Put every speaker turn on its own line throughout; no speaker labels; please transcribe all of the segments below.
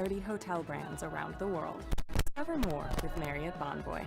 30 hotel brands around the world. Discover more with Marriott Bonvoy.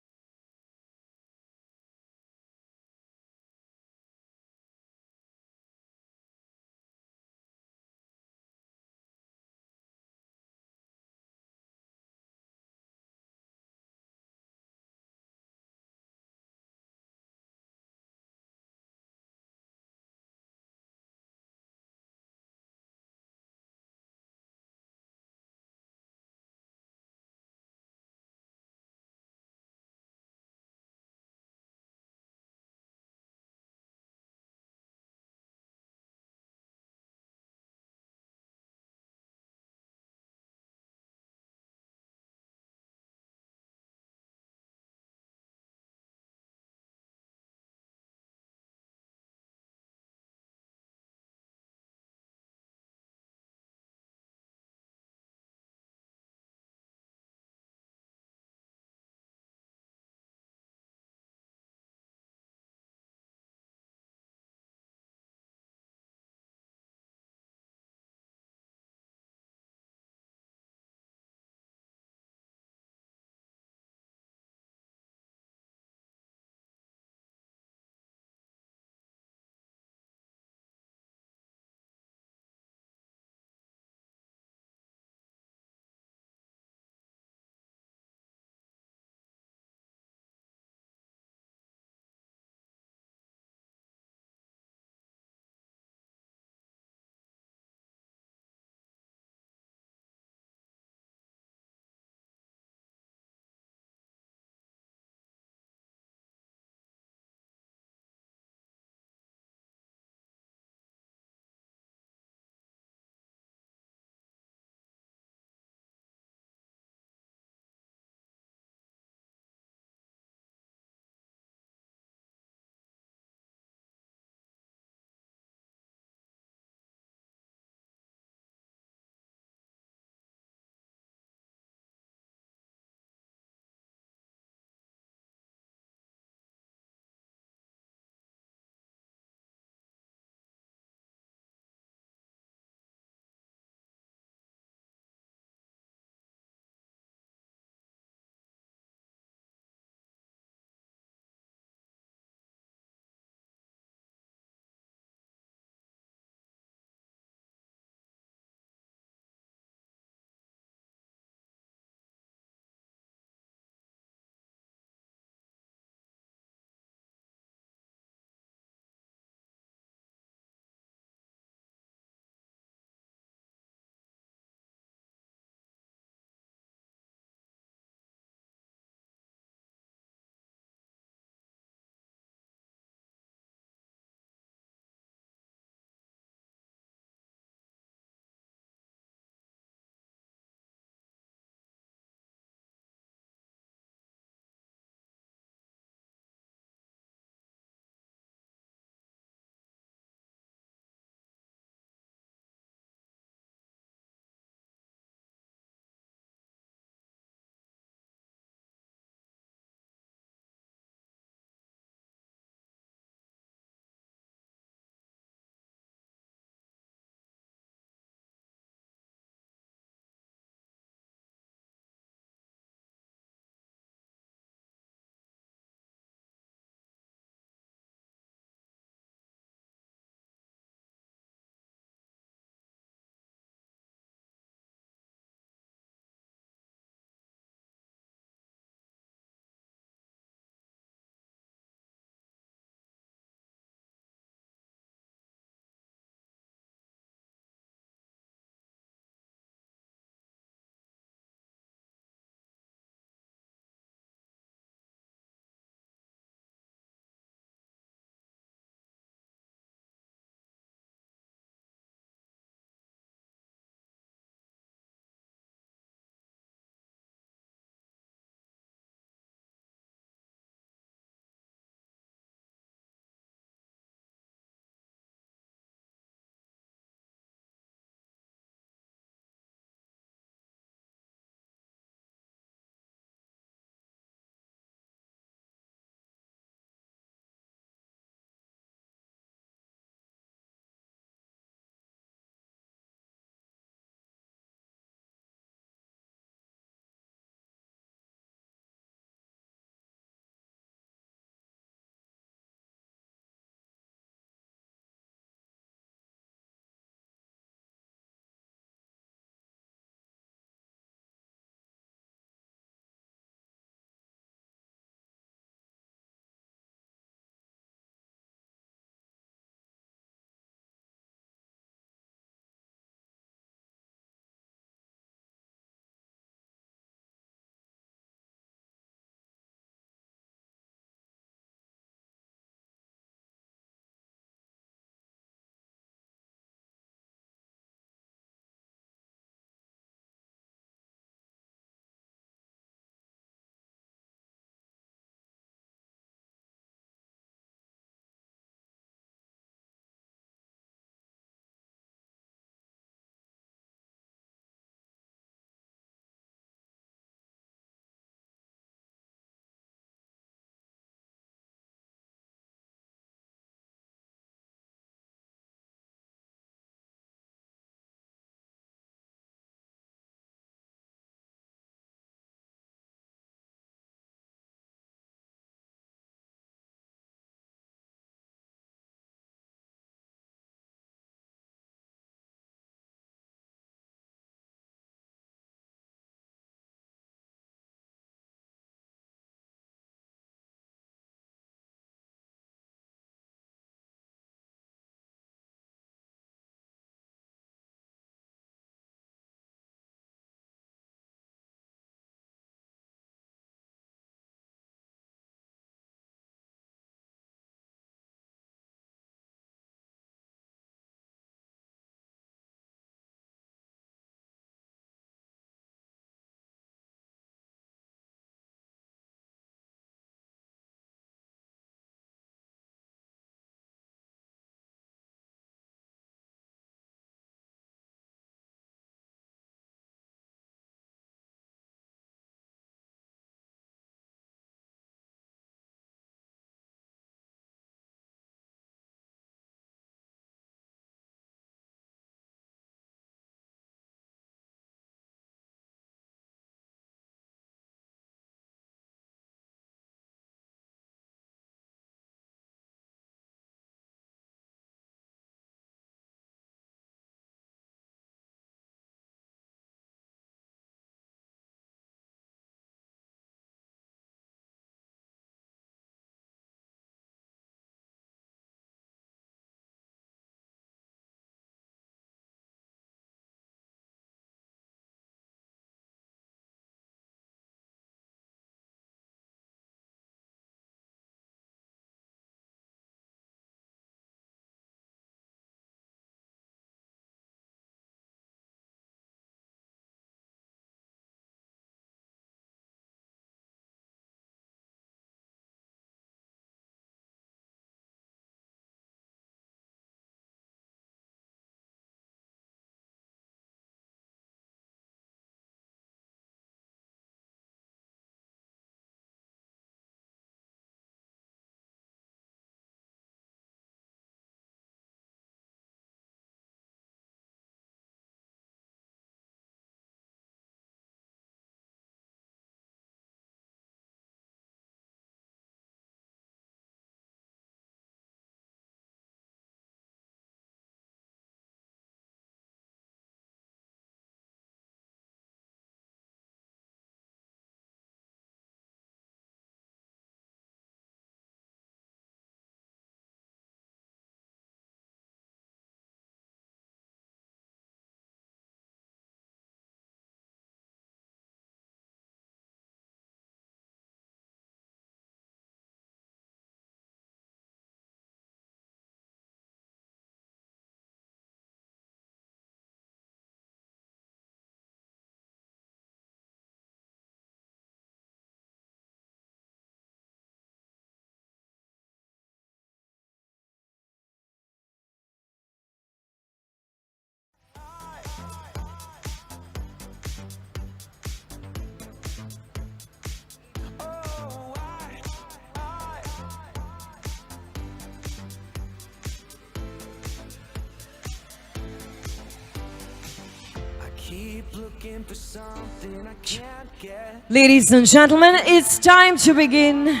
Ladies and gentlemen, it's time to begin.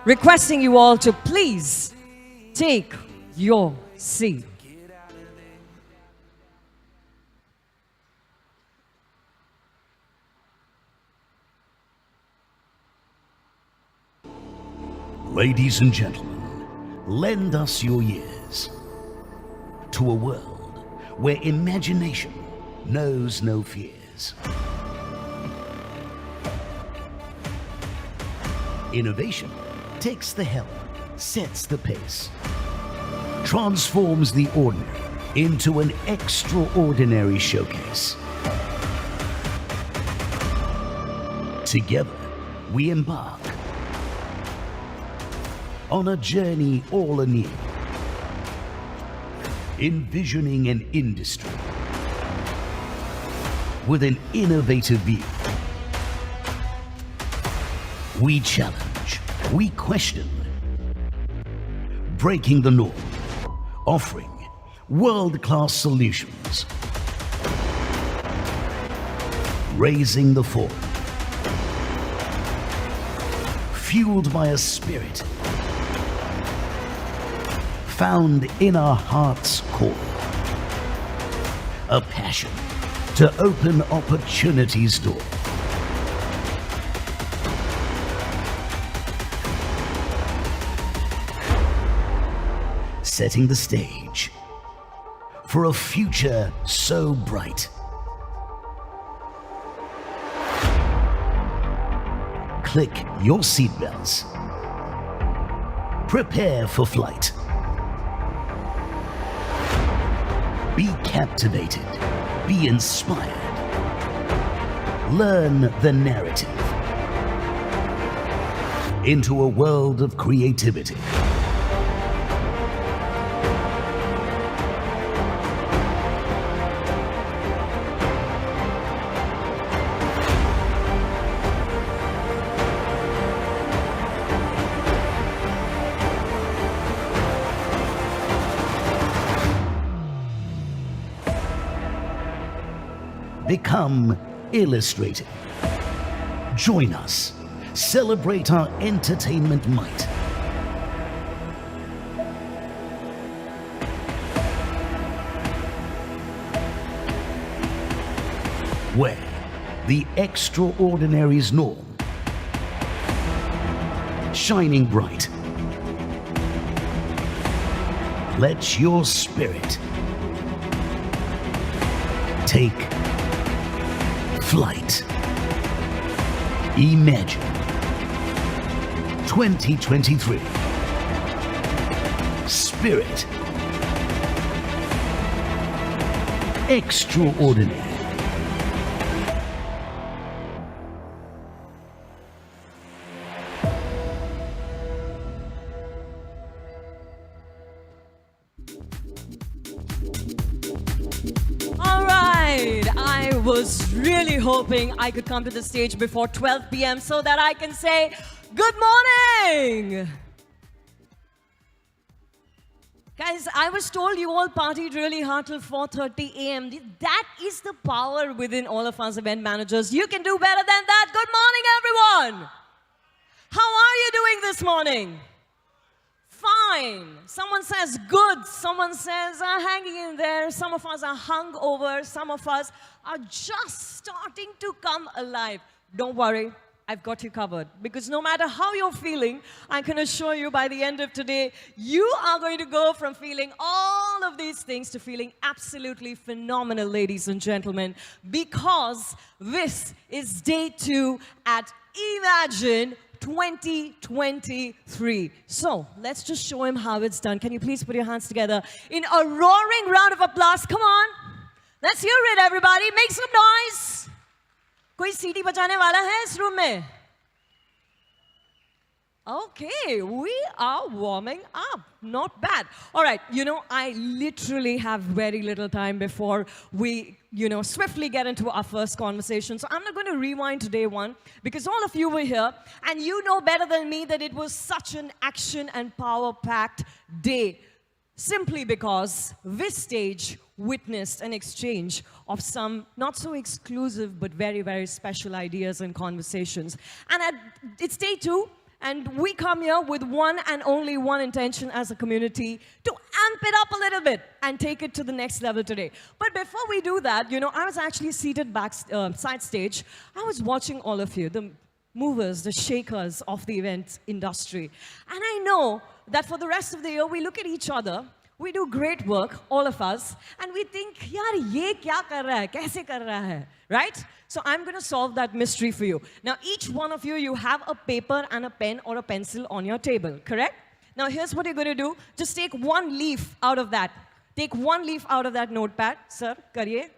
Requesting you all to please take your seat.
Ladies and gentlemen, lend us your ears to a world where imagination knows no fears. Innovation takes the helm, sets the pace, transforms the ordinary into an extraordinary showcase. Together, we embark on a journey all anew, envisioning an industry with an innovative view. We challenge, we question, breaking the norm, offering world-class solutions, raising the form, fueled by a spirit found in our heart's core, a passion to open opportunity's door. Setting the stage for a future so bright. Click your seatbelts. Prepare for flight. Be captivated. Be inspired. Learn the narrative into a world of creativity. Become illustrated. Join us. Celebrate our entertainment might. Where the extraordinary's norm, shining bright. Let your spirit take flight. Imagine 2023. Spirit. Extraordinary.
I was really hoping I could come to the stage before 12 p.m. so that I can say good morning. Guys, I was told you all partied really hard till 4:30 a.m. That is the power within all of us event managers. You can do better than that. Good morning, everyone. How are you doing this morning? Fine. Someone says good. Someone says hanging in there. Some of us are hungover. Some of us are just starting to come alive. Don't worry. I've got you covered. Because no matter how you're feeling, I can assure you by the end of today, you are going to go from feeling all of these things to feeling absolutely phenomenal, ladies and gentlemen. Because this is day 2 at Imagine 2023. So, let's just show him how it's done. Can you please put your hands together in a roaring round of applause? Come on. Let's hear it, everybody. Make some noise. कोई सीटी बजाने वाला है इस room में? Okay, we are warming up. Not bad. All right, I literally have very little time before we, swiftly get into our first conversation. So I'm not going to rewind to day 1 because all of you were here and you know better than me that it was such an action and power-packed day. simply because this stage witnessed an exchange of some not so exclusive but very, very special ideas and conversations. And it's day 2, and we come here with one and only one intention as a community: to amp it up a little bit and take it to the next level today. But before we do that, I was actually seated side stage. I was watching all of you, the movers, the shakers of the event industry. And I know that for the rest of the year, we look at each other, we do great work, all of us, and we think, yaar, ye kya kar raha hai? Kaise kar raha hai? Right? So I'm going to solve that mystery for you. Now, each one of you, you have a paper and a pen or a pencil on your table, correct? Now, here's what you're going to do. Just take one leaf out of that. Take one leaf out of that notepad. Sir, kariye.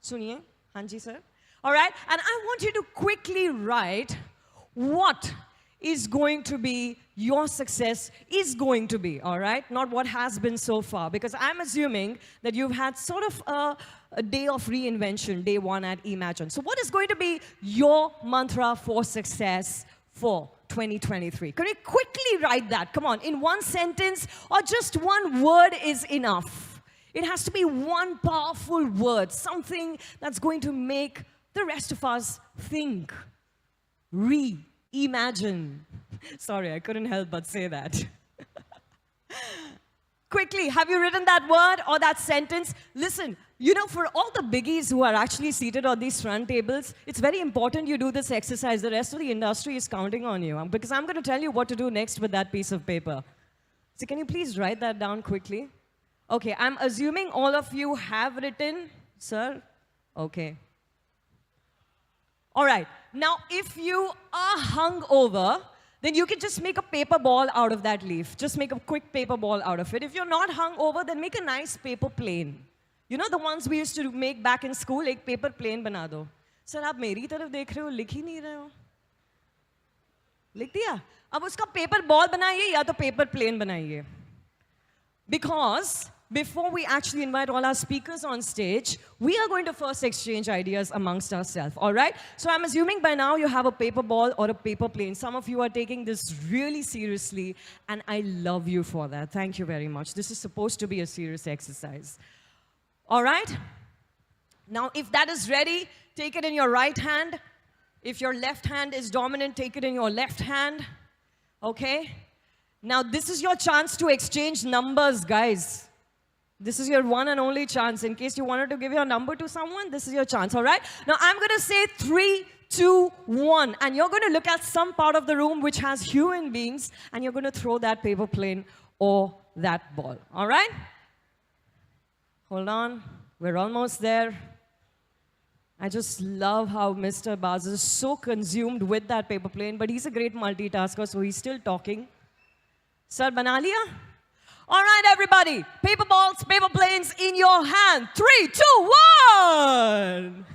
Suniye. Hanji, sir. All right? And I want you to quickly write what is going to be your success is going to be, all right? Not what has been so far, because I'm assuming that you've had sort of a day of reinvention, day 1 at Imagine. So what is going to be your mantra for success for 2023? Could you quickly write that? Come on, in one sentence or just one word is enough. It has to be one powerful word, something that's going to make the rest of us think, reimagine. Sorry, I couldn't help but say that. Quickly, have you written that word or that sentence? Listen, for all the biggies who are actually seated on these front tables, it's very important you do this exercise. The rest of the industry is counting on you, because I'm going to tell you what to do next with that piece of paper. So can you please write that down quickly? Okay, I'm assuming all of you have written, sir? Okay. All right. Now, if you are hungover, then you can just make a paper ball out of that leaf. Just make a quick paper ball out of it. If you're not hungover, then make a nice paper plane. The ones we used to make back in school, एक paper plane बना दो. Sir, आप मेरी तरफ देख रहे हो, लिख ही नहीं रहे हो. लिख दिया? अब उसका paper ball बनाइए या तो paper plane बनाइए. Because before we actually invite all our speakers on stage, we are going to first exchange ideas amongst ourselves, all right? So I'm assuming by now you have a paper ball or a paper plane. Some of you are taking this really seriously, and I love you for that. Thank you very much. This is supposed to be a serious exercise. All right? Now, if that is ready, take it in your right hand. If your left hand is dominant, take it in your left hand. Okay? Now, this is your chance to exchange numbers, guys. This is your one and only chance. In case you wanted to give your number to someone, this is your chance, all right? Now, I'm going to say 3, 2, 1. And you're going to look at some part of the room which has human beings, and you're going to throw that paper plane or that ball, all right? Hold on. We're almost there. I just love how Mr. Baz is so consumed with that paper plane, but he's a great multitasker, so he's still talking. Sir, bana liya? All right, everybody. Paper balls, paper planes in your hand. 3, 2, 1.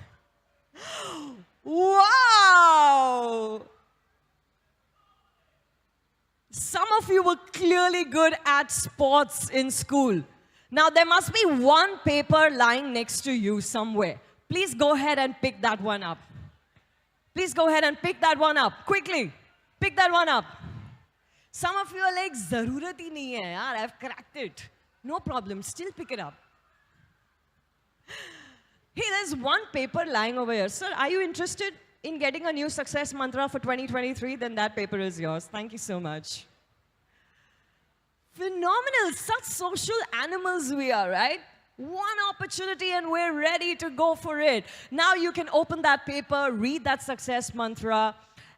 Wow. Some of you were clearly good at sports in school. Now, there must be one paper lying next to you somewhere. Please go ahead and pick that one up. Please go ahead and pick that one up. Quickly. Pick that one up. Some of you are like, zarurat hi nahi hai, yaar, I've cracked it. No problem, still pick it up. Hey, there's one paper lying over here. Sir, are you interested in getting a new success mantra for 2023? Then that paper is yours. Thank you so much. Phenomenal. Such social animals we are, right? One opportunity and we're ready to go for it. Now you can open that paper, read that success mantra,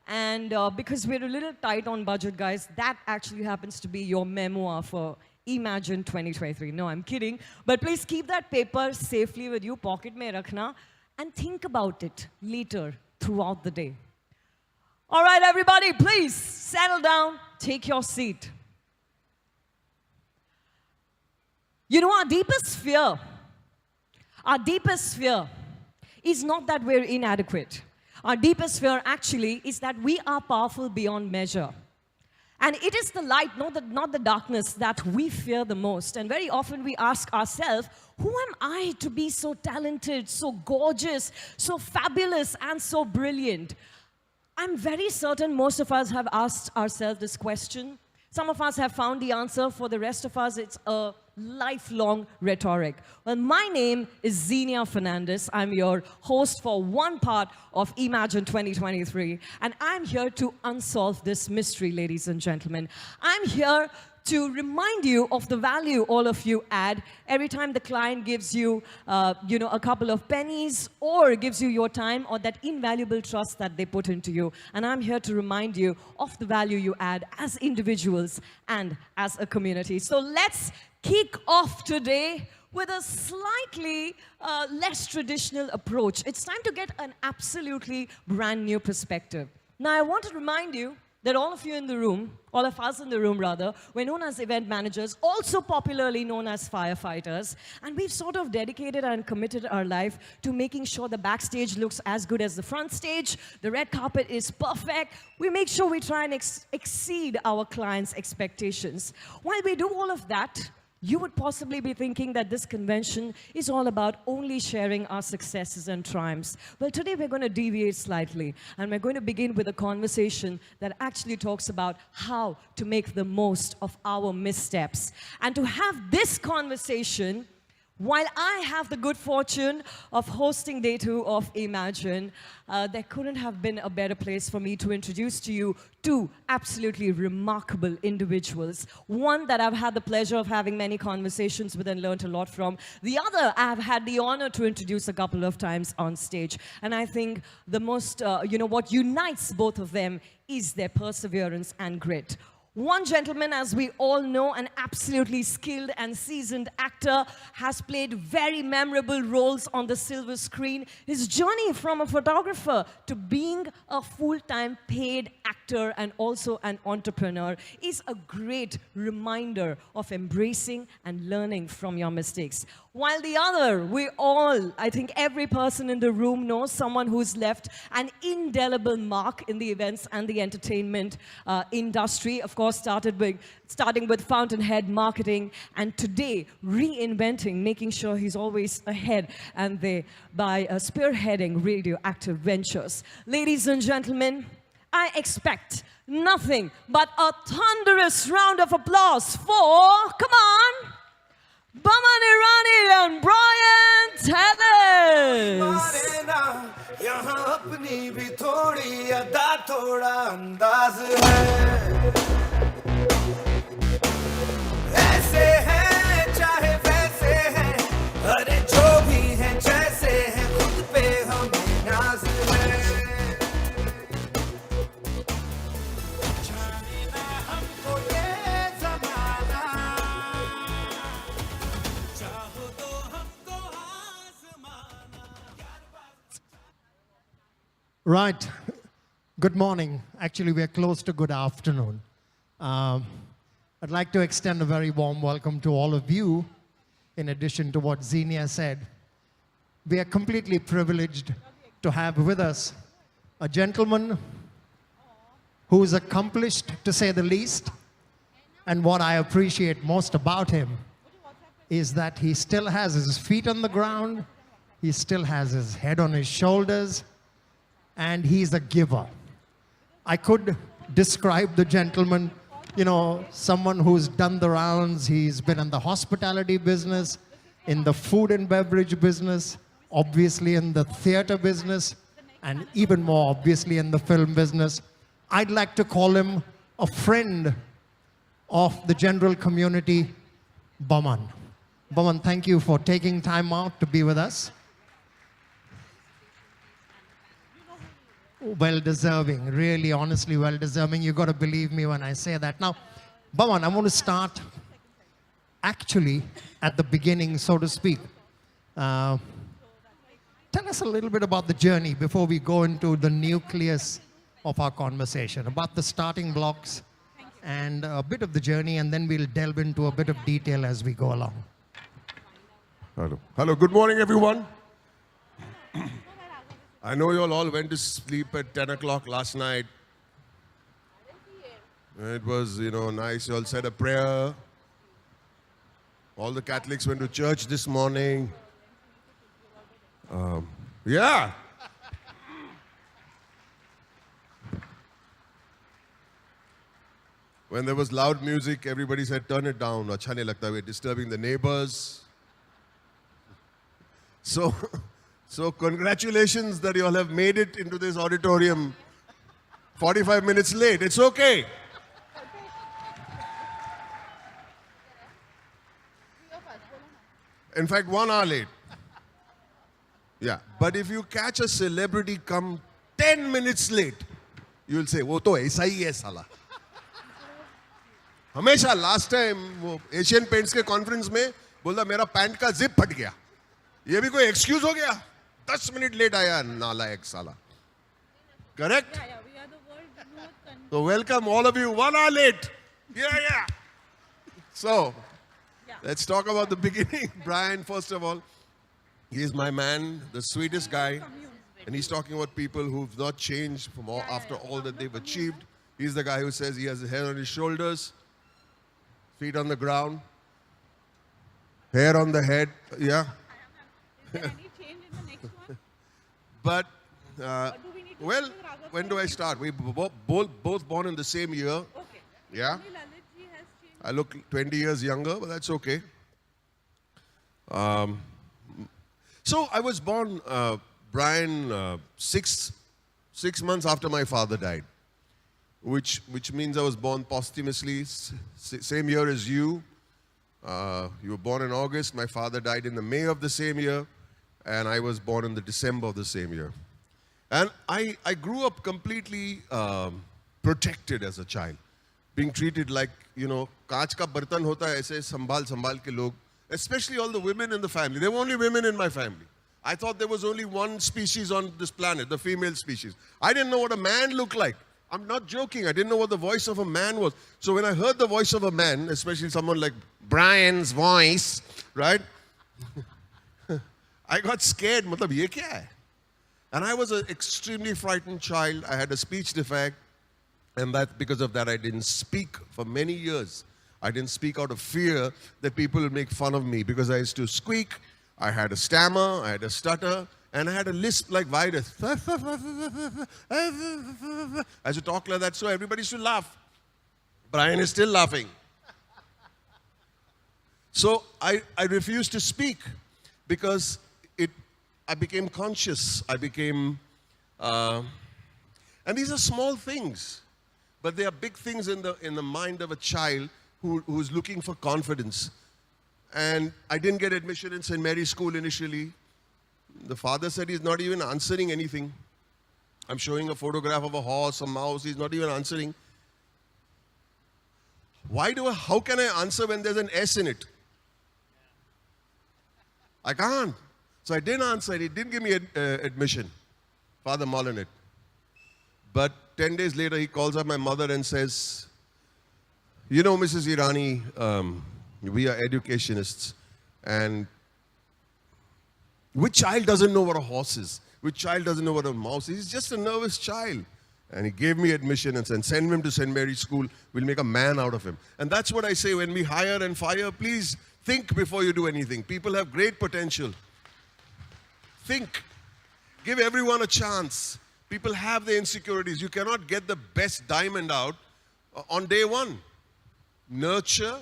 and because we're a little tight on budget, guys, that actually happens to be your memoir for Imagine 2023. No, I'm kidding. But please keep that paper safely with you, pocket mein rakhna, and think about it later throughout the day. All right, everybody, please settle down, take your seat. Our deepest fear is not that we're inadequate. Our deepest fear actually is that we are powerful beyond measure. And it is the light, not the darkness, that we fear the most. And very often we ask ourselves, who am I to be so talented, so gorgeous, so fabulous, and so brilliant? I'm very certain most of us have asked ourselves this question. Some of us have found the answer. For the rest of us, it's a lifelong rhetoric. Well, my name is Xenia Fernandez. I'm your host for one part of Imagine 2023, and I'm here to unsolve this mystery, ladies and gentlemen. I'm here to remind you of the value all of you add every time the client gives you, a couple of pennies or gives you your time or that invaluable trust that they put into you. And I'm here to remind you of the value you add as individuals and as a community. So let's kick off today with a slightly less traditional approach. It's time to get an absolutely brand new perspective. Now, I want to remind you that all of you in the room, all of us in the room rather, we're known as event managers, also popularly known as firefighters, and we've sort of dedicated and committed our life to making sure the backstage looks as good as the front stage, the red carpet is perfect, we make sure we try and exceed our clients' expectations. While we do all of that, you would possibly be thinking that this convention is all about only sharing our successes and triumphs. Well, today we're going to deviate slightly, and we're going to begin with a conversation that actually talks about how to make the most of our missteps. And to have this conversation, while I have the good fortune of hosting Day 2 of Imagine, there couldn't have been a better place for me to introduce to you two absolutely remarkable individuals. One that I've had the pleasure of having many conversations with and learned a lot from. The other I've had the honor to introduce a couple of times on stage. And I think the most, what unites both of them is their perseverance and grit. One gentleman, as we all know, an absolutely skilled and seasoned actor, has played very memorable roles on the silver screen. His journey from a photographer to being a full-time paid actor and also an entrepreneur is a great reminder of embracing and learning from your mistakes. While the other, we all, I think every person in the room knows someone who's left an indelible mark in the events and the entertainment industry. Of course, starting with Fountainhead Marketing, and today reinventing, making sure he's always ahead and by spearheading radioactive ventures. Ladies and gentlemen, I expect nothing but a thunderous round of applause for, come on, Baman Irani and Brian Tellis.
यहाँ अपनी भी थोड़ी अदा थोड़ा अंदाज है ऐसे हैं चाहे वैसे हैं अरे जो भी हैं जैसे हैं खुद पे हमें नाज है जाने ना हमको ये ज़माना चाहो तो हमको आज़माना
Right. Good morning. Actually, we're close to good afternoon. I'd like to extend a very warm welcome to all of you. In addition to what Xenia said, we are completely privileged to have with us a gentleman who's accomplished, to say the least. And what I appreciate most about him is that he still has his feet on the ground, he still has his head on his shoulders, and he's a giver. I could describe the gentleman, someone who's done the rounds. He's been in the hospitality business, in the food and beverage business, obviously in the theater business, and even more obviously in the film business. I'd like to call him a friend of the general community, Baman. Baman, thank you for taking time out to be with us. Well-deserving, really, honestly well-deserving. You got to believe me when I say that. Now, Baman, I want to start actually at the beginning, so to speak. Tell us a little bit about the journey before we go into the nucleus of our conversation, about the starting blocks and a bit of the journey, and then we'll delve into a bit of detail as we go along.
Hello, good morning, everyone. I know you all went to sleep at 10 o'clock last night. It was, nice. You all said a prayer. All the Catholics went to church this morning. Yeah. When there was loud music, everybody said, turn it down. Acha nahi lagta, we're disturbing the neighbors. So congratulations that you all have made it into this auditorium 45 minutes late. It's okay. In fact, 1 hour late. Yeah. But if you catch a celebrity come 10 minutes late, you'll say, wo to aisa hi hai sala. हमेशा last time वो Asian paints के conference में बोला मेरा pant का zip फट गया. ये भी कोई एक्सक्यूज हो गया? 10 मिनट लेट आया नालायक साला. Correct? So welcome all of you. 1 hour late. Yeah. So let's talk about the beginning. Brian, first of all, he is my man, the sweetest guy, and he's talking about people who've not changed from all, after all that they've achieved. He's the guy who says he has the hair on his shoulders, feet on the ground, hair on the head. Yeah.
Is there any change in the next one?
But,
Do we need to
well,
put Raghav
when do I start? We both born in the same year.
Okay.
Yeah.
Only Lalit ji has changed.
I look 20 years younger, but that's okay. So I was born, Brian, 6 months after my father died, which means I was born posthumously, same year as you. You were born in August. My father died in the May of the same year, and I was born in the December of the same year. And I grew up completely protected as a child, being treated like, you know, कांच का बर्तन होता है ऐसे संभाल के लोग, especially all the women in the family. There were only women in my family. I thought there was only one species on this planet, the female species. I didn't know what a man looked like. I'm not joking. I didn't know what the voice of a man was. So when I heard the voice of a man, especially someone like Brian's voice, right? I got scared. Matlab, ye kya hai? And I was an extremely frightened child. I had a speech defect. And that because of that, I didn't speak for many years. I didn't speak out of fear that people would make fun of me because I used to squeak. I had a stammer, I had a stutter, and I had a lisp like virus. I used to talk like that, so everybody used to laugh. Brian is still laughing. So I refused to speak because I became conscious. I became, and these are small things, but they are big things in the mind of a child who's looking for confidence. And I didn't get admission in St. Mary's School initially. The father said he's not even answering anything. I'm showing a photograph of a horse, a mouse, he's not even answering. How can I answer when there's an S in it? I can't. So I didn't answer, he didn't give me admission. Father mulling it. But 10 days later, he calls up my mother and says, you know, Mrs. Irani, we are educationists, and which child doesn't know what a horse is? Which child doesn't know what a mouse is? He's just a nervous child. And he gave me admission and said, send him to St. Mary's School. We'll make a man out of him. And that's what I say when we hire and fire, please think before you do anything. People have great potential. Think. Give everyone a chance. People have their insecurities. You cannot get the best diamond out on day one. Nurture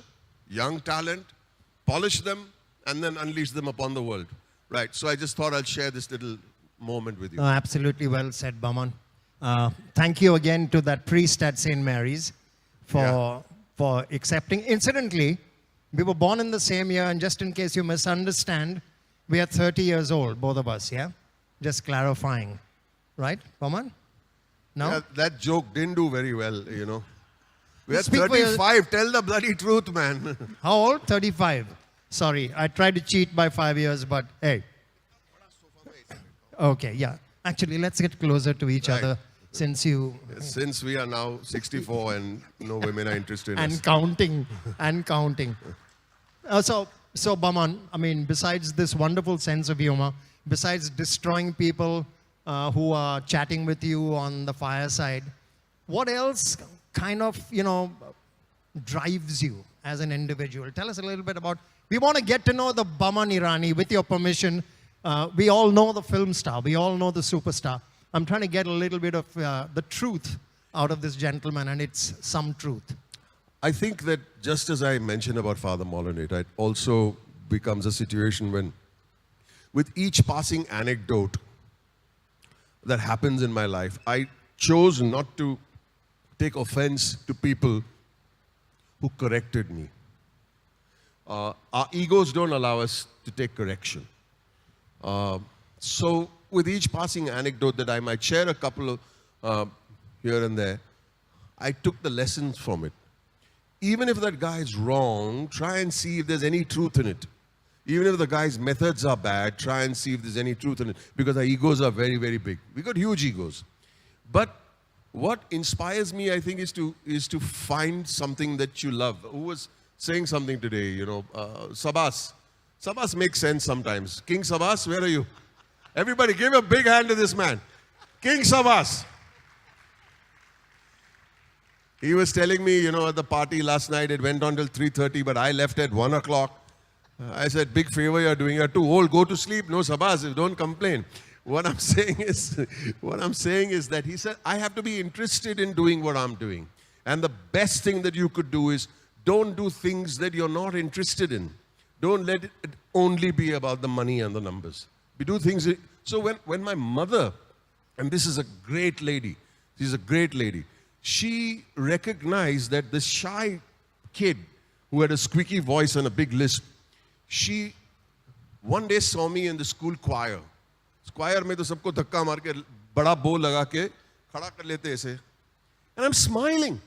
young talent, polish them, and then unleash them upon the world. Right, so I just thought I'll share this little moment with you.
Absolutely well said, Baman. Thank you again to that priest at St. Mary's for accepting. Incidentally, we were born in the same year, and just in case you misunderstand, we are 30 years old, both of us, yeah? Just clarifying. Right, Baman? No?
Yeah, that joke didn't do very well, you know. We are
Speak for
35. Tell the bloody truth, man.
How old? 35. Sorry, I tried to cheat by 5 years, but hey. Okay, yeah. Actually, let's get closer to each other since
we are now 64 and no women are interested in us.
Counting, and counting. So Baman, I mean, besides this wonderful sense of humor, besides destroying people who are chatting with you on the fireside, what else kind of, you know, drives you as an individual? Tell us a little bit about, we want to get to know the Baman Irani, with your permission. We all know the film star, we all know the superstar. I'm trying to get a little bit of the truth out of this gentleman, and it's some truth.
I think that just as I mentioned about Father Molinate, it also becomes a situation when, with each passing anecdote that happens in my life, I chose not to take offense to people who corrected me. Our egos don't allow us to take correction. So with each passing anecdote that I might share a couple of here and there, I took the lessons from it. Even if that guy is wrong, try and see if there's any truth in it. Even if the guy's methods are bad, try and see if there's any truth in it. Because our egos are very, very big. We got huge egos. But what inspires me, I think, is to find something that you love. Who was saying something today, you know, Sabas. Sabas makes sense sometimes. King Sabas, where are you? Everybody give a big hand to this man. King Sabas. He was telling me, you know, at the party last night, it went on till 3:30, but I left at 1 o'clock. I said, big favor you're doing. You're too old. Go to sleep. No, Sabas, don't complain. What I'm saying is that he said, I have to be interested in doing what I'm doing. And the best thing that you could do is don't do things that you're not interested in. Don't let it only be about the money and the numbers. We do things. So when my mother, and this is a great lady, she's a great lady, she recognized that this shy kid who had a squeaky voice and a big lisp, she one day saw me in the school choir. Choir में तो सबको धक्का मार के बड़ा बोल लगा के खड़ा कर लेते ऐसे. And I'm smiling.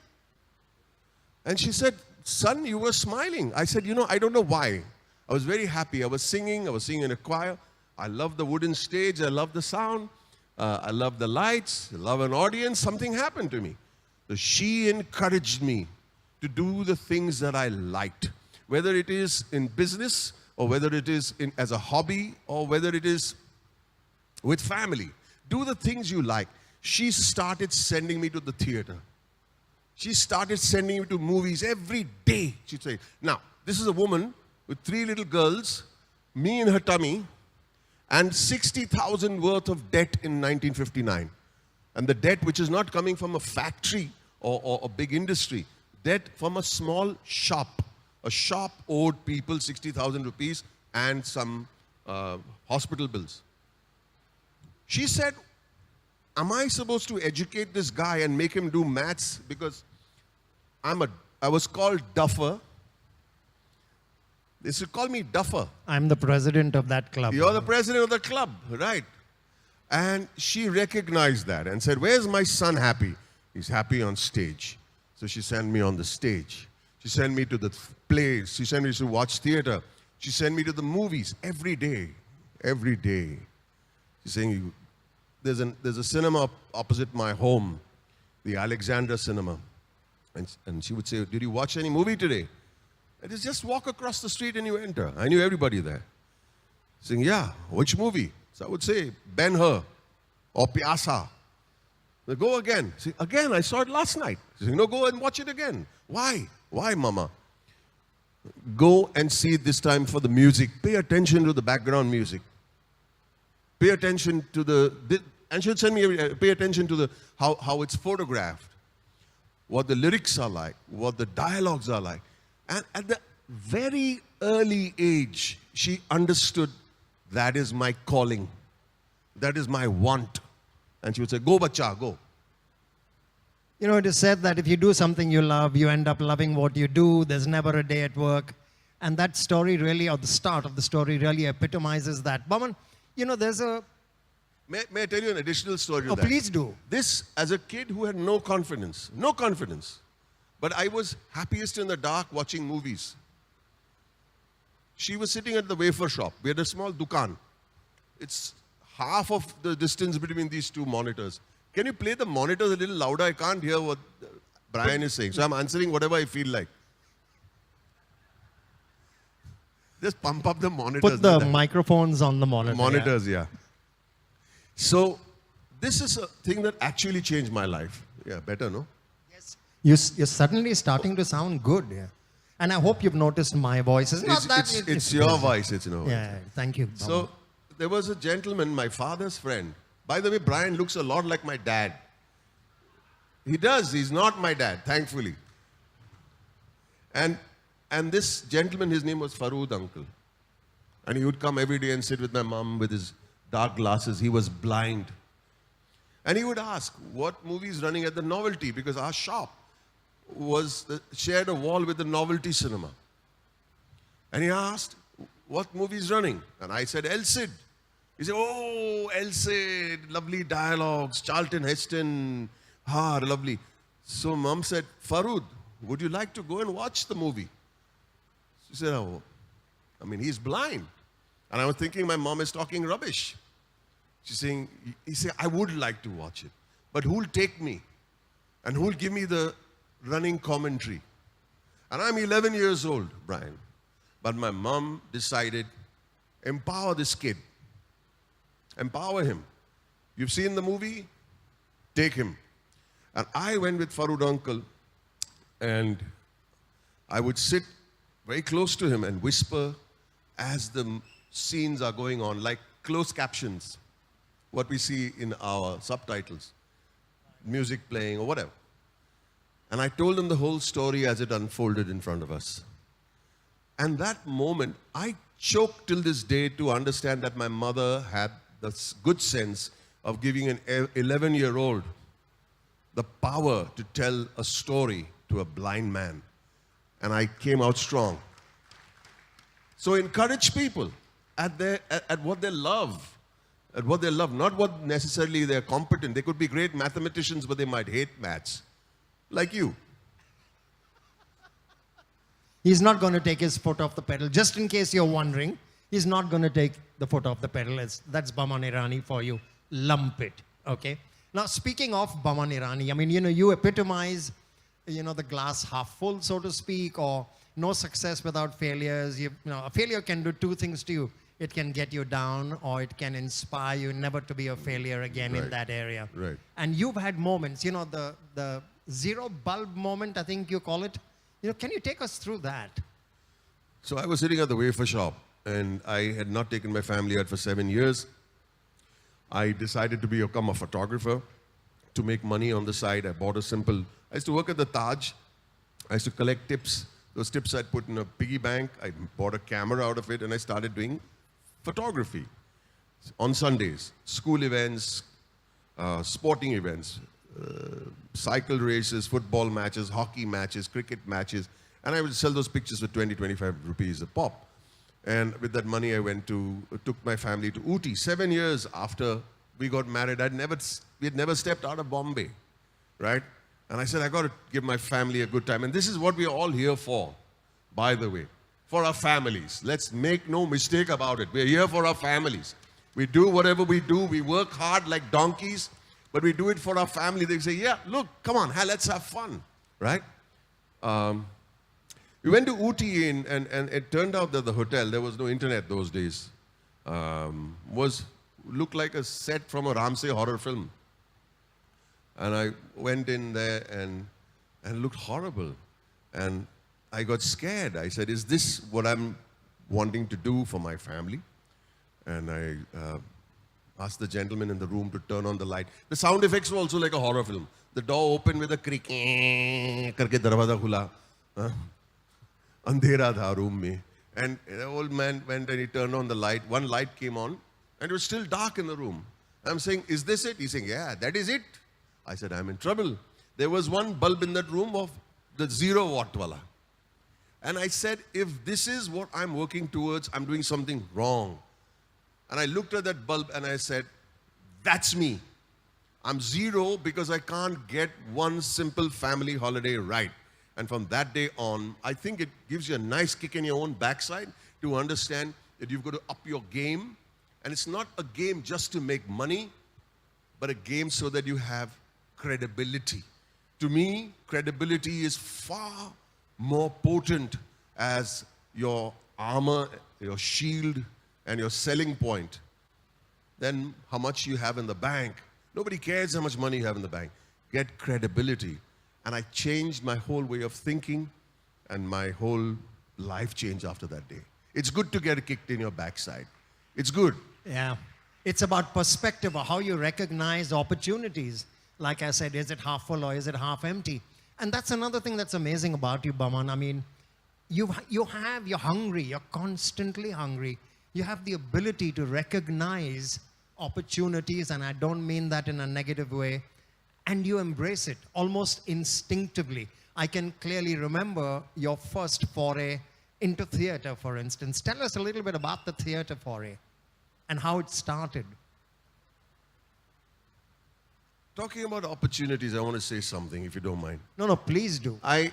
And she said, son, you were smiling. I said, you know, I don't know why. I was very happy. I was singing in a choir. I love the wooden stage. I love the sound. I love the lights. I love an audience. Something happened to me. So she encouraged me to do the things that I liked. Whether it is in business or whether it is as a hobby or whether it is with family. Do the things you like. She started sending me to the theater. She started sending me to movies every day. She'd say, now, this is a woman with 3 little girls, me in her tummy, and 60,000 worth of debt in 1959. And the debt which is not coming from a factory or a big industry. Debt from a small shop. A shop owed people 60,000 rupees and some hospital bills. She said, am I supposed to educate this guy and make him do maths? Because I was called Duffer. They should call me Duffer.
I'm the president of that club.
You're the president of the club, right? And she recognized that and said, where's my son happy? He's happy on stage. So she sent me on the stage. She sent me to the plays. She sent me to watch theater. She sent me to the movies every day. Every day. She's saying, there's a cinema opposite my home, the Alexandra Cinema. And she would say, did you watch any movie today? I just walk across the street and you enter. I knew everybody there. Saying, yeah, which movie? So I would say, Ben-Hur or Piazza. They go again. Say, again, I saw it last night. Say, no, go and watch it again. Why? Why, Mama? Go and see it this time for the music. Pay attention to the background music. Pay attention to and she'll send me, pay attention to how it's photographed. What the lyrics are like. What the dialogues are like. And at the very early age, she understood that is my calling. That is my want. And she would say, go bacha, go.
You know, it is said that if you do something you love, you end up loving what you do. There's never a day at work. And that story really, or the start of the story really epitomizes that. Baman, you know, there's a...
May I tell you an additional story to that?
Oh, please do.
This, as a kid who had no confidence. No confidence. But I was happiest in the dark watching movies. She was sitting at the wafer shop. We had a small dukan. It's half of the distance between these two monitors. Can you play the monitors a little louder? I can't hear what Brian is saying. So I'm answering whatever I feel like. Just pump up the monitors.
Put the microphones on the monitor.
Monitors, yeah. So this is a thing that actually changed my life. Yeah, better, no?
Yes. You're suddenly starting to sound good. Yeah. And I hope you've noticed my voice.
It's your voice. It's no.
Yeah, thank you.
So there was a gentleman, my father's friend. By the way, Brian looks a lot like my dad. He does. He's not my dad, thankfully. And this gentleman, his name was Farood uncle. And he would come every day and sit with my mom with his dark glasses. He was blind. And he would ask, what movie is running at the Novelty? Because our shop shared a wall with the Novelty cinema. And he asked, what movie is running? And I said, El Cid. He said, oh, El Cid, lovely dialogues, Charlton Heston, lovely. So mom said, Farood, would you like to go and watch the movie? She said, oh, he's blind. And I was thinking my mom is talking rubbish. He said, I would like to watch it. But who'll take me? And who'll give me the running commentary? And I'm 11 years old, Brian. But my mom decided, empower this kid. Empower him. You've seen the movie? Take him. And I went with Farood uncle, and I would sit very close to him and whisper as the scenes are going on, like closed captions, what we see in our subtitles, music playing or whatever. And I told him the whole story as it unfolded in front of us. And that moment, I choke till this day to understand that my mother had the good sense of giving an 11-year-old the power to tell a story to a blind man. And I came out strong. So encourage people at what they love. At what they love, not what necessarily they're competent. They could be great mathematicians, but they might hate maths. Like you.
He's not going to take his foot off the pedal. Just in case you're wondering, he's not going to take the foot off the pedal. That's Baman Irani for you. Lump it, okay? Now, speaking of Baman Irani, you epitomize, the glass half full, so to speak, or no success without failures. A failure can do two things to you. It can get you down, or it can inspire you never to be a failure again in that area.
Right.
And you've had moments, the zero bulb moment, I think you call it. Can you take us through that?
So I was sitting at the wafer shop, and I had not taken my family out for 7 years. I decided to become a photographer to make money on the side. I used to work at the Taj. I used to collect tips. Those tips I'd put in a piggy bank. I bought a camera out of it, and I started doing photography on Sundays. School events, sporting events, cycle races, football matches, hockey matches, cricket matches. And I would sell those pictures for 20, 25 rupees a pop. And with that money, I took my family to Ooty. 7 years after we got married, we had never stepped out of Bombay, right? And I said, I got to give my family a good time. And this is what we're all here for, by the way, for our families. Let's make no mistake about it. We're here for our families. We do whatever we do. We work hard like donkeys, but we do it for our family. They say, yeah, look, come on, let's have fun, right? We went to Ooty and it turned out that the hotel, there was no internet those days, looked like a set from a Ramsey horror film. And I went in there and looked horrible. And I got scared. I said, is this what I'm wanting to do for my family? And I asked the gentleman in the room to turn on the light. The sound effects were also like a horror film. The door opened with a creak, karke darwaza khula. Andhera tha room mein. And the old man went and he turned on the light. One light came on and it was still dark in the room. I'm saying, is this it? He's saying, yeah, that is it. I said, I'm in trouble. There was one bulb in that room of the 0 watt wala. And I said, if this is what I'm working towards, I'm doing something wrong. And I looked at that bulb and I said, that's me. I'm 0 because I can't get one simple family holiday right. And from that day on, I think it gives you a nice kick in your own backside to understand that you've got to up your game. And it's not a game just to make money, but a game so that you have credibility. To me, credibility is far more potent as your armor, your shield, and your selling point than how much you have in the bank. Nobody cares how much money you have in the bank. Get credibility. And I changed my whole way of thinking, and my whole life changed after that day. It's good to get kicked in your backside. It's good.
Yeah. It's about perspective, or how you recognize opportunities. Like I said, is it half full or is it half empty? And that's another thing that's amazing about you, Baman. I mean, you're hungry, you're constantly hungry. You have the ability to recognize opportunities, and I don't mean that in a negative way, and you embrace it almost instinctively. I can clearly remember your first foray into theater, for instance. Tell us a little bit about the theater foray and how it started.
Talking about opportunities, I want to say something, if you don't mind.
No, please do.
I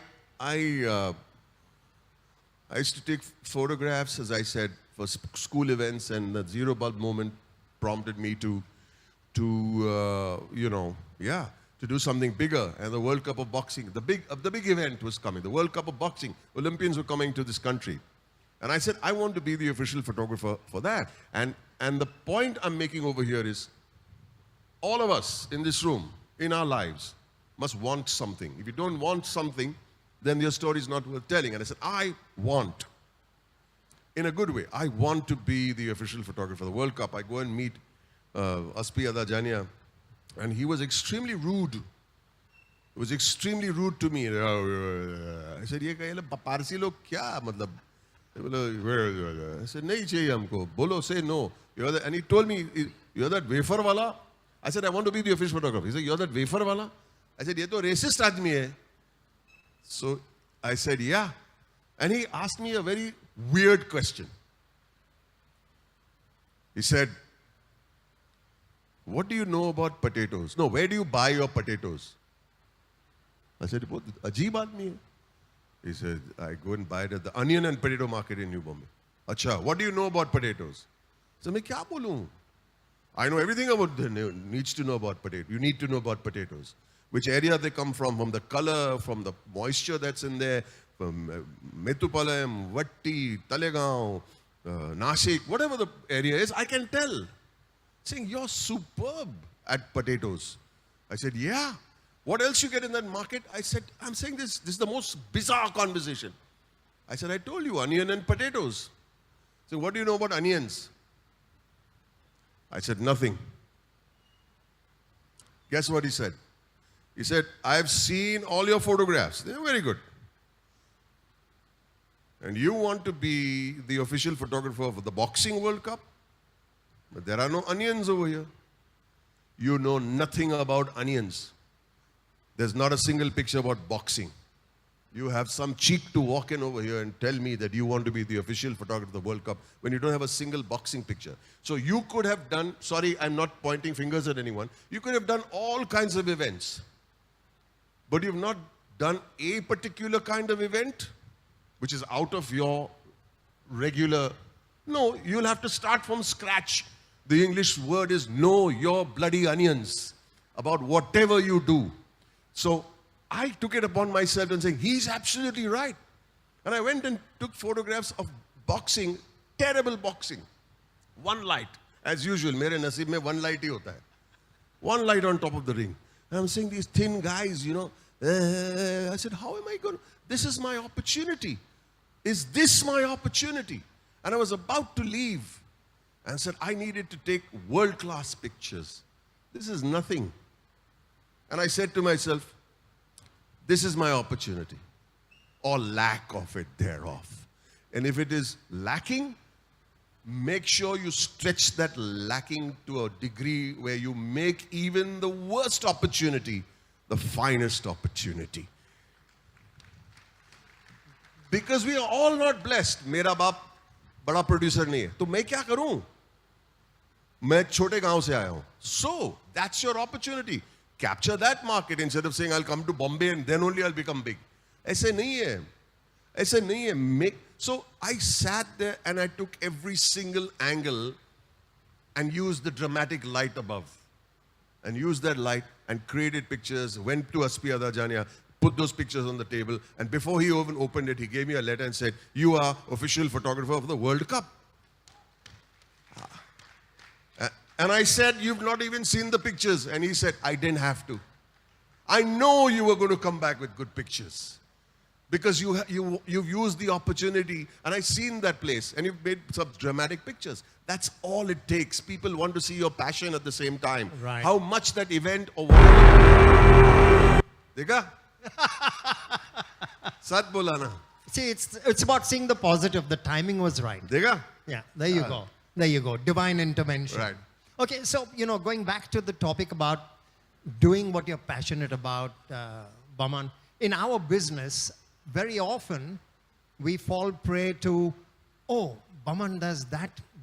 used to take photographs, as I said, for school events, and the zero bulb moment prompted me to do something bigger. And the World Cup of Boxing, the big event was coming. The World Cup of Boxing, Olympians were coming to this country. And I said, I want to be the official photographer for that. And the point I'm making over here is, all of us in this room, in our lives, must want something. If you don't want something, then your story is not worth telling. And I said, I want, in a good way, I want to be the official photographer of the World Cup. I go and meet Aspi Adajania, and he was extremely rude. He was extremely rude to me. I said, "Ye Parsi log kya matlab?" I said, "Nahi chahiye humko. Bolo, say no." And he told me, "You're that wafer wala?" I said, "I want to be the official photographer." He said, "You're that wafer wala?" I said, "Ye to racist aadmi hai." So I said, "Yeah." And he asked me a very weird question. He said, "What do you know about potatoes? No, where do you buy your potatoes?" I said, "Bahut ajeeb aadmi hai." He said, "I go and buy it at the onion and potato market in New Bombay." Acha, what do you know about potatoes? So मैं क्या बोलूं? I know everything about needs to know about potato. You need to know about potatoes. Which area they come from the color, from the moisture that's in there, from Metupalayam, Vatti, Talegaon, Nashik, whatever the area is, I can tell. Saying, "You're superb at potatoes." I said, "Yeah. What else you get in that market?" I said, "I'm saying this is the most bizarre conversation." I said, "I told you, onion and potatoes." So what do you know about onions? I said, "Nothing." Guess what he said? He said, "I've seen all your photographs. They're very good. And you want to be the official photographer of the Boxing World Cup? But there are no onions over here. You know nothing about onions. There's not a single picture about boxing. You have some cheek to walk in over here and tell me that you want to be the official photographer of the World Cup when you don't have a single boxing picture." So you could have done, sorry, I'm not pointing fingers at anyone, you could have done all kinds of events. But you've not done a particular kind of event, which is out of your regular. No, you'll have to start from scratch. The English word is know your bloody onions about whatever you do. So I took it upon myself and saying, he's absolutely right. And I went and took photographs of boxing, terrible boxing. One light, as usual, mere naseeb mein one light hi hota hai. One light on top of the ring. And I'm seeing these thin guys, I said, how am I going to, this is my opportunity. Is this my opportunity? And I was about to leave and said, I needed to take world-class pictures. This is nothing. And I said to myself, this is my opportunity, or lack of it thereof. And if it is lacking, make sure you stretch that lacking to a degree where you make even the worst opportunity the finest opportunity. Because we are all not blessed. Mera baap bada producer nahi hai. To main kya karun? Main chote gaon se aaya hu. So, that's your opportunity. Capture that market instead of saying, I'll come to Bombay and then only I'll become big. Aise nahi hai. Aise nahi hai. So, I sat there and I took every single angle and used the dramatic light above. And used that light and created pictures, went to Aspi Adajania, put those pictures on the table, and before he even opened it, he gave me a letter and said, you are official photographer of the World Cup. And I said, you've not even seen the pictures. And he said, I didn't have to. I know you were going to come back with good pictures. Because you've used the opportunity, and I've seen that place, and you've made some dramatic pictures. That's all it takes. People want to see your passion at the same time.
Right.
How much that event or whatever. Dekha? Sat bola na.
See, it's about seeing the positive. The timing was right.
Dekha?
Yeah, there you go. There you go. Divine intervention.
Right.
Okay, so, going back to the topic about doing what you're passionate about, Baman, in our business, very often we fall prey to, oh, Baman does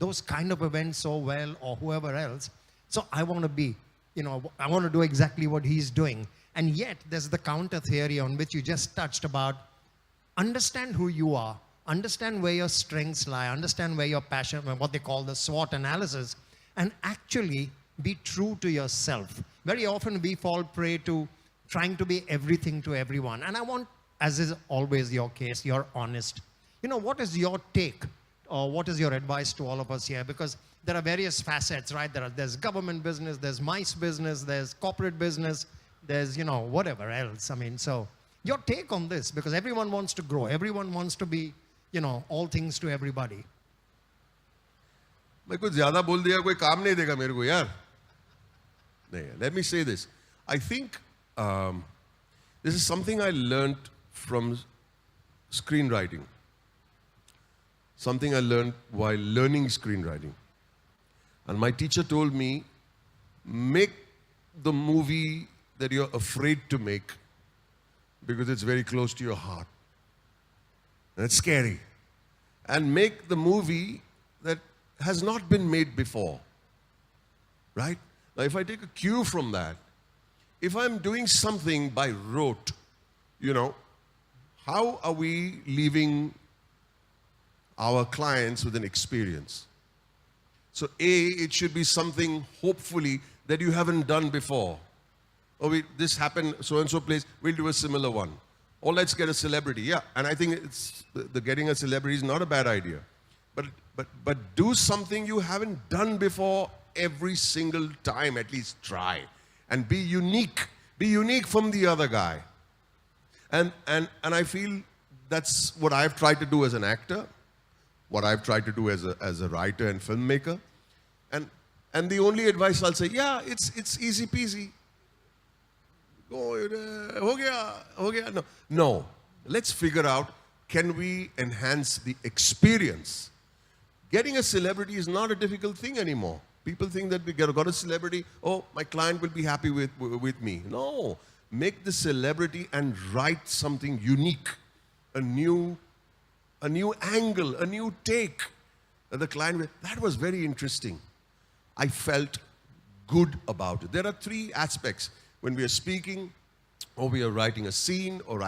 those kind of events so well, or whoever else. So I want to be, I want to do exactly what he's doing. And yet there's the counter theory on which you just touched about. Understand who you are. Understand where your strengths lie. Understand where your passion, what they call the SWOT analysis, and actually be true to yourself. Very often we fall prey to trying to be everything to everyone. And I want, as is always your case, you're honest. What is your take, or what is your advice to all of us here? Because there are various facets, right? There's government business, there's mice business, there's corporate business, there's, whatever else. So your take on this, because everyone wants to grow. Everyone wants to be, all things to everybody.
मैं कुछ ज़्यादा बोल दिया कोई काम नहीं देगा मेरे को यार नहीं let me say this I think this is something I learned from screenwriting, something I learned while learning screenwriting, and my teacher told me, make the movie that you're afraid to make because it's very close to your heart and it's scary, and make the movie that has not been made before, right? Now, if I take a cue from that, if I'm doing something by rote, how are we leaving our clients with an experience? So it should be something, hopefully, that you haven't done before. Oh, this happened, so-and-so place, we'll do a similar one. Or let's get a celebrity. Yeah, and I think the getting a celebrity is not a bad idea. But do something you haven't done before every single time, at least try. And be unique. Be unique from the other guy. And I feel that's what I've tried to do as an actor, what I've tried to do as a writer and filmmaker. And the only advice I'll say, yeah, it's easy peasy. Ho gaya. No. Let's figure out, can we enhance the experience? Getting a celebrity is not a difficult thing anymore. People think that we got a celebrity, oh, my client will be happy with me. No. Make the celebrity and write something unique, a new angle, a new take. And the client, that was very interesting. I felt good about it. There are three aspects when we are speaking, or we are writing a scene, or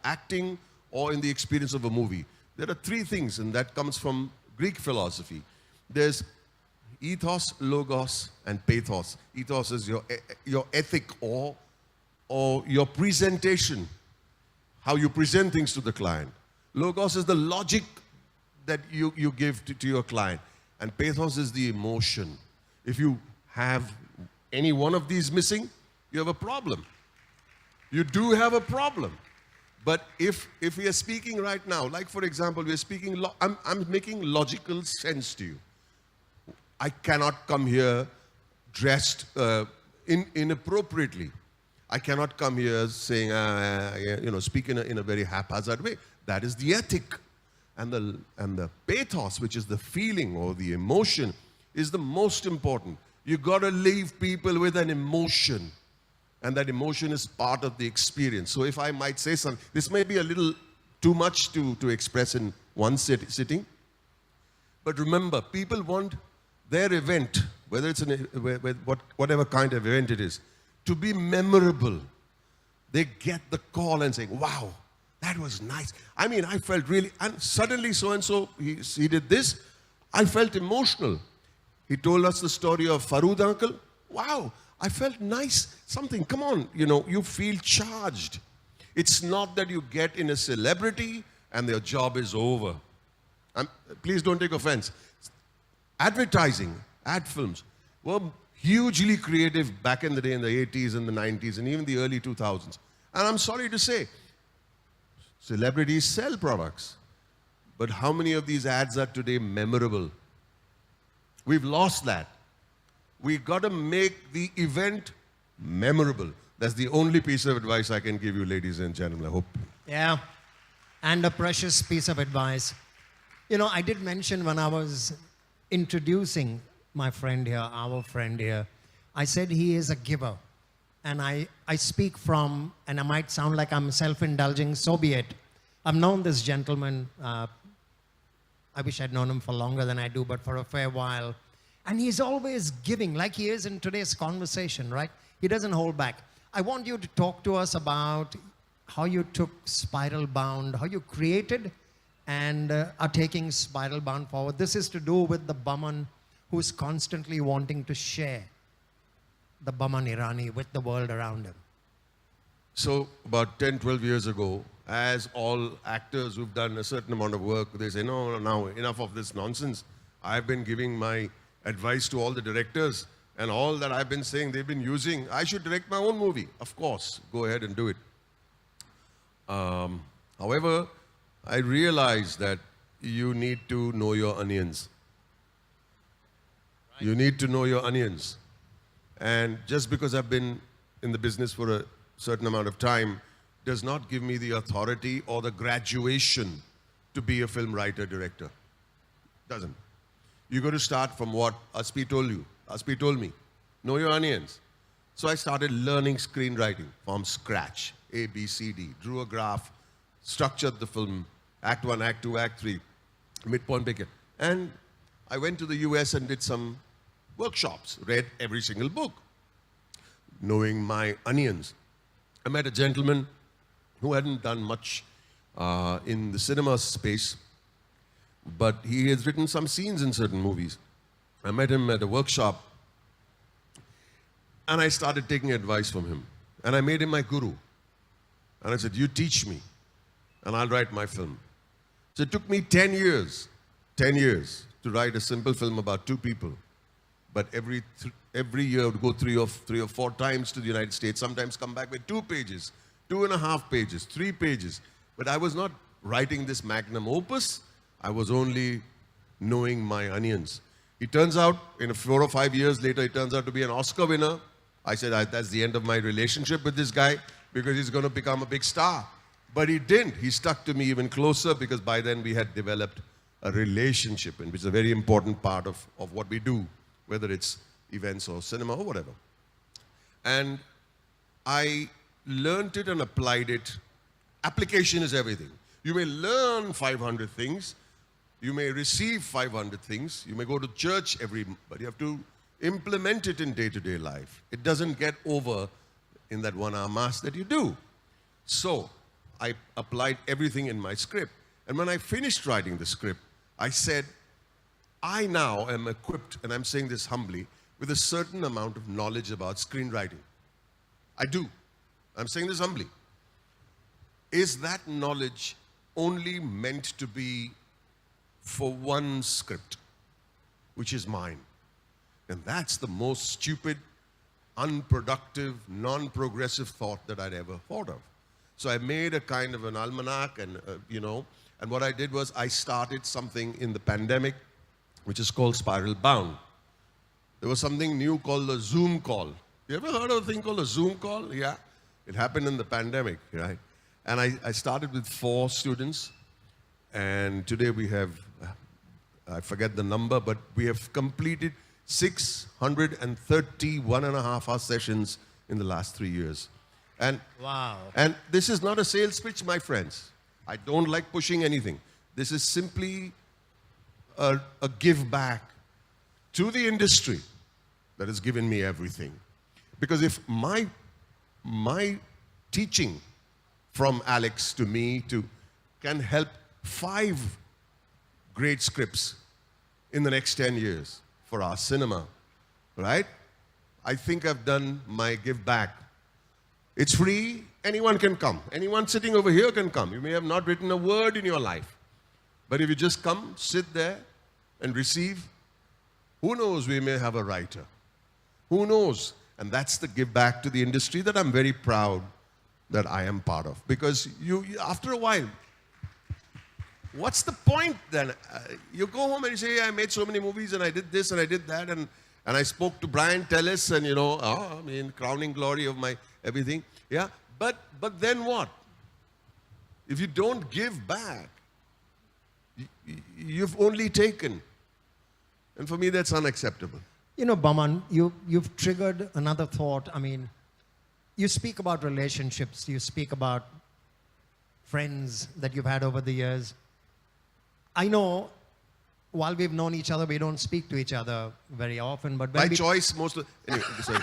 acting, or in the experience of a movie. There are three things, and that comes from Greek philosophy. There's ethos, logos, and pathos. Ethos is your ethic or your presentation, how you present things to the client. Logos is the logic that you give to your client. And pathos is the emotion. If you have any one of these missing, you have a problem. You do have a problem. But if we are speaking right now, like for example, we are speaking, I'm making logical sense to you. I cannot come here dressed inappropriately. I cannot come here saying, speak in a very haphazard way. That is the ethic. And the pathos, which is the feeling or the emotion, is the most important. You got to leave people with an emotion. And that emotion is part of the experience. So if I might say something, this may be a little too much to express in one sitting. But remember, people want their event, whether it's whatever kind of event it is, to be memorable. They get the call and saying, wow, that was nice. I mean, I felt really, and suddenly so-and-so, he did this. I felt emotional. He told us the story of Farood uncle. Wow, I felt nice. Something, come on, you feel charged. It's not that you get in a celebrity and their job is over. Please don't take offense. Advertising, ad films were hugely creative back in the day in the 80s and the 90s and even the early 2000s. And I'm sorry to say, celebrities sell products. But how many of these ads are today memorable? We've lost that. We've got to make the event memorable. That's the only piece of advice I can give you, ladies and gentlemen. I hope.
Yeah. And a precious piece of advice. You know, I did mention when I was introducing my friend here, our friend here, I said he is a giver. And I speak from, and I might sound like I'm self-indulging, so be it. I've known this gentleman, I wish I'd known him for longer than I do, but for a fair while. And he's always giving, like he is in today's conversation, right? He doesn't hold back. I want you to talk to us about how you took Spiral Bound, how you created and are taking Spiral Bound forward. This is to do with the Baman who's constantly wanting to share the Baman Irani with the world around him.
So about 10, 12 years ago, as all actors who've done a certain amount of work, they say, no, now enough of this nonsense. I've been giving my advice to all the directors, and all that I've been saying they've been using. I should direct my own movie. Of course, go ahead and do it. However, I realized that you need to know your onions. Right. You need to know your onions. And just because I've been in the business for a certain amount of time does not give me the authority or the graduation to be a film writer, director. Doesn't. You got to start from what Aspi told you. Aspi told me, know your onions. So I started learning screenwriting from scratch. A, B, C, D. Drew a graph, structured the film, Act 1, Act 2, Act 3, midpoint picket. And I went to the US and did some workshops, read every single book, knowing my onions. I met a gentleman who hadn't done much in the cinema space, but he has written some scenes in certain movies. I met him at a workshop, and I started taking advice from him. And I made him my guru. And I said, you teach me, and I'll write my film. So it took me 10 years to write a simple film about two people. But every year I would go three or four times to the United States, sometimes come back with 2 pages, 2.5 pages, 3 pages. But I was not writing this magnum opus. I was only knowing my onions. It turns out, in 4 or 5 years later, it turns out to be an Oscar winner. I said, that's the end of my relationship with this guy because he's going to become a big star. But he didn't. He stuck to me even closer because by then we had developed a relationship, and which is a very important part of what we do, whether it's events or cinema or whatever. And I learned it and applied it. Application is everything. You may learn 500 things. You may receive 500 things. You may go to church but you have to implement it in day-to-day life. It doesn't get over in that 1 hour mass that you do. So I applied everything in my script. And when I finished writing the script, I said, I now am equipped, and I'm saying this humbly, with a certain amount of knowledge about screenwriting. I do. I'm saying this humbly. Is that knowledge only meant to be for one script, which is mine? And that's the most stupid, unproductive, non-progressive thought that I'd ever thought of. So I made a kind of an almanac, and and what I did was I started something in the pandemic, which is called Spiral Bound. There was something new called the Zoom call. You ever heard of a thing called a Zoom call? Yeah. It happened in the pandemic, right? And I started with 4 students, and today we have, I forget the number, but we have completed 631.5 hour sessions in the last 3 years. And,
wow.
And this is not a sales pitch, my friends. I don't like pushing anything. This is simply a give back to the industry that has given me everything. Because if my teaching from Alex to me can help 5 great scripts in the next 10 years for our cinema, right? I think I've done my give back. It's free. Anyone can come. Anyone sitting over here can come. You may have not written a word in your life. But if you just come, sit there, and receive, who knows, we may have a writer. Who knows? And that's the give back to the industry that I'm very proud that I am part of. Because you after a while, what's the point then? You go home and you say, I made so many movies and I did this and I did that and I spoke to Brian Tellis and crowning glory of my everything. Yeah, but then what? If you don't give back, you've only taken. And for me, that's unacceptable.
You know, Baman, you've triggered another thought. I mean, you speak about relationships, you speak about friends that you've had over the years. I know while we've known each other, we don't speak to each other very often, but when
By
we,
choice, most of... Anyway, sorry.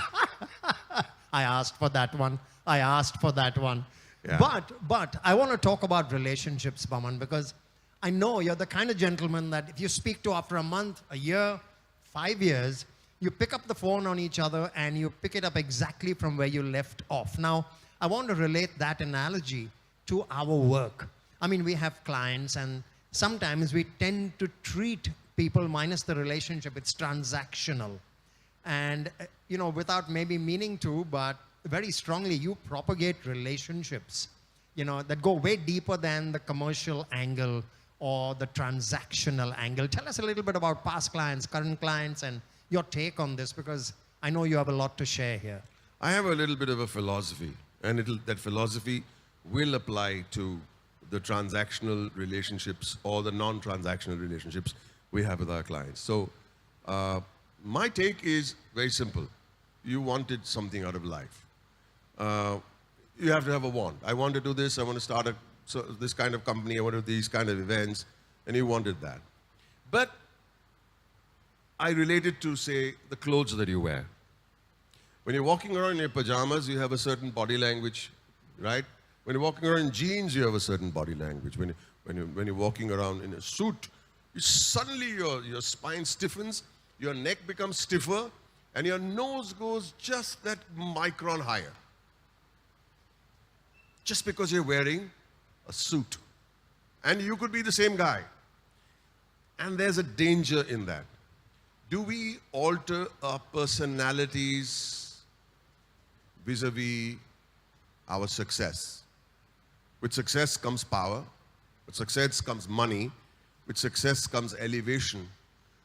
I asked for that one. I asked for that one.
Yeah.
But I want to talk about relationships, Baman, because I know you're the kind of gentleman that if you speak to after a month, a year, 5 years, you pick up the phone on each other and you pick it up exactly from where you left off. Now, I want to relate that analogy to our work. I mean, we have clients and sometimes we tend to treat people minus the relationship, it's transactional. And, you know, without maybe meaning to, but very strongly, you propagate relationships, you know, that go way deeper than the commercial angle or the transactional angle. Tell us a little bit about past clients, current clients, and your take on this, because I know you have a lot to share here.
I have a little bit of a philosophy, and that philosophy will apply to the transactional relationships or the non-transactional relationships we have with our clients. So my take is very simple. You wanted something out of life. You have to have a want. I want to do this. I want to start this kind of company. I want to do these kind of events. And you wanted that. But I relate it to, say, the clothes that you wear. When you're walking around in your pajamas, you have a certain body language, right? When you're walking around in jeans, you have a certain body language. When you're walking around in a suit, suddenly your spine stiffens, your neck becomes stiffer, and your nose goes just that micron higher. Just because you're wearing a suit. And you could be the same guy. And there's a danger in that. Do we alter our personalities vis-a-vis our success? With success comes power. With success comes money. With success comes elevation.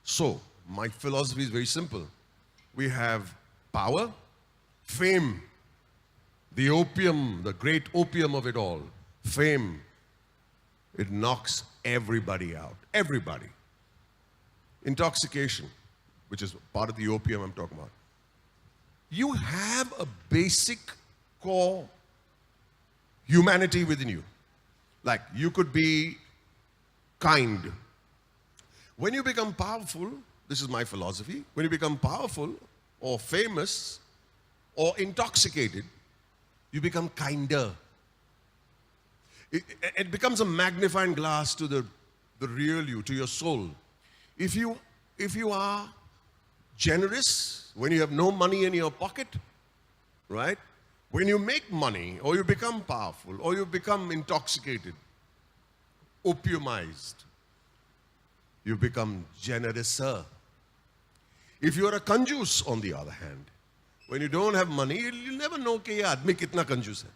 So, my philosophy is very simple. We have power, fame, the opium, the great opium of it all, fame. It knocks everybody out, everybody. Intoxication, which is part of the opium I'm talking about. You have a basic core humanity within you. Like, you could be kind. When you become powerful, this is my philosophy, when you become powerful or famous or intoxicated, you become kinder. It becomes a magnifying glass to the real you, to your soul. If you are generous when you have no money in your pocket, right? When you make money, or you become powerful, or you become intoxicated, opiumized, you become generouser. If you are a kanjus, on the other hand, when you don't have money, you'll never know कि ये आदमी कितना कंजूस है.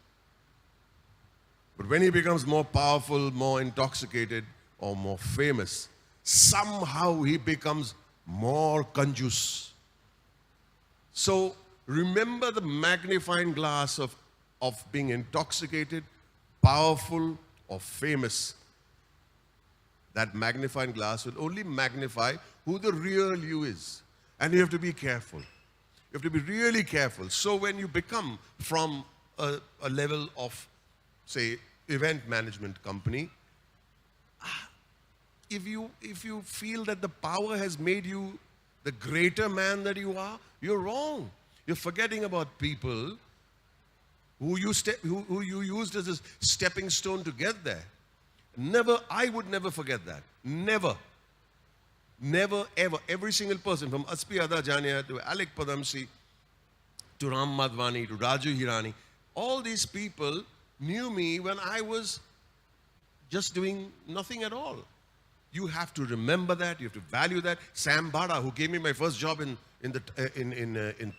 But when he becomes more powerful, more intoxicated, or more famous, somehow he becomes more kanjus. So remember the magnifying glass of being intoxicated, powerful, or famous. That magnifying glass will only magnify who the real you is. And you have to be careful. You have to be really careful. So when you become from a level of, say, event management company, if you feel that the power has made you the greater man that you are, you're wrong. You're forgetting about people who you used as a stepping stone to get there. I would never forget that. Never. Never, ever. Every single person, from Aspi Adajania to Alec Padamsi, to Ram Madhvani, to Raju Hirani, all these people knew me when I was just doing nothing at all. You have to remember that. You have to value that. Sam Bada, who gave me my first job in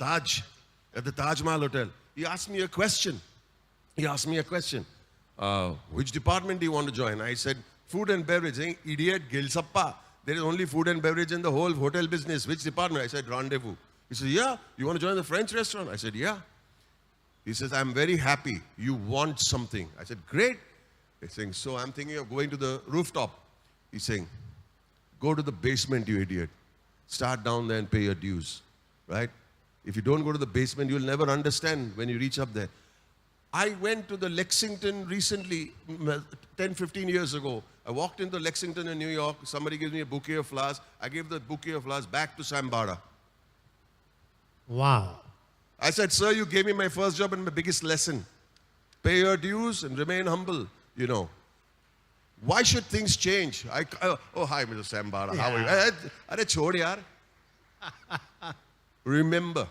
Taj, at the Taj Mahal Hotel, he asked me a question. Which department do you want to join? I said, food and beverage. Saying, idiot, Gilsappa. There is only food and beverage in the whole hotel business. Which department? I said, rendezvous. He said, yeah. You want to join the French restaurant? I said, yeah. He says, I'm very happy. You want something. I said, great. He's saying, so I'm thinking of going to the rooftop. He's saying, go to the basement, you idiot. Start down there and pay your dues, right? If you don't go to the basement, you'll never understand when you reach up there. I went to the Lexington recently, 10, 15 years ago. I walked into Lexington in New York. Somebody gives me a bouquet of flowers. I gave the bouquet of flowers back to Sambara.
Wow.
I said, sir, you gave me my first job and my biggest lesson. Pay your dues and remain humble, you know. Why should things change? Oh, hi, Mr. Sambara. How are you? Are chhod yaar. Remember,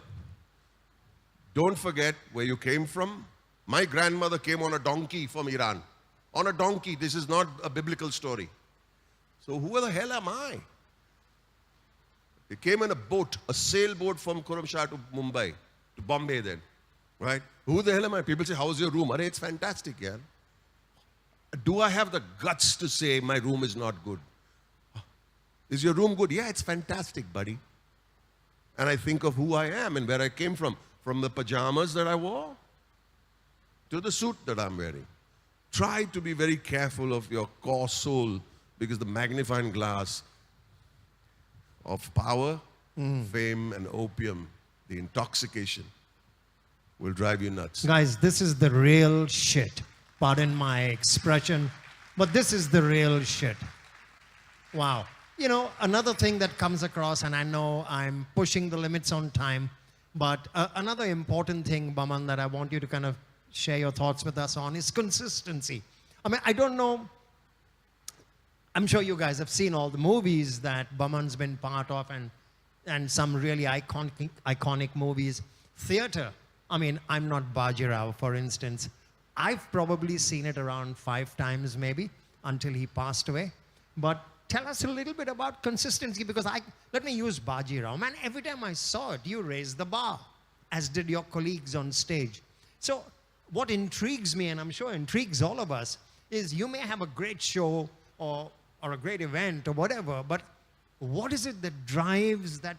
don't forget where you came from. My grandmother came on a donkey from Iran. On a donkey. This is not a biblical story. So who the hell am I? He came in a boat, a sailboat from Khurramshah to Mumbai, to Bombay then. Right? Who the hell am I? People say, how's your room? It's fantastic, yeah. Do I have the guts to say my room is not good? Is your room good? Yeah, it's fantastic, buddy. And I think of who I am and where I came from the pajamas that I wore to the suit that I'm wearing. Try to be very careful of your core soul, because the magnifying glass of power, fame, and opium, the intoxication, will drive you nuts.
Guys, this is the real shit. Pardon my expression, but this is the real shit. Wow. You know, another thing that comes across, and I know I'm pushing the limits on time, but another important thing, Baman, that I want you to kind of share your thoughts with us on is consistency. I mean, I don't know, I'm sure you guys have seen all the movies that Baman's been part of, and some really iconic movies. Theater, I mean, I'm not Bajirao, for instance. I've probably seen it around 5 times maybe until he passed away. But tell us a little bit about consistency, because let me use Bajirao. Man, every time I saw it, you raised the bar, as did your colleagues on stage. So what intrigues me, and I'm sure intrigues all of us, is you may have a great show or a great event or whatever, but what is it that drives that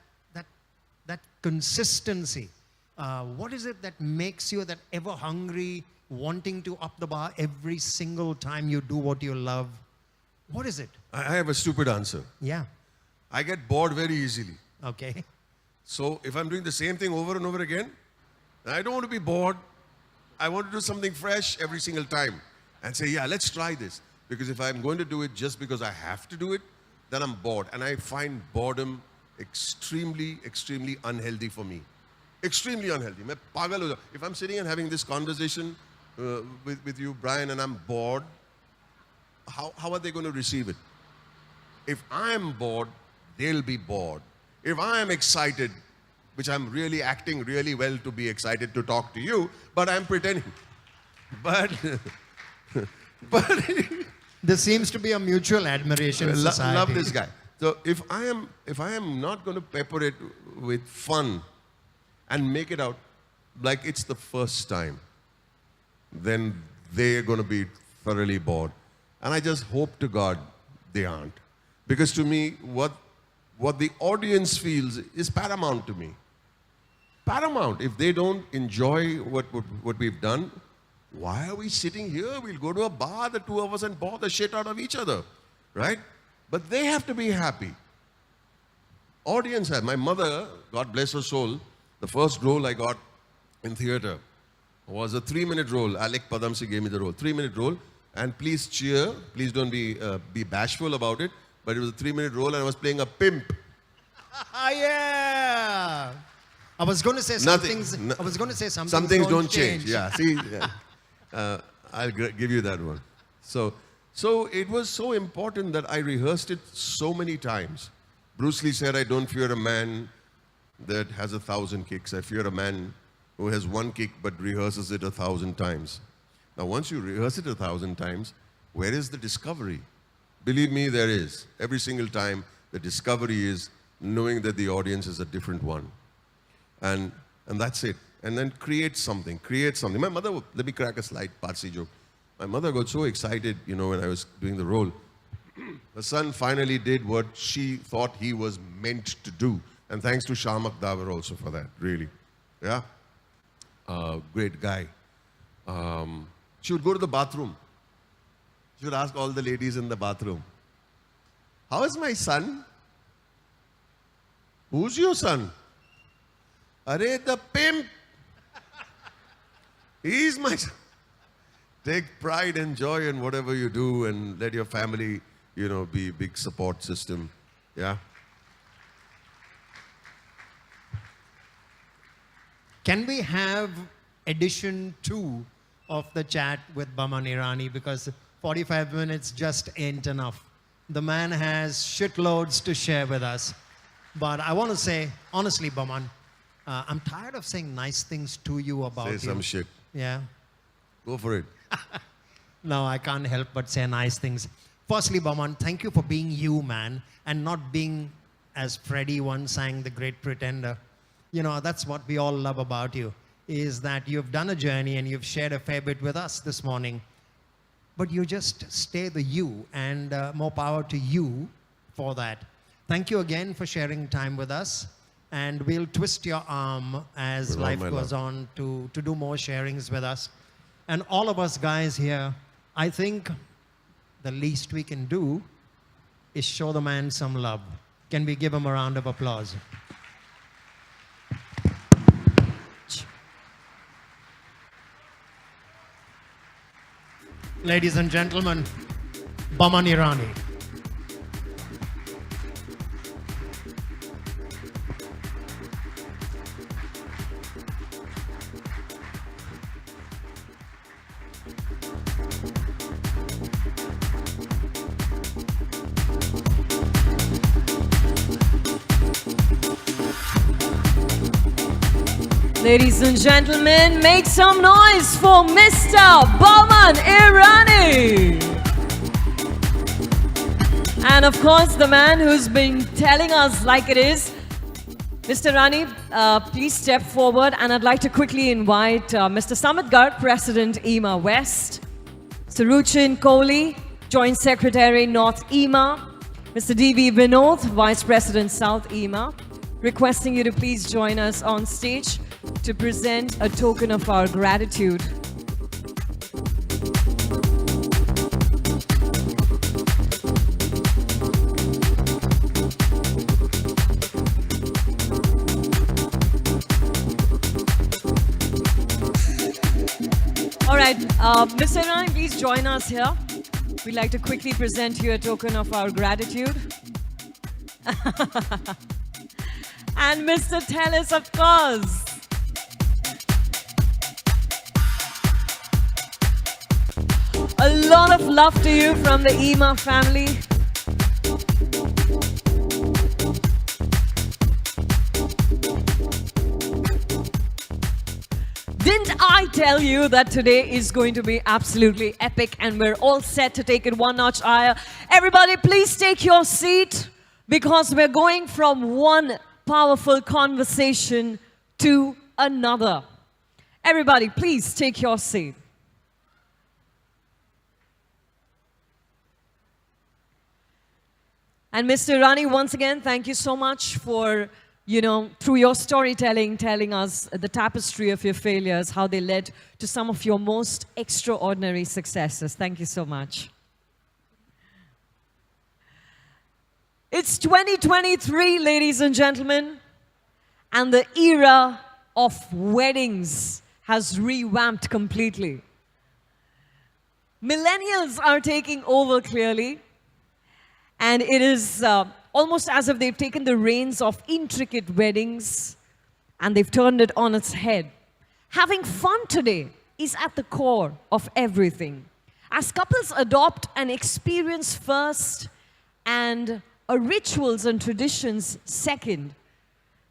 consistency? What is it that makes you that ever hungry, wanting to up the bar every single time you do what you love? What is it?
I have a stupid answer.
Yeah.
I get bored very easily.
Okay.
So if I'm doing the same thing over and over again, I don't want to be bored. I want to do something fresh every single time and say, yeah, let's try this. Because if I'm going to do it just because I have to do it, then I'm bored. And I find boredom extremely, extremely unhealthy for me. Extremely unhealthy. If I'm sitting and having this conversation with you, Brian, and I'm bored, how are they going to receive it? If I'm bored, they'll be bored. If I'm excited, which I'm really acting really well to be excited to talk to you, but I'm pretending. But
There seems to be a mutual admiration in society.
love this guy. So if I am not going to pepper it with fun and make it out like it's the first time, then they're going to be thoroughly bored. And I just hope to God they aren't. Because to me, what the audience feels is paramount to me. Paramount. If they don't enjoy what we've done, why are we sitting here? We'll go to a bar, the two of us, and bore the shit out of each other. Right? But they have to be happy. Audience has. My mother, God bless her soul, the first role I got in theater was a 3-minute role. Alec Padamsi gave me the role. 3-minute role. And please cheer. Please don't be bashful about it. But it was a 3-minute role and I was playing a pimp.
Yeah. I was going to say some things. I was going to say some things
don't change. Yeah. See, I'll give you that one. So it was so important that I rehearsed it so many times. Bruce Lee said, I don't fear a man that has 1,000 kicks. I fear a man who has 1 kick but rehearses it 1,000 times. Now, once you rehearse it 1,000 times, where is the discovery? Believe me, there is. Every single time, the discovery is knowing that the audience is a different one. And that's it. And then create something. My mother, let me crack a slight Parsi joke. My mother got so excited, when I was doing the role. Her son finally did what she thought he was meant to do. And thanks to Shamak Davar also for that, really. Yeah? Great guy. She would go to the bathroom. should ask all the ladies in the bathroom. How is my son? Who's your son? Are the pimp. He's my son. Take pride and joy in whatever you do and let your family, be a big support system. Yeah.
Can we have edition 2 of the chat with Baman Irani, because 45 minutes just ain't enough. The man has shitloads to share with us. But I want to say, honestly, Baman, I'm tired of saying nice things to you about you.
Say some shit.
Yeah.
Go for it.
No, I can't help but say nice things. Firstly, Baman, thank you for being you, man, and not being, as Freddie once sang, the great pretender. That's what we all love about you, is that you've done a journey and you've shared a fair bit with us this morning. But you just stay the you, and more power to you for that. Thank you again for sharing time with us. And we'll twist your arm as
With all
life
my
goes
love.
on to do more sharings with us. And all of us guys here, I think the least we can do is show the man some love. Can we give him a round of applause? Ladies and gentlemen, Baman Irani.
Ladies and gentlemen, make some noise for Mr. Baman Irani. And of course, the man who's been telling us like it is. Mr. Rani, please step forward, and I'd like to quickly invite Mr. Samit Garg, President Eema West, Mr. Ruchin Kohli, Joint Secretary North Eema, Mr. D.V. Vinod, Vice President South Eema, requesting you to please join us on stage to present a token of our gratitude. All right, Mr. Rani, please join us here. We'd like to quickly present you a token of our gratitude. And Mr. Tellis, of course. A lot of love to you from the Eema family. Didn't I tell you that today is going to be absolutely epic and we're all set to take it one notch higher? Everybody, please take your seat because we're going from one powerful conversation to another. Everybody, please take your seat. And Mr. Rani, once again, thank you so much for, through your storytelling, telling us the tapestry of your failures, how they led to some of your most extraordinary successes. Thank you so much. It's 2023, ladies and gentlemen, and the era of weddings has revamped completely. Millennials are taking over clearly. And it is almost as if they've taken the reins of intricate weddings and they've turned it on its head. Having fun today is at the core of everything. As couples adopt an experience first and a rituals and traditions second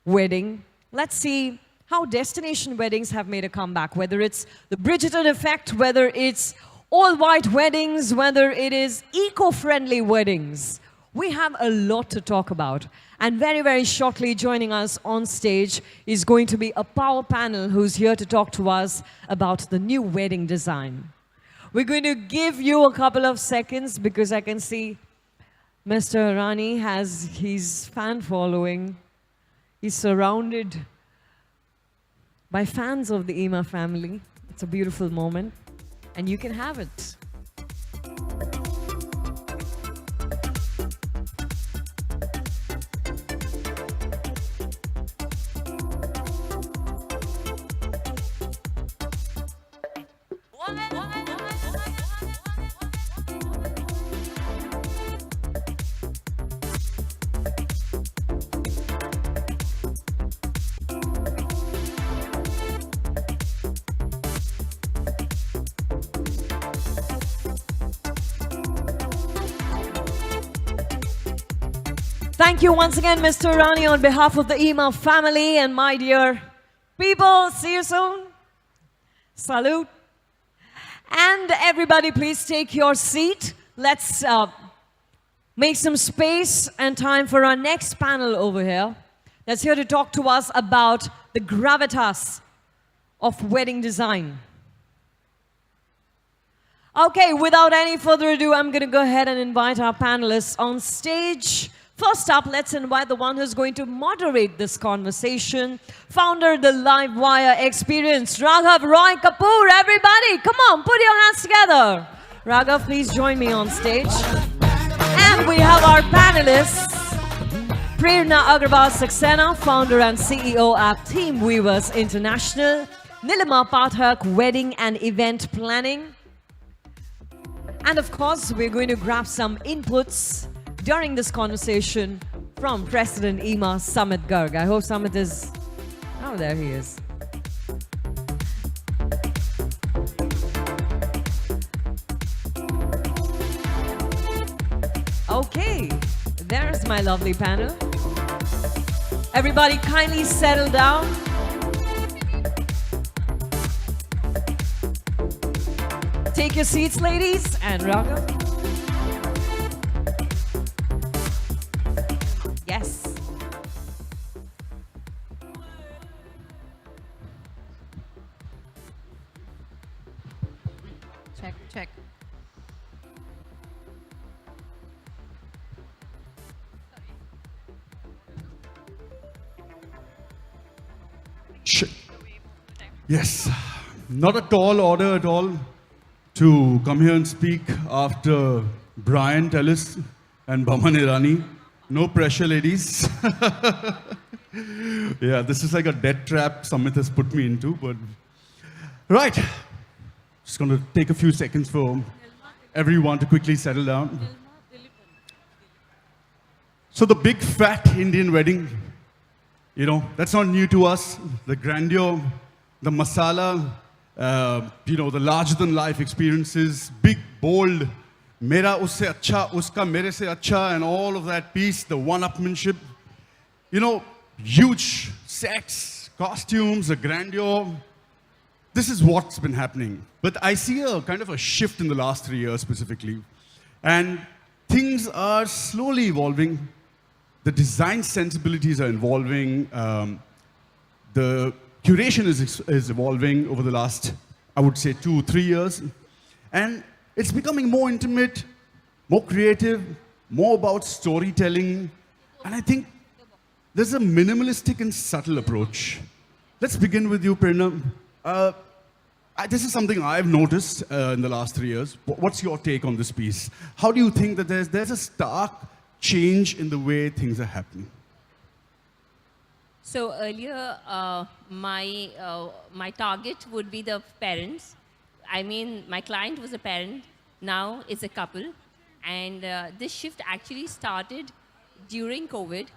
wedding, let's see how destination weddings have made a comeback, whether it's the Bridgerton effect, whether it's all-white weddings, whether it is eco-friendly weddings. We have a lot to talk about. And very, very shortly joining us on stage is going to be a power panel who's here to talk to us about the new wedding design. We're going to give you a couple of seconds because I can see Mr. Rani has his fan following. He's surrounded by fans of the Eema family. It's a beautiful moment. And you can have it. Thank you once again, Mr. Rani, on behalf of the Eema family and my dear people. See you soon. Salute. And everybody, please take your seat. Let's make some space and time for our next panel over here that's here to talk to us about the gravitas of wedding design. Okay, without any further ado, I'm going to go ahead and invite our panelists on stage. First up, let's invite the one who's going to moderate this conversation, founder of the Livewire Experience, Raghav Roy Kapoor. Everybody, come on, put your hands together. Raghav, please join me on stage. And we have our panelists, Prerna Agrawal Saxena, founder and CEO at Team Weavers International, Nilima Pathak, wedding and event planning. And of course, we're going to grab some inputs during this conversation from President Eema, Samit Garg. I hope Samit is... Oh, there he is. Okay, there's my lovely panel. Everybody kindly settle down. Take your seats, ladies, and Raghav. Yes.
Check.
Yes, not a tall order at all to come here and speak after Brian Tellis and Baman Irani. No pressure, ladies. Yeah, this is like a death trap Samit has put me into, but... Right, just going to take a few seconds for everyone to quickly settle down. So the big fat Indian wedding, you know, that's not new to us. The grandeur, the masala, you know, the larger-than-life experiences, big, bold, mera usse acha, uska mere se acha, and all of that piece, the one-upmanship. You know, huge sets, costumes, the grandeur. This is what's been happening. But I see a kind of a shift in the last 3 years specifically. And things are slowly evolving. The design sensibilities are evolving. The curation is evolving over the last, I would say, 2-3 years. And it's becoming more intimate, more creative, more about storytelling. And I think there's a minimalistic and subtle approach. Let's begin with you, Prerna. This is something I've noticed in the last 3 years. What's your take on this piece? How do you think that there's a stark change in the way things are happening?
So earlier, my target would be the parents. I mean, my client was a parent, now it's a couple. And this shift actually started during COVID.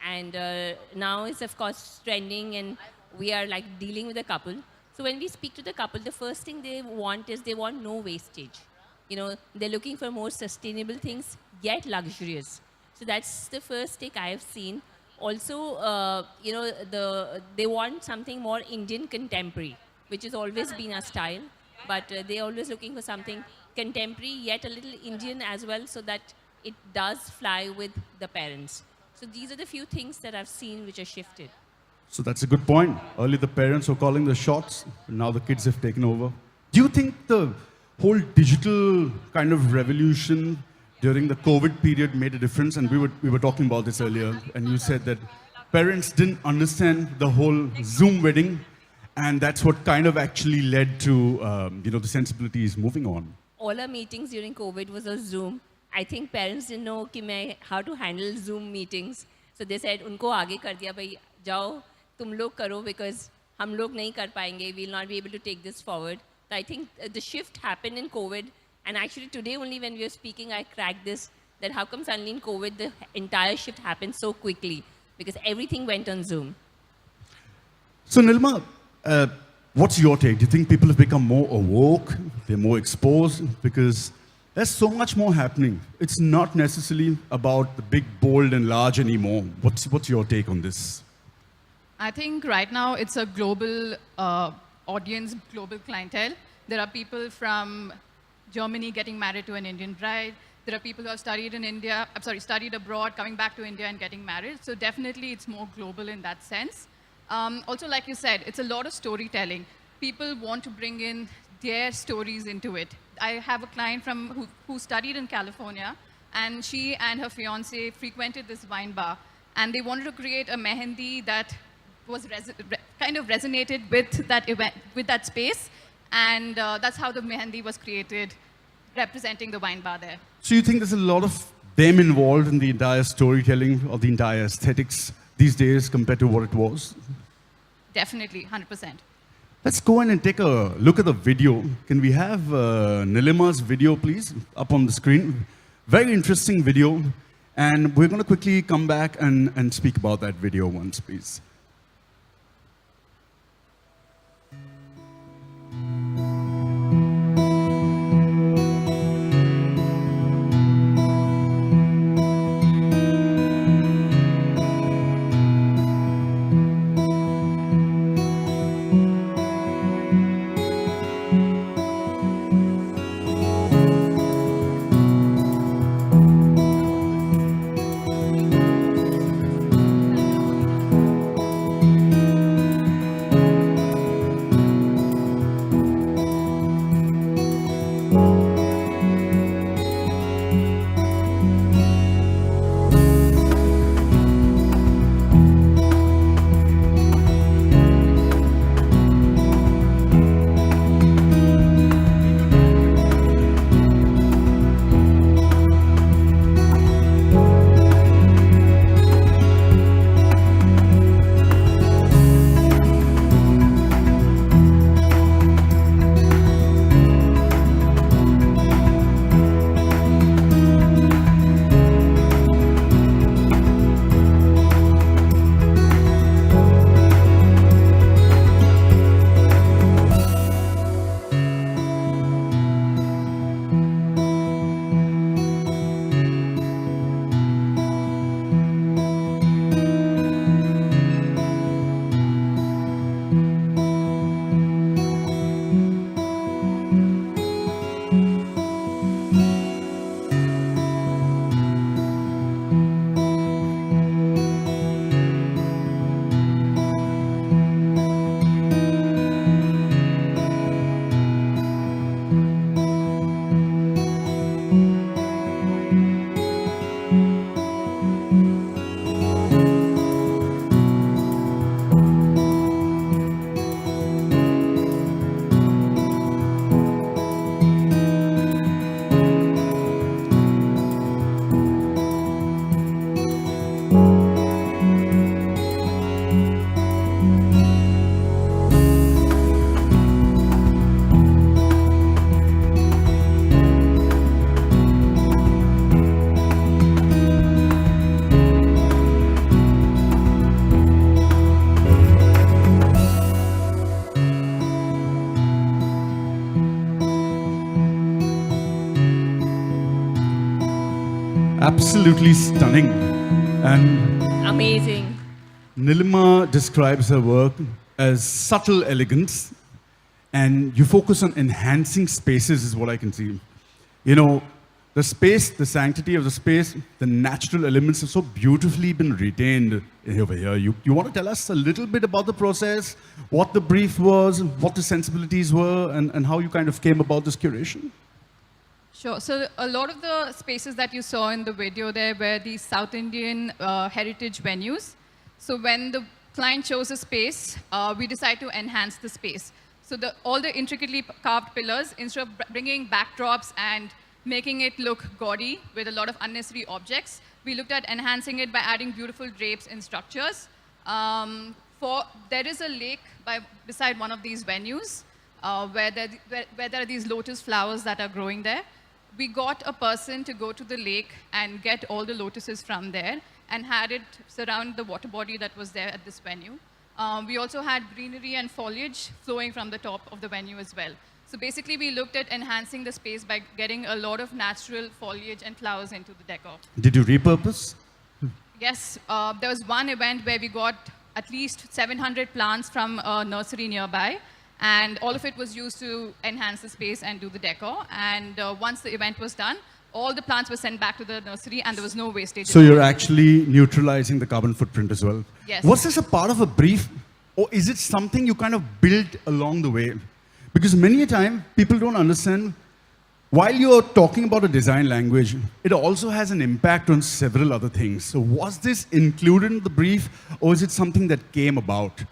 And now it's, of course, trending, and we are like dealing with a couple. So when we speak to the couple, the first thing they want is they want no wastage. You know, they're looking for more sustainable things, yet luxurious. So that's the first take I have seen. Also, you know, they want something more Indian contemporary, which has always been our style. But they're always looking for something contemporary, yet a little Indian as well, so that it does fly with the parents. So these are the few things that I've seen which are shifted.
So that's a good point. Earlier the parents were calling the shots, now the kids have taken over. Do you think the whole digital kind of revolution during the COVID period made a difference? And we were talking about this earlier, and you said that parents didn't understand the whole Zoom wedding, and that's what kind of actually led to you know, the sensibilities moving on.
All our meetings during COVID was on Zoom. I think parents didn't know how to handle Zoom meetings. So they said, unko aage kar diya, bhai, jao, tum log karo, because hum log nahi kar payenge, we'll not be able to take this forward. I think the shift happened in COVID. And actually today only when we were speaking, I cracked this, that how come suddenly in COVID, the entire shift happened so quickly? Because everything went on Zoom.
So Nilima, what's your take? Do you think people have become more awoke? They're more exposed? Because there's so much more happening. It's not necessarily about the big, bold, and large anymore. What's your take on this?
I think right now it's a global audience, global clientele. There are people from Germany getting married to an Indian bride. There are people who have studied in India, studied abroad, coming back to India and getting married. So definitely it's more global in that sense. Also, like you said, it's a lot of storytelling. People want to bring in their stories into it. I have a client who studied in California, and she and her fiance frequented this wine bar, and they wanted to create a mehendi that was kind of resonated with that event, with that space, and that's how the mehendi was created, representing the wine bar there.
So you think there's a lot of them involved in the entire storytelling or the entire aesthetics these days compared to what it was?
Definitely, 100%.
Let's go in and take a look at the video. Can we have Nilima's video, please, up on the screen? Very interesting video. And we're going to quickly come back and speak about that video once, please. Absolutely stunning. And
Amazing.
Nilima describes her work as subtle elegance, and you focus on enhancing spaces is what I can see. You know, the space, the sanctity of the space, the natural elements have so beautifully been retained over here. You want to tell us a little bit about the process, what the brief was, what the sensibilities were, and how you kind of came about this curation?
Sure. So a lot of the spaces that you saw in the video there were these South Indian heritage venues. So when the client chose a space, we decided to enhance the space. So all the intricately carved pillars, instead of bringing backdrops and making it look gaudy with a lot of unnecessary objects, we looked at enhancing it by adding beautiful drapes and structures. There is a lake beside one of these venues. where there are these lotus flowers that are growing there. We got a person to go to the lake and get all the lotuses from there and had it surround the water body that was there at this venue. We also had greenery and foliage flowing from the top of the venue as well. So basically, we looked at enhancing the space by getting a lot of natural foliage and flowers into the decor.
Did you repurpose?
Yes, there was one event where we got at least 700 plants from a nursery nearby, and all of it was used to enhance the space and do the decor. And once the event was done, all the plants were sent back to the nursery, and there was no wastage.
So you're actually neutralizing the carbon footprint as well.
Yes.
Was this a part of a brief, or is it something you kind of built along the way? Because many a time, people don't understand, while you're talking about a design language, it also has an impact on several other things. So was this included in the brief, or is it something that came about?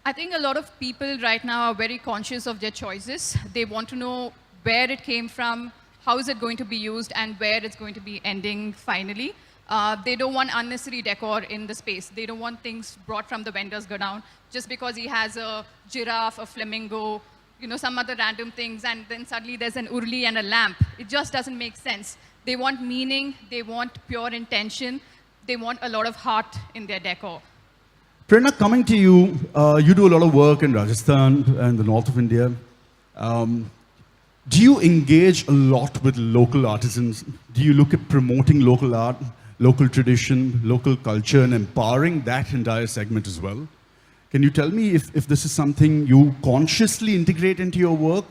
I think a lot of people right now are very conscious of their choices. They want to know where it came from, how is it going to be used, and where it's going to be ending finally. They don't want unnecessary decor in the space. They don't want things brought from the vendors go down just because he has a giraffe, a flamingo, some other random things, and then suddenly there's an urli and a lamp. It just doesn't make sense. They want meaning, they want pure intention, they want a lot of heart in their decor.
Prerna, coming to you, you do a lot of work in Rajasthan and the north of India. Do you engage a lot with local artisans? Do you look at promoting local art, local tradition, local culture, and empowering that entire segment as well? Can you tell me if this is something you consciously integrate into your work?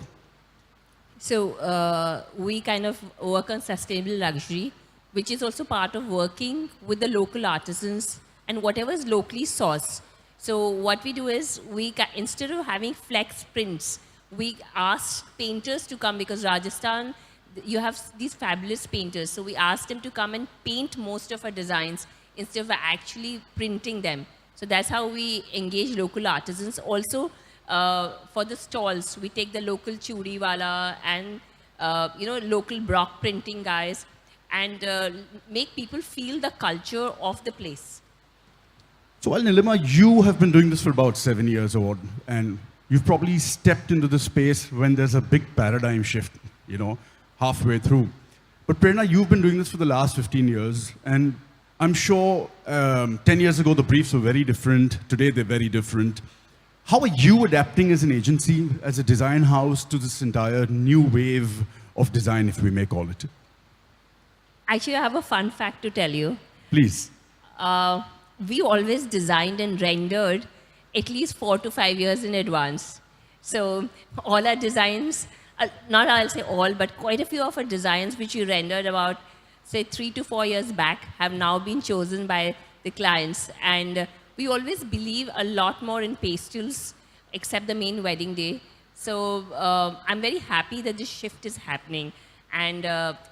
So we kind of work on sustainable luxury, which is also part of working with the local artisans and whatever is locally sourced. So what we do is, instead of having flex prints, we ask painters to come, because Rajasthan, you have these fabulous painters. So we asked them to come and paint most of our designs instead of actually printing them. So that's how we engage local artisans. Also, for the stalls, we take the local churiwala and local block printing guys and make people feel the culture of the place.
So while Nilima, you have been doing this for about 7 years or what, and you've probably stepped into the space when there's a big paradigm shift, halfway through. But Prerna, you've been doing this for the last 15 years, and I'm sure 10 years ago the briefs were very different. Today they're very different. How are you adapting as an agency, as a design house, to this entire new wave of design, if we may call it?
Actually, I have a fun fact to tell you.
Please.
We always designed and rendered at least 4 to 5 years in advance. So all our designs, not I'll say all, but quite a few of our designs which we rendered about, say, 3 to 4 years back have now been chosen by the clients. And we always believe a lot more in pastels, except the main wedding day. So I'm very happy that this shift is happening. And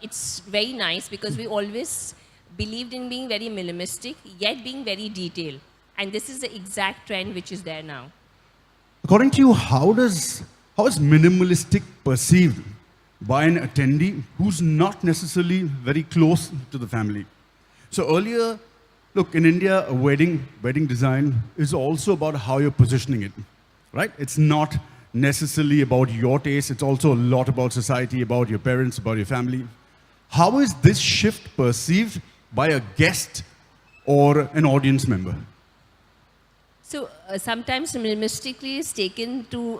it's very nice because we always believed in being very minimalistic, yet being very detailed. And this is the exact trend which is there now.
According to you, how is minimalistic perceived by an attendee who's not necessarily very close to the family? So earlier, look, in India, a wedding design is also about how you're positioning it, right? It's not necessarily about your taste. It's also a lot about society, about your parents, about your family. How is this shift perceived by a guest or an audience member?
So sometimes minimalistically is taken to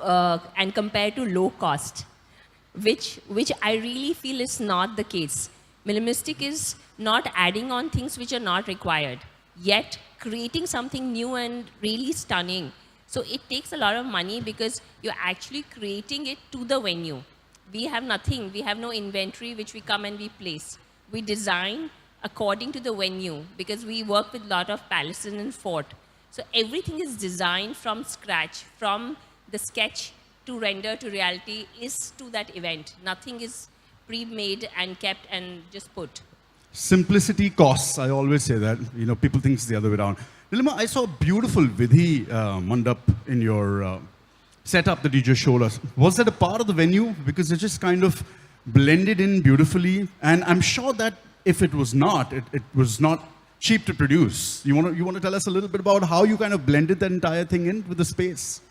and compared to low cost, which I really feel is not the case. Minimalistic is not adding on things which are not required, yet creating something new and really stunning. So it takes a lot of money because you're actually creating it to the venue. We have nothing. We have no inventory which we come and we place. We design according to the venue because we work with a lot of palaces and fort. So everything is designed from scratch, from the sketch to render to reality is to that event. Nothing is pre-made and kept and just put.
Simplicity costs. I always say that. People think it's the other way around. Nilima, I saw a beautiful Vidhi mandap in your setup that you just showed us. Was that a part of the venue? Because it just kind of blended in beautifully. And I'm sure that if it was not, it was not cheap to produce. You want to tell us a little bit about how you kind of blended that entire thing in with the space?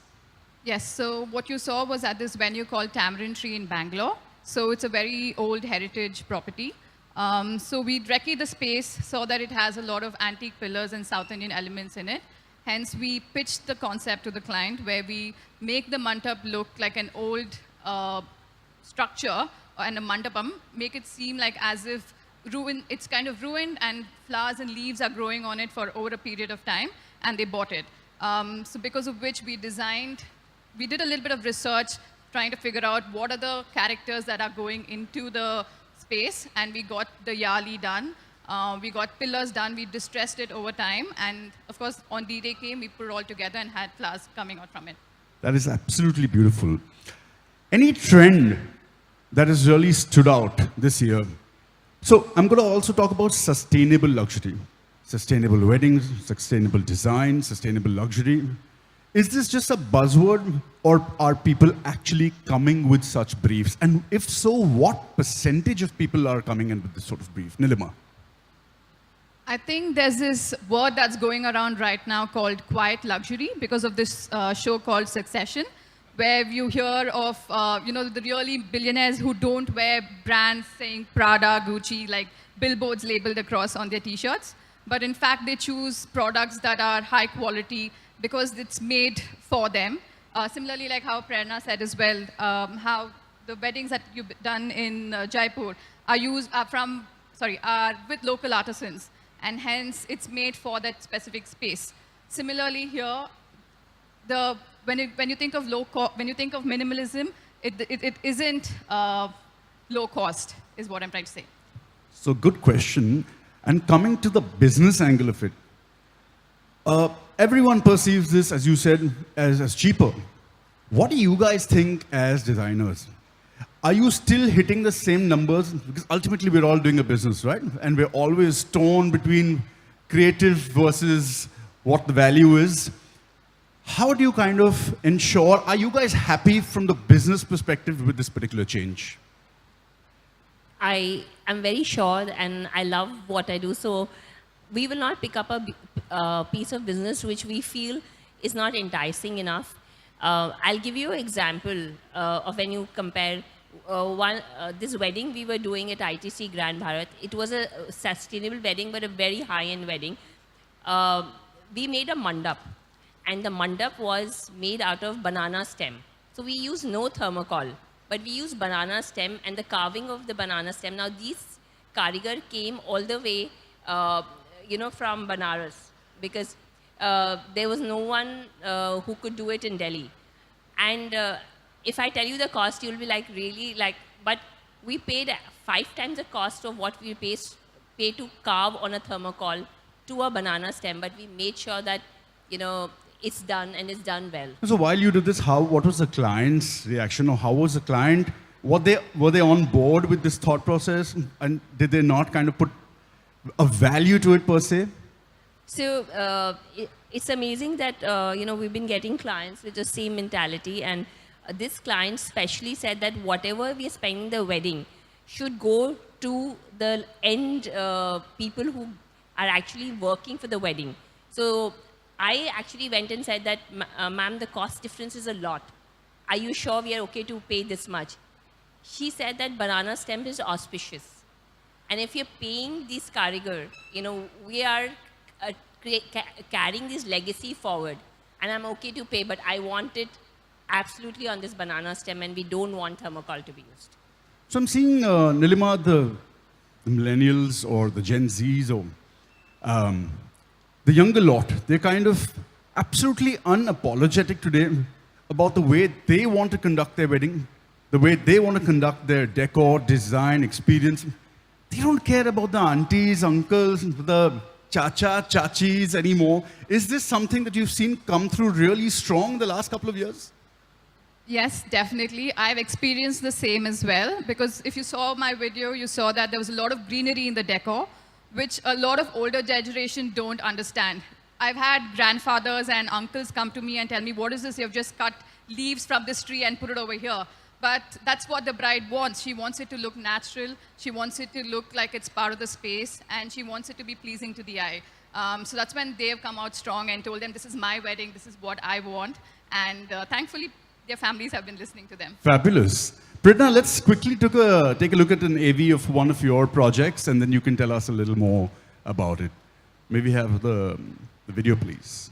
Yes, so what you saw was at this venue called Tamarind Tree in Bangalore. So it's a very old heritage property. So we recce the space, saw that it has a lot of antique pillars and South Indian elements in it. Hence, we pitched the concept to the client where we make the mandap look like an old structure and a mandapam, make it seem like as if it's kind of ruined and flowers and leaves are growing on it for over a period of time, and they bought it. So because of which we did a little bit of research trying to figure out what are the characters that are going into the space, and we got the yali done. We got pillars done, we distressed it over time, and of course, on D-Day came, we put it all together and had flowers coming out from it.
That is absolutely beautiful. Any trend that has really stood out this year? So I'm going to also talk about sustainable luxury. Sustainable weddings, sustainable design, sustainable luxury. Is this just a buzzword, or are people actually coming with such briefs? And if so, what percentage of people are coming in with this sort of brief? Nilima.
I think there's this word that's going around right now called quiet luxury because of this show called Succession, where you hear of the really billionaires who don't wear brands saying Prada, Gucci, like billboards labeled across on their t-shirts. But in fact, they choose products that are high quality because it's made for them. Similarly, like how Prerna said as well, how the weddings that you've done in Jaipur are with local artisans, and hence it's made for that specific space. Similarly here, when you think of minimalism, it isn't low cost, is what I'm trying to say.
So good question. And coming to the business angle of it, everyone perceives this, as you said, as cheaper. What do you guys think as designers? Are you still hitting the same numbers? Because ultimately we're all doing a business, right? And we're always torn between creative versus what the value is. How do you kind of ensure, are you guys happy from the business perspective with this particular change?
I am very sure and I love what I do. So we will not pick up a piece of business which we feel is not enticing enough. I'll give you an example of when you compare this wedding we were doing at ITC Grand Bharat. It was a sustainable wedding, but a very high-end wedding. We made a mandap, and the mandap was made out of banana stem. So we used no thermocol, but we used banana stem and the carving of the banana stem. Now, this karigar came all the way, from Banaras, because there was no one who could do it in Delhi. And if I tell you the cost, you'll be like, really? But we paid 5 times the cost of what we pay to carve on a thermocol to a banana stem, but we made sure that, it's done and it's done well.
So while you did this, what was the client's reaction, or how was the client? Were they on board with this thought process, and did they not kind of put a value to it per se?
So it's amazing that we've been getting clients with the same mentality, and this client specially said that whatever we are spending the wedding should go to the end people who are actually working for the wedding. So I actually went and said that, ma'am, the cost difference is a lot. Are you sure we are okay to pay this much? She said that banana stem is auspicious. And if you're paying this karigar, we are carrying this legacy forward. And I'm okay to pay, but I want it absolutely on this banana stem, and we don't want thermocol to be used.
So I'm seeing, Nilima, the millennials or the Gen Zs or the younger lot, they're kind of absolutely unapologetic today about the way they want to conduct their wedding, the way they want to conduct their decor, design, experience. They don't care about the aunties, uncles, the chachis anymore. Is this something that you've seen come through really strong the last couple of years?
Yes, definitely. I've experienced the same as well, because if you saw my video, you saw that there was a lot of greenery in the decor, which a lot of older generation don't understand. I've had grandfathers and uncles come to me and tell me, what is this? You've just cut leaves from this tree and put it over here. But that's what the bride wants. She wants it to look natural. She wants it to look like it's part of the space, and she wants it to be pleasing to the eye. So that's when they've come out strong and told them, this is my wedding, this is what I want. And thankfully, their families have been listening to them.
Fabulous. Pritna, let's quickly take a look at an AV of one of your projects, and then you can tell us a little more about it. Maybe have the video, please.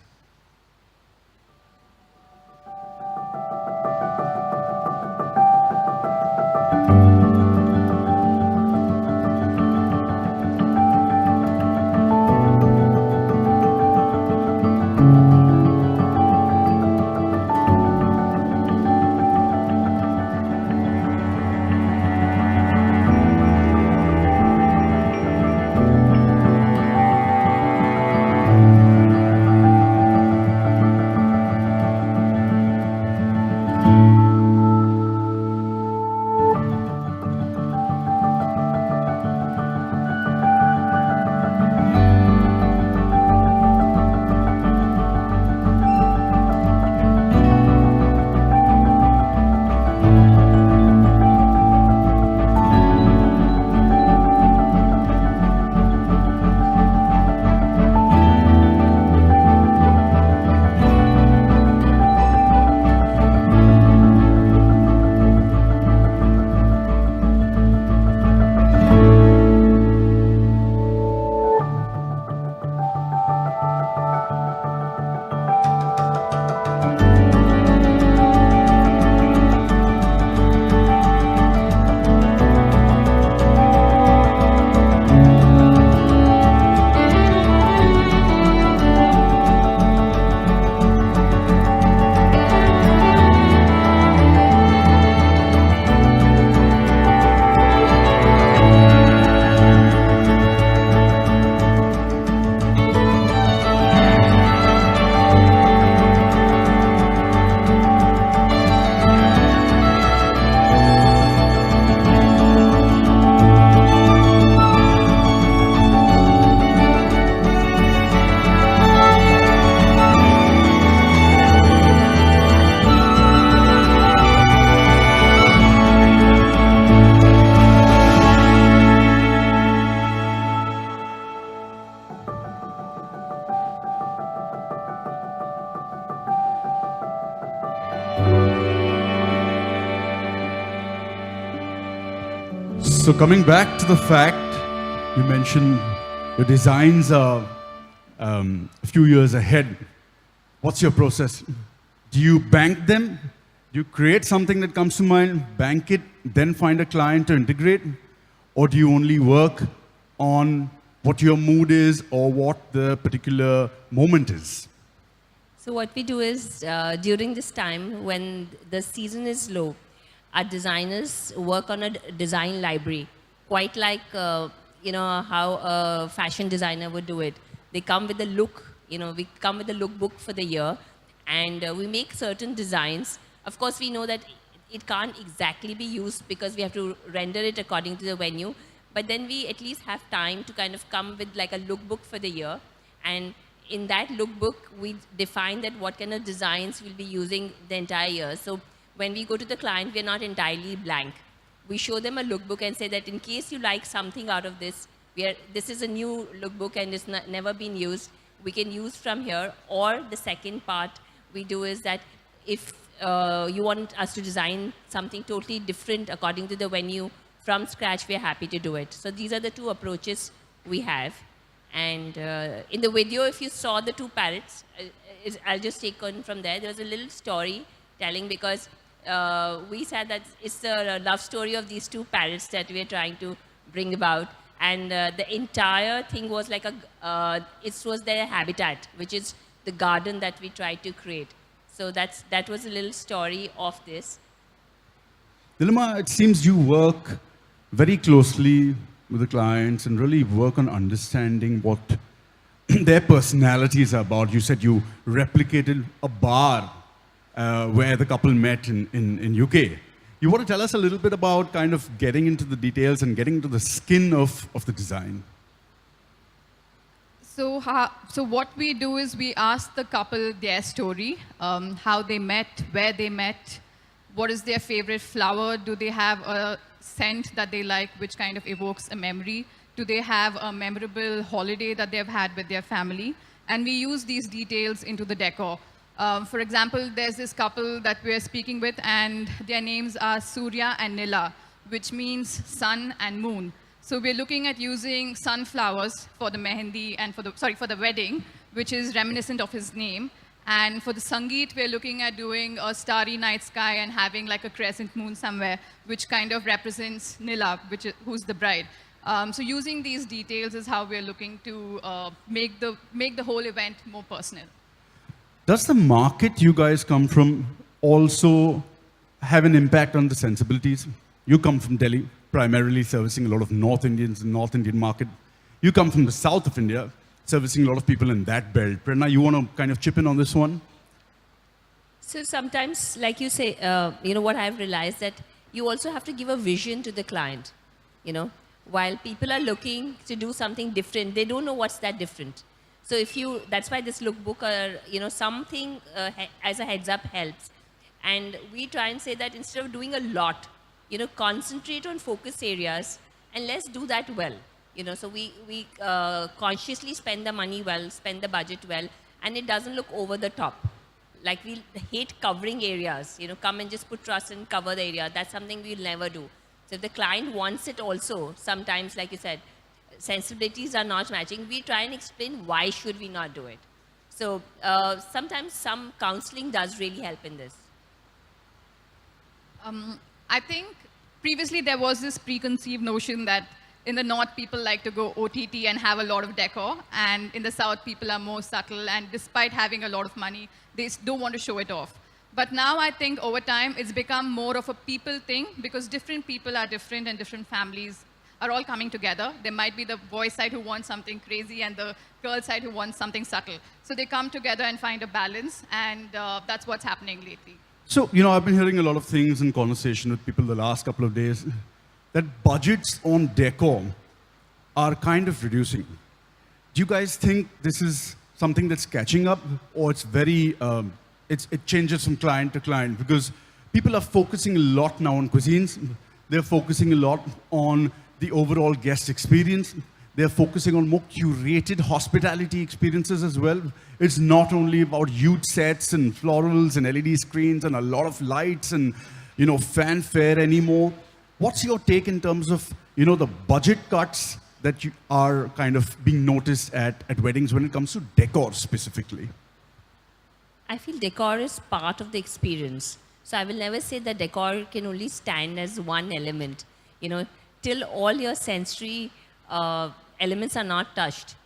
So coming back to the fact, you mentioned your designs are a few years ahead. What's your process? Do you bank them? Do you create something that comes to mind, bank it, then find a client to integrate? Or do you only work on what your mood is or what the particular moment is?
So what we do is, during this time when the season is low, our designers work on a design library, quite like how a fashion designer would do it. They come with a look, we come with a lookbook for the year, and we make certain designs. Of course, we know that it can't exactly be used because we have to render it according to the venue, but then we at least have time to kind of come with like a lookbook for the year, and in that lookbook, we define that what kind of designs we'll be using the entire year. So when we go to the client, we're not entirely blank. We show them a lookbook and say that in case you like something out of this, this is a new lookbook and it's never been used, we can use from here. Or the second part we do is that if you want us to design something totally different according to the venue from scratch, we're happy to do it. So these are the two approaches we have. And in the video, if you saw the two parrots, I'll just take on from there. There was a little story telling because we said that it's the love story of these two parrots that we are trying to bring about. And the entire thing was like it was their habitat, which is the garden that we tried to create. So that was a little story of this.
Nilima, it seems you work very closely with the clients and really work on understanding what their personalities are about. You said you replicated a bar where the couple met in UK. You want to tell us a little bit about kind of getting into the details and getting into the skin of the design?
So what we do is we ask the couple their story, how they met, where they met, what is their favorite flower, do they have a scent that they like, which kind of evokes a memory, do they have a memorable holiday that they've had with their family, and we use these details into the decor. For example, there's this couple that we're speaking with, and their names are Surya and Nila, which means sun and moon. So we're looking at using sunflowers for the mehendi and for the wedding, which is reminiscent of his name. And for the Sangeet, we're looking at doing a starry night sky and having like a crescent moon somewhere, which kind of represents Nila, who's the bride. So using these details is how we're looking to make the whole event more personal.
Does the market you guys come from also have an impact on the sensibilities? You come from Delhi, primarily servicing a lot of North Indians in the North Indian market. You come from the south of India, servicing a lot of people in that belt. Prerna, you want to kind of chip in on this one?
So sometimes, like you say, what I've realized that you also have to give a vision to the client. While people are looking to do something different, they don't know what's that different. So that's why this lookbook or, something as a heads up helps. And we try and say that instead of doing a lot, concentrate on focus areas and let's do that well. So we consciously spend the money well, spend the budget well, and it doesn't look over the top. Like we hate covering areas, come and just put trust and cover the area. That's something we'll never do. So if the client wants it also, sometimes, like you said, sensibilities are not matching, we try and explain why should we not do it. So sometimes some counseling does really help in this.
I think previously there was this preconceived notion that in the North people like to go OTT and have a lot of decor, and in the South people are more subtle, and despite having a lot of money, they don't want to show it off. But now I think over time it's become more of a people thing, because different people are different and different families are all coming together. There might be the boy side who wants something crazy and the girl side who wants something subtle. So they come together and find a balance, and that's what's happening lately.
So, I've been hearing a lot of things in conversation with people the last couple of days, that budgets on decor are kind of reducing. Do you guys think this is something that's catching up, or it's very, it changes from client to client? Because people are focusing a lot now on cuisines. They're focusing a lot on the overall guest experience. They're focusing on more curated hospitality experiences as well. It's not only about huge sets and florals and LED screens and a lot of lights and, fanfare anymore. What's your take in terms of, the budget cuts that are kind of being noticed at weddings when it comes to decor specifically?
I feel decor is part of the experience. So I will never say that decor can only stand as one element. Till all your sensory elements are not touched,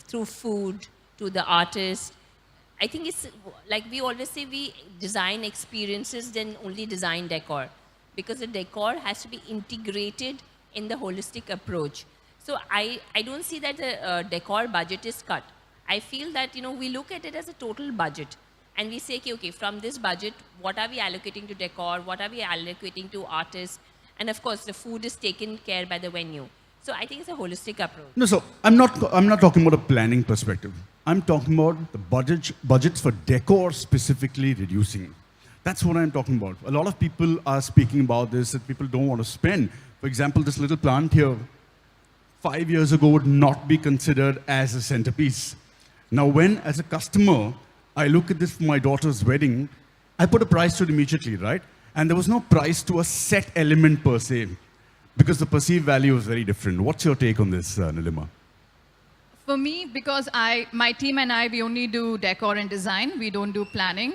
through food, to the artist. I think it's like we always say, we design experiences, then only design decor. Because the decor has to be integrated in the holistic approach. So I don't see that the decor budget is cut. I feel that, we look at it as a total budget. And we say, okay, from this budget, what are we allocating to decor? What are we allocating to artists? And of course, the food is taken care by the venue. So I think it's a holistic approach.
No, so I'm not talking about a planning perspective. I'm talking about the budgets for decor specifically reducing. That's what I'm talking about. A lot of people are speaking about this, that people don't want to spend. For example, this little plant here, 5 years ago would not be considered as a centerpiece. Now, when, as a customer, I look at this for my daughter's wedding, I put a price to it immediately, right? And there was no price to a set element per se, because the perceived value is very different. What's your take on this, Nilima?
For me, because my team and I, we only do decor and design. We don't do planning.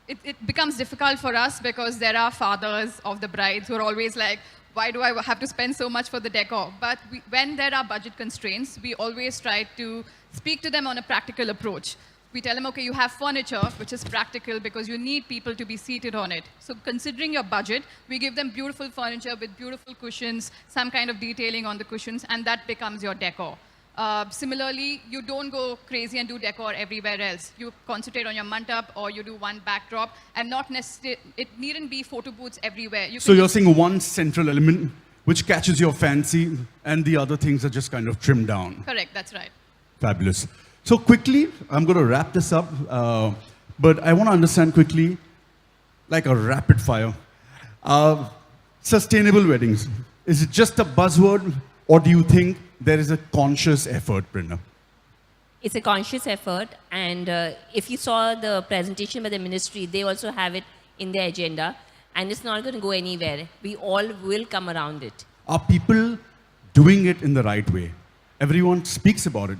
It becomes difficult for us because there are fathers of the brides who are always like, why do I have to spend so much for the decor? But when there are budget constraints, we always try to speak to them on a practical approach. We tell them, okay, you have furniture, which is practical because you need people to be seated on it. So considering your budget, we give them beautiful furniture with beautiful cushions, some kind of detailing on the cushions, and that becomes your decor. Similarly, you don't go crazy and do decor everywhere else. You concentrate on your mandap, or you do one backdrop, and not necessarily, it needn't be photo booths everywhere. So
you're saying one central element which catches your fancy, and the other things are just kind of trimmed down.
Correct, that's right.
Fabulous. So quickly, I'm going to wrap this up, but I want to understand quickly, like a rapid fire. Sustainable weddings, is it just a buzzword, or do you think there is a conscious effort, Prerna?
it's a conscious effort. And if you saw the presentation by the ministry, they also have it in their agenda. And it's not going to go anywhere. We all will come around it.
Are people doing it in the right way? Everyone speaks about it.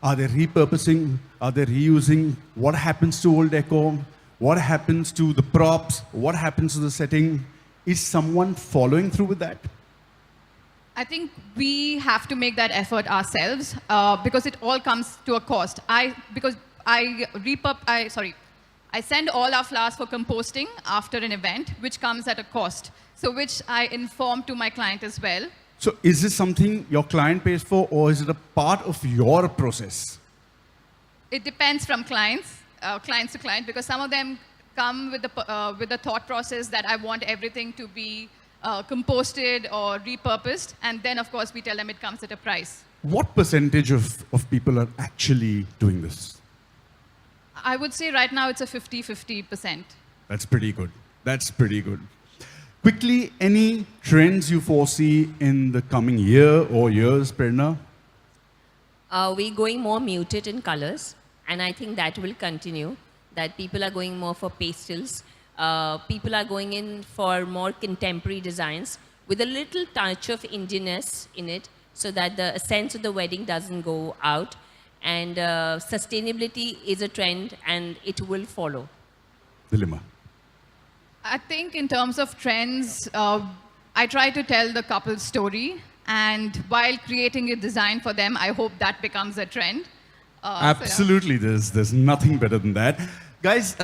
Are they repurposing? Are they reusing? What happens to old decor? What happens to the props? What happens to the setting? Is someone following through with that?
I think we have to make that effort ourselves because it all comes to a cost. I send all our flowers for composting after an event, which comes at a cost. So which I inform to my client as well.
So is this something your client pays for, or is it a part of your process?
It depends from clients to client, because some of them come with the thought process that I want everything to be composted or repurposed, and then of course we tell them it comes at a price.
What percentage of people are actually doing this?
I would say right now it's a 50-50%.
That's pretty good. That's pretty good. Quickly, any trends you foresee in the coming year or years, Prerna?
We're going more muted in colors, and I think that will continue, that people are going more for pastels. People are going in for more contemporary designs with a little touch of Indianness in it, so that the sense of the wedding doesn't go out. And sustainability is a trend, and it will follow.
Nilima.
I think in terms of trends, I try to tell the couple's story, and while creating a design for them, I hope that becomes a trend.
Absolutely, there's nothing better than that. Guys,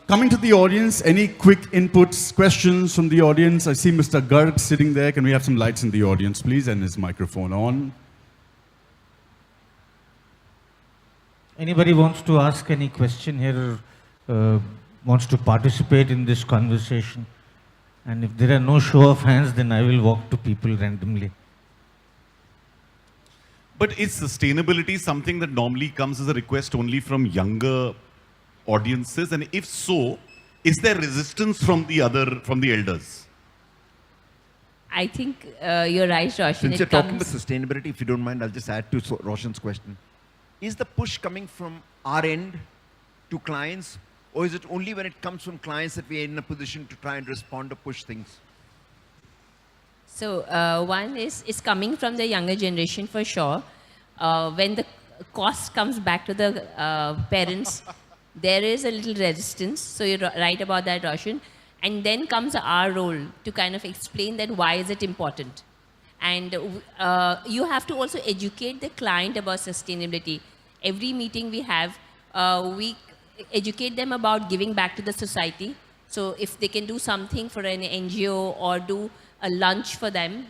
coming to the audience, any quick inputs, questions from the audience? I see Mr. Garg sitting there. Can we have some lights in the audience, please, and his microphone on?
Anybody wants to ask any question here, wants to participate in this conversation? And if there are no show of hands, then I will walk to people randomly.
But is sustainability something that normally comes as a request only from younger audiences? And if so, is there resistance from the elders?
I think you're right, Roshan.
Since you're talking about sustainability, if you don't mind, I'll just add to Roshan's question. Is the push coming from our end to clients, or is it only when it comes from clients that we are in a position to try and respond or push things?
So one is coming from the younger generation for sure. When the cost comes back to the parents, there is a little resistance. So you're right about that, Roshan. And then comes our role to kind of explain that why is it important. And you have to also educate the client about sustainability. Every meeting we have, we educate them about giving back to the society. So if they can do something for an NGO or do a lunch for them,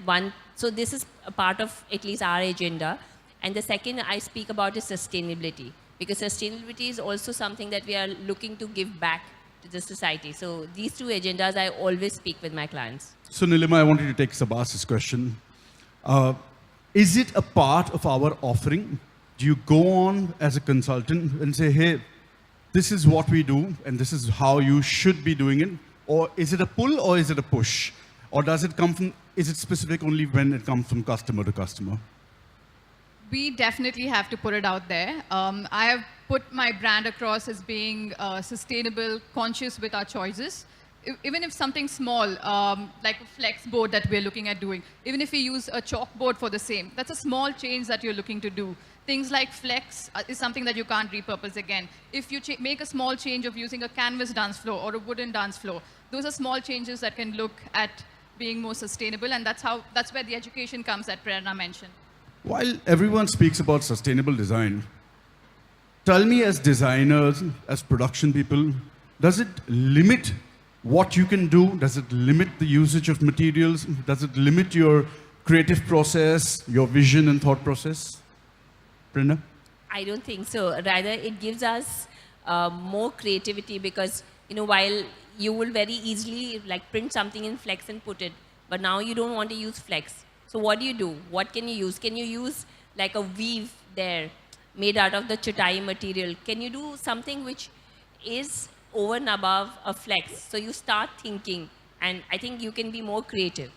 so this is a part of at least our agenda. And the second I speak about is sustainability, because sustainability is also something that we are looking to give back to the society. So these two agendas I always speak with my clients.
So Nilima, I wanted to take Sabas's question. Is it a part of our offering? Do you go on as a consultant and say, hey, this is what we do and this is how you should be doing it? Or is it a pull or is it a push? Or does it come from, is it specific only when it comes from customer to customer?
We definitely have to put it out there. I have put my brand across as being sustainable, conscious with our choices. Even if something small, like a flex board that we're looking at doing, even if we use a chalkboard for the same, that's a small change that you're looking to do. Things like flex is something that you can't repurpose again. If you make a small change of using a canvas dance floor or a wooden dance floor, those are small changes that can look at being more sustainable, and that's where the education comes that Prerna mentioned.
While everyone speaks about sustainable design, tell me as designers, as production people, does it limit what you can do? Does it limit the usage of materials? Does it limit your creative process, your vision and thought process? Prerna?
I don't think so. Rather, it gives us more creativity, because while you will very easily print something in flex and put it, but now you don't want to use flex. So what do? What can you use? Can you use like a weave there made out of the chatai material? Can you do something which is over and above a flex? So you start thinking, and I think you can be more creative.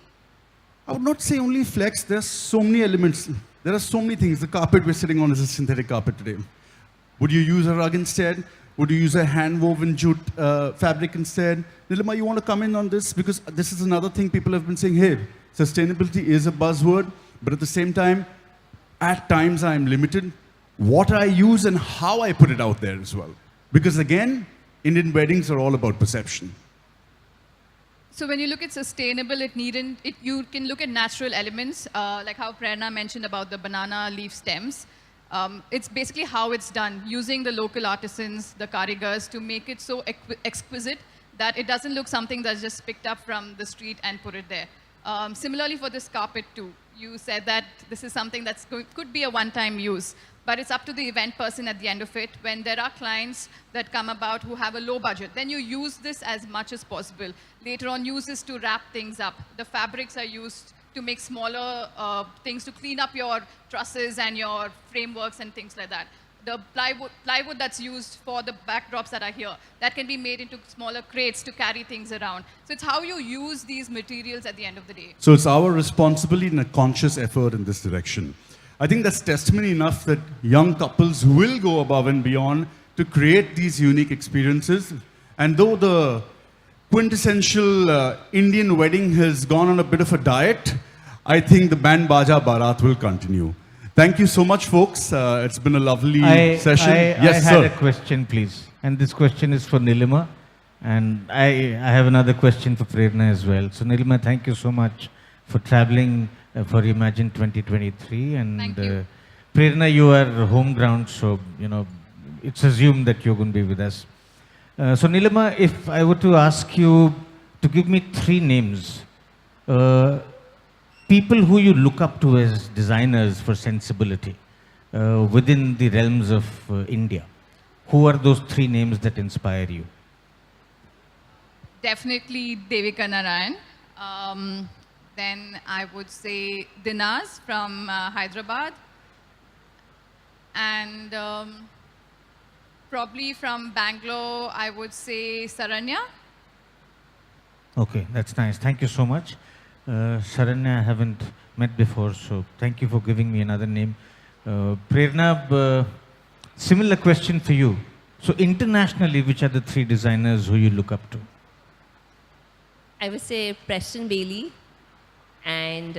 I would not say only flex. There's so many elements. There are so many things. The carpet we're sitting on is a synthetic carpet today. Would you use a rug instead? Would you use a hand-woven jute fabric instead? Nilima, you want to come in on this? Because this is another thing people have been saying, hey, sustainability is a buzzword, but at the same time, at times I'm limited. What I use and how I put it out there as well. Because again, Indian weddings are all about perception.
So when you look at sustainable, you can look at natural elements, like how Prerna mentioned about the banana leaf stems. It's basically how it's done, using the local artisans, the karigars, to make it so exquisite that it doesn't look something that's just picked up from the street and put it there. Similarly for this carpet too, you said that this is something that could be a one-time use, but it's up to the event person at the end of it. When there are clients that come about who have a low budget, then you use this as much as possible. Later on, use this to wrap things up. The fabrics are used to make smaller things to clean up your trusses and your frameworks and things like that. The plywood that's used for the backdrops that are here, that can be made into smaller crates to carry things around. So it's how you use these materials at the end of the day.
So it's our responsibility and a conscious effort in this direction. I think that's testimony enough that young couples will go above and beyond to create these unique experiences. And though the quintessential Indian wedding has gone on a bit of a diet, I think the Band Baja Barat will continue. Thank you so much, folks. It's been a lovely session.
Yes, I had a question, please. And this question is for Nilima. And I have another question for Prerna as well. So Nilima, thank you so much for traveling for Imagine 2023. And
Thank you.
Prerna, you are home ground, so it's assumed that you're going to be with us. So Nilima, if I were to ask you to give me 3 names, people who you look up to as designers for sensibility within the realms of India, who are those 3 names that inspire you?
Definitely Devika Narayan. Then I would say Dinaz from Hyderabad. And probably from Bangalore, I would say Saranya.
Okay, that's nice. Thank you so much. Saranya, I haven't met before, so thank you for giving me another name. Prerna, similar question for you. So internationally, which are the 3 designers who you look up to?
I would say Preston Bailey, and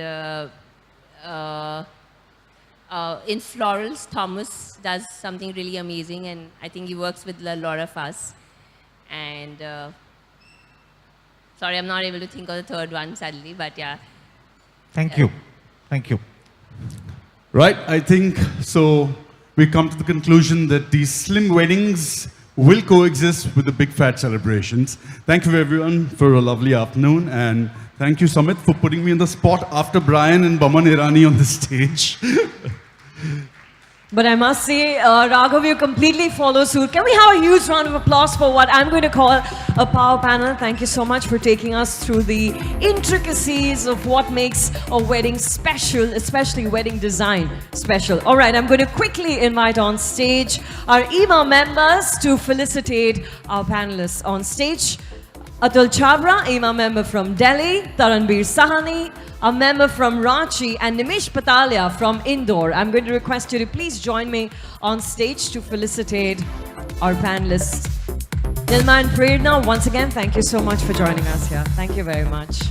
in florals, Thomas does something really amazing, and I think he works with a lot of us. And sorry, I'm not able to think of the third one suddenly, but yeah.
Thank you. Thank you.
Right, I think so. We come to the conclusion that these slim weddings will coexist with the big fat celebrations. Thank you everyone for a lovely afternoon, and thank you Sumit for putting me in the spot after Brian and Baman Irani on the stage.
But I must say, Raghav, you completely follow suit. Can we have a huge round of applause for what I'm going to call a power panel? Thank you so much for taking us through the intricacies of what makes a wedding special, especially wedding design special. All right, I'm going to quickly invite on stage our Eema members to felicitate our panelists on stage. Atul Chabra, Eema member from Delhi, Taranbir Sahani, a member from Ranchi, and Nimish Patalia from Indore. I'm going to request you to please join me on stage to felicitate our panelists. Nilima and Prerna, once again, thank you so much for joining us here. Thank you very much.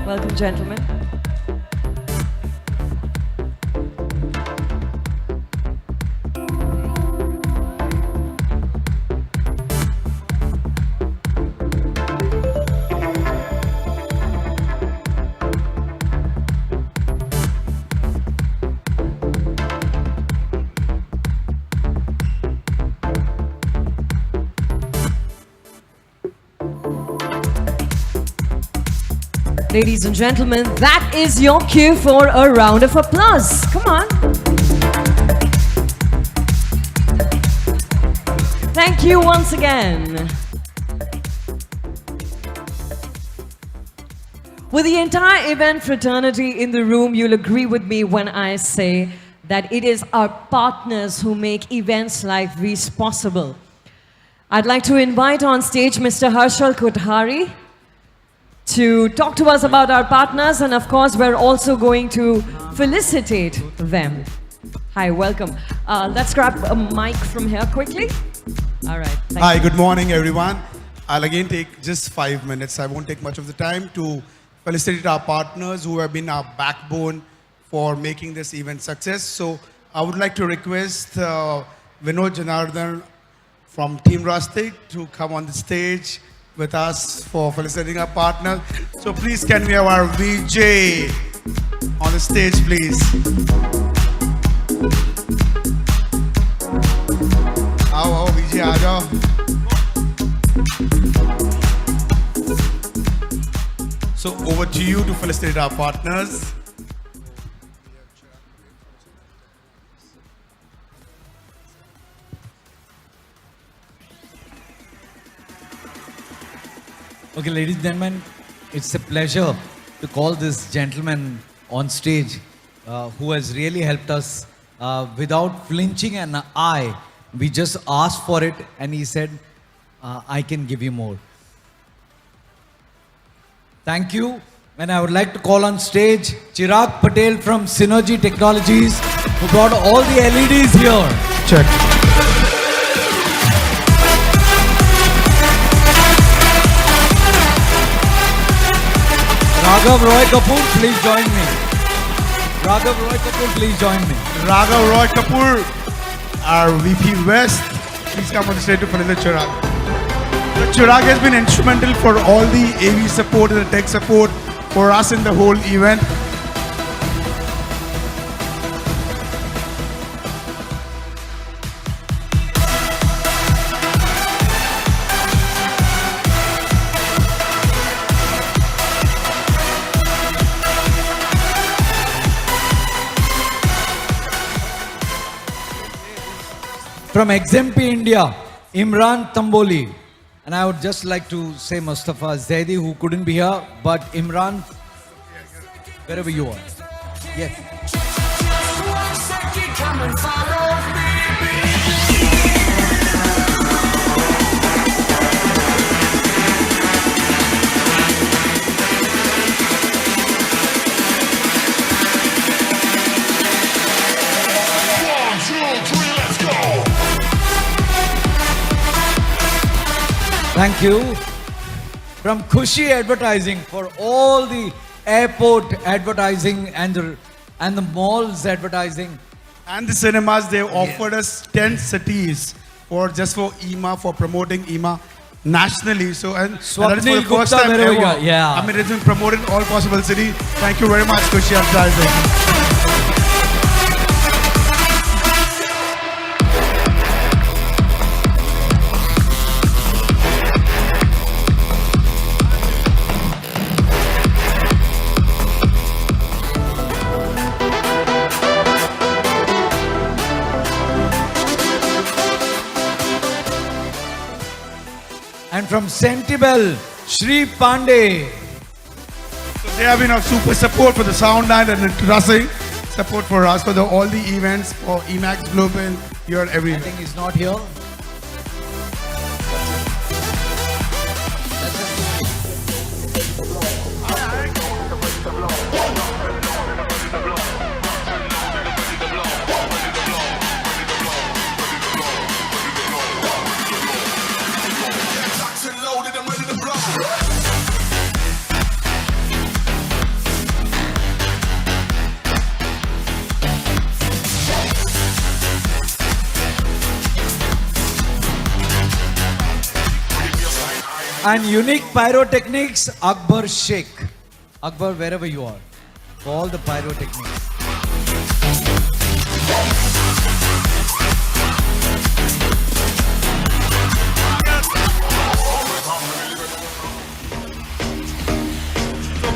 Welcome, gentlemen. Ladies and gentlemen, that is your cue for a round of applause. Come on. Thank you once again. With the entire event fraternity in the room, you'll agree with me when I say that it is our partners who make events like these possible. I'd like to invite on stage Mr. Harshal Kothari to talk to us about our partners, and of course we're also going to felicitate them. Hi, welcome. Let's grab a mic from here quickly. All right. Thank
Hi,
you.
good morning, everyone. I'll again take just 5 minutes. I won't take much of the time to felicitate our partners who have been our backbone for making this event success. So I would like to request Vinod Janardhan from Team Rustic to come on the stage with us for felicitating our partners. So please can we have our VJ on the stage, please. आओ VJ आ जाओ. So over to you to felicitate our partners.
Okay, ladies and gentlemen, it's a pleasure to call this gentleman on stage who has really helped us without flinching an eye. We just asked for it and he said, I can give you more. Thank you. And I would like to call on stage Chirag Patel from Synergy Technologies who brought all the LEDs here.
Check.
Raghav Roy Kapoor, please join me. Raghav Roy Kapoor, please join me.
Raghav Roy Kapoor, our VP West, please come on the stage to felicitate Chirag. Chirag has been instrumental for all the AV support and the tech support for us in the whole event.
From XMP India, Imran Tamboli. And I would just like to say Mustafa Zaidi, who couldn't be here, but Imran, wherever you are. Yes. Thank you. From Khushi Advertising for all the airport advertising and the malls advertising.
And the cinemas, they've offered us 10 cities for Eema, for promoting Eema nationally. So, and that is for the first time ever.
Yeah.
I mean, it's been promoted in all possible cities. Thank you very much, Khushi Advertising.
And from Sentibel, Shri Pandey.
So they have been of super support for the sound line and the trussing, support for us for all the events for Emax Global here everywhere.
I think he's not here. And Unique Pyrotechnics, Akbar Sheikh. Akbar, wherever you are, for all the pyrotechnics.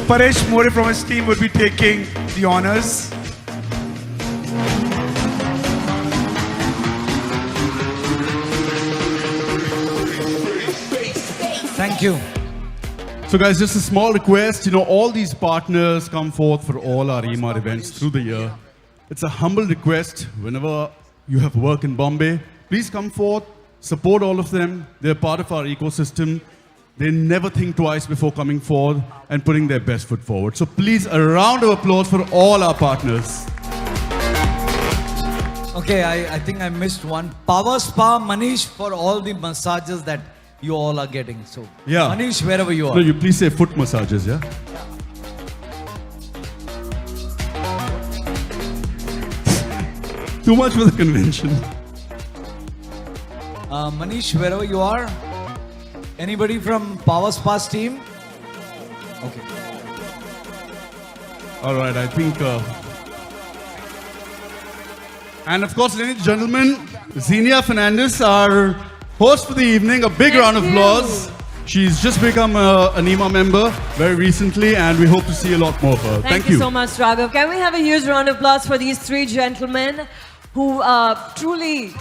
Paresh More from his team would be taking the honors.
Thank you.
So guys, just a small request, all these partners come forth for all our Eema events through the year. It's a humble request, whenever you have work in Bombay, please come forth, support all of them. They're part of our ecosystem. They never think twice before coming forward and putting their best foot forward. So please, a round of applause for all our partners.
Okay, I think I missed one. Power Spa Manish for all the massages that you all are getting. So,
Yeah.
Manish, wherever you are.
No, you please say foot massages, yeah? Too much for the convention.
Manish, wherever you are. Anybody from Power Spa's team? Okay.
All right, I think... And of course, ladies and gentlemen, Xenia Fernandez, our host for the evening. A big round of applause. She's just become an Eema member very recently, and we hope to see a lot more of her.
Thank you so much, Raghav. Can we have a huge round of applause for these three gentlemen who truly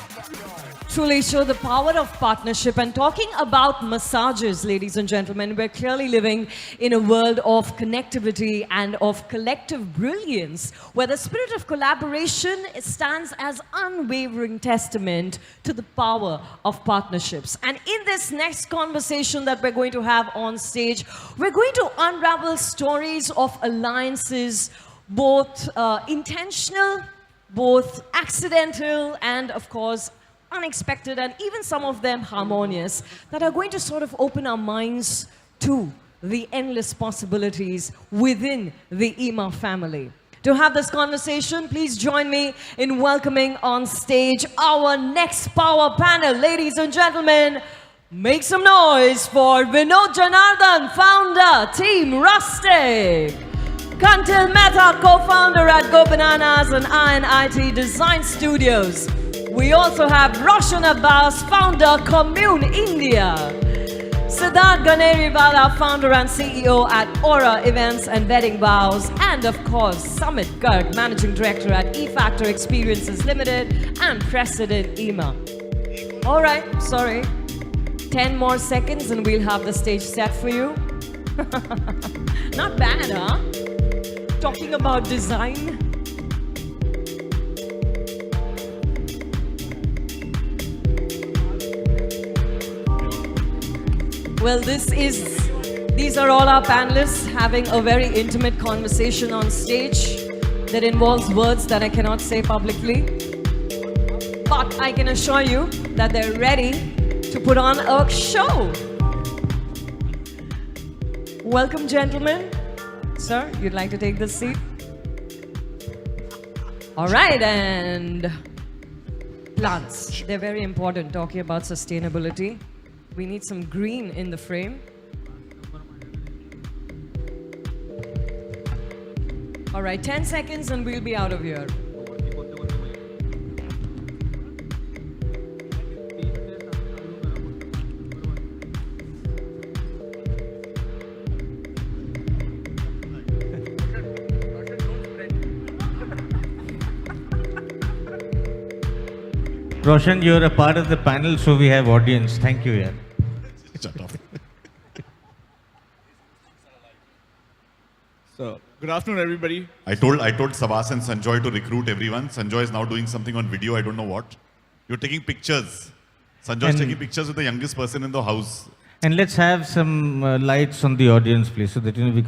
show the power of partnership. And talking about massages, ladies and gentlemen, we're clearly living in a world of connectivity and of collective brilliance, where the spirit of collaboration stands as unwavering testament to the power of partnerships. And in this next conversation that we're going to have on stage, we're going to unravel stories of alliances, both intentional, both accidental, and of course, unexpected, and even some of them harmonious, that are going to sort of open our minds to the endless possibilities within the Eema family. To have this conversation, please join me in welcoming on stage our next power panel. Ladies and gentlemen, make some noise for Vinod Janardhan, founder, Team Rustic. Kantil Mehta, co-founder at Go Bananas and Iron IT Design Studios. We also have Roshan Abbas, founder, Commune India. Siddharth Ganeriwala, founder and CEO at Aura Events and Wedding Vows. And of course, Sumit Garg, managing director at eFactor Experiences Limited and President Eema. All right, sorry. 10 more seconds and we'll have the stage set for you. Not bad, huh? Talking about design. Well, these are all our panelists having a very intimate conversation on stage that involves words that I cannot say publicly. But I can assure you that they're ready to put on a show. Welcome, gentlemen. Sir, you'd like to take this seat? All right, and plants. They're very important, talking about sustainability. We need some green in the frame. All right, 10 seconds and we'll be out of here.
Roshan, you're a part of the panel, so we have audience. Thank you, yeah.
Shut up.
So, good afternoon, everybody.
I told Sabas and Sanjoy to recruit everyone. Sanjoy is now doing something on video, I don't know what. You're taking pictures. Sanjoy is taking pictures with the youngest person in the house.
And let's have some lights on the audience, please, so that we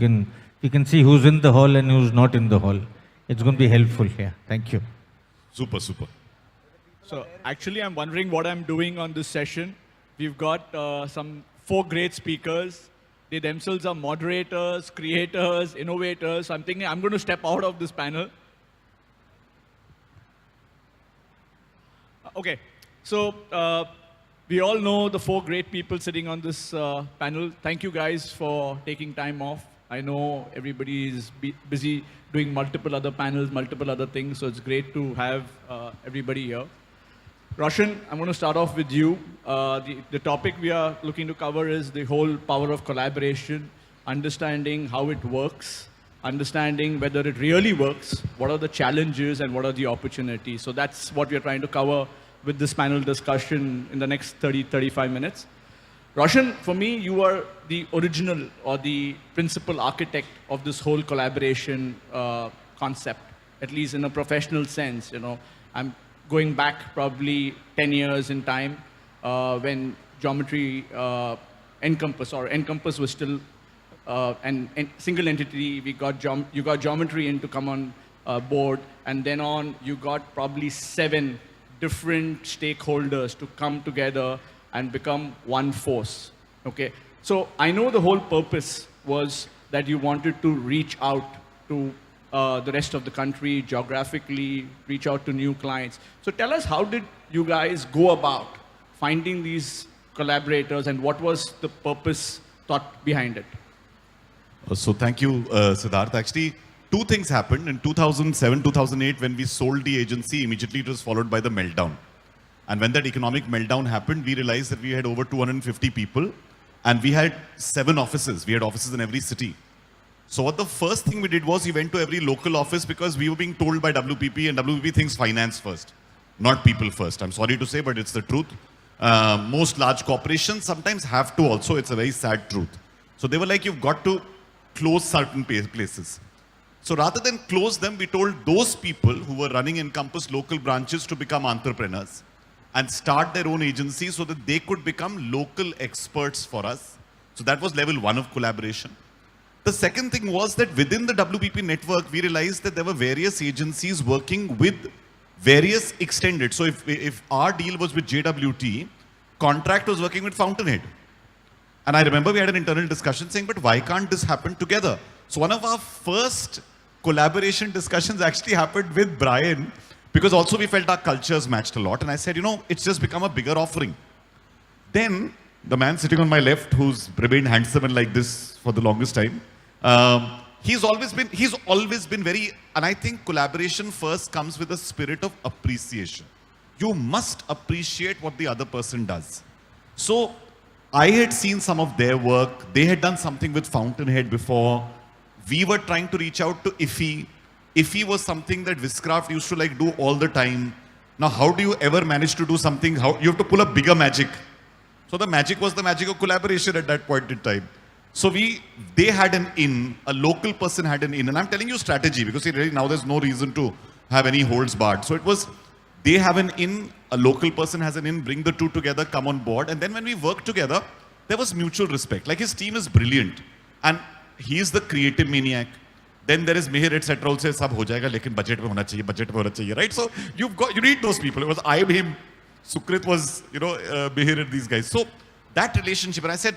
can see who's in the hall and who's not in the hall. It's going to be helpful here. Thank you.
Super, super.
So, actually, I'm wondering what I'm doing on this session. We've got some 4 great speakers. They themselves are moderators, creators, innovators. So I'm thinking I'm going to step out of this panel. Okay, so we all know the 4 great people sitting on this panel. Thank you guys for taking time off. I know everybody is busy doing multiple other panels, multiple other things, so it's great to have everybody here. Roshan, I'm going to start off with you. The topic we are looking to cover is the whole power of collaboration, understanding how it works, understanding whether it really works, what are the challenges and what are the opportunities. So that's what we are trying to cover with this panel discussion in the next 30-35 minutes. Roshan, for me, you are the original or the principal architect of this whole collaboration concept, at least in a professional sense. You know, I'm going back probably 10 years in time when geometry Encompass was still and single entity. You got geometry in to come on board, and then on you got probably 7 different stakeholders to come together and become one force. Okay, so I know the whole purpose was that you wanted to reach out to the rest of the country geographically, reach out to new clients. So tell us, how did you guys go about finding these collaborators, and what was the purpose thought behind it?
So thank you, Siddharth. Actually, 2 things happened. In 2007, 2008, when we sold the agency, immediately it was followed by the meltdown. And when that economic meltdown happened, we realized that we had over 250 people, and we had 7 offices. We had offices in every city. So what the first thing we did was we went to every local office, because we were being told by WPP, and WPP thinks finance first, not people first. I'm sorry to say, but it's the truth. Most large corporations sometimes have to also. It's a very sad truth. So they were like, you've got to close certain places. So rather than close them, we told those people who were running Encompass local branches to become entrepreneurs and start their own agency so that they could become local experts for us. So that was level 1 of collaboration. The second thing was that within the WPP network, we realized that there were various agencies working with various extended. So if our deal was with JWT, Contract was working with Fountainhead. And I remember we had an internal discussion saying, but why can't this happen together? So one of our first collaboration discussions actually happened with Brian, because also we felt our cultures matched a lot. And I said, it's just become a bigger offering. Then the man sitting on my left, who's remained handsome and like this for the longest time, he's always been very, and I think collaboration first comes with a spirit of appreciation. You must appreciate what the other person does. So I had seen some of their work. They had done something with Fountainhead before. We were trying to reach out to IFI. IFI was something that Viscraft used to do all the time. Now, how do you ever manage to do something? You have to pull a bigger magic. So the magic was the magic of collaboration at that point in time. So they had an in, a local person had an in. And I'm telling you strategy, because really now there's no reason to have any holds barred. So it was, they have an in, a local person has an in, bring the two together, come on board. And then when we worked together, there was mutual respect. Like, his team is brilliant. And he's the creative maniac. Then there is Mihir, etc. Also, sab ho jayega, lekin budget mein hona chahiye, right? So you need those people. It was I, him, Sukrit was, Mihir and these guys. So that relationship, and I said,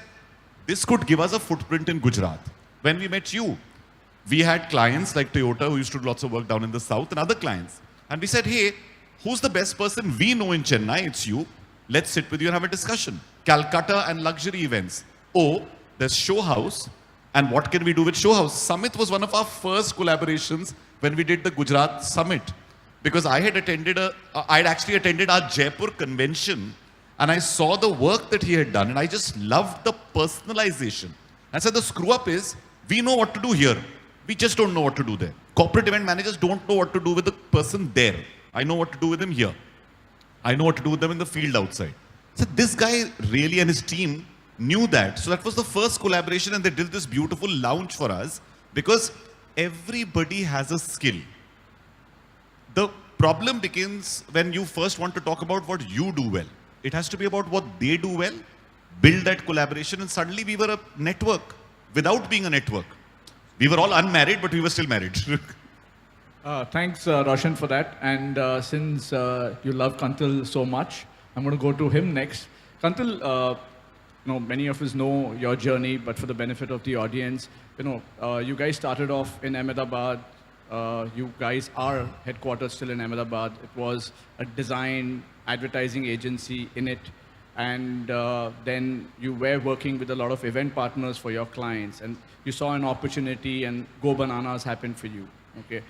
this could give us a footprint in Gujarat. When we met you, we had clients like Toyota, who used to do lots of work down in the south, and other clients. And we said, hey, who's the best person we know in Chennai? It's you. Let's sit with you and have a discussion. Calcutta and luxury events. Oh, there's Show House. And what can we do with Show House? Summit was one of our first collaborations when we did the Gujarat Summit. Because I'd actually attended our Jaipur convention, and I saw the work that he had done, and I just loved the personalization. I said, the screw up is, we know what to do here. We just don't know what to do there. Corporate event managers don't know what to do with the person there. I know what to do with them here. I know what to do with them in the field outside. So this guy really, and his team, knew that. So that was the first collaboration, and they did this beautiful lounge for us, because everybody has a skill. The problem begins when you first want to talk about what you do well. It has to be about what they do well, build that collaboration, and suddenly we were a network without being a network. We were all unmarried, but we were still married.
Thanks, Roshan, for that. And since you love Kantil so much, I'm going to go to him next. Kantil, many of us know your journey, but for the benefit of the audience, you guys started off in Ahmedabad. You guys are headquartered still in Ahmedabad. It was a design advertising agency in it. And then you were working with a lot of event partners for your clients. And you saw an opportunity, and Go Bananas happened for you. Okay.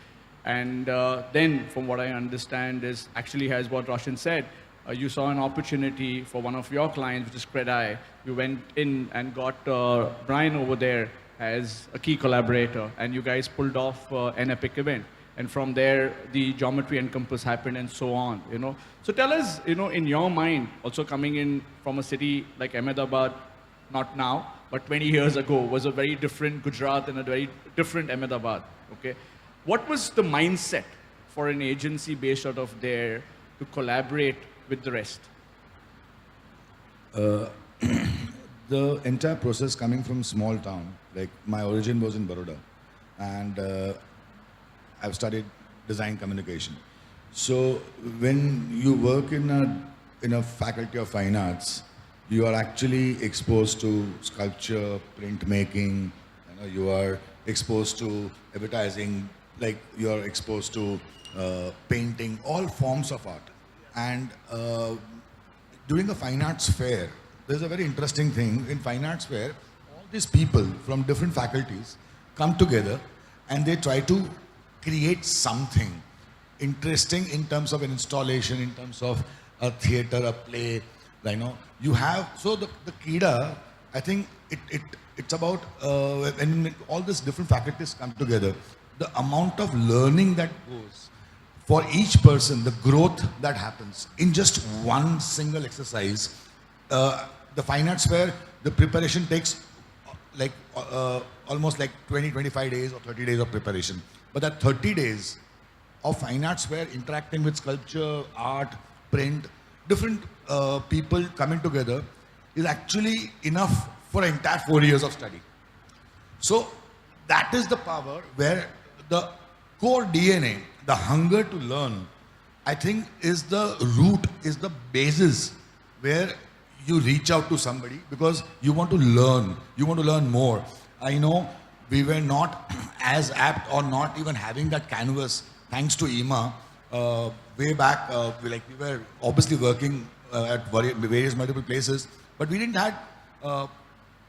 And then, from what I understand, is actually as what Roshan said, you saw an opportunity for one of your clients, which is Credai. You went in and got Brian over there as a key collaborator, and you guys pulled off an epic event. And from there, the Geometry Encompass happened, and so on. So tell us, in your mind, also coming in from a city like Ahmedabad, not now, but 20 years ago, was a very different Gujarat and a very different Ahmedabad. Okay, what was the mindset for an agency based out of there to collaborate with the rest?
The entire process coming from small town, like my origin was in Baroda, and I've studied design communication. So when you work in a faculty of fine arts, you are actually exposed to sculpture, printmaking, you are exposed to advertising, like you are exposed to painting, all forms of art. And during a fine arts fair, there's a very interesting thing. In fine arts fair, all these people from different faculties come together and they try to create something interesting in terms of an installation, in terms of a theater, a play. You have, so the Kida, I think it's about when all these different faculties come together, the amount of learning that goes for each person, the growth that happens in just one single exercise. The fine arts fair, the preparation takes almost like 20, 25 days or 30 days of preparation. But that 30 days of fine arts fair, interacting with sculpture, art, print, different people coming together is actually enough for an entire 4 years of study. So that is the power where the core DNA, the hunger to learn, I think is the root, is the basis where you reach out to somebody because you want to learn more. I know we were not as apt or not even having that canvas thanks to Eema. Way back, we were obviously working at various multiple places, but we didn't have a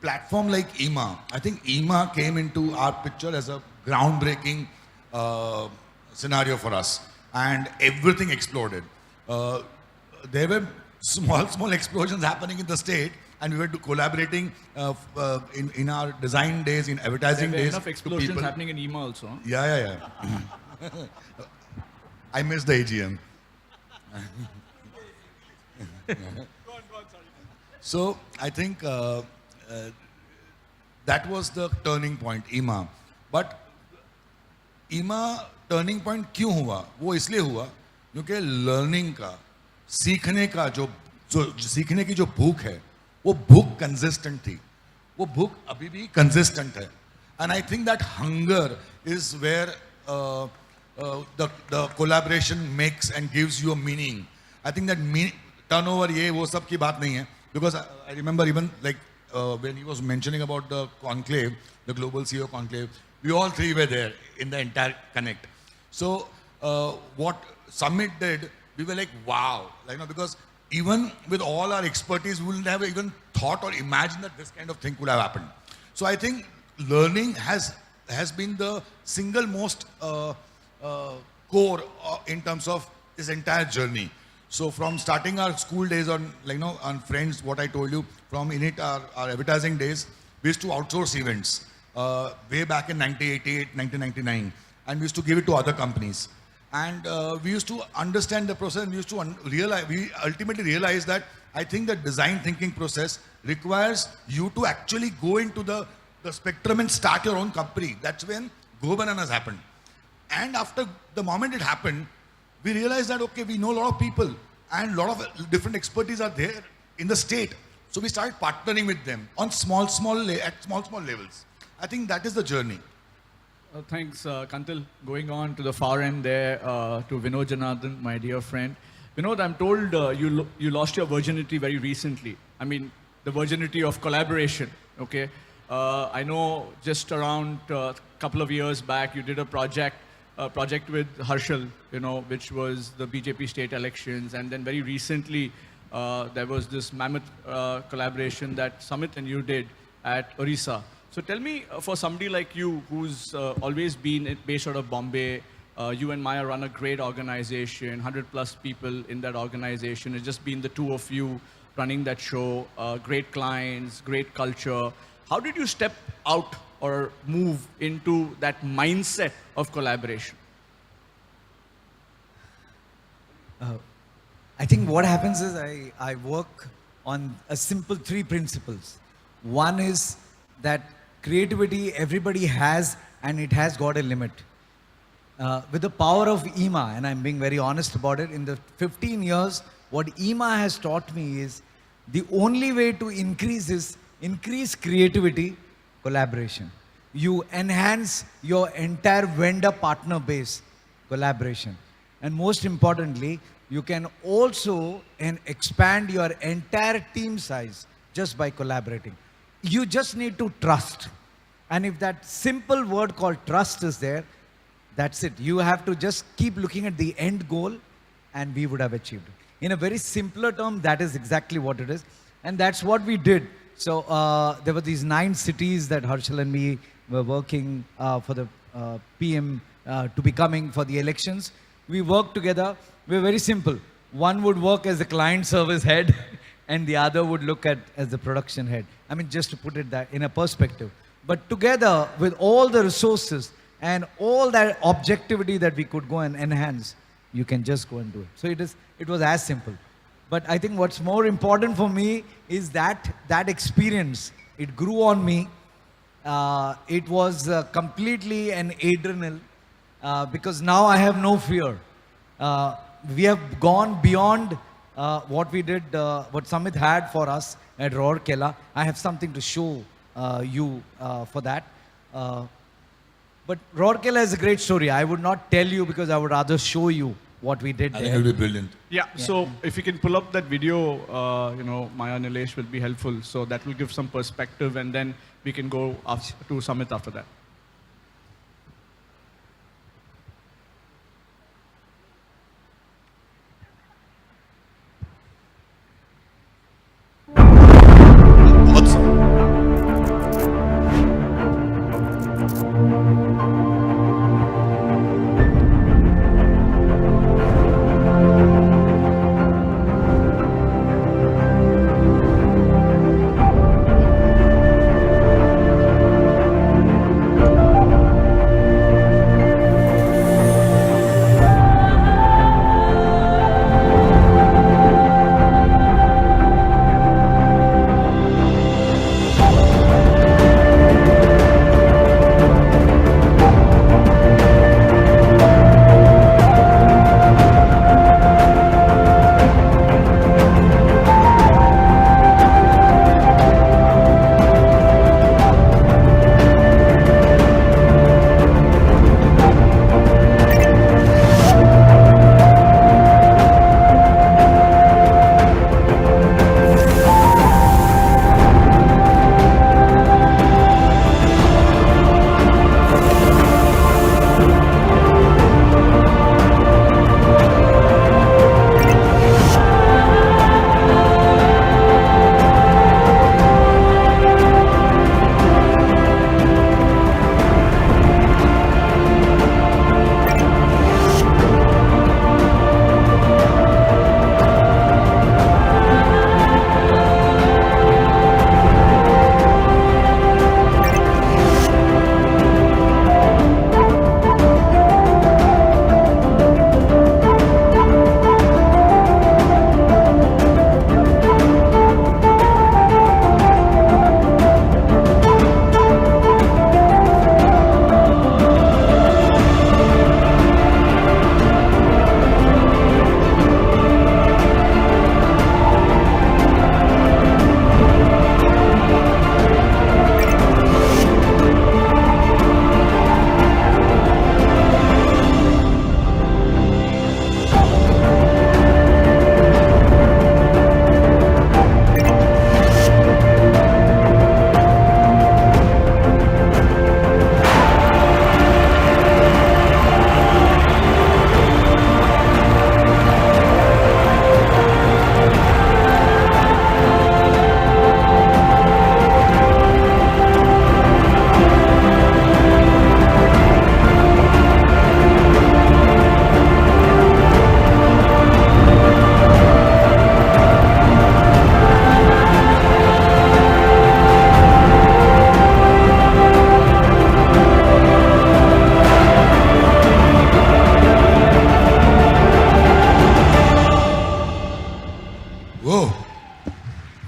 platform like Eema. I think Eema came into our picture as a groundbreaking scenario for us, and everything exploded. There were small explosions happening in the state, and we were collaborating in our design days, in advertising
There were
days.
enough explosions happening in Eema also. Huh?
Yeah. I missed the AGM. So I think that was the turning point, Eema. But Eema turning point क्यों हुआ? वो इसलिए हुआ क्योंकि learning का, सीखने का जो सीखने की जो भूख है, वो भूख consistent थी. वो भूख अभी भी consistent है. And I think that hunger is where the collaboration makes and gives you a meaning. I think that turnover ये वो सब की बात नहीं है, because I remember even when he was mentioning about the conclave, the global CEO conclave, we all three were there in the entire connect. So what Summit did, we were like, wow, because even with all our expertise, we wouldn't have even thought or imagined that this kind of thing could have happened. So I think learning has been the single most core in terms of this entire journey. So from starting our school days on Friends, what I told you, from in it our advertising days, we used to outsource events way back in 1988, 1999, and we used to give it to other companies. And we used to understand the process, and we used to we ultimately realized that I think the design thinking process requires you to actually go into the spectrum and start your own company. That's when Go Bananas happened. And after the moment it happened, we realized that, okay, we know a lot of people and a lot of different expertise are there in the state. So we started partnering with them on small levels. I think that is the journey.
Thanks, Kantil. Going on to the far end there, to Vinod Janardhan, my dear friend. Vinod, I'm told you lost your virginity very recently. I mean, the virginity of collaboration, okay? I know just around a couple of years back, you did a project with Harshal, which was the BJP state elections. And then very recently, there was this mammoth collaboration that Sumit and you did at Orissa. So tell me, for somebody like you, who's always been based out of Bombay, you and Maya run a great organization, 100+ people in that organization. It's just been the two of you running that show, great clients, great culture. How did you step out or move into that mindset of collaboration?
I think what happens is I work on a simple 3 principles. One is that creativity everybody has, and it has got a limit. With the power of Eema, and I'm being very honest about it, in the 15 years, what Eema has taught me is the only way to increase creativity, collaboration. You enhance your entire vendor partner base collaboration. And most importantly, you can also expand your entire team size just by collaborating. You just need to trust. And if that simple word called trust is there, that's it. You have to just keep looking at the end goal and we would have achieved it. In a very simpler term, that is exactly what it is. And that's what we did. So there were these 9 cities that Harshal and me were working for the PM to be coming for the elections. We worked together. We were very simple. One would work as the client service head and the other would look at as the production head. I mean, just to put it that in a perspective. But together with all the resources and all that objectivity that we could go and enhance, you can just go and do it. So it was as simple. But I think what's more important for me is that experience, it grew on me. It was completely an adrenaline because now I have no fear. We have gone beyond what we did, what Samit had for us at Rourkela. I have something to show you for that. But Rourkela is a great story. I would not tell you because I would rather show you what we did
I
there.
think it'll be brilliant.
Yeah, so if you can pull up that video, Maya Nilesh will be helpful. So that will give some perspective and then we can go to Samit after that.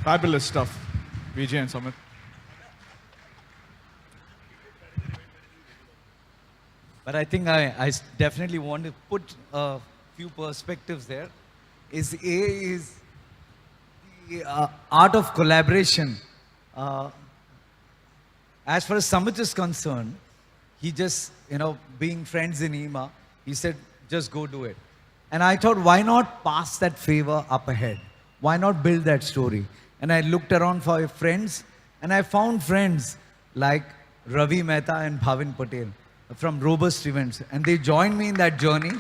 Fabulous stuff, Vijay and Samit.
But I think I definitely want to put a few perspectives there. Is the art of collaboration. As far as Samit is concerned, he just, being friends in Eema, he said, just go do it. And I thought, why not pass that favor up ahead? Why not build that story? And I looked around for friends, and I found friends like Ravi Mehta and Bhavin Patel from Robust Events, and they joined me in that journey.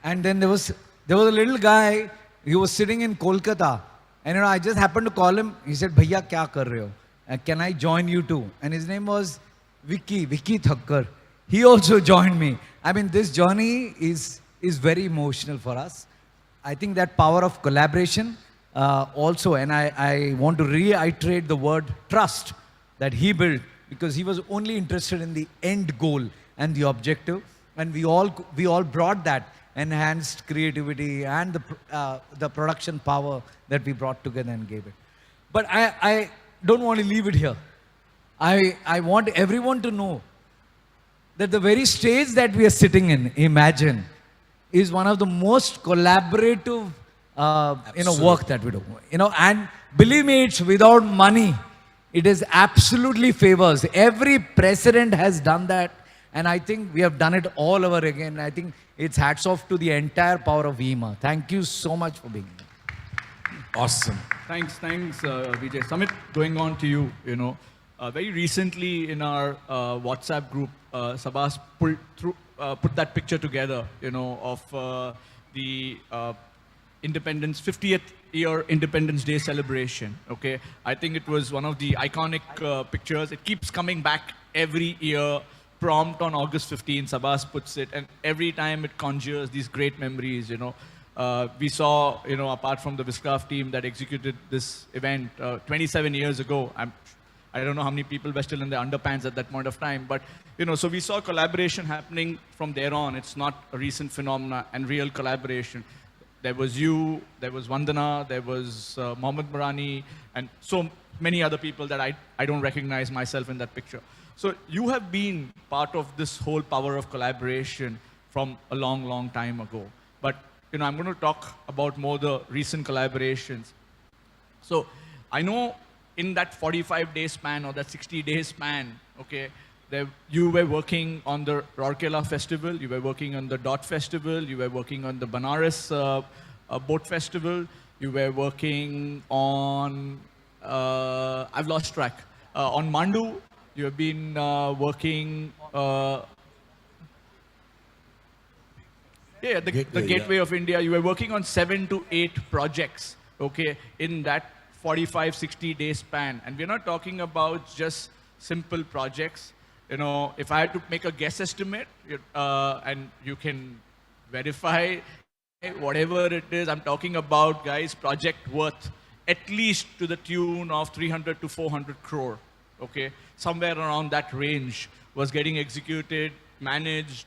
And then there was a little guy, he was sitting in Kolkata, and I just happened to call him. He said, "Bhaiya, kya kar rahe ho? Can I join you too?" And his name was Vicky Thakkar. He also joined me. I mean, this journey is very emotional for us. I think that power of collaboration also, and I want to reiterate the word trust that he built, because he was only interested in the end goal and the objective, and we all brought that enhanced creativity and the production power that we brought together and gave it. But I don't want to leave it here. I want everyone to know that the very stage that we are sitting in, Imagine, is one of the most collaborative work that we do. And believe me, it's without money. It is absolutely favors. Every president has done that, and I think we have done it all over again. I think it's hats off to the entire power of Eema. Thank you so much for being here.
Awesome. Thanks, Vijay. Samit, going on to you, very recently in our WhatsApp group, Sabas put that picture together, of the Independence, 50th year Independence Day celebration, okay? I think it was one of the iconic pictures. It keeps coming back every year, prompt on August 15, Sabas puts it, and every time it conjures these great memories, We saw, apart from the Viscraft team that executed this event 27 years ago, I don't know how many people were still in their underpants at that point of time, but, so we saw collaboration happening from there on. It's not a recent phenomena, and real collaboration. There was you, there was Vandana, there was Mohammed Marani, and so many other people that I don't recognize myself in that picture. So you have been part of this whole power of collaboration from a long, long time ago. But, I'm going to talk about more the recent collaborations. So I know in that 45-day span or that 60-day span, okay, you were working on the Rourkela Festival, you were working on the Dot Festival, you were working on the Banaras Boat Festival, you were working on, I've lost track, on Mandu, you have been working, the Gateway of India, you were working on 7 to 8 projects, okay, in that 45, 60-day span. And we're not talking about just simple projects. If I had to make a guess estimate, and you can verify whatever it is, I'm talking about, guys, project worth at least to the tune of 300 to 400 crore, okay? Somewhere around that range was getting executed, managed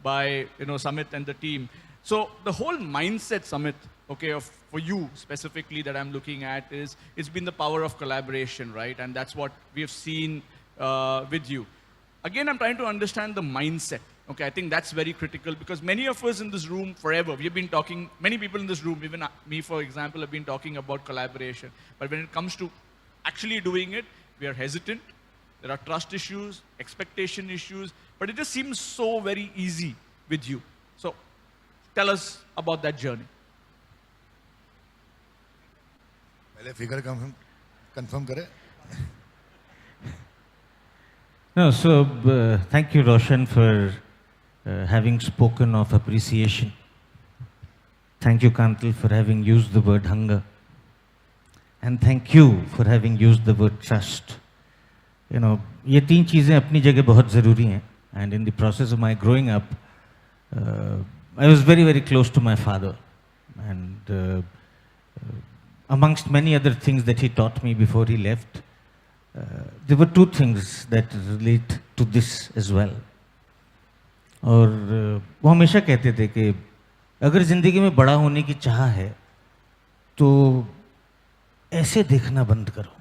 by, Samit and the team. So the whole mindset, Samit, okay, for you specifically that I'm looking at is, it's been the power of collaboration, right? And that's what we have seen with you. Again, I'm trying to understand the mindset. Okay, I think that's very critical because many of us in this room forever, we've been talking, many people in this room, even me, for example, have been talking about collaboration. But when it comes to actually doing it, we are hesitant. There are trust issues, expectation issues, but it just seems so very easy with you. So tell us about that journey.
पहले figure confirm करे.
No, so thank you, Roshan, for having spoken of appreciation. Thank you, Kantal, for having used the word hunger. And thank you for having used the word trust. ये तीन चीज़ें अपनी जगह बहुत ज़रूरी हैं. And in the process of my growing up, I was very, very close to my father. And amongst many other things that he taught me before he left, there were two things that relate to this as well. और वो हमेशा कहते थे कि अगर ज़िंदगी में बड़ा होने की चाह है तो ऐसे देखना बंद करो,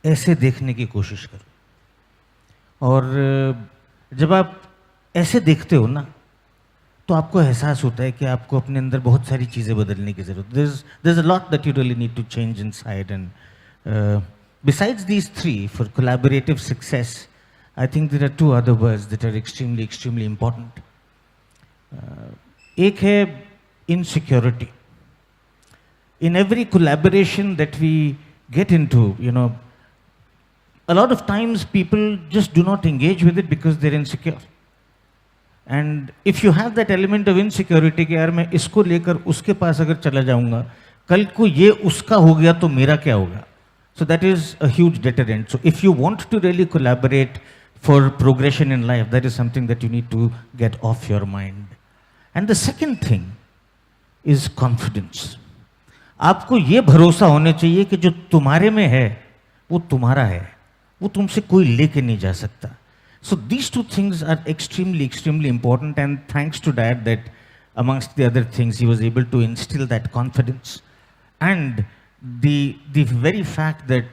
ऐसे देखने की कोशिश करो. और जब आप ऐसे देखते हो ना तो आपको एहसास होता है कि आपको अपने अंदर बहुत सारी चीज़ें बदलने की ज़रूरत है. There's a lot that you really need to change inside. And besides these three, for collaborative success, I think there are two other words that are extremely, extremely important. एक है insecurity. In every collaboration that we get into, you know, a lot of times people just do not engage with it because they're insecure. And if you have that element of insecurity कि यार मैं इसको लेकर उसके पास अगर चला जाऊंगा, कल को ये उसका हो गया तो मेरा क्या होगा? So that is a huge deterrent. So if you want to really collaborate for progression in life, that is something that you need to get off your mind. And the second thing is confidence. आपको ये भरोसा होना चाहिए कि जो तुम्हारे में है वो तुम्हारा है, वो तुमसे कोई लेके नहीं जा सकता. So these two things are extremely, extremely important, and thanks to Dad that amongst the other things he was able to instill that confidence and the very fact that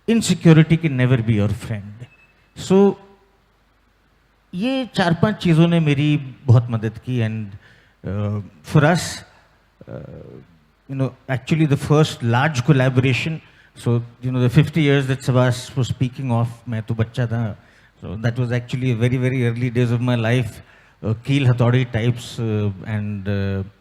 insecurity can never be your friend. So ये 4-5 चीज़ों ने मेरी बहुत मदद की, and for us, you know, actually the first large collaboration, so you know the 50 years that Sabas was speaking of, मैं तो बच्चा था, so that was actually very, very early days of my life, Keel Hathodi types,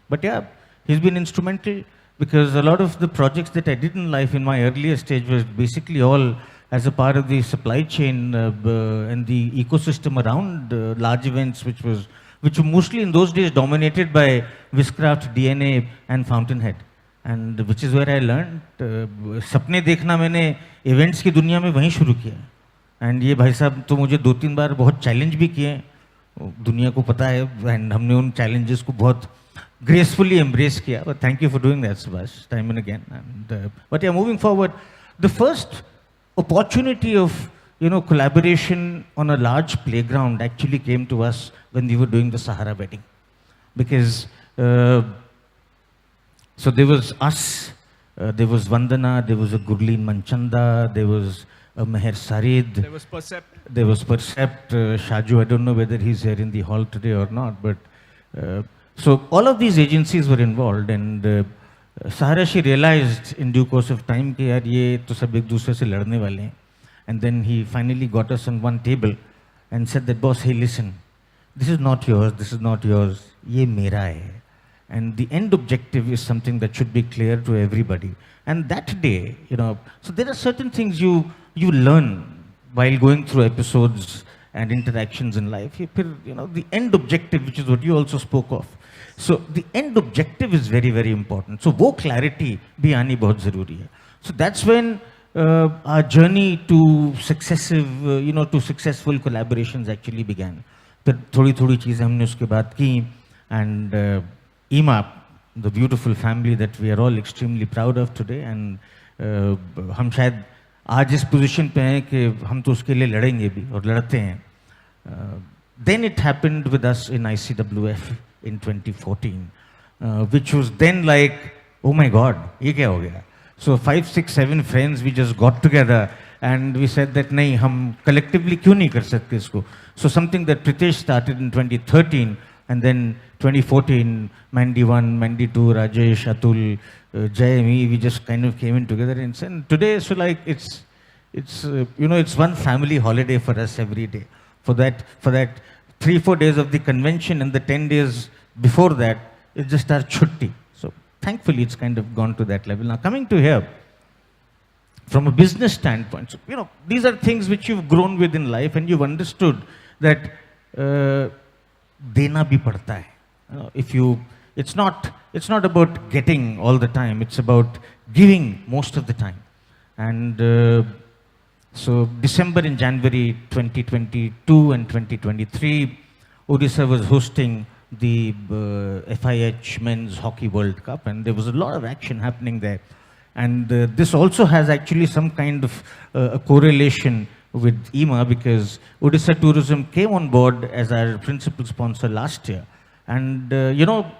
but yeah, he's been instrumental because a lot of the projects that I did in life in my earlier stage was basically all as a part of the supply chain and the ecosystem around large events, which were mostly in those days dominated by Viscraft, DNA and Fountainhead, and which is where I learned. सपने देखना मैंने events की दुनिया में वहीं शुरू किया, and ये भाई साहब तो मुझे 2-3 बार बहुत challenge भी किए, दुनिया को पता है, and हमने उन challenges को बहुत gracefully embrace किया. But thank you for doing that, Subhash, time and again. And but yeah, moving forward, the first opportunity of, you know, collaboration on a large playground actually came to us when we were doing the Sahara wedding, because so there was us, there was Vandana, there was a Gurleen Manchanda, there was a Meher Sarid,
There was Percept.
there was Percept, Shaju. I don't know whether he's here in the hall today or not, but so all of these agencies were involved, and Sahara, she realized in due course of time कि यार ये तो सब एक दूसरे से लड़ने वाले हैं. And then he finally got us on one table and said that, boss, hey, listen, this is not yours, this is not yours, ये मेरा है. And the end objective is something that should be clear to everybody. And that day, you know, so there are certain things you learn while going through episodes and interactions in life. You know, the end objective, which is what you also spoke of. So the end objective is very, very important. So वो clarity भी आनी बहुत ज़रूरी है. So that's when our journey to successive, you know, to successful collaborations actually began. फिर थोड़ी-थोड़ी चीज़ें हमने उसके बाद की, and Eema, the beautiful family that we are all extremely proud of today, and हम शायद आज इस position पे हैं कि हम तो उसके लिए लड़ेंगे भी और लड़ते हैं. Then it happened with us in ICWF in 2014, which was then like, oh my God, ये क्या हो गया? So 5, 6, 7 friends, we just got together and we said that नहीं, हम collectively क्यों नहीं कर सकते इसको? So something that Pritesh started in 2013, and then 2014, Mandy 1, Mandy 2, Rajesh, Atul, Jay, me, we just kind of came in together and said, today, so like it's you know, it's one family holiday for us every day. For that 3-4 days of the convention and the 10 days before that, it's just our chutti. So thankfully, it's kind of gone to that level. Now coming to here, from a business standpoint, so, you know, these are things which you've grown with in life, and you've understood that देना भी पड़ता है. If you, it's not about getting all the time. It's about giving most of the time. And so December and January 2022 and 2023, Odisha was hosting the FIH Men's Hockey World Cup, and there was a lot of action happening there. And this also has actually some kind of a correlation with Eema, because Odisha Tourism came on board as our principal sponsor last year. And you know,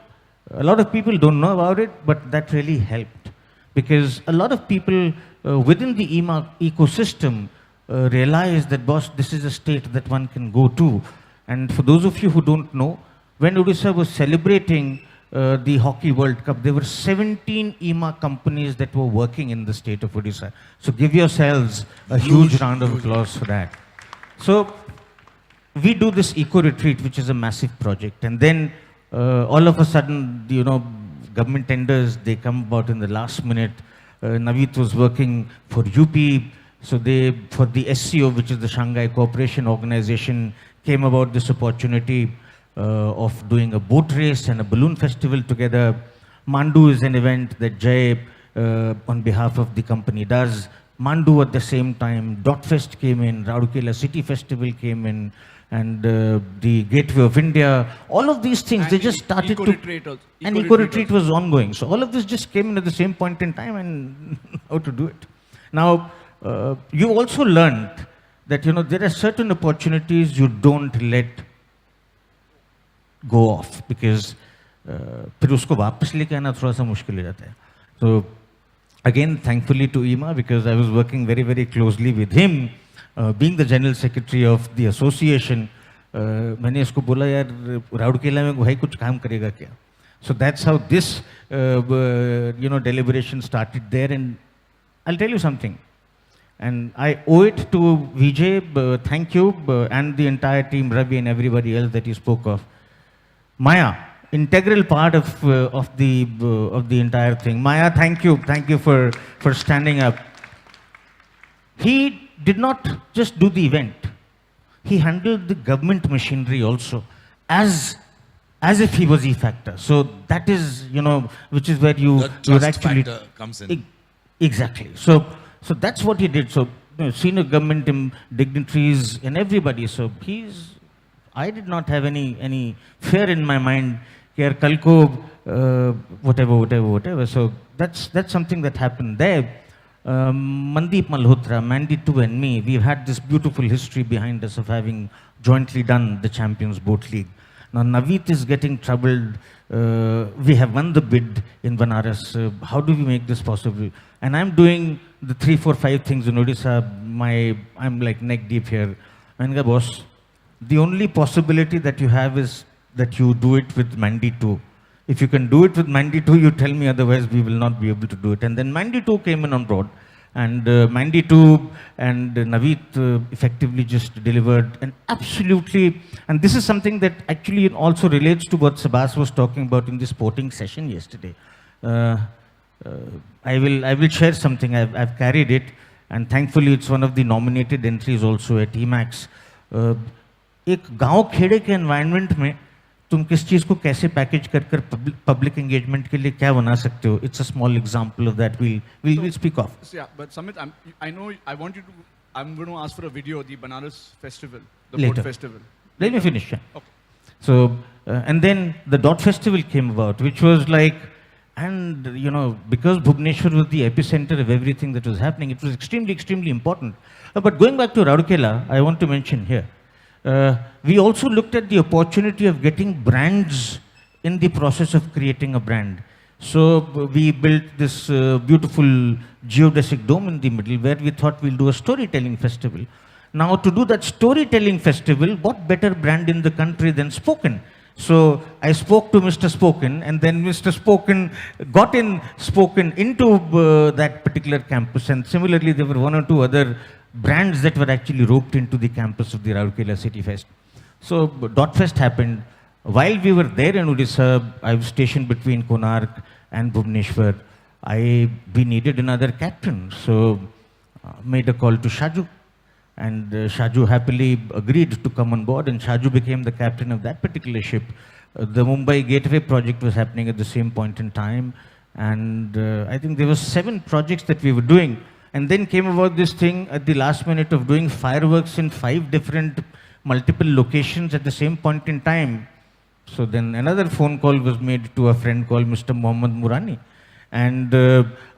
a lot of people don't know about it, but that really helped, because a lot of people within the Eema ecosystem realize that, boss, this is a state that one can go to. And for those of you who don't know, when Odisha was celebrating the Hockey World Cup, there were 17 Eema companies that were working in the state of Odisha. So give yourselves a huge round of applause for that. So we do this eco retreat, which is a massive project, and then all of a sudden, government tenders, they come about in the last minute. Naveed was working for UP, so they, for the SCO, which is the Shanghai Cooperation Organization, came about this opportunity of doing a boat race and a balloon festival together. Mandu is an event that Jay, on behalf of the company, does. Mandu at the same time, Dotfest came in, Rourkela City Festival came in, and the Gateway of India, all of these things,
And
they just started and eco-retreat was ongoing. So all of this just came in at the same point in time and how to do it. Now, you also learned that, there are certain opportunities you don't let go of because फिर उसको वापस लेके आना थोड़ा सा मुश्किल हो जाता है. So again, thankfully to Eema, because I was working very, very closely with him, being the general secretary of the association, मैंने इसको बोला यार राउरकेला में भाई कुछ काम करेगा क्या? So that's how this deliberation started there, and I'll tell you something. And I owe it to Vijay, thank you, and the entire team, Ravi and everybody else that you spoke of. Maya, integral part of the entire thing. Maya, thank you for standing up. He did not just do the event. He handled the government machinery also as if he was E-Factor. So that is, which is where you're actually
factor comes in.
Exactly. So that's what he did. So senior government dignitaries and everybody. So I did not have any fear in my mind. Kalko, whatever. So that's something that happened there. Mandeep Malhotra, Mandy 2 and me, we've had this beautiful history behind us of having jointly done the Champions Boat League. Now Naveed is getting troubled. We have won the bid in Banaras. How do we make this possible? And I'm doing the 3, 4, 5 things in Odisha. I'm like neck deep here. And boss, the only possibility that you have is that you do it with Mandy 2. If you can do it with Mandy 2, you tell me, otherwise we will not be able to do it. And then Mandy 2 came in on board. And Mandy 2 and Naveed effectively just delivered an absolutely, and this is something that actually also relates to what Sabas was talking about in the sporting session yesterday. I will share something, I've carried it, and thankfully it's one of the nominated entries also at Emax. एक गांव खेड़े के environment में तुम किस चीज को कैसे package कर पब्लिक एंगेजमेंट के लिए क्या बना सकते हो? It's a small example of that we'll speak of.
Yeah, but Samit, I know I want you to. I'm going to ask for a video of the Banaras festival, the
Later.
boat festival.
Let me finish. Yeah.
Okay.
So and then the Dot Festival came about, which was like, and because Bhubaneswar was the epicenter of everything that was happening, it was extremely, extremely important. But going back to Rourkela, I want to mention here. We also looked at the opportunity of getting brands in the process of creating a brand. So we built this beautiful geodesic dome in the middle where we thought we'll do a storytelling festival. Now to do that storytelling festival, what better brand in the country than Spoken? So I spoke to Mr. Spoken, and then Mr. Spoken got Spoken into that particular campus, and similarly there were 1 or 2 other brands that were actually roped into the campus of the Rourkela City Fest. So Dot Fest happened. While we were there in Odisha, I was stationed between Konark and Bhubaneswar. We needed another captain, so made a call to Shaju. And Shaju happily agreed to come on board, and Shaju became the captain of that particular ship. The Mumbai Gateway project was happening at the same point in time, and I think there were 7 projects that we were doing. And then came about this thing at the last minute of doing fireworks in 5 different multiple locations at the same point in time. So then another phone call was made to a friend called Mr. Mohammad Murani. And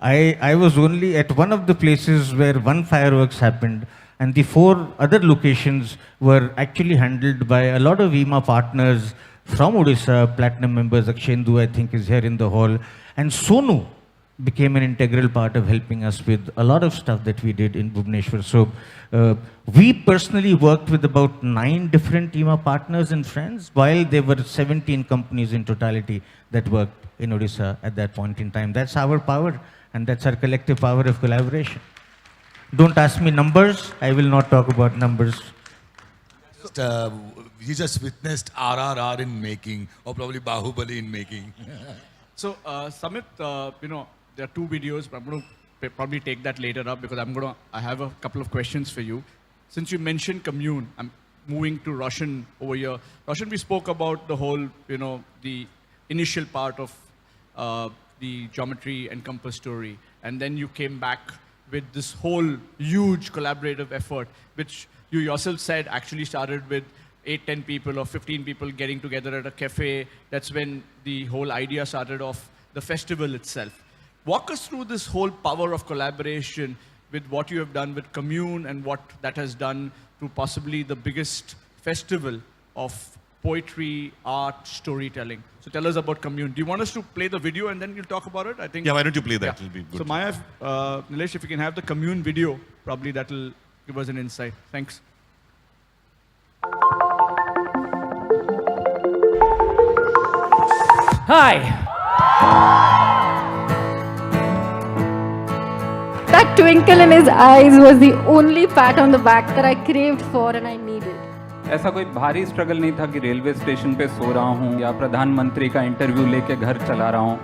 I was only at one of the places where 1 fireworks happened, and the 4 other locations were actually handled by a lot of Eema partners from Odisha, platinum members. Akshendu, I think, is here in the hall. And Sonu became an integral part of helping us with a lot of stuff that we did in Bhubaneswar. So we personally worked with about 9 different Eema partners and friends, while there were 17 companies in totality that worked in Odisha at that point in time. That's our power, and that's our collective power of collaboration. Don't ask me numbers. I will not talk about numbers.
we just witnessed RRR in making, or probably Bahubali in making.
So, Samit, there are two videos, but I'm going to probably take that later up because I have a couple of questions for you. Since you mentioned commune, I'm moving to Roshan over here. Roshan, we spoke about the whole, the initial part of the geometry and compass story. And then you came back with this whole huge collaborative effort, which you yourself said actually started with 8, 10 people or 15 people getting together at a cafe. That's when the whole idea started of the festival itself. Walk us through this whole power of collaboration with what you have done with Commune and what that has done to possibly the biggest festival of poetry, art, storytelling. So tell us about Commune. Do you want us to play the video and then you'll talk about it? I think.
Yeah, why don't you play that?
Yeah.
It'll be good.
So Maya, Nilesh, if you can have the Commune video, probably that'll give us an insight. Thanks.
Hi.
That twinkle in his eyes was the only pat on the back that I craved for and I needed.
ऐसा कोई भारी struggle नहीं था कि railway station पे सो रहा हूँ या प्रधानमंत्री का इंटरव्यू लेके घर चला रहा हूँ.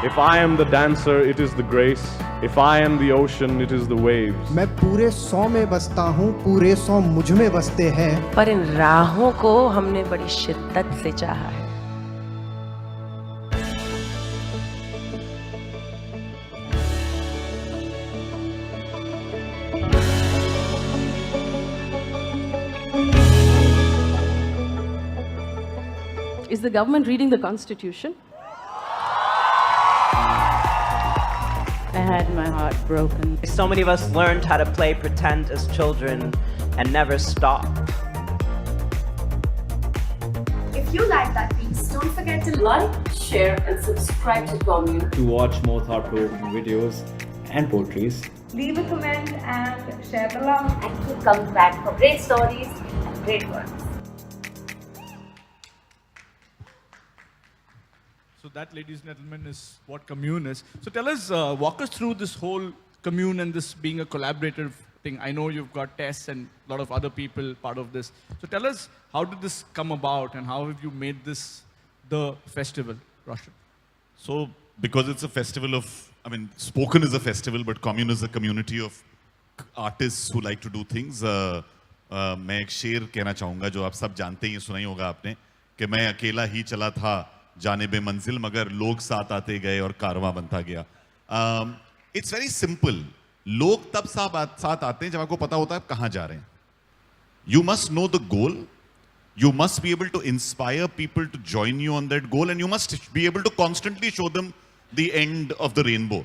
If I am the dancer, it is the grace. If I am the ocean, it is the waves.
मैं पूरे 100 में बसता हूँ, पूरे 100 मुझ में बसते हैं.
पर इन राहों को हमने बड़ी शिद्दत से चाहा है.
Is the government reading the Constitution? I had my heart broken.
So many of us learned how to play pretend as children and never stopped.
If you like that piece, don't forget to like, share, and subscribe to Commune.
To watch more thought-provoking videos and poetries.
Leave a comment and share the love. And keep coming back for great stories and great works.
So that, ladies and gentlemen, is what Commune is. So tell us, walk us through this whole Commune and this being a collaborative thing. I know you've got Tess and a lot of other people part of this. So tell us, how did this come about and how have you made this the festival, Roshan?
So, because it's a festival of, Spoken is a festival, but Commune is a community of artists who like to do things. मैं एक शेर कहना चाहूँगा जो आप सब जानते ही सुना ही होगा आपने कि मैं अकेला ही चला था जानिबे मंजिल मगर लोग साथ आते गए और कारवां बनता गया. It's very simple. लोग तब साथ आते हैं जब आपको पता होता है आप कहाँ जा रहे हैं. You must know the goal. You must be able to inspire people to join you on that goal, and you must be able to constantly show them the end of the rainbow.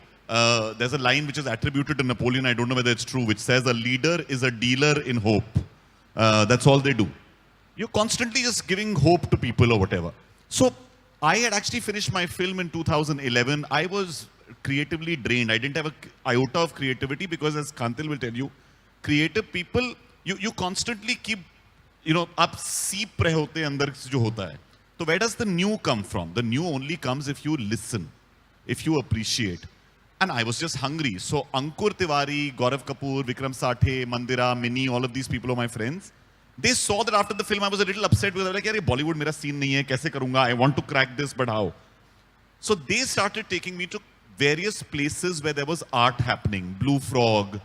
There's a line which is attributed to Napoleon, I don't know whether it's true, which says a leader is a dealer in hope. That's all they do. You're constantly just giving hope to people or whatever. So I had actually finished my film in 2011. I was creatively drained. I didn't have an iota of creativity because, as Kantil will tell you, creative people, you constantly keep, आप सीप रहे होते हैं अंदर जो होता है. So where does the new come from? The new only comes if you listen, if you appreciate. And I was just hungry. So Ankur Tiwari, Gaurav Kapoor, Vikram Sathe, Mandira, Mini, all of these people are my friends. They saw that after the film I was a little upset because I was like, "Yaar, Bollywood mera scene nahi hai, kaise karunga? I want to crack this, but how?" So they started taking me to various places where there was art happening. Blue Frog,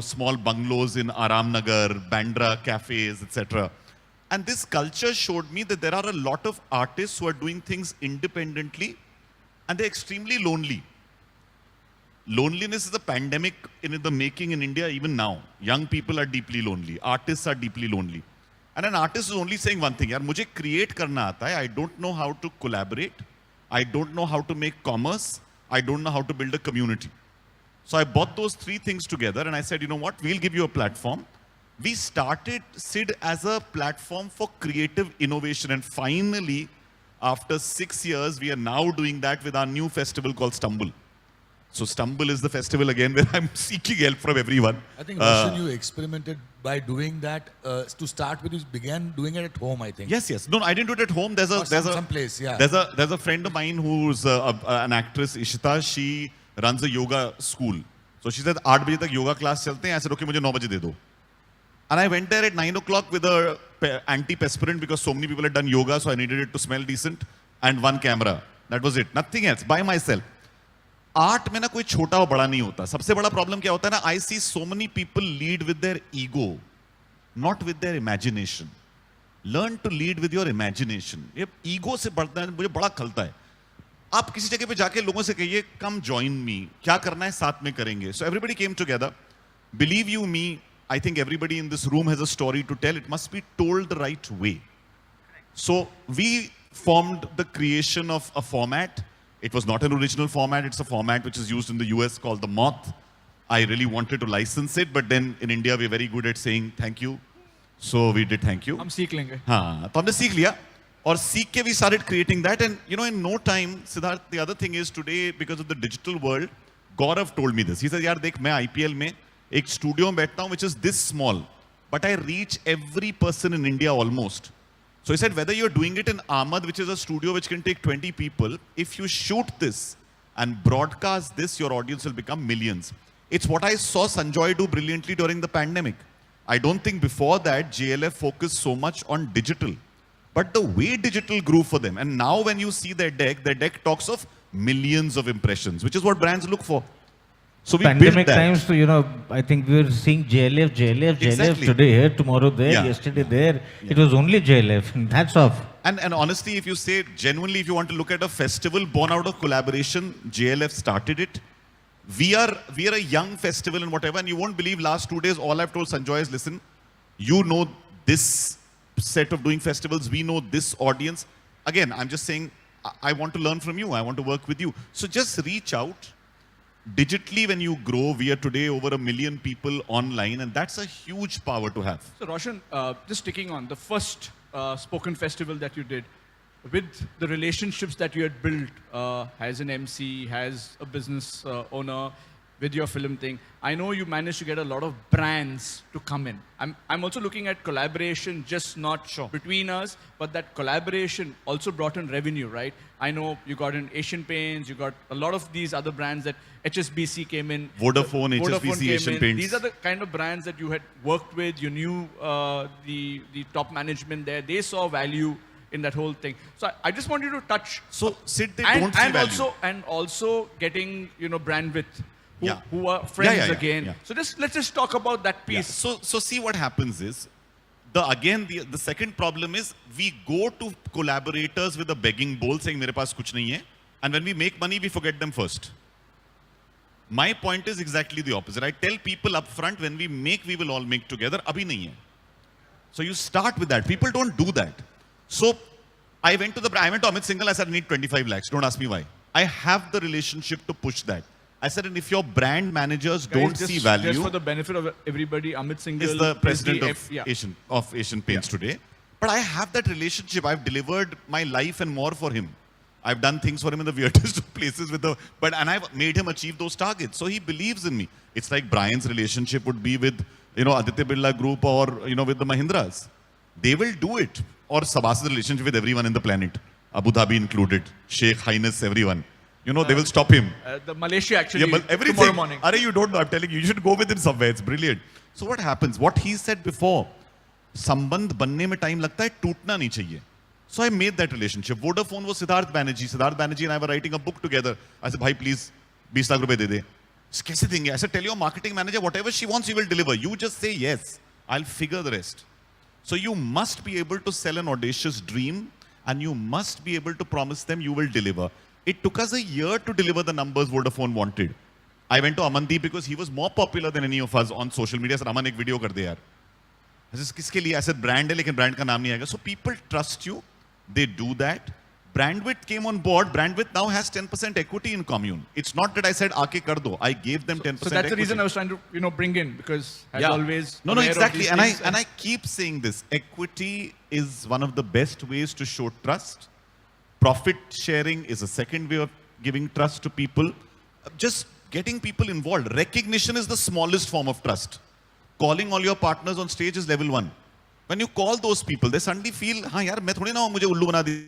small bungalows in Aram Nagar, Bandra cafes, etc. And this culture showed me that there are a lot of artists who are doing things independently and they're extremely lonely. Loneliness is a pandemic in the making in India even now. Young people are deeply lonely. Artists are deeply lonely. And an artist is only saying one thing, yaar, mujhe create karna aata hai. I don't know how to collaborate. I don't know how to make commerce. I don't know how to build a community. So I bought those three things together and I said, you know what, we'll give you a platform. We started SID as a platform for creative innovation. And finally, after 6 years, we are now doing that with our new festival called Stumble. So Stumble is the festival again where I'm seeking help from everyone.
I think, Roshan, you experimented by doing that. To start with, you began doing it at home, I think.
Yes. No, I didn't do it at home. There's
some place, yeah.
There's a friend of mine who's an actress, Ishita. She runs a yoga school. So she said, 8 baje tak yoga class chalte hain. I said, okay, mujhe 9 baje de do. And I went there at 9 o'clock with a antiperspirant because so many people had done yoga, so I needed it to smell decent, and one camera. That was it. Nothing else. By myself. Art में ना कोई छोटा और बड़ा नहीं होता. सबसे बड़ा problem क्या होता है ना? I see so many people lead with their ego, not with their imagination. Learn to lead with your imagination. ये ego से बढ़ता है, मुझे बड़ा खलता है. आप किसी जगह पे जाके लोगों से कहिए, come join me. क्या करना है साथ में करेंगे. So everybody came together. Believe you me, I think everybody in this room has a story to tell. It must be told the right way. So we formed the creation of a format. It was not an original format. It's a format which is used in the US called the Moth. I really wanted to license it, but then in India we're very good at saying thank you. So we did thank you.
हम सीख लेंगे.
हाँ, तो हमने सीख लिया. और सीख के we started creating that, and you know, in no time, Siddharth, the other thing is today, because of the digital world, Gaurav told me this. He said, यार देख मैं IPL में एक स्टूडियो में बैठता हूँ which is this small, but I reach every person in India almost. So he said, whether you're doing it in Ahmed, which is a studio which can take 20 people, if you shoot this and broadcast this, your audience will become millions. It's what I saw Sanjoy do brilliantly during the pandemic. I don't think before that JLF focused so much on digital. But the way digital grew for them, and now when you see their deck talks of millions of impressions, which is what brands look for. So we
Pandemic
built that.
times, you know, I think we were seeing JLF
Exactly.
today here, tomorrow there,
Yeah.
yesterday there. It was only JLF, and that's off.
And honestly, if you say genuinely, if you want to look at a festival born out of collaboration, JLF started it. We are a young festival and whatever, and you won't believe last 2 days, all I've told Sanjoy is, listen, you know this set of doing festivals, we know this audience. Again, I'm just saying, I want to learn from you, I want to work with you. So just reach out. Digitally, when you grow, we are today over 1 million people online, and that's a huge power to have.
So Roshan, just sticking on the first spoken festival that you did, with the relationships that you had built as an MC, as a business owner, with your film thing, I know you managed to get a lot of brands to come in. I'm also looking at collaboration, just not between us, but that collaboration also brought in revenue, right? I know you got in Asian Paints, you got a lot of these other brands that HSBC came in.
Vodafone, HSBC,
came
Asian
in.
Paints.
These are the kind of brands that you had worked with, you knew the top management there, they saw value in that whole thing. So I just want you to touch.
So Sid, they don't see value.
And also getting, you know, brand with who are
Yeah,
friends
yeah.
again.
Yeah.
So let's just talk about that piece.
So see what happens is, the second problem is we go to collaborators with a begging bowl saying मेरे पास कुछ नहीं है, and when we make money we forget them first. My point is exactly the opposite. I tell people up front, when we make, we will all make together. अभी नहीं है. So you start with that. People don't do that. So I went to Amit Singhal. I said, I need 25 lakhs. Don't ask me why. I have the relationship to push that. I said, and if your brand managers don't see value,
Just for the benefit of everybody, Amit Singhal
is the president
is
of Asian Paints today. But I have that relationship. I've delivered my life and more for him. I've done things for him in the weirdest of places and I've made him achieve those targets. So he believes in me. It's like Brian's relationship would be with, you know, Aditya Birla Group or, you know, with the Mahindras. They will do it. Or Sabas's relationship with everyone in the planet, Abu Dhabi included, Sheikh Highness, everyone. You know, they will stop him.
The Malaysia actually,
but everything.
tomorrow morning.
Are you don't know, I'm telling you, you should go with him somewhere. It's brilliant. So what happens? What he said before, संबंध बनने में time लगता है, टूटना नहीं चाहिए. So I made that relationship. Vodafone was Siddharth Banerjee. Siddharth Banerjee and I were writing a book together. I said, bhai, please, 20 lakh rupees de de. कैसे देंगे? I said, tell your marketing manager, whatever she wants, you will deliver. You just say yes. I'll figure the rest. So you must be able to sell an audacious dream, and you must be able to promise them you will deliver. It took us a year to deliver the numbers Vodafone wanted. I went to Amandeep because he was more popular than any of us on social media. I said, Aman, ek video kar de yaar. I said, किसके लिए? I said, brand है, लेकिन brand का नाम नहीं आएगा. So people trust you. They do that. Brandwidth came on board. Brandwidth now has 10% equity in Commune. It's not that I said, aake kar do. I gave them 10%
So that's the reason I was trying to, you know, bring in, because as always.
No,
aware of
exactly.
these
And
things
I keep saying this. Equity is one of the best ways to show trust. Profit sharing is a second way of giving trust to people. Just getting people involved. Recognition is the smallest form of trust. Calling all your partners on stage is level 1. When you call those people, they suddenly feel, हाँ यार मैं थोड़ी ना हूँ, मुझे उल्लू बना दी.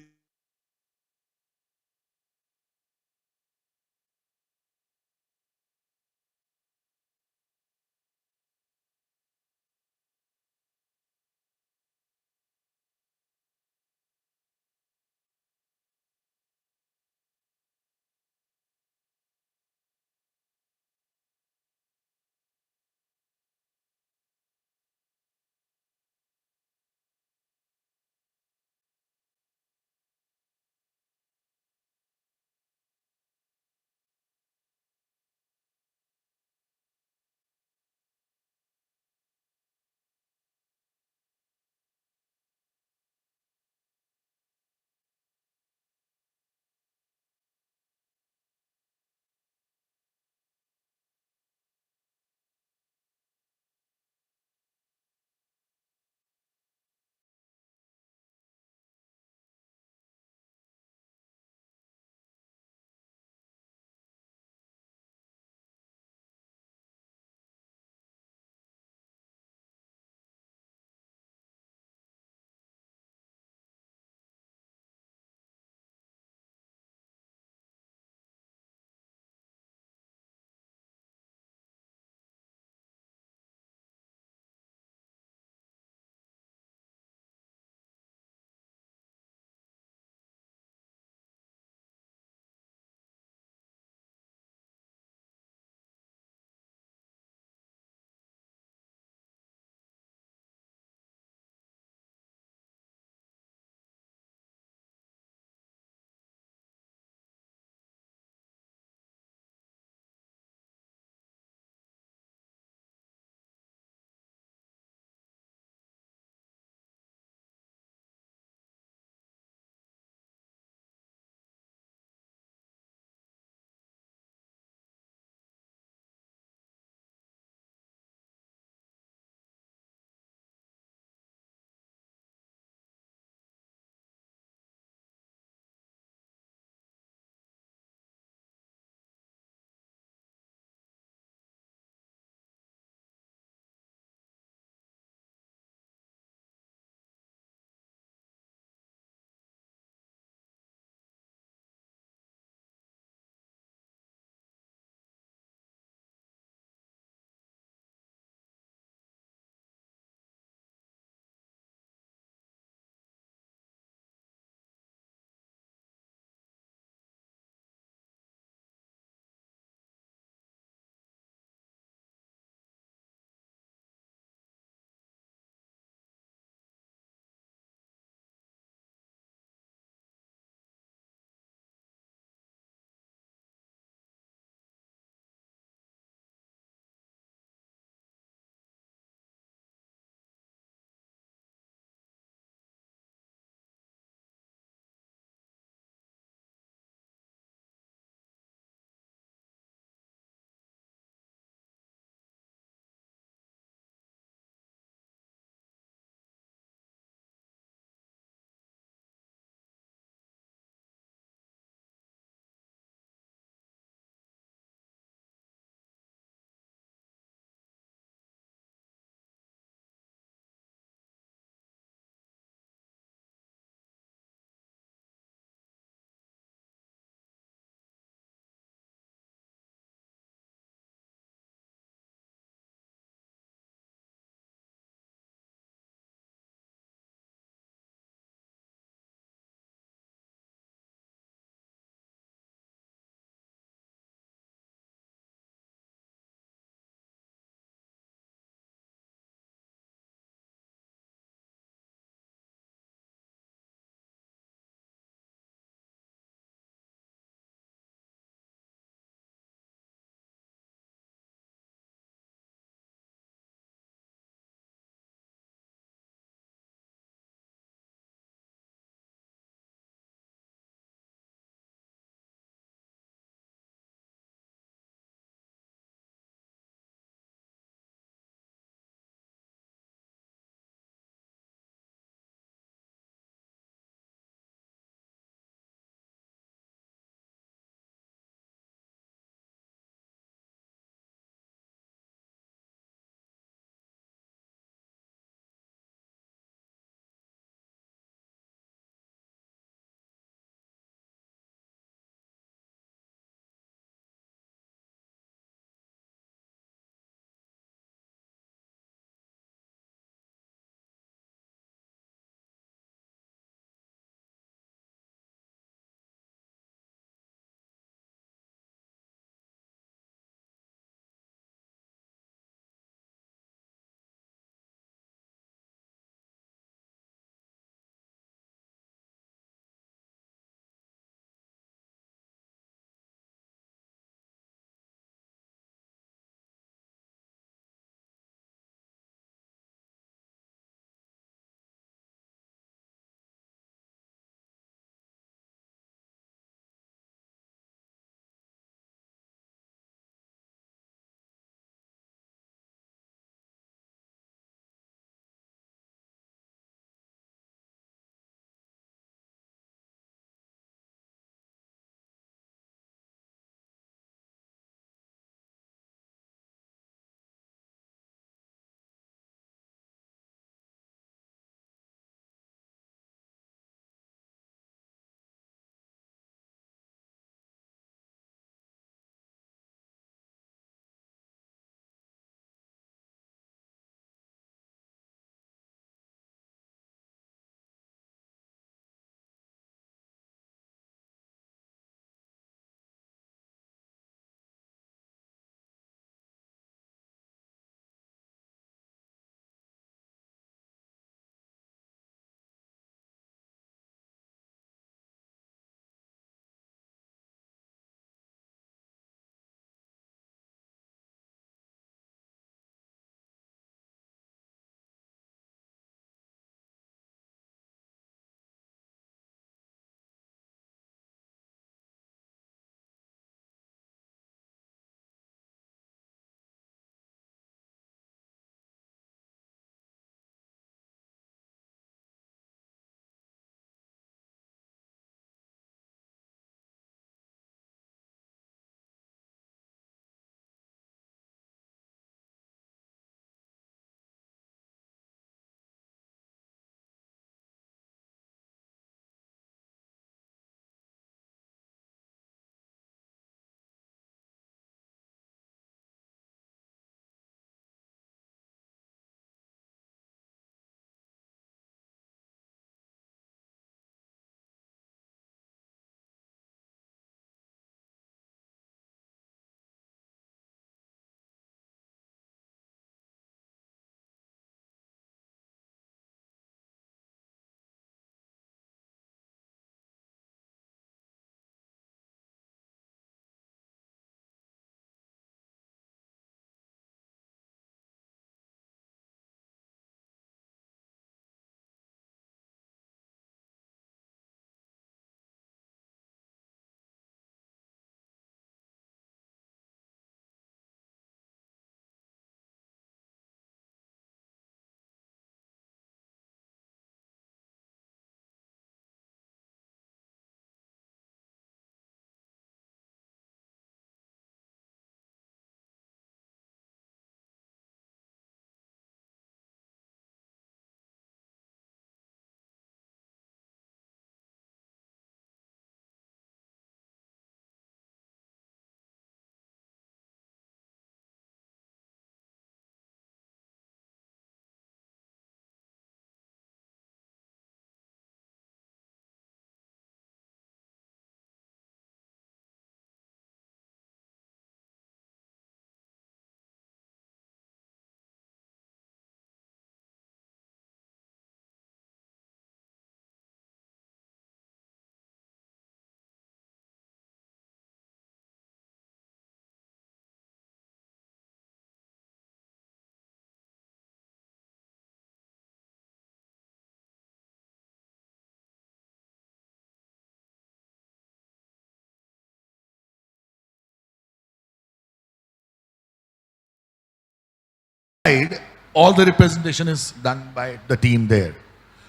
all the representation is done by the team there.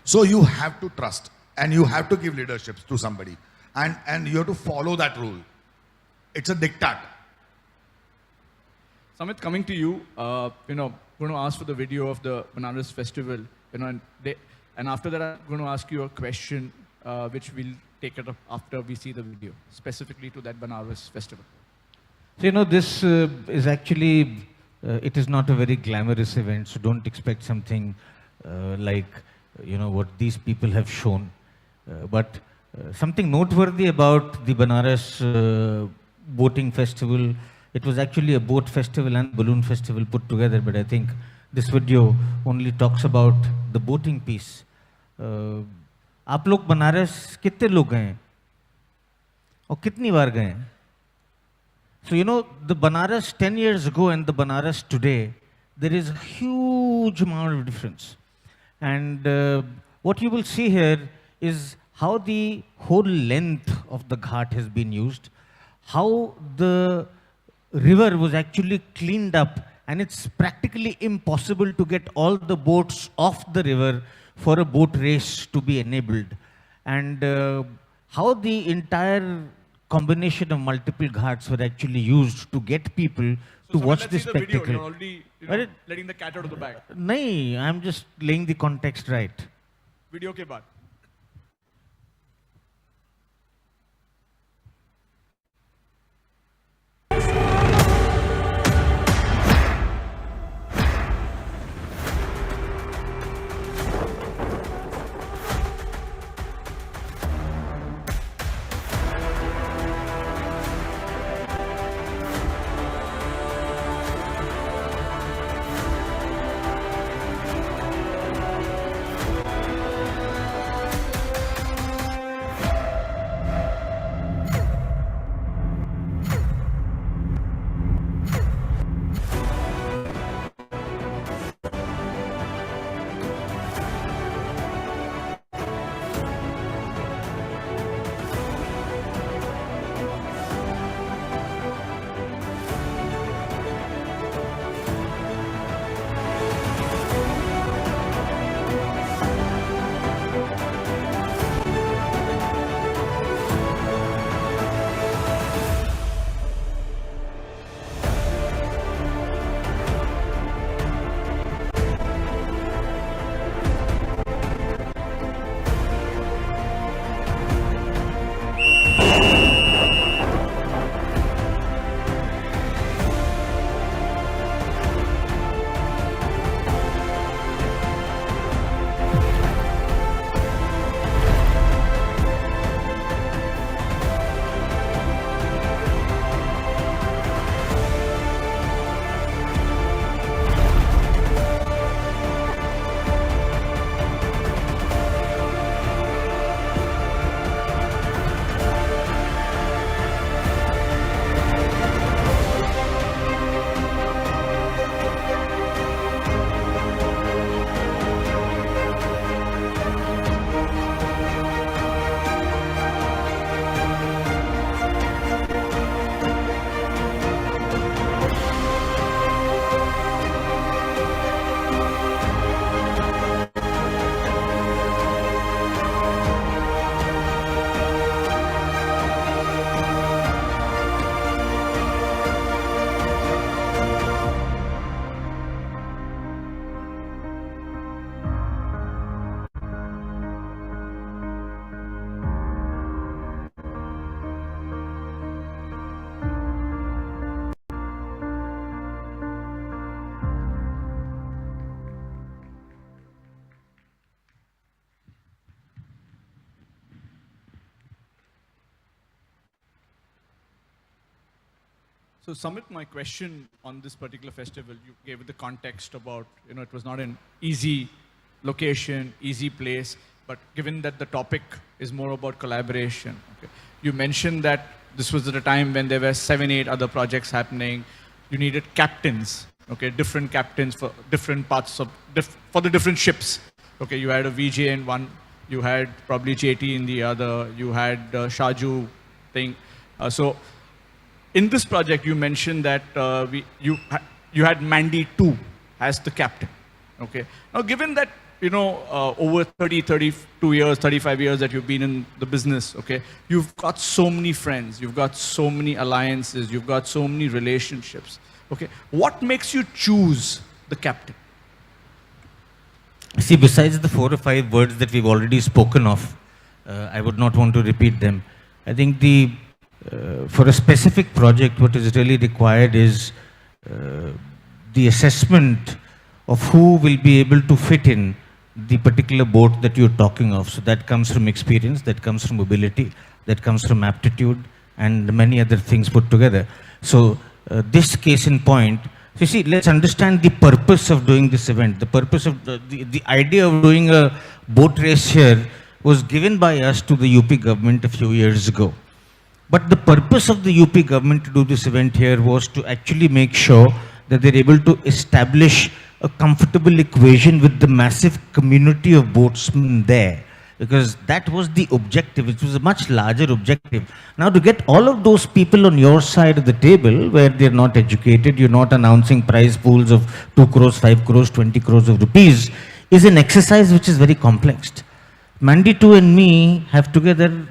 So you have to trust and you have to give leadership to somebody and you have to follow that rule. It's a diktat.
Samit, coming to you, going to ask for the video of the Banaras festival, and after that I'm going to ask you a question, which we'll take it up after we see the video, specifically to that Banaras festival.
So, this is actually, it is not a very glamorous event, so don't expect something like, what these people have shown. But something noteworthy about the Banaras boating festival, it was actually a boat festival and balloon festival put together, but I think this video only talks about the boating piece. आप लोग बनारस कितने लोग गए हैं और कितनी बार गए हैं? So the Banaras 10 years ago and the Banaras today, there is a huge amount of difference. And what you will see here is how the whole length of the ghat has been used, how the river was actually cleaned up, and it's practically impossible to get all the boats off the river for a boat race to be enabled. And how the entire combination of multiple ghats were actually used to get people to watch this spectacle.
Video, you're already letting the cat out of the bag.
No, I'm just laying the context right.
Video ke baad. So Samit, my question on this particular festival, you gave it the context about, it was not an easy location, easy place, but given that the topic is more about collaboration, okay, you mentioned that this was at a time when there were 7, 8 other projects happening. You needed captains, okay, different captains for different parts of, for the different ships. Okay, you had a VJ in one, you had probably JT in the other, you had Shaju thing. So in this project, you mentioned that you had Mandy 2, as the captain. Okay. Now, given that, over 30, 32 years, 35 years that you've been in the business, okay, you've got so many friends, you've got so many alliances, you've got so many relationships, okay. What makes you choose the captain?
See, besides the 4 or 5 words that we've already spoken of, I would not want to repeat them. I think for a specific project, what is really required is the assessment of who will be able to fit in the particular boat that you're talking of. So that comes from experience, that comes from ability, that comes from aptitude, and many other things put together. So this case in point, so you see, let's understand the purpose of doing this event. The purpose of the idea of doing a boat race here was given by us to the UP government a few years ago. But the purpose of the UP government to do this event here was to actually make sure that they're able to establish a comfortable equation with the massive community of boatsmen there. Because that was the objective, which was a much larger objective. Now to get all of those people on your side of the table, where they're not educated, you're not announcing prize pools of 2 crores, 5 crores, 20 crores of rupees, is an exercise which is very complex. Mandy 2 and me have together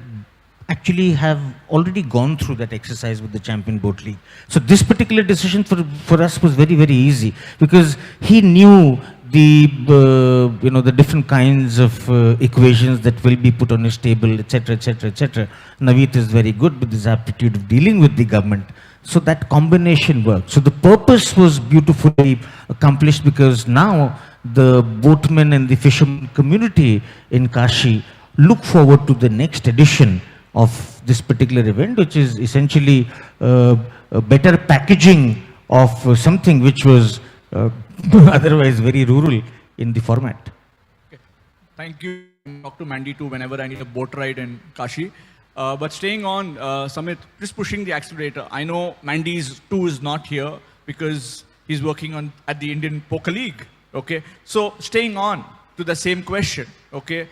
actually have already gone through that exercise with the Champion Boat League. So this particular decision for us was very, very easy, because he knew the different kinds of equations that will be put on his table, etc., etc., etc. Navit is very good with his aptitude of dealing with the government. So that combination worked. So the purpose was beautifully accomplished, because now the boatmen and the fishermen community in Kashi look forward to the next edition of this particular event, which is essentially a better packaging of something which was otherwise very rural in the format.
Okay. Thank you. Talk to Mandy too whenever I need a boat ride in Kashi. But staying on, Samit, just pushing the accelerator. I know Mandy's too is not here because he's working at the Indian Poker League. Okay. So staying on to the same question. Okay.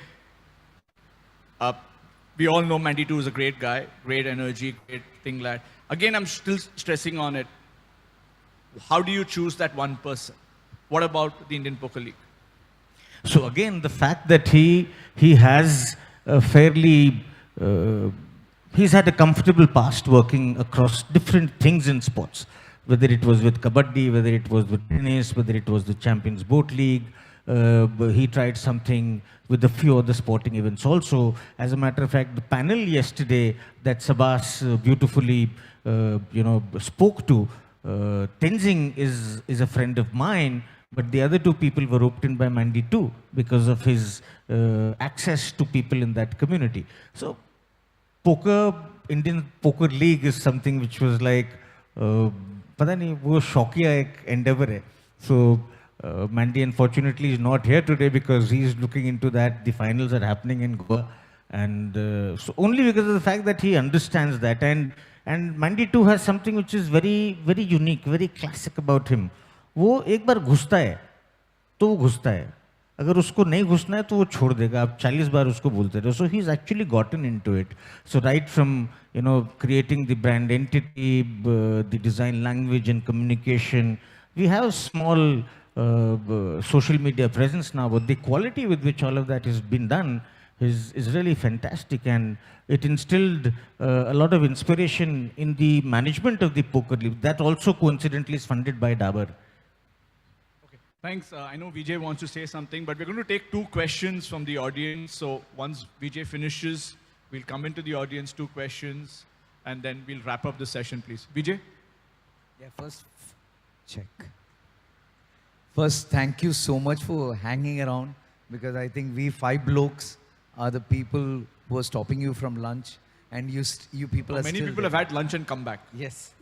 We all know Mandy 2 is a great guy, great energy, great thing lad. Again, I'm still stressing on it. How do you choose that one person? What about the Indian Poker League?
So again, the fact that he has a fairly, he's had a comfortable past working across different things in sports, whether it was with Kabaddi, whether it was with tennis, whether it was the Champions Boat League. He tried something with a few other sporting events also. As a matter of fact, the panel yesterday that Sabas beautifully spoke to, Tenzing is a friend of mine, but the other 2 people were roped in by Mandy 2 because of his access to people in that community. So Indian Poker League is something which was like, pata nahi, wo shaukiya ek endeavor hai. So Mandy unfortunately is not here today because he's looking into that. The finals are happening in Goa, and so only because of the fact that he understands that. And Mandy 2 has something which is very, very unique, very classic about him. वो एक बार घुसता है तो वो घुसता है, अगर उसको नहीं घुसना है तो वो छोड़ देगा, आप 40 बार उसको बोलते रहो. So he's actually gotten into it. So right from creating the brand entity, the design language and communication, we have a small social media presence now, but the quality with which all of that has been done is really fantastic, and it instilled a lot of inspiration in the management of the Poker League. That also coincidentally is funded by Dabur.
Okay, thanks. I know Vijay wants to say something, but we're going to take 2 questions from the audience. So once Vijay finishes, we'll come into the audience, 2 questions, and then we'll wrap up the session, please. Vijay?
Yeah, first, check. First, thank you so much for hanging around, because I think we 5 blokes are the people who are stopping you from lunch, and you people are
many
still
people
there.
have had lunch and come back.
Yes.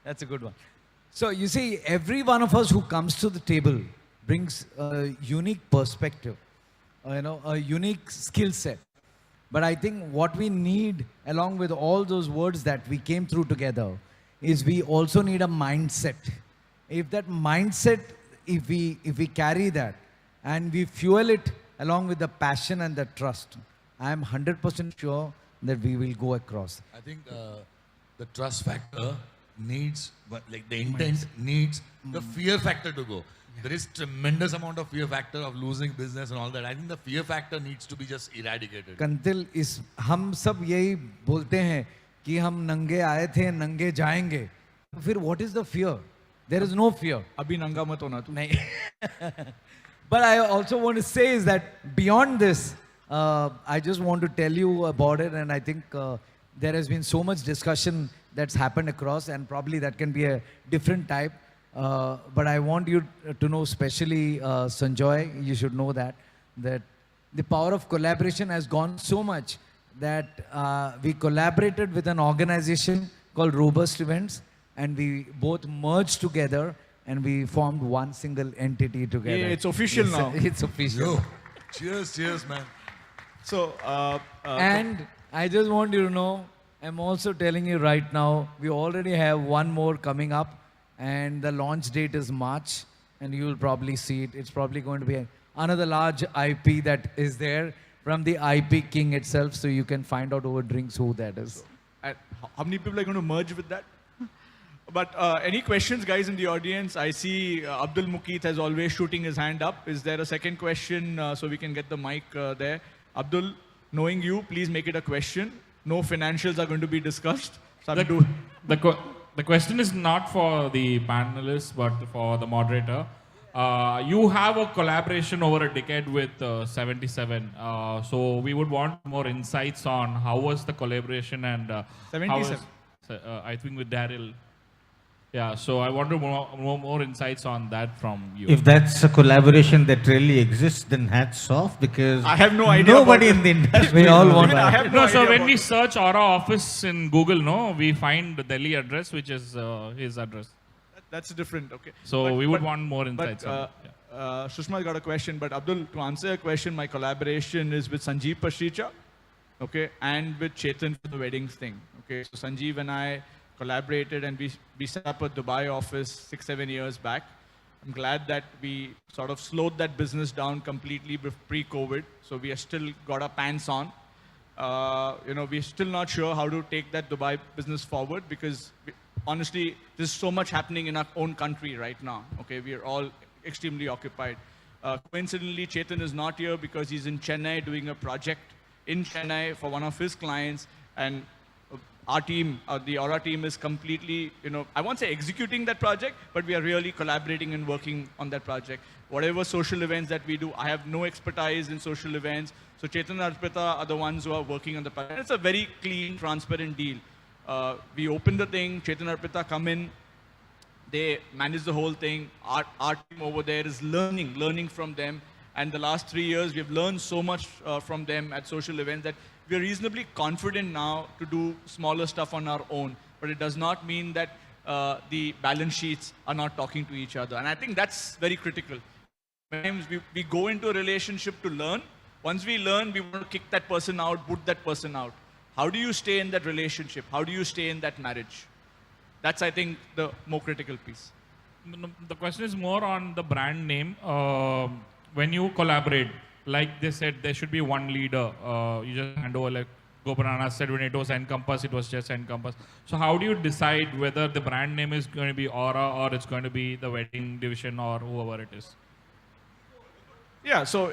That's a good one. So you see, every one of us who comes to the table brings a unique perspective, a unique skill set. But I think what we need, along with all those words that we came through together, is we also need a mindset. If that mindset, if we carry that and we fuel it along with the passion and the trust, I am 100% sure that we will go across.
I think the trust factor needs, but like the intent needs the fear factor to go. There is tremendous amount of fear factor of losing business and all that. I think the fear factor needs to be just eradicated.
कंतिल हम सब यही बोलते हैं कि हम नंगे आए थे नंगे जाएंगे. फिर what is the fear? There is no fear.
अभी नंगा मत होना तू.
नहीं. But I also want to say is that beyond this, I just want to tell you about it, and I think there has been so much discussion that's happened across, and probably that can be a different type. But I want you to know, especially Sanjoy, you should know that the power of collaboration has gone so much that we collaborated with an organization called Robust Events, and we both merged together and we formed one single entity together.
Yeah, it's official now.
It's official.
Yo, cheers, man.
So,
and I just want you to know, I'm also telling you right now, we already have one more coming up, and the launch date is March, and you'll probably see it. It's probably going to be another large IP that is there from the IP king itself, so you can find out over drinks who that is.
And how many people are going to merge with that? But any questions, guys, in the audience? I see Abdul Mukeet as always shooting his hand up. Is there a second question so we can get the mic there? Abdul, knowing you, please make it a question. No financials are going to be discussed. So
the question is not for the panelists, but for the moderator. You have a collaboration over a decade with 77. So we would want more insights on how was the collaboration and
77.
I think with Daryl. Yeah, so I want to know more insights on that from you.
If that's a collaboration that really exists, then hats off, because
I have no idea.
Nobody in the industry. We all want that.
No, so when we search Aura office in Google, we find the Delhi address, which is his address.
That's different, okay.
So we would want more insights on that.
Sushma got a question, but Abdul, to answer your question, my collaboration is with Sanjeev Pasricha, okay, and with Chetan for the weddings thing, okay. So Sanjeev and I collaborated, and we set up a Dubai office 6-7 years back. I'm glad that we sort of slowed that business down completely pre-COVID. So we are still got our pants on. We're still not sure how to take that Dubai business forward, because honestly, there's so much happening in our own country right now. Okay, we are all extremely occupied. Coincidentally, Chetan is not here because he's in Chennai doing a project in Chennai for one of his clients, and our team, the Aura team, is completely, I won't say executing that project, but we are really collaborating and working on that project. Whatever social events that we do, I have no expertise in social events. So Chetan and Arpita are the ones who are working on the project. It's a very clean, transparent deal. We open the thing, Chetan and Arpita come in, they manage the whole thing. Our team over there is learning from them. And the last 3 years, we've learned so much from them at social events that we're reasonably confident now to do smaller stuff on our own. But it does not mean that the balance sheets are not talking to each other. And I think that's very critical. Sometimes we go into a relationship to learn. Once we learn, we want to kick that person out, put that person out. How do you stay in that relationship? How do you stay in that marriage? That's, I think, the more critical piece.
The question is more on the brand name. When you collaborate, like they said, there should be one leader. You just hand over, like Gopanana said, when it was Encompass, it was just Encompass. So how do you decide whether the brand name is going to be Aura or it's going to be the wedding division or whoever it is?
Yeah, so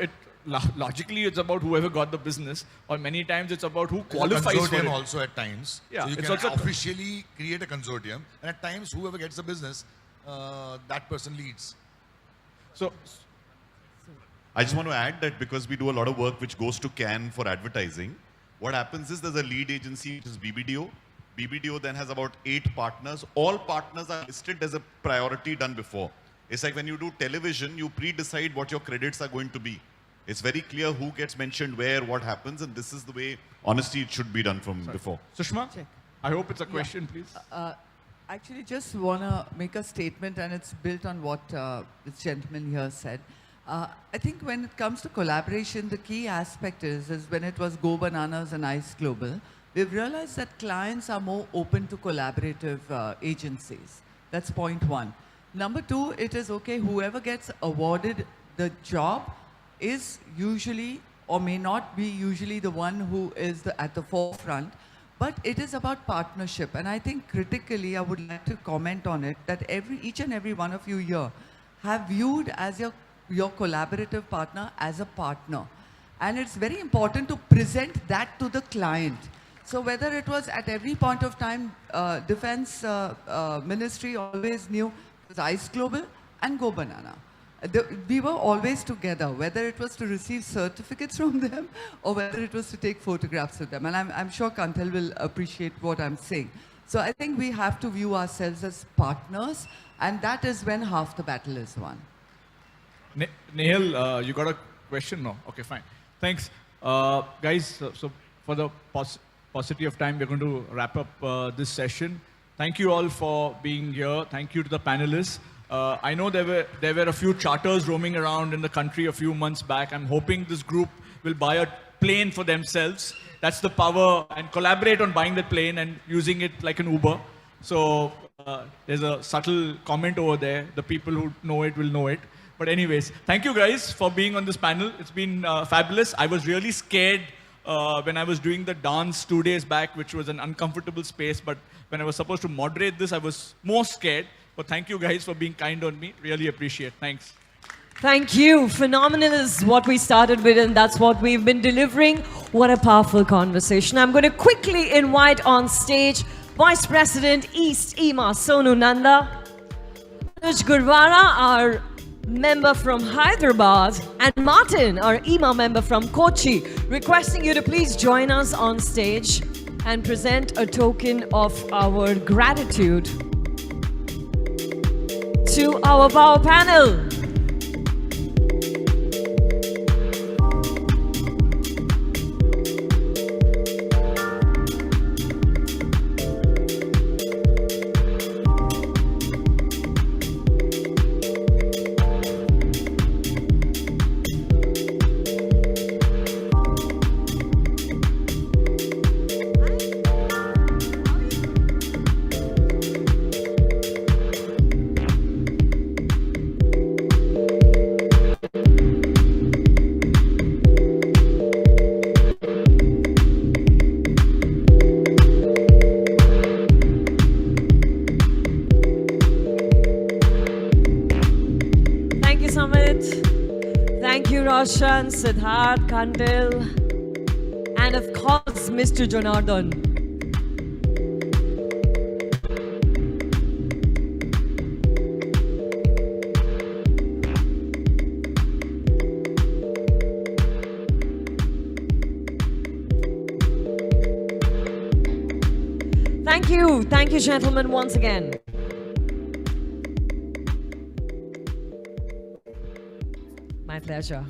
logically it's about whoever got the business, or many times it's about who qualifies for it.
Consortium also at times.
Yeah,
so you
it's
can
also
officially create a consortium, and at times whoever gets the business, that person leads.
So
I just want to add that because we do a lot of work which goes to Cannes for advertising, what happens is there's a lead agency which is BBDO. BBDO then has about 8 partners. All partners are listed as a priority done before. It's like when you do television, you pre-decide what your credits are going to be. It's very clear who gets mentioned where, what happens, and this is the way, honestly, it should be done from before.
Sushma, I hope it's a question, please.
Actually, just want to make a statement, and it's built on what this gentleman here said. I think when it comes to collaboration, the key aspect is when it was Go Bananas and Ice Global, we've realized that clients are more open to collaborative agencies. That's point one. Number two, it is okay, whoever gets awarded the job is usually, or may not be usually, the one who is at the forefront. But it is about partnership. And I think critically, I would like to comment on it, that each and every one of you here have viewed as your collaborative partner as a partner. And it's very important to present that to the client. So whether it was at every point of time, Defense Ministry always knew it was ICE Global and Go Banana. We were always together, whether it was to receive certificates from them or whether it was to take photographs with them. And I'm sure Kanthal will appreciate what I'm saying. So I think we have to view ourselves as partners, and that is when half the battle is won.
Nehal, you got a question? No? Okay, fine. Thanks. Guys, so for the paucity of time, we're going to wrap up this session. Thank you all for being here. Thank you to the panelists. I know there were a few charters roaming around in the country a few months back. I'm hoping this group will buy a plane for themselves. That's the power, and collaborate on buying that plane and using it like an Uber. So there's a subtle comment over there. The people who know it will know it. But anyways, thank you guys for being on this panel. It's been fabulous. I was really scared when I was doing the dance 2 days back, which was an uncomfortable space. But when I was supposed to moderate this, I was more scared. But thank you guys for being kind on me. Really appreciate. Thanks.
Thank you. Phenomenal is what we started with, and that's what we've been delivering. What a powerful conversation. I'm going to quickly invite on stage Vice President East Eema Sonu Nanda, Anuj Gurwara, our member from Hyderabad, and Martin, our Eema member from Kochi, requesting you to please join us on stage and present a token of our gratitude to our power panel. Roshan, Siddharth, Kanthal, and of course, Mr. Jonardhan. Thank you, gentlemen, once again. My pleasure.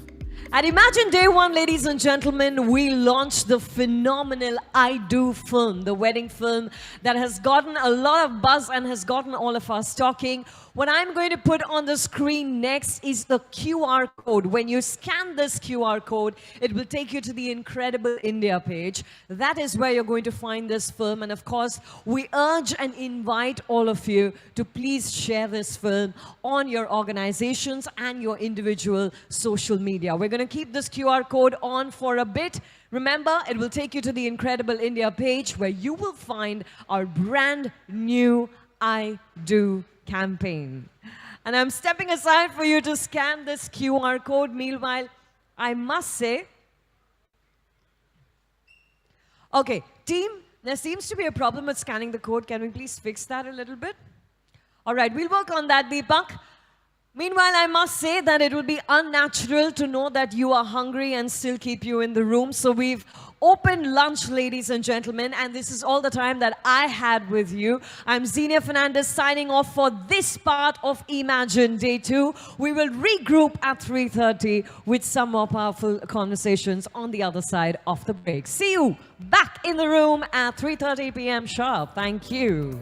And imagine day one, ladies and gentlemen, we launched the phenomenal I Do film, the wedding film that has gotten a lot of buzz and has gotten all of us talking. What I'm going to put on the screen next is the QR code. When you scan this QR code, it will take you to the Incredible India page. That is where you're going to find this film. And of course, we urge and invite all of you to please share this film on your organizations and your individual social media. We're going to keep this QR code on for a bit. Remember, it will take you to the Incredible India page where you will find our brand new I Do campaign. And I'm stepping aside for you to scan this QR code. Meanwhile, I must say, okay, team, there seems to be a problem with scanning the code. Can we please fix that a little bit? All right, we'll work on that, Deepak. Meanwhile, I must say that it would be unnatural to know that you are hungry and still keep you in the room. So we've opened lunch, ladies and gentlemen, and this is all the time that I had with you. I'm Xenia Fernandez signing off for this part of Imagine Day 2. We will regroup at 3:30 with some more powerful conversations on the other side of the break. See you back in the room at 3:30 p.m. sharp. Thank you.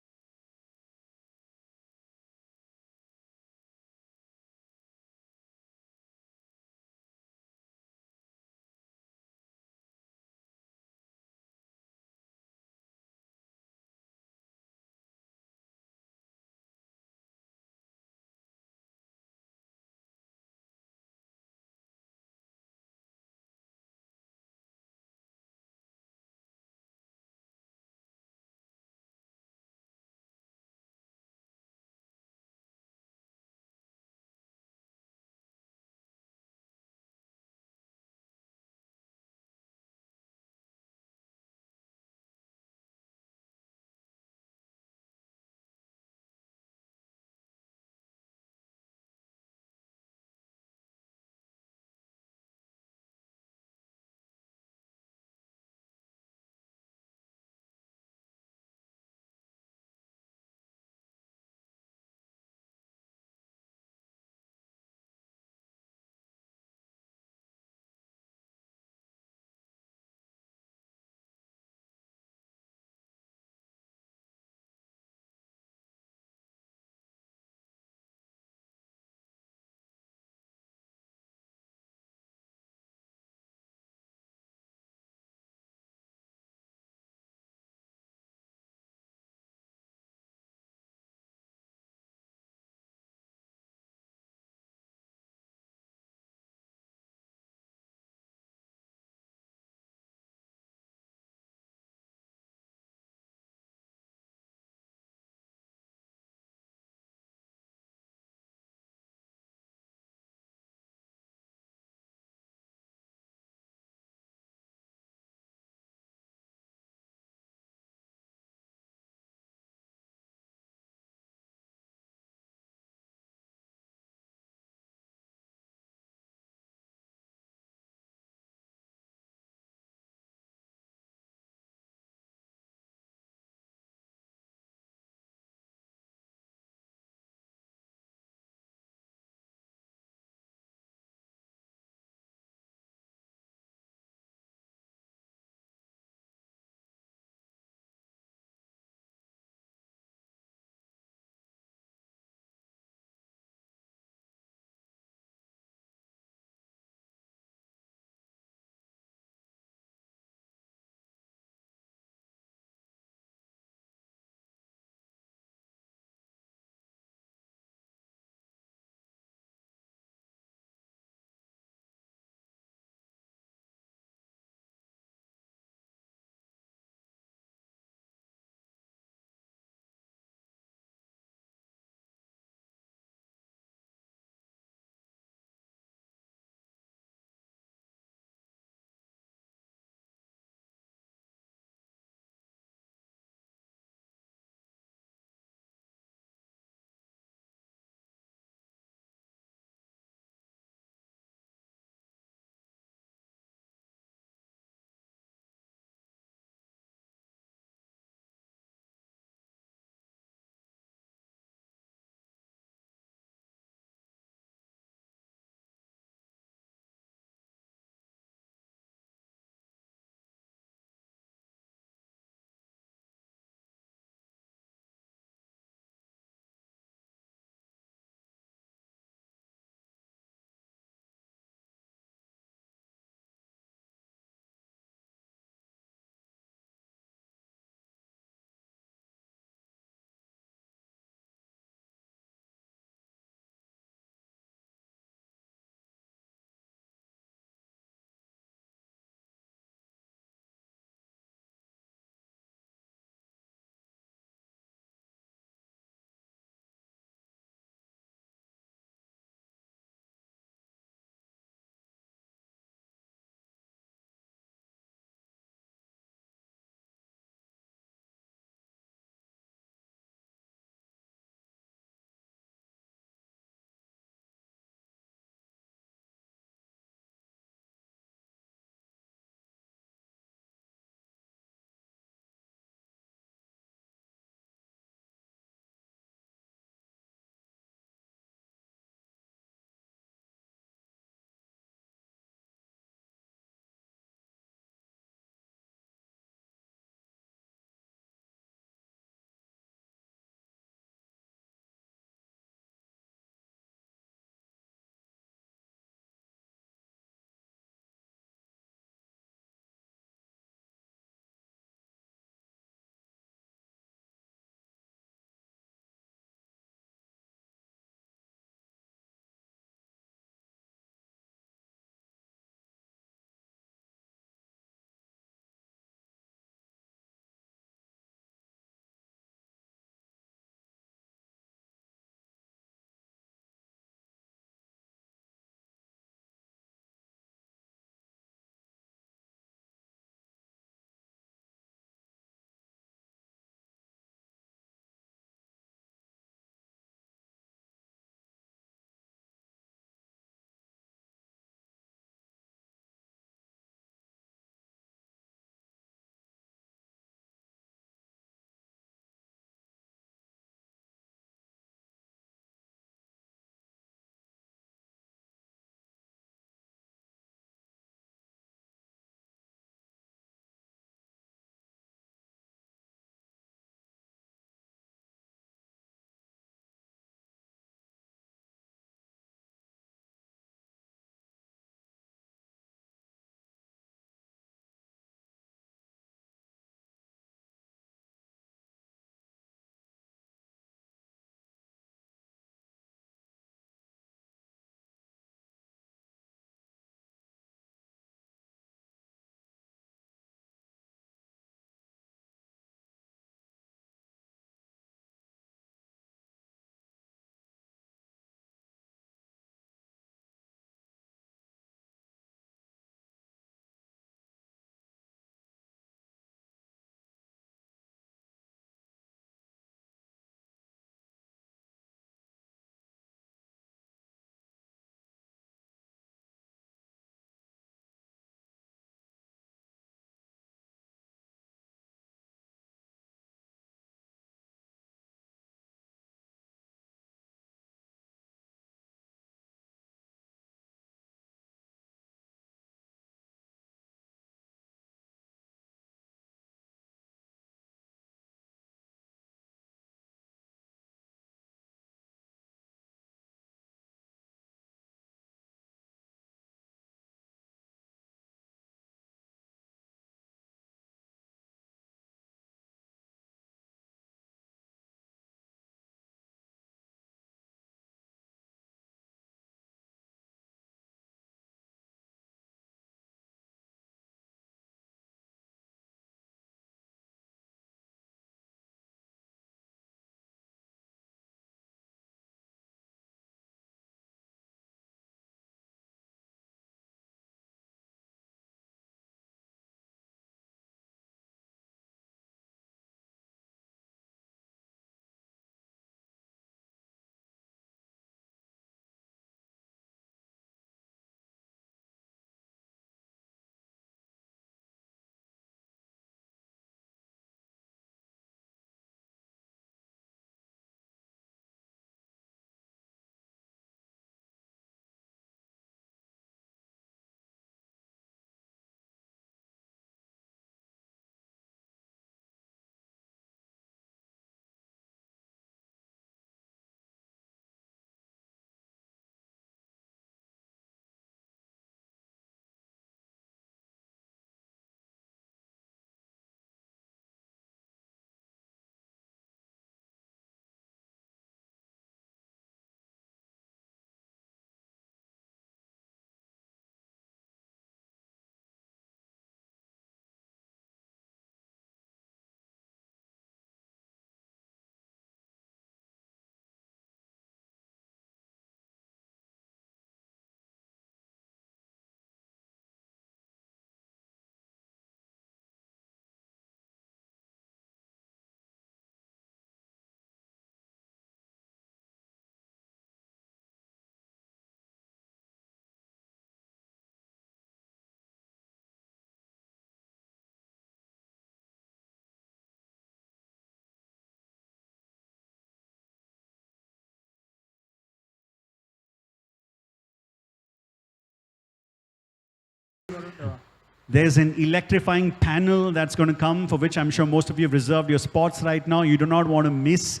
There's an electrifying panel that's going to come, for which I'm sure most of you have reserved your spots right now. You do not want to miss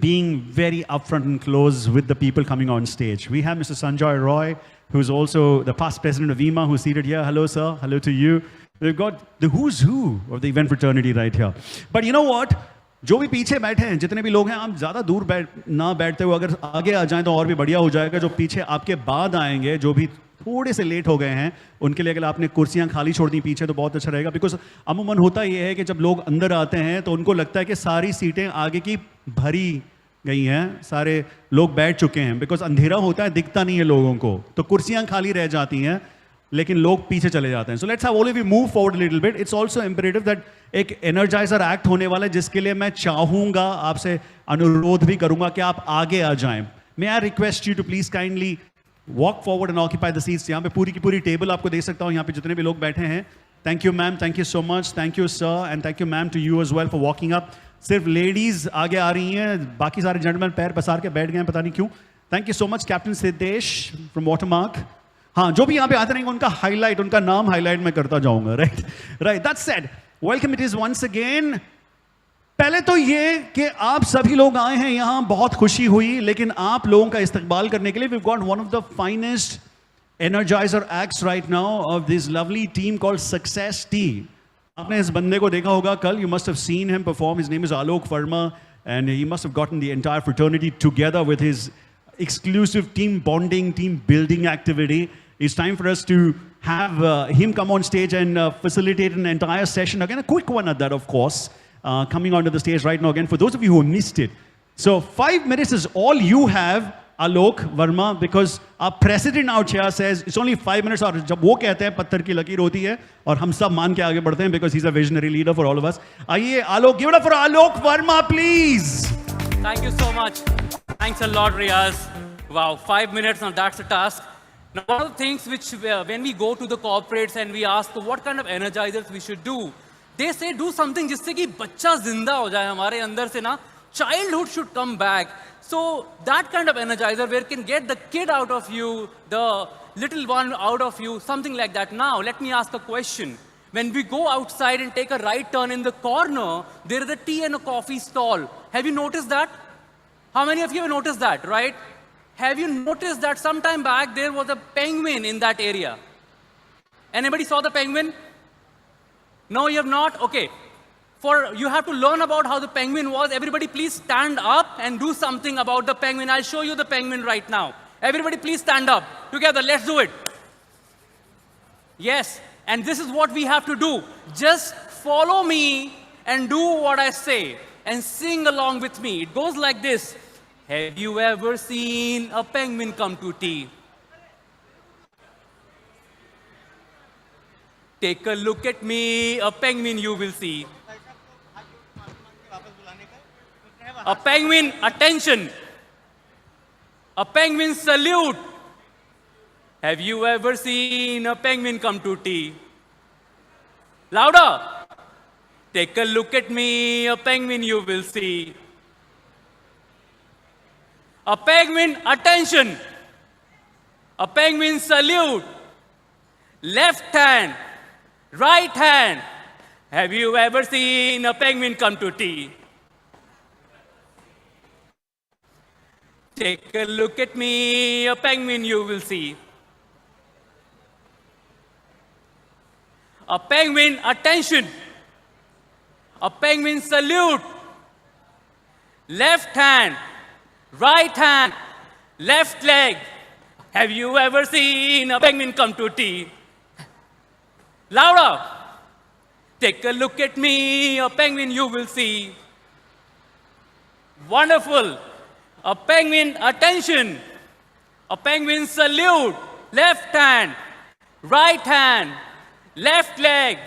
being very upfront and close with the people coming on stage. We have Mr. Sanjoy Roy, who's also the past president of Eema, who's seated here. Hello, sir. Hello to you. We've got the who's who of the event fraternity right here. But you know what? जो भी पीछे बैठे हैं, जितने भी लोग हैं, आप ज़्यादा दूर ना बैठते हुए अगर आगे आ जाएं तो और भी बढ़िया हो जाएगा. जो पीछे आपके बाद आएंगे, जो भी थोड़े से लेट हो गए हैं, उनके लिए अगर आपने कुर्सियां खाली छोड़ दी पीछे तो बहुत अच्छा रहेगा. बिकॉज अमूमन होता ये है कि जब लोग अंदर आते हैं तो उनको लगता है कि सारी सीटें आगे की भरी गई हैं, सारे लोग बैठ चुके हैं. बिकॉज अंधेरा होता है, दिखता नहीं है लोगों को, तो कुर्सियां खाली रह जाती हैं, लेकिन लोग पीछे चले जाते हैं. So let's have all of you move forward a little bit. It's also imperative that एक एनर्जाइजर एक्ट होने वाला है, जिसके लिए मैं चाहूंगा, आपसे अनुरोध भी करूंगा कि आप आगे आ जाएं. May I request you to please kindly walk forward and occupy the seats. यहाँ पे पूरी की पूरी टेबल आपको दे सकता हूँ, यहाँ पे जितने भी लोग बैठे हैं. Thank you ma'am, thank you so much, thank you sir, and thank you ma'am to you as well for walking up. सिर्फ लेडीज आगे आ रही हैं, बाकी सारे जेंटलमैन पैर पसार के बैठ गए हैं, पता नहीं क्यों. Thank you so much captain Siddhesh from watermark. हाँ, जो भी यहाँ पे आते रहेंगे उनका हाईलाइट, उनका नाम हाईलाइट मैं करता जाऊंगा. Right right, that's said, welcome it is once again. पहले तो ये कि आप सभी लोग आए हैं यहाँ, बहुत खुशी हुई, लेकिन आप लोगों का इस्तकबाल करने के लिए we've got one of the finest energizer acts right now of this lovely team called Success Tea. आपने इस बंदे को देखा होगा कल. You must have seen him perform. His name is Alok Verma, and he must have gotten the entire fraternity together with his exclusive team bonding, team building activity. It's time for us to have him come on stage and facilitate an entire session. Again, a quick one at that, of course. Coming onto the stage right now again, for those of you who missed it. So 5 minutes is all you have, Alok Verma, because our president out here says it's only 5 minutes. और जब वो कहते हैं पत्थर की लकीर होती है, और हम सब मान के आगे बढ़ते हैं, because he's a visionary leader for all of us. आइए Alok, give it up for Alok Verma, please.
Thank you so much. Thanks a lot, Riaz. Wow, 5 minutes, now that's a task. Now, one of the things which, when we go to the corporates and we ask what kind of energizers we should do, they say do something जिससे कि बच्चा जिंदा हो जाए हमारे अंदर से ना. Childhood should come back. So that kind of energizer where can get the kid out of you, the little one out of you, something like that. Now, let me ask a question. When we go outside and take a right turn in the corner, there is a tea and a coffee stall. Have you noticed that? How many of you have noticed that, right? Have you noticed that sometime back there was a penguin in that area? Anybody saw the penguin? No, you have not? Okay. You have to learn about how the penguin was. Everybody please stand up and do something about the penguin. I'll show you the penguin right now. Everybody please stand up. Together, let's do it. Yes, and this is what we have to do. Just follow me and do what I say and sing along with me. It goes like this. Have you ever seen a penguin come to tea? Take a look at me, a penguin you will see. A penguin, attention. A penguin salute. Have you ever seen a penguin come to tea? Louder. Take a look at me, a penguin you will see. A penguin, attention. A penguin salute. Left hand. Right hand. Have you ever seen a penguin come to tea? Take a look at me, a penguin you will see. A penguin, attention. A penguin salute. Left hand. Right hand. Left leg. Have you ever seen a penguin come to tea? Louder. Take a look at me, a penguin you will see. Wonderful. A penguin, attention. A penguin salute. Left hand. Right hand. Left leg.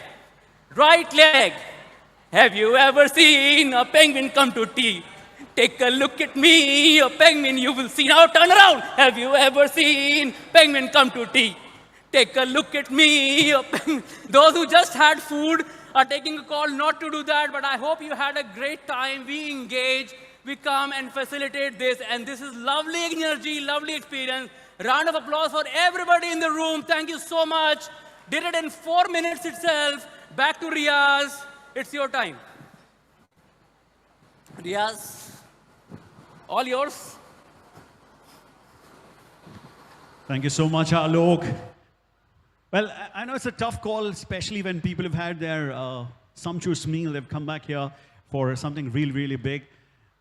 Right leg. Have you ever seen a penguin come to tea? Take a look at me, a penguin you will see. Now turn around. Have you ever seen penguin come to tea? Take a look at me. Those who just had food are taking a call not to do that, but I hope you had a great time. We engage, we come and facilitate this, and this is lovely energy, lovely experience. Round of applause for everybody in the room. Thank you so much. Did it in 4 minutes itself. Back to Riaz. It's your time. Riaz, all yours.
Thank you so much, Alok. Well, I know it's a tough call, especially when people have had their sumptuous meal. They've come back here for something really, really big.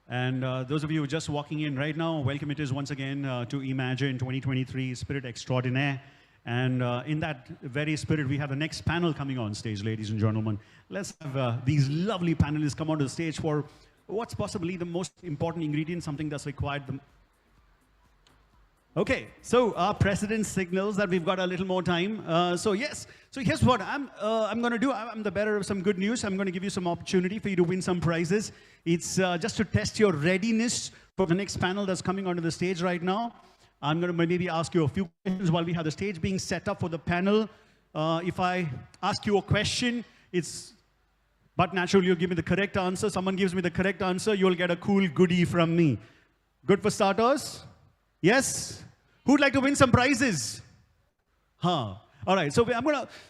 And those of you just walking in right now, welcome it is once again to Imagine 2023 Spirit Extraordinaire. And in that very spirit, we have the next panel coming on stage, ladies and gentlemen. Let's have these lovely panelists come onto the stage for what's possibly the most important ingredient, something that's required. Okay, so our president signals that we've got a little more time. So here's what I'm going to do. I'm the bearer of some good news. I'm going to give you some opportunity for you to win some prizes. It's just to test your readiness for the next panel that's coming onto the stage right now. I'm going to maybe ask you a few questions while we have the stage being set up for the panel. If I ask you a question, but naturally you'll give me the correct answer. Someone gives me the correct answer, you'll get a cool goodie from me. Good for starters? Yes? Who'd like to win some prizes? Huh. All right, so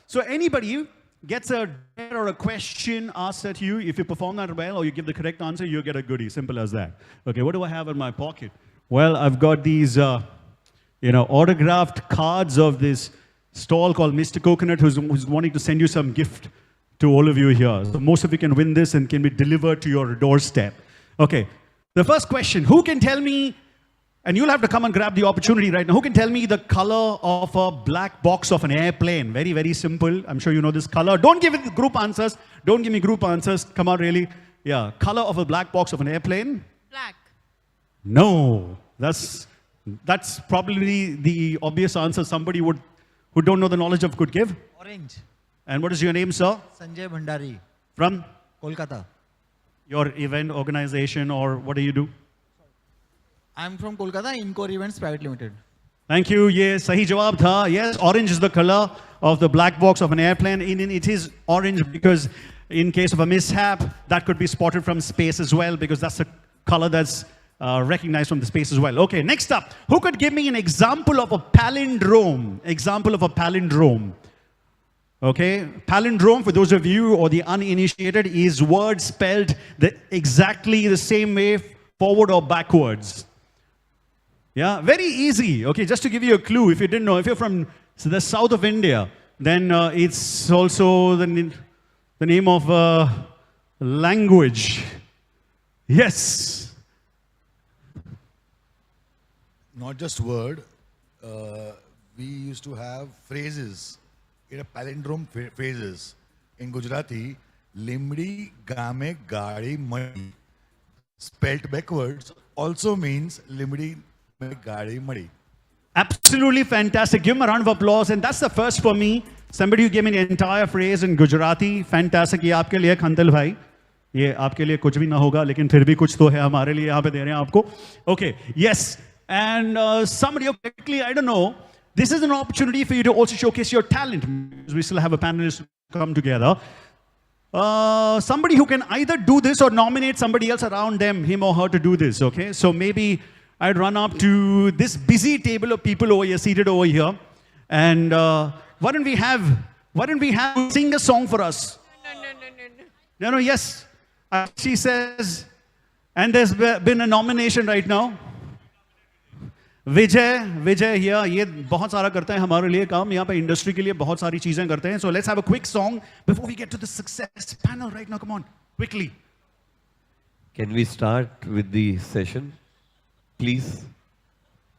so anybody gets a dare or a question asked at you, if you perform that well or you give the correct answer, you get a goodie. Simple as that. Okay, what do I have in my pocket? Well, I've got these, autographed cards of this stall called Mr. Coconut who's wanting to send you some gift to all of you here. So most of you can win this and can be delivered to your doorstep. Okay, the first question, who can tell me, and you'll have to come and grab the opportunity right now, who can tell me the color of a black box of an airplane? Very, very simple. I'm sure you know this color. Don't give it group answers. Don't give me group answers. Come on, really. Yeah, color of a black box of an airplane?
Black.
No, that's probably the obvious answer somebody who don't know the knowledge of could give.
Orange.
And what is your name, sir?
Sanjay Bhandari.
From?
Kolkata.
Your event organization or what do you do?
I'm from Kolkata, Encore Events Private Limited.
Thank you. Yes, sahi jawab tha. Yes, orange is the color of the black box of an airplane. It is orange because in case of a mishap, that could be spotted from space as well because that's a color that's recognized from the space as well. Okay, next up. Who could give me an example of a palindrome? Example of a palindrome. Okay, palindrome, for those of you or the uninitiated, is words spelled exactly the same way, forward or backwards. Yeah, very easy. Okay, just to give you a clue, if you didn't know, if you're from the south of India, then it's also the name of a language. Yes.
Not just word, we used to have phrases. In a palindrome phrases. In Gujarati, limdi game gadi madi, spelt backwards, also means limdi game gadi madi.
Absolutely fantastic. Give him a round of applause. And that's the first for me. Somebody who gave me the entire phrase in Gujarati. Fantastic. ये आपके लिए खंतल भाई. ये आपके लिए कुछ भी ना होगा, लेकिन फिर भी कुछ तो है हमारे लिए यहाँ पे दे रहे हैं आपको. Okay. Yes. And somebody quickly, I don't know. This is an opportunity for you to also showcase your talent. We still have a panelist come together. Somebody who can either do this or nominate somebody else around them, him or her, to do this, okay? So maybe I'd run up to this busy table of people over here, seated over here. And why don't we have sing a song for us? No, yes. She says, and there's been a nomination right now. Vijay here, ये बहुत सारा करता है हमारे लिए काम, यहाँ पे इंडस्ट्री के लिए बहुत सारी चीजें करते हैं. So let's have a quick song before we get to the success panel right now. Come on, quickly.
Can we start with the session, please?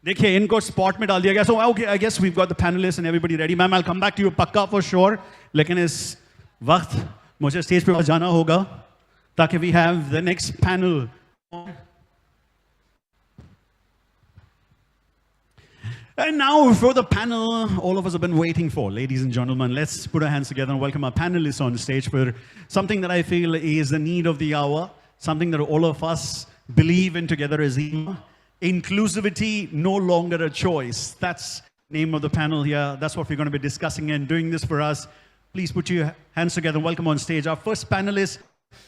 देखिए इनको स्पॉट में डाल दिया गया. So okay, I guess we've got the panelists and everybody ready. Ma'am, I'll come back to you पक्का for sure. लेकिन इस वक्त मुझे स्टेज पे जाना होगा ताकि we have the next panel. And now for the panel all of us have been waiting for. Ladies and gentlemen, let's put our hands together and welcome our panelists on stage for something that I feel is the need of the hour, something that all of us believe in together as Eema. Inclusivity, no longer a choice. That's the name of the panel here. That's what we're going to be discussing and doing this for us. Please put your hands together and welcome on stage our first panelist,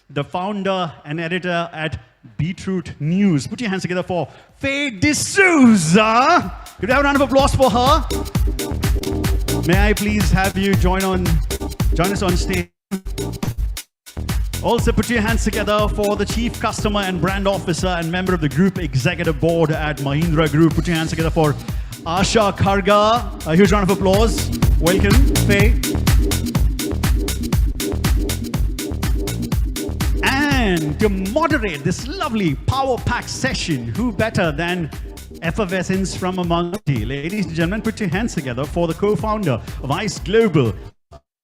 the founder and editor at Beetroot News. Put your hands together for Faye D'Souza. Could you have a round of applause for her? May I please have you join us on stage. Also put your hands together for the Chief Customer and Brand Officer and member of the Group Executive Board at Mahindra Group. Put your hands together for Asha Kharga. A huge round of applause. Welcome, Faye. And to moderate this lovely power-packed session, who better than effervescence from among you. Ladies and gentlemen, put your hands together for the co-founder of ICE Global,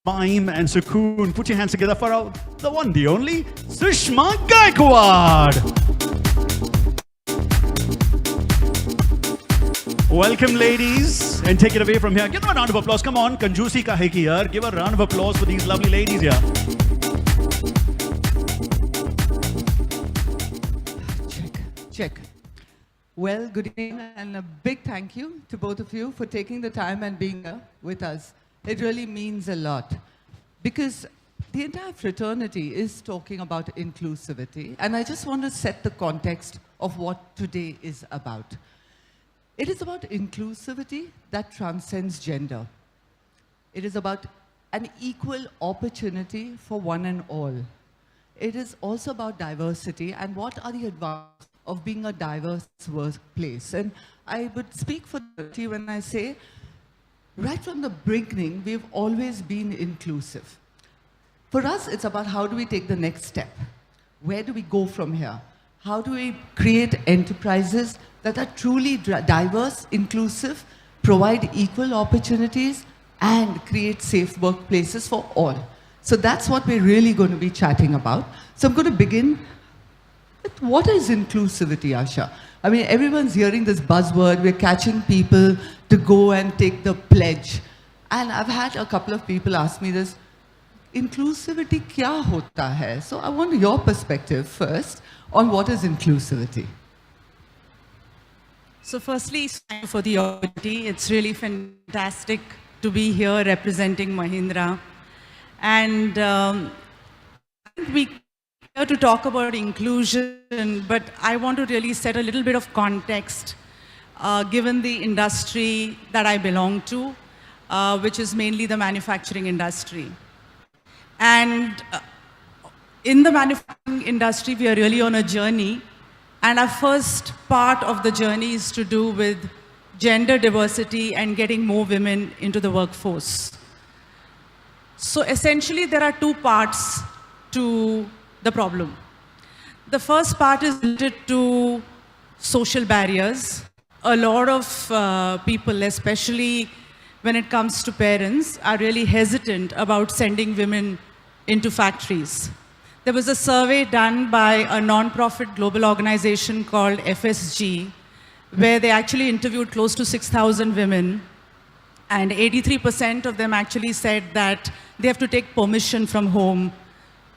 Maim and Sukoon. Put your hands together for the one, the only, Sushma Gaikwad. Welcome, ladies, and take it away from here. Give them a round of applause. Come on, Kanjusi ka hai ki yaar. Give a round of applause for these lovely ladies here.
Check. Well, good evening, and a big thank you to both of you for taking the time and being here with us. It really means a lot, because the entire fraternity is talking about inclusivity, and I just want to set the context of what today is about. It is about inclusivity that transcends gender. It is about an equal opportunity for one and all. It is also about diversity and what are the advantages of being a diverse workplace. And I would speak for the when I say, right from the beginning, we've always been inclusive. For us, it's about how do we take the next step? Where do we go from here? How do we create enterprises that are truly diverse, inclusive, provide equal opportunities, and create safe workplaces for all? So that's what we're really going to be chatting about. So I'm going to begin with what is inclusivity, Asha? I mean, everyone's hearing this buzzword. We're catching people to go and take the pledge. And I've had a couple of people ask me this, inclusivity kya hota hai? So I want your perspective first on what is inclusivity.
So firstly, thank you for the opportunity. It's really fantastic to be here representing Mahindra. And I think we here to talk about inclusion, but I want to really set a little bit of context given the industry that I belong to, which is mainly the manufacturing industry. And in the manufacturing industry, we are really on a journey. And our first part of the journey is to do with gender diversity and getting more women into the workforce. So essentially, there are two parts to the problem. The first part is related to social barriers. A lot of people, especially when it comes to parents, are really hesitant about sending women into factories. There was a survey done by a non-profit global organization called FSG, where they actually interviewed close to 6,000 women, and 83% of them actually said that they have to take permission from home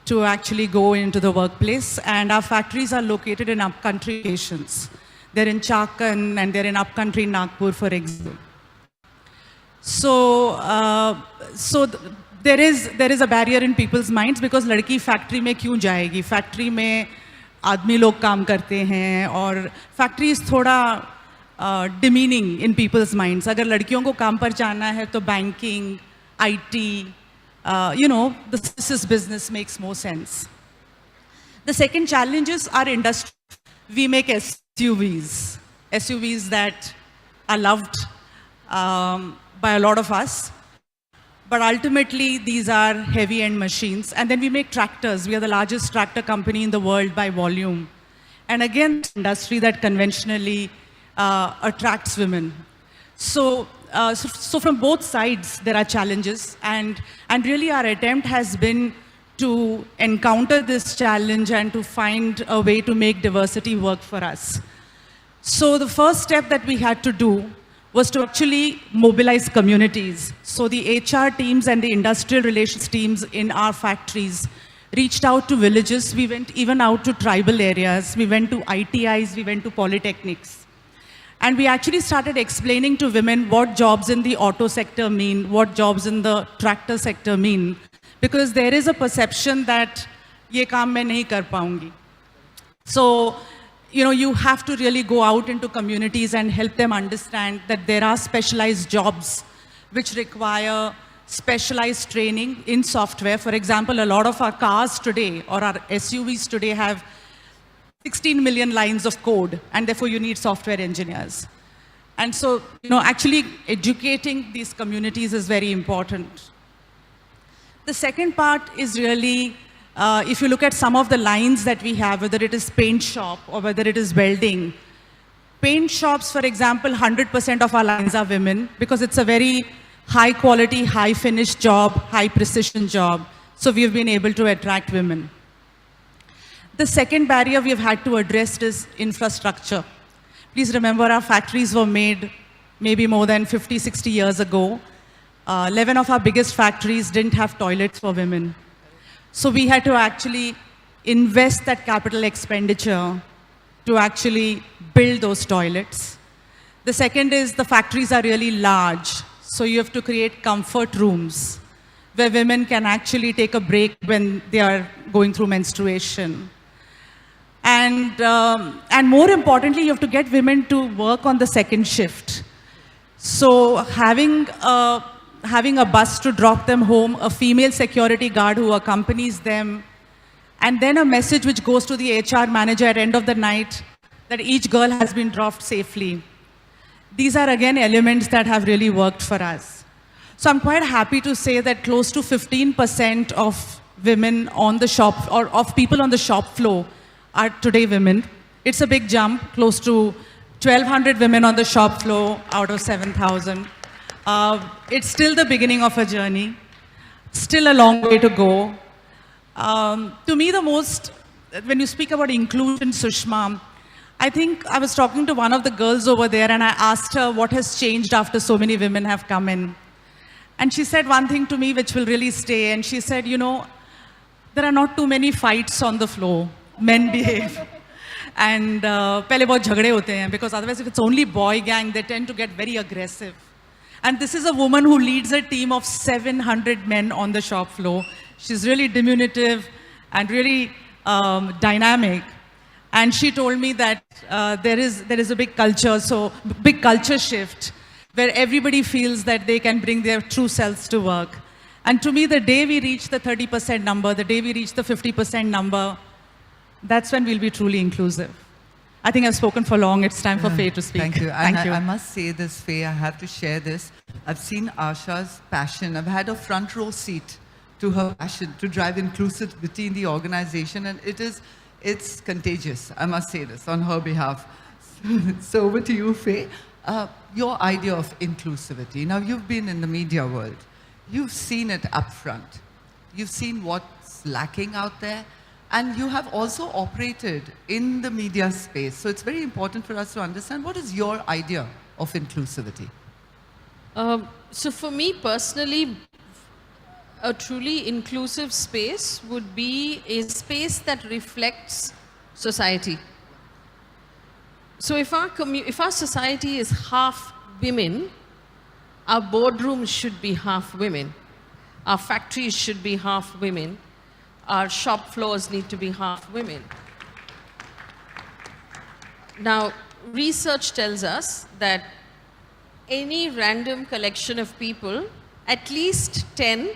to actually go into the workplace. And our factories are located in upcountry locations. They're in Chakan and they're in upcountry Nagpur, for example. So, there is a barrier in people's minds because लड़की factory में क्यों जाएगी? Factory में आदमी लोग काम करते हैं और factory is थोड़ा demeaning in people's minds. अगर लड़कियों को काम पर जाना है तो banking, IT, you know, the services business makes more sense. The second challenge is our industry. We make SUVs that are loved by a lot of us. But ultimately, these are heavy-end machines. And then we make tractors. We are the largest tractor company in the world by volume. And again, industry that conventionally attracts women. So from both sides, there are challenges. And really, our attempt has been to encounter this challenge and to find a way to make diversity work for us. So the first step that we had to do was to actually mobilize communities. So the HR teams and the industrial relations teams in our factories reached out to villages. We went even out to tribal areas. We went to ITIs, we went to polytechnics. And we actually started explaining to women what jobs in the auto sector mean, what jobs in the tractor sector mean, because there is a perception that ye kaam main nahi kar paungi. So, you know, you have to really go out into communities and help them understand that there are specialized jobs which require specialized training in software. For example, a lot of our cars today or our SUVs today have 16 million lines of code, and therefore you need software engineers. And so, actually educating these communities is very important. The second part is really, if you look at some of the lines that we have, whether it is paint shop or whether it is welding. Paint shops, for example, 100% of our lines are women because it's a very high quality, high finish job, high precision job. So we've been able to attract women. The second barrier we've had to address is infrastructure. Please remember our factories were made maybe more than 50, 60 years ago. 11 of our biggest factories didn't have toilets for women. So we had to actually invest that capital expenditure to actually build those toilets. The second is the factories are really large. So you have to create comfort rooms where women can actually take a break when they are going through menstruation. And more importantly, you have to get women to work on the second shift. So having a bus to drop them home, a female security guard who accompanies them, and then a message which goes to the HR manager at the end of the night that each girl has been dropped safely. These are again elements that have really worked for us. So I'm quite happy to say that close to 15% of women on the shop, or of people on the shop floor, are today women. It's a big jump, close to 1,200 women on the shop floor out of 7,000. It's still the beginning of a journey, still a long way to go. To me, when you speak about inclusion, Sushma, I think I was talking to one of the girls over there and I asked her what has changed after so many women have come in. And she said one thing to me which will really stay, and she said, there are not too many fights on the floor. Men behave. And pehle bahut jhagde hote hain, because otherwise if it's only boy gang, they tend to get very aggressive. And this is a woman who leads a team of 700 men on the shop floor. She's really diminutive and really dynamic. And she told me that there is a big culture shift where everybody feels that they can bring their true selves to work. And to me, the day we reach the 30% number, the day we reach the 50% number, that's when we'll be truly inclusive. I think I've spoken for long. It's time for Faye to speak.
Thank you.
Thank you.
I must say this, Faye, I have to share this. I've seen Asha's passion. I've had a front row seat to her passion to drive inclusivity in the organization, and it's contagious. I must say this on her behalf. So over to you, Faye. Your idea of inclusivity. Now, you've been in the media world. You've seen it up front. You've seen what's lacking out there. And you have also operated in the media space. So it's very important for us to understand, what is your idea of inclusivity?
So for me personally, a truly inclusive space would be a space that reflects society. So if our society is half women, our boardrooms should be half women. Our factories should be half women. Our shop floors need to be half women. Now, research tells us that any random collection of people, at least 10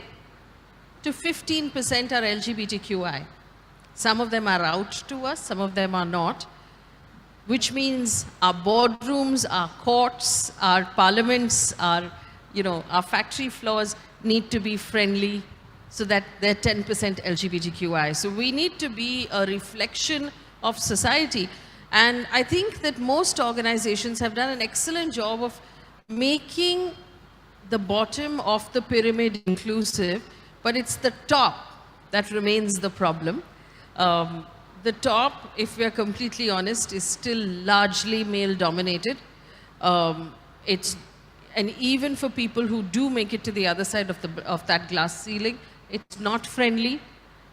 to 15% are LGBTQI. Some of them are out to us, some of them are not, which means our boardrooms, our courts, our parliaments, our factory floors need to be friendly so that they're 10% LGBTQI. So we need to be a reflection of society. And I think that most organizations have done an excellent job of making the bottom of the pyramid inclusive, but it's the top that remains the problem. The top, if we're completely honest, is still largely male-dominated. And even for people who do make it to the other side of that glass ceiling, it's not friendly,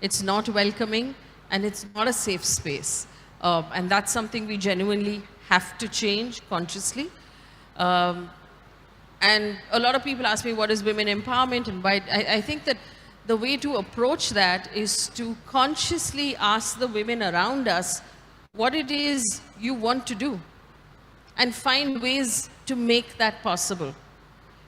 it's not welcoming, and it's not a safe space. And that's something we genuinely have to change consciously. And a lot of people ask me, what is women empowerment? And why? I think that the way to approach that is to consciously ask the women around us what it is you want to do and find ways to make that possible.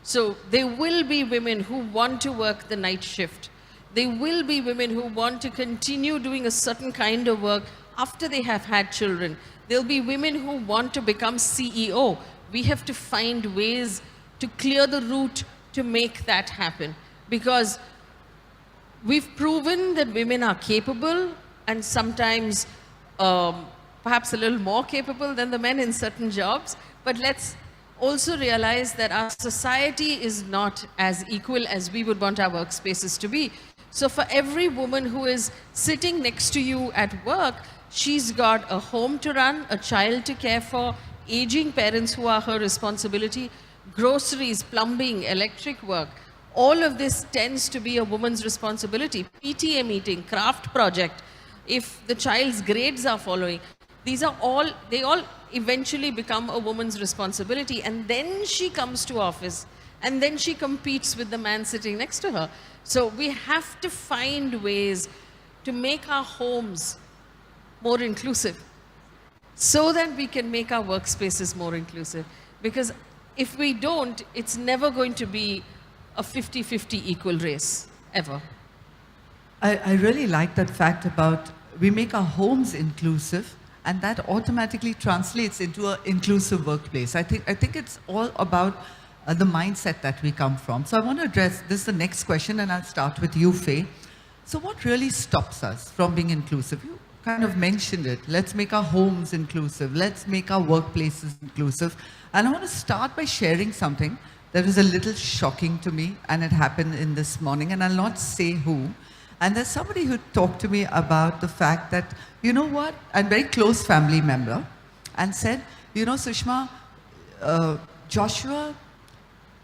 So there will be women who want to work the night shift. There will be women who want to continue doing a certain kind of work after they have had children. There'll be women who want to become CEO. We have to find ways to clear the route to make that happen. Because we've proven that women are capable and sometimes perhaps a little more capable than the men in certain jobs. But let's also realize that our society is not as equal as we would want our workspaces to be. So for every woman who is sitting next to you at work, she's got a home to run, a child to care for, aging parents who are her responsibility, groceries, plumbing, electric work. All of this tends to be a woman's responsibility. PTA meeting, craft project, if the child's grades are following, they all eventually become a woman's responsibility. And then she comes to office and then she competes with the man sitting next to her. So we have to find ways to make our homes more inclusive so that we can make our workspaces more inclusive. Because if we don't, it's never going to be a 50-50 equal race, ever.
I really like that fact about we make our homes inclusive, and that automatically translates into an inclusive workplace. I think it's all about the mindset that we come from. So I want to address this is the next question, and I'll start with you, Faye. So what really stops us from being inclusive? You kind of mentioned it. Let's make our homes inclusive. Let's make our workplaces inclusive. And I want to start by sharing something that was a little shocking to me, and it happened in this morning, and I'll not say who. And there's somebody who talked to me about the fact that, you know what, a very close family member, and said, you know, Sushma, Joshua,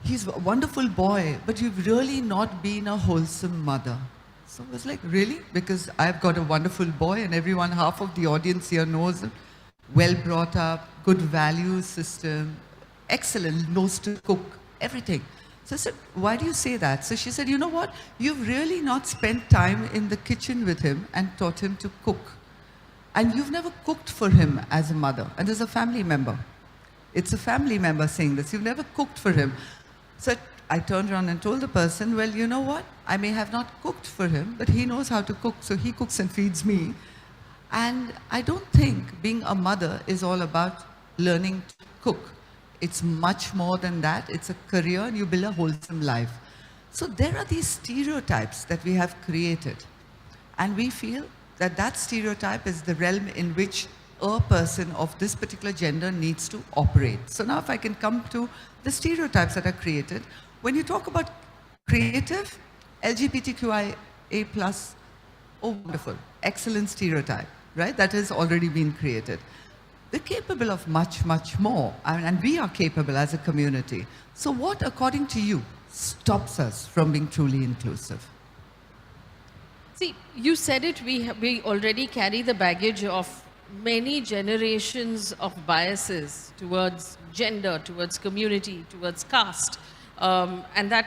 he's a wonderful boy, but you've really not been a wholesome mother. So I was like, really? Because I've got a wonderful boy, and everyone, half of the audience here knows him, well brought up, good value system, excellent, knows to cook, everything. So I said, why do you say that? So she said, you know what? You've really not spent time in the kitchen with him and taught him to cook. And you've never cooked for him as a mother. And there's a family member. It's a family member saying this. You've never cooked for him. So I turned around and told the person, well, you know what? I may have not cooked for him, but he knows how to cook. So he cooks and feeds me. And I don't think being a mother is all about learning to cook. It's much more than that. It's a career, and you build a wholesome life. So there are these stereotypes that we have created. And we feel that that stereotype is the realm in which a person of this particular gender needs to operate. So now if I can come to the stereotypes that are created, when you talk about creative, LGBTQIA+, oh, wonderful, excellent stereotype, right? That has already been created. We're capable of much, much more, and we are capable as a community. So what, according to you, stops us from being truly inclusive?
See, you said it, we already carry the baggage of many generations of biases towards gender, towards community, towards caste. And that,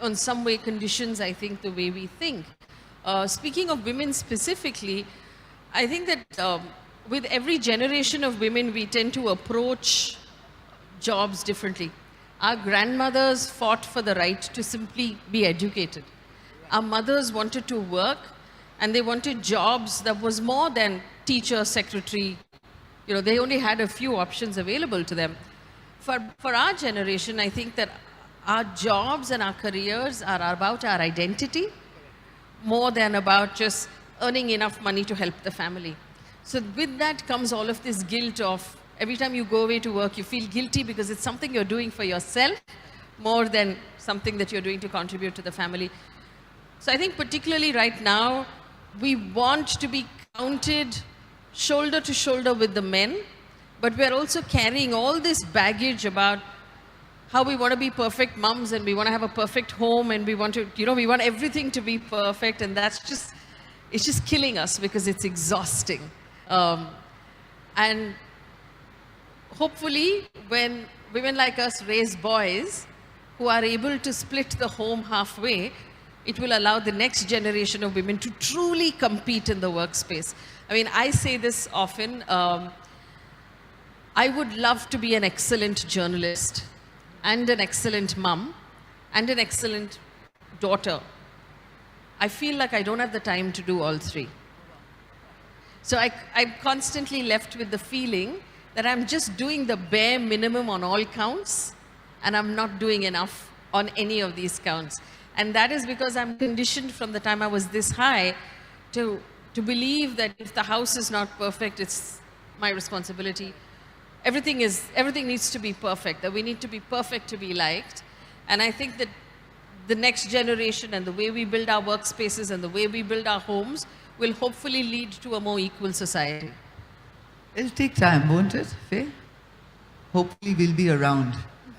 in some way, conditions, I think, the way we think. Speaking of women specifically, I think that with every generation of women, we tend to approach jobs differently. Our grandmothers fought for the right to simply be educated. Our mothers wanted to work, and they wanted jobs that was more than teacher, secretary. You know, they only had a few options available to them. For our generation, I think that our jobs and our careers are about our identity more than about just earning enough money to help the family. So with that comes all of this guilt of every time you go away to work, you feel guilty because it's something you're doing for yourself more than something that you're doing to contribute to the family. So I think particularly right now, we want to be counted shoulder to shoulder with the men, but we're also carrying all this baggage about how we want to be perfect mums, and we want to have a perfect home, and we want to, you know, we want everything to be perfect, and that's just, it's just killing us because it's exhausting. And hopefully, when women like us raise boys who are able to split the home halfway, it will allow the next generation of women to truly compete in the workspace. I mean, I say this often, I would love to be an excellent journalist and an excellent mum and an excellent daughter, I feel like I don't have the time to do all three. So I'm constantly left with the feeling that I'm just doing the bare minimum on all counts, and I'm not doing enough on any of these counts. And that is because I'm conditioned from the time I was this high to believe that if the house is not perfect, it's my responsibility. Everything needs to be perfect, that we need to be perfect to be liked. And I think that the next generation and the way we build our workspaces and the way we build our homes will hopefully lead to a more equal society.
It'll take time, won't it, Faye? Hopefully we'll be around.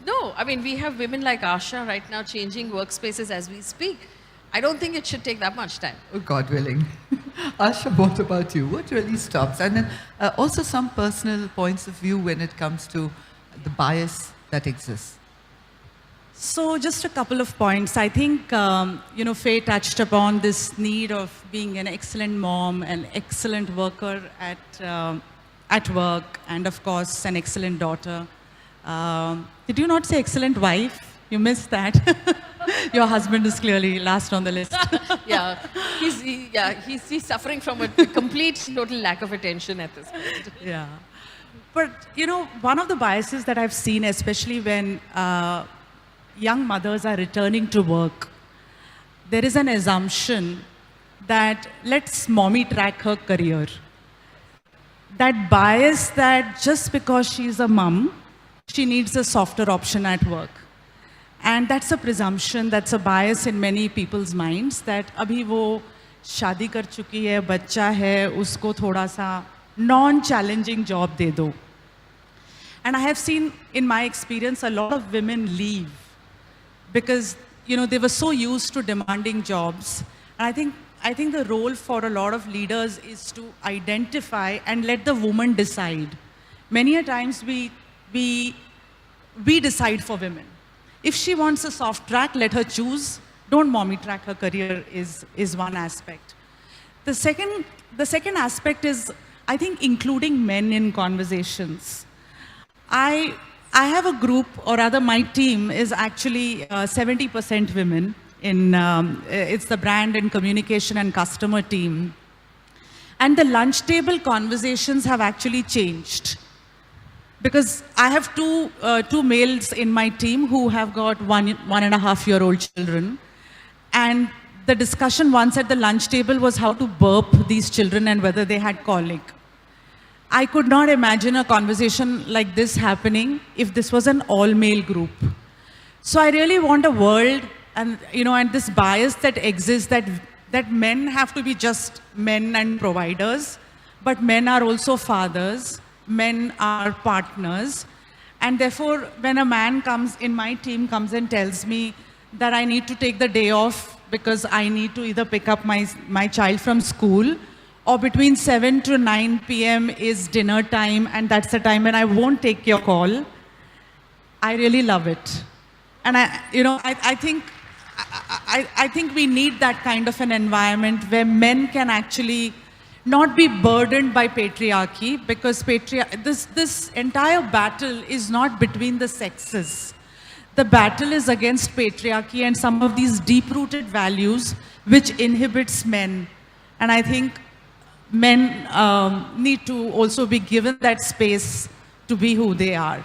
No, I mean, we have women like Asha right now changing workspaces as we speak. I don't think it should take that much time.
Oh, God willing. Asha, what about you? What really stops? And then also some personal points of view when it comes to the bias that exists.
So just a couple of points. I think, Faye touched upon this need of being an excellent mom, an excellent worker at work, and of course, an excellent daughter. Did you not say excellent wife? You missed that. Your husband is clearly last on the list.
Yeah, he's suffering from a complete, total lack of attention at this point.
Yeah. But, one of the biases that I've seen, especially when young mothers are returning to work, there is an assumption that let's mommy track her career. That bias that just because she's a mom, she needs a softer option at work. And that's a presumption, that's a bias in many people's minds that abhi wo शादी कर चुकी है, बच्चा है, उसको थोड़ा सा non-challenging job दे दो. And I have seen in my experience a lot of women leave because they were so used to demanding jobs. And I think the role for a lot of leaders is to identify and let the woman decide. Many a times we decide for women. If she wants a soft track, let her choose. Don't mommy track her career is one aspect. The second aspect is, I think, including men in conversations. I have a group, or rather my team is actually 70% women. It's the brand and communication and customer team. And the lunch table conversations have actually changed. Because I have two males in my team who have got 1.5-year-old children. And the discussion once at the lunch table was how to burp these children and whether they had colic. I could not imagine a conversation like this happening if this was an all-male group. So I really want a world and this bias that exists that men have to be just men and providers, but men are also fathers, men are partners. And therefore, when a man in my team comes and tells me that I need to take the day off because I need to either pick up my child from school, or between 7 to 9 p.m. is dinner time, and that's the time when I won't take your call, I really love it. And I think we need that kind of an environment where men can actually not be burdened by patriarchy, because this entire battle is not between the sexes. The battle is against patriarchy and some of these deep-rooted values which inhibits men. And I think men need to also be given that space to be who they are.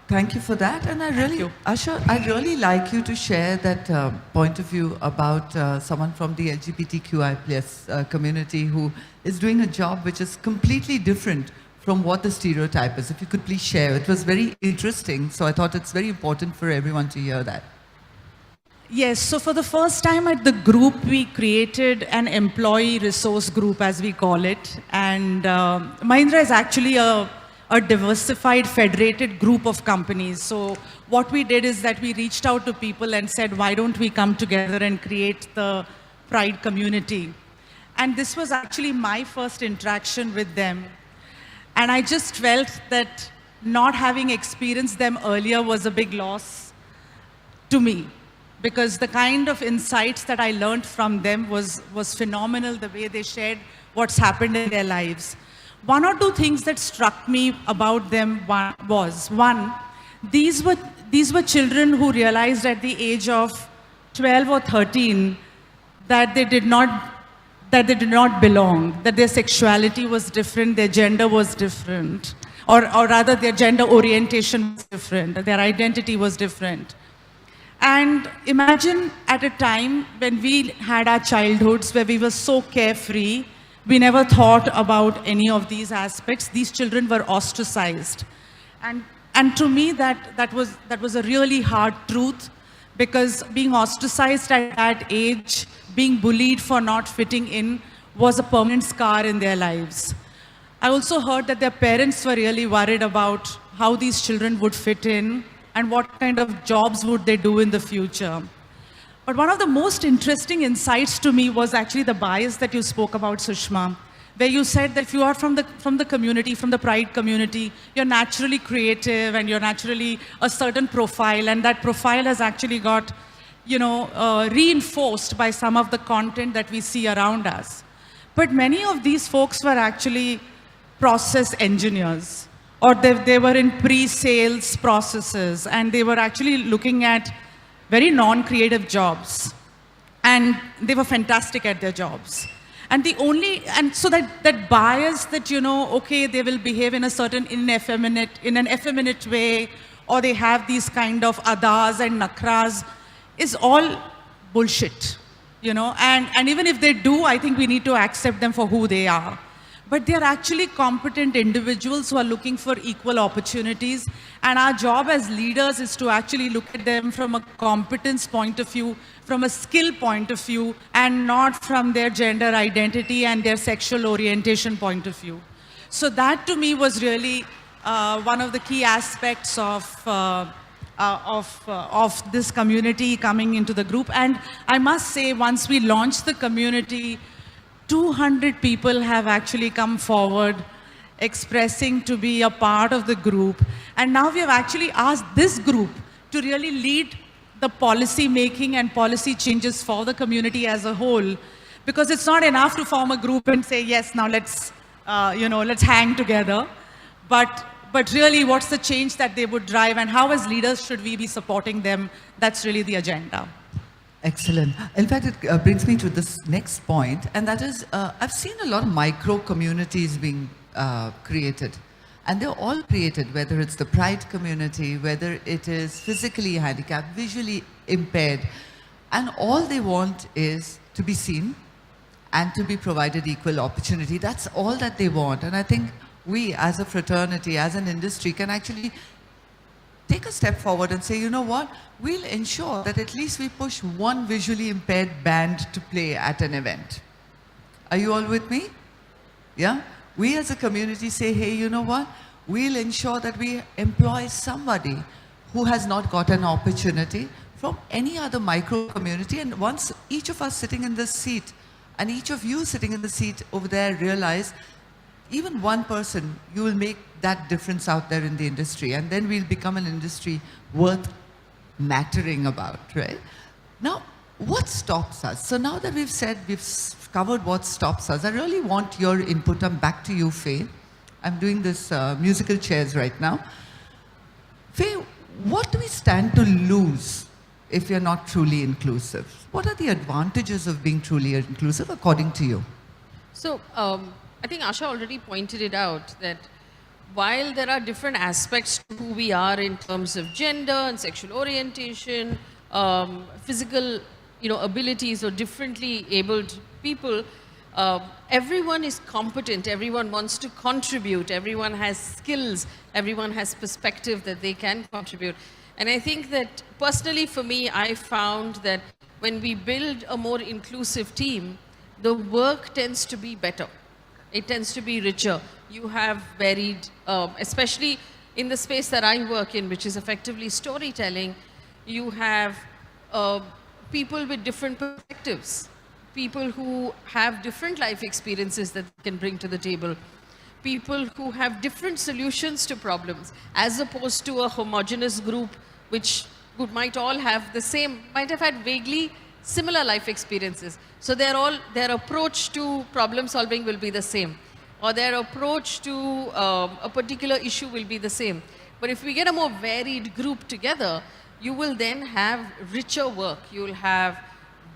Thank you for that. And Asha, I'd really like you to share that point of view about someone from the LGBTQI+ community who is doing a job which is completely different from what the stereotype is. If you could please share. It was very interesting, so I thought it's very important for everyone to hear that.
Yes, so for the first time at the group, we created an employee resource group, as we call it. And Mahindra is actually a diversified, federated group of companies. So what we did is that we reached out to people and said, why don't we come together and create the Pride community? And this was actually my first interaction with them. And I just felt that not having experienced them earlier was a big loss to me, because the kind of insights that I learned from them was phenomenal, the way they shared what's happened in their lives. One or two things that struck me about them was, one, these were these were children who realized at the age of 12 or 13 that they did not belong, that their sexuality was different, their gender was different, or rather their gender orientation was different, their identity was different. And imagine at a time when we had our childhoods where we were so carefree, we never thought about any of these aspects. These children were ostracized. And to me, that was a really hard truth, because being ostracized at that age, being bullied for not fitting in, was a permanent scar in their lives. I also heard that their parents were really worried about how these children would fit in and what kind of jobs would they do in the future. But one of the most interesting insights to me was actually the bias that you spoke about, Sushma, where you said that if you are from the community, from the Pride community, you're naturally creative and you're naturally a certain profile, and that profile has actually got, reinforced by some of the content that we see around us. But many of these folks were actually process engineers, or they were in pre-sales processes, and they were actually looking at very non-creative jobs. And they were fantastic at their jobs. And so that bias that, okay, they will behave in a certain in an effeminate way, or they have these kind of adas and nakras, is all bullshit, and even if they do, I think we need to accept them for who they are. But they're actually competent individuals who are looking for equal opportunities, and our job as leaders is to actually look at them from a competence point of view, from a skill point of view, and not from their gender identity and their sexual orientation point of view. So that to me was really one of the key aspects of this community coming into the group. And I must say, once we launched the community, 200 people have actually come forward expressing to be a part of the group. And now we have actually asked this group to really lead the policy making and policy changes for the community as a whole. Because it's not enough to form a group and say, yes, now let's hang together. But really, what's the change that they would drive, and how as leaders should we be supporting them? That's really the agenda.
Excellent. In fact, it brings me to this next point, and that is, I've seen a lot of micro communities being created. And they're all created, whether it's the Pride community, whether it is physically handicapped, visually impaired. And all they want is to be seen and to be provided equal opportunity. That's all that they want. And I think we as a fraternity, as an industry, can actually take a step forward and say, you know what, we'll ensure that at least we push one visually impaired band to play at an event. Are you all with me? Yeah? We as a community say, hey, you know what, we'll ensure that we employ somebody who has not got an opportunity from any other micro community. And once each of us sitting in this seat and each of you sitting in the seat over there realize, even one person, you will make that difference out there in the industry, and then we'll become an industry worth mattering about, right? Now, what stops us? So now that we've covered what stops us, I really want your input. I'm back to you, Faye. I'm doing this musical chairs right now. Faye, what do we stand to lose if we are not truly inclusive? What are the advantages of being truly inclusive, according to you?
So, I think Asha already pointed it out that while there are different aspects to who we are in terms of gender and sexual orientation, physical abilities or differently abled people, everyone is competent, everyone wants to contribute, everyone has skills, everyone has perspective that they can contribute. And I think that personally for me, I found that when we build a more inclusive team, the work tends to be better. It tends to be richer. You have varied, especially in the space that I work in, which is effectively storytelling, you have people with different perspectives, people who have different life experiences that they can bring to the table, people who have different solutions to problems, as opposed to a homogeneous group which might all have the same, might have had vaguely similar life experiences. So their approach to problem solving will be the same, or their approach to a particular issue will be the same. But if we get a more varied group together, you will then have richer work. You will have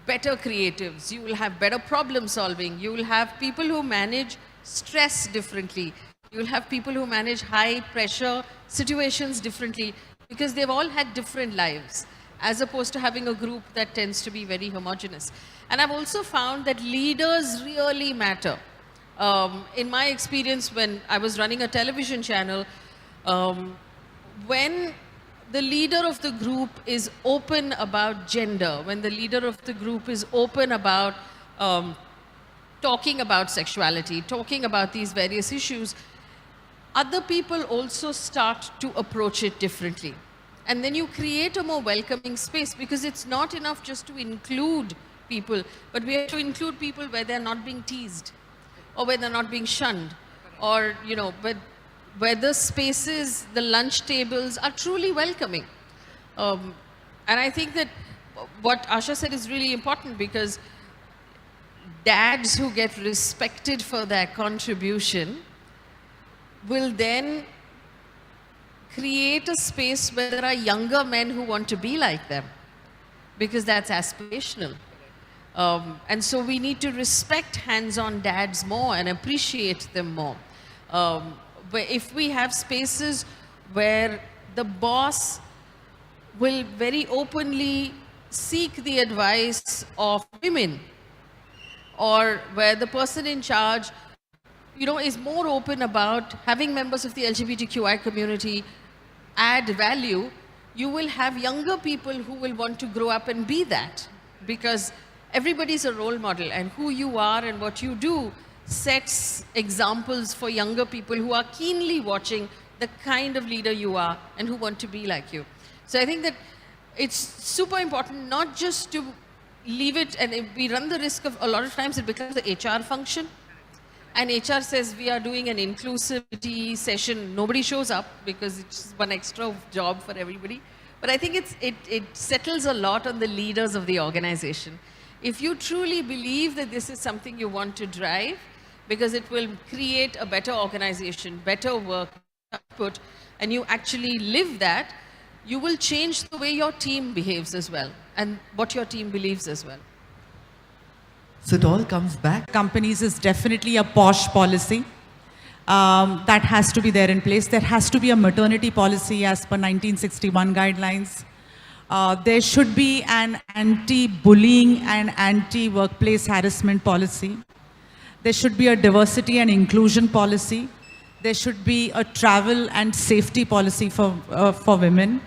better creatives. You will have better problem solving. You will have people who manage stress differently. You will have people who manage high pressure situations differently because they've all had different lives, as opposed to having a group that tends to be very homogeneous. And I've also found that leaders really matter. In my experience, when I was running a television channel, when the leader of the group is open about gender, when the leader of the group is open about talking about sexuality, talking about these various issues, other people also start to approach it differently. And then you create a more welcoming space, because it's not enough just to include people, but we have to include people where they're not being teased, or where they're not being shunned, or, you know, but where the spaces, the lunch tables are truly welcoming. And I think that what Asha said is really important, because dads who get respected for their contribution will then create a space where there are younger men who want to be like them, because that's aspirational. And so we need to respect hands-on dads more and appreciate them more. But if we have spaces where the boss will very openly seek the advice of women, or where the person in charge, you know, is more open about having members of the LGBTQI community add value, you will have younger people who will want to grow up and be that, because everybody's a role model, and who you are and what you do sets examples for younger people who are keenly watching the kind of leader you are and who want to be like you. So I think that it's super important not just to leave it, and we run the risk of a lot of times it becomes the HR function, and HR says we are doing an inclusivity session, nobody shows up because it's one extra job for everybody. But I think it settles a lot on the leaders of the organization. If you truly believe that this is something you want to drive, because it will create a better organization, better work output, and you actually live that, you will change the way your team behaves as well, and what your team believes as well.
So it all comes back.
Companies is definitely a posh policy. That has to be there in place. There has to be a maternity policy as per 1961 guidelines. There should be an anti-bullying and anti-workplace harassment policy. There should be a diversity and inclusion policy. There should be a travel and safety policy for women.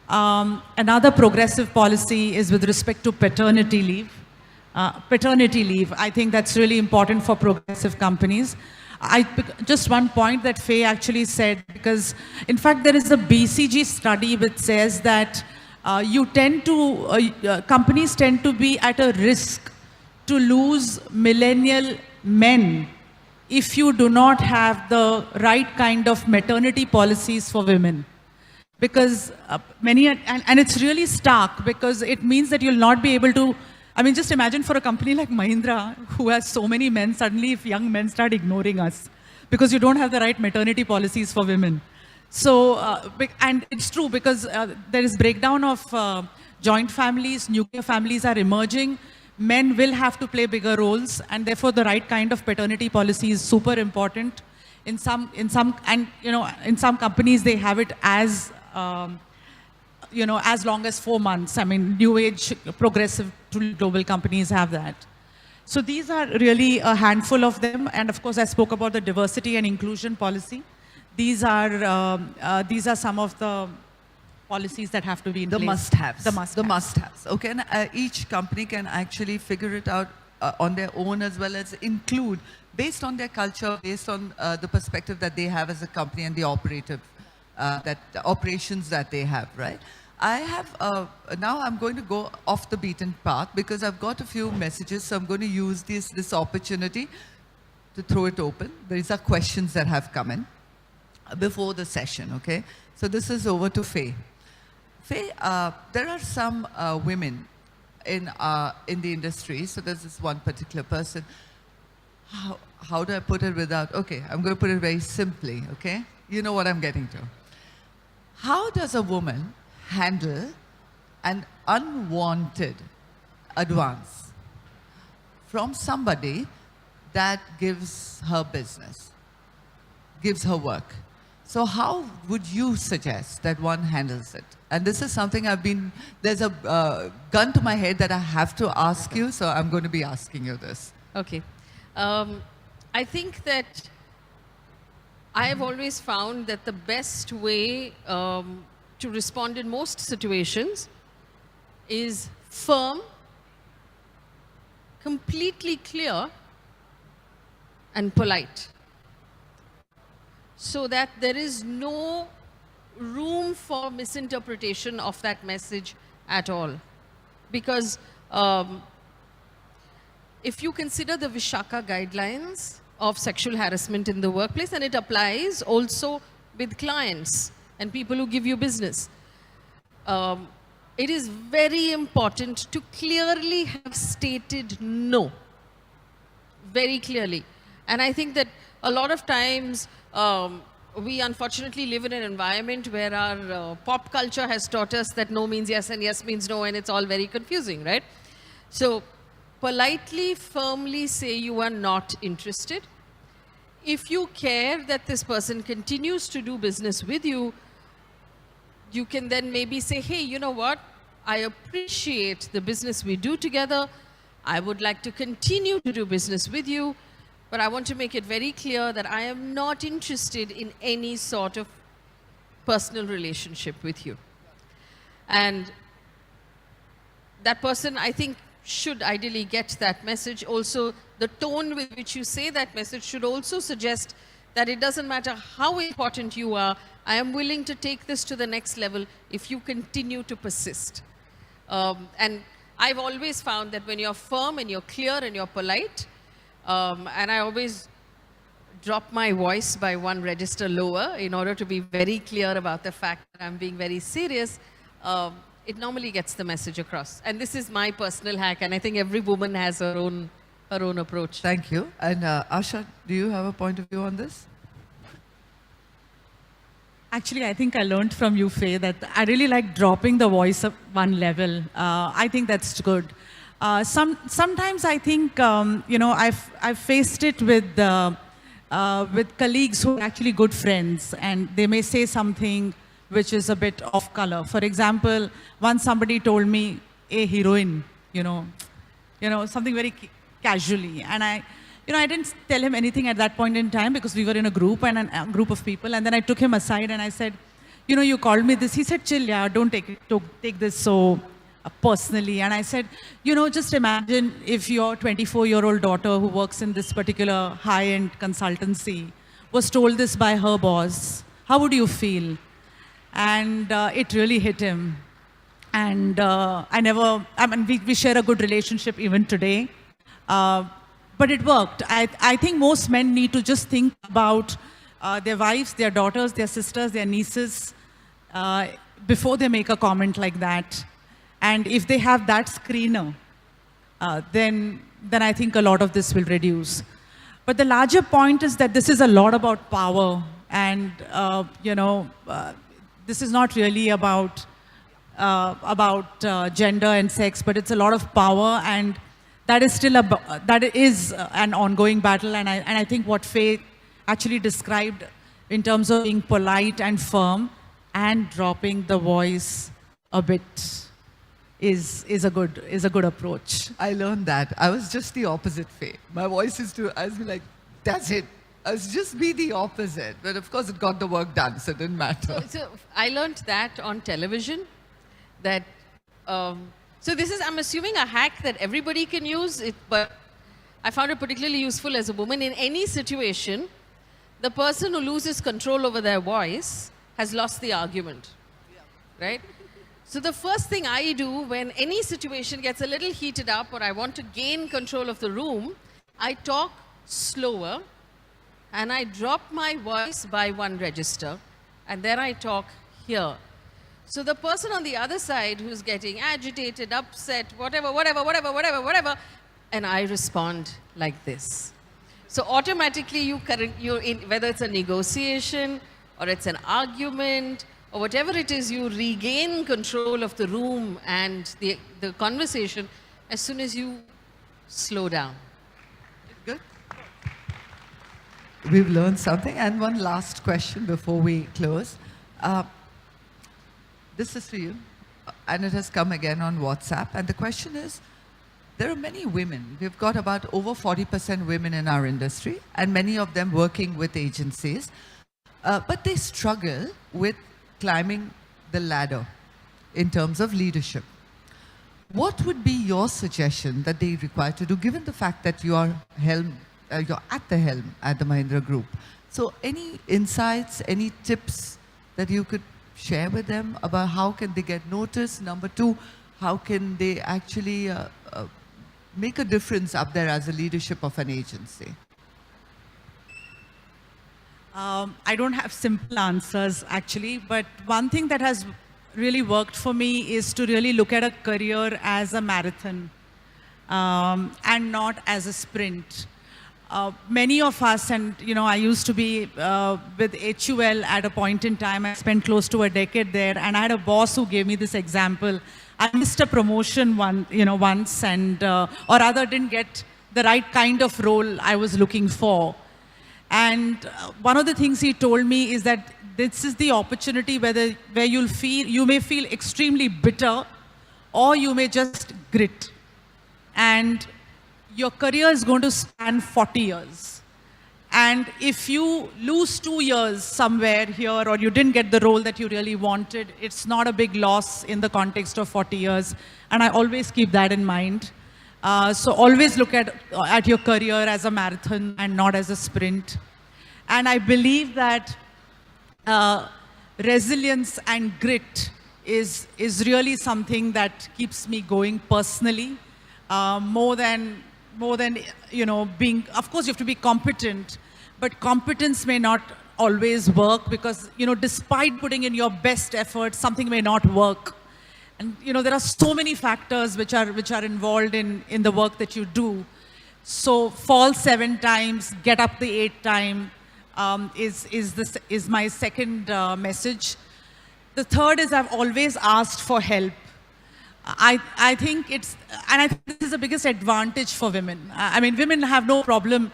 Another progressive policy is with respect to paternity leave. I think that's really important for progressive companies. Just one point that Faye actually said, because in fact there is a BCG study which says that companies tend to be at a risk to lose millennial men if you do not have the right kind of maternity policies for women. Because and it's really stark, because it means that you'll not be able to, I mean, just imagine for a company like Mahindra, who has so many men, suddenly if young men start ignoring us, because you don't have the right maternity policies for women. So, and it's true, because there is breakdown of joint families, nuclear families are emerging. Men will have to play bigger roles, and therefore the right kind of paternity policy is super important. In some companies they have it as, as long as 4 months. I mean, new age progressive global companies have that. So these are really a handful of them. And of course, I spoke about the diversity and inclusion policy. These are some of the policies that have to be in place.
The must-haves. The must-haves. Okay, and each company can actually figure it out on their own, as well as include, based on their culture, based on the perspective that they have as a company and the operations that they have, right? I have, now I'm going to go off the beaten path, because I've got a few messages, so I'm going to use this opportunity to throw it open. These are questions that have come in before the session, okay? So this is over to Faye. Faye, there are some women in the industry, so there's this one particular person. How do I put it without, okay, I'm going to put it very simply, okay? You know what I'm getting to. how does a woman handle an unwanted advance from somebody that gives her business, gives her work? So how would you suggest that one handles it? And this is something there's a gun to my head that I have to ask you, so I'm going to be asking you this.
Okay. I think that I have always found that the best way to respond in most situations is firm, completely clear, and polite, so that there is no room for misinterpretation of that message at all. Because if you consider the Vishaka guidelines of sexual harassment in the workplace, and it applies also with clients and people who give you business, it is very important to clearly have stated no, very clearly. And I think that a lot of times we unfortunately live in an environment where our pop culture has taught us that no means yes and yes means no, and it's all very confusing, right? So politely, firmly say you are not interested. If you care that this person continues to do business with you, you can then maybe say, hey, you know what? I appreciate the business we do together. I would like to continue to do business with you, but I want to make it very clear that I am not interested in any sort of personal relationship with you. And that person, I think, should ideally get that message. Also, the tone with which you say that message should also suggest that it doesn't matter how important you are, I am willing to take this to the next level if you continue to persist. And I've always found that when you're firm and you're clear and you're polite, and I always drop my voice by one register lower in order to be very clear about the fact that I'm being very serious, it normally gets the message across. And this is my personal hack, and I think every woman has her own approach.
Thank you. And Asha, do you have a point of view on this?
Actually, I think I learned from you, Faye, that I really like dropping the voice up one level. I think that's good. Sometimes I think, I've faced it with colleagues who are actually good friends, and they may say something which is a bit off color. For example, once somebody told me, a heroine, something very casually. And I didn't tell him anything at that point in time because we were in a group and a group of people. And then I took him aside and I said, you called me this. He said, chill, yeah, don't take this so personally. And I said, just imagine if your 24-year-old daughter who works in this particular high-end consultancy was told this by her boss. How would you feel? And it really hit him. And we share a good relationship even today. But it worked. I think most men need to just think about their wives, their daughters, their sisters, their nieces before they make a comment like that. And if they have that screener, then I think a lot of this will reduce. But the larger point is that this is a lot about power. And, this is not really about gender and sex, but it's a lot of power. And that is still an ongoing battle, and I think what Faye actually described in terms of being polite and firm and dropping the voice a bit is a good approach.
I learned that. I was just the opposite, Faye. My voice I was like, that's it. I was just be the opposite. But of course, it got the work done, so it didn't matter.
So I learned that on television, that. So this is, I'm assuming, a hack that everybody can use, but I found it particularly useful as a woman. In any situation, the person who loses control over their voice has lost the argument, right? So the first thing I do when any situation gets a little heated up or I want to gain control of the room, I talk slower and I drop my voice by one register, and then I talk here. So the person on the other side who's getting agitated, upset, whatever, and I respond like this. So automatically whether it's a negotiation or it's an argument or whatever it is, you regain control of the room and the conversation as soon as you slow down.
Good. We've learned something. And one last question before we close. This is for you, and it has come again on WhatsApp. And the question is, there are many women. We've got about over 40% women in our industry, and many of them working with agencies. But they struggle with climbing the ladder in terms of leadership. What would be your suggestion that they require to do, given the fact that you are you're at the helm at the Mahindra Group? So any insights, any tips that you could share with them about how can they get noticed? Number two, how can they actually make a difference up there as a leadership of an agency?
I don't have simple answers actually, but one thing that has really worked for me is to really look at a career as a marathon and not as a sprint. Many of us, and I used to be with HUL at a point in time. I spent close to a decade there, and I had a boss who gave me this example. I missed a promotion once, and or rather didn't get the right kind of role I was looking for. And one of the things he told me is that this is the opportunity where you may feel extremely bitter, or you may just grit. And your career is going to span 40 years. And if you lose 2 years somewhere here, or you didn't get the role that you really wanted, it's not a big loss in the context of 40 years. And I always keep that in mind. So always look at your career as a marathon and not as a sprint. And I believe that resilience and grit is really something that keeps me going personally, more than being, of course you have to be competent, but competence may not always work because, despite putting in your best effort, something may not work. And, there are so many factors which are involved in the work that you do. So fall 7 times, get up the 8th time is my second message. The third is I've always asked for help. I think this is the biggest advantage for women. I mean, women have no problem,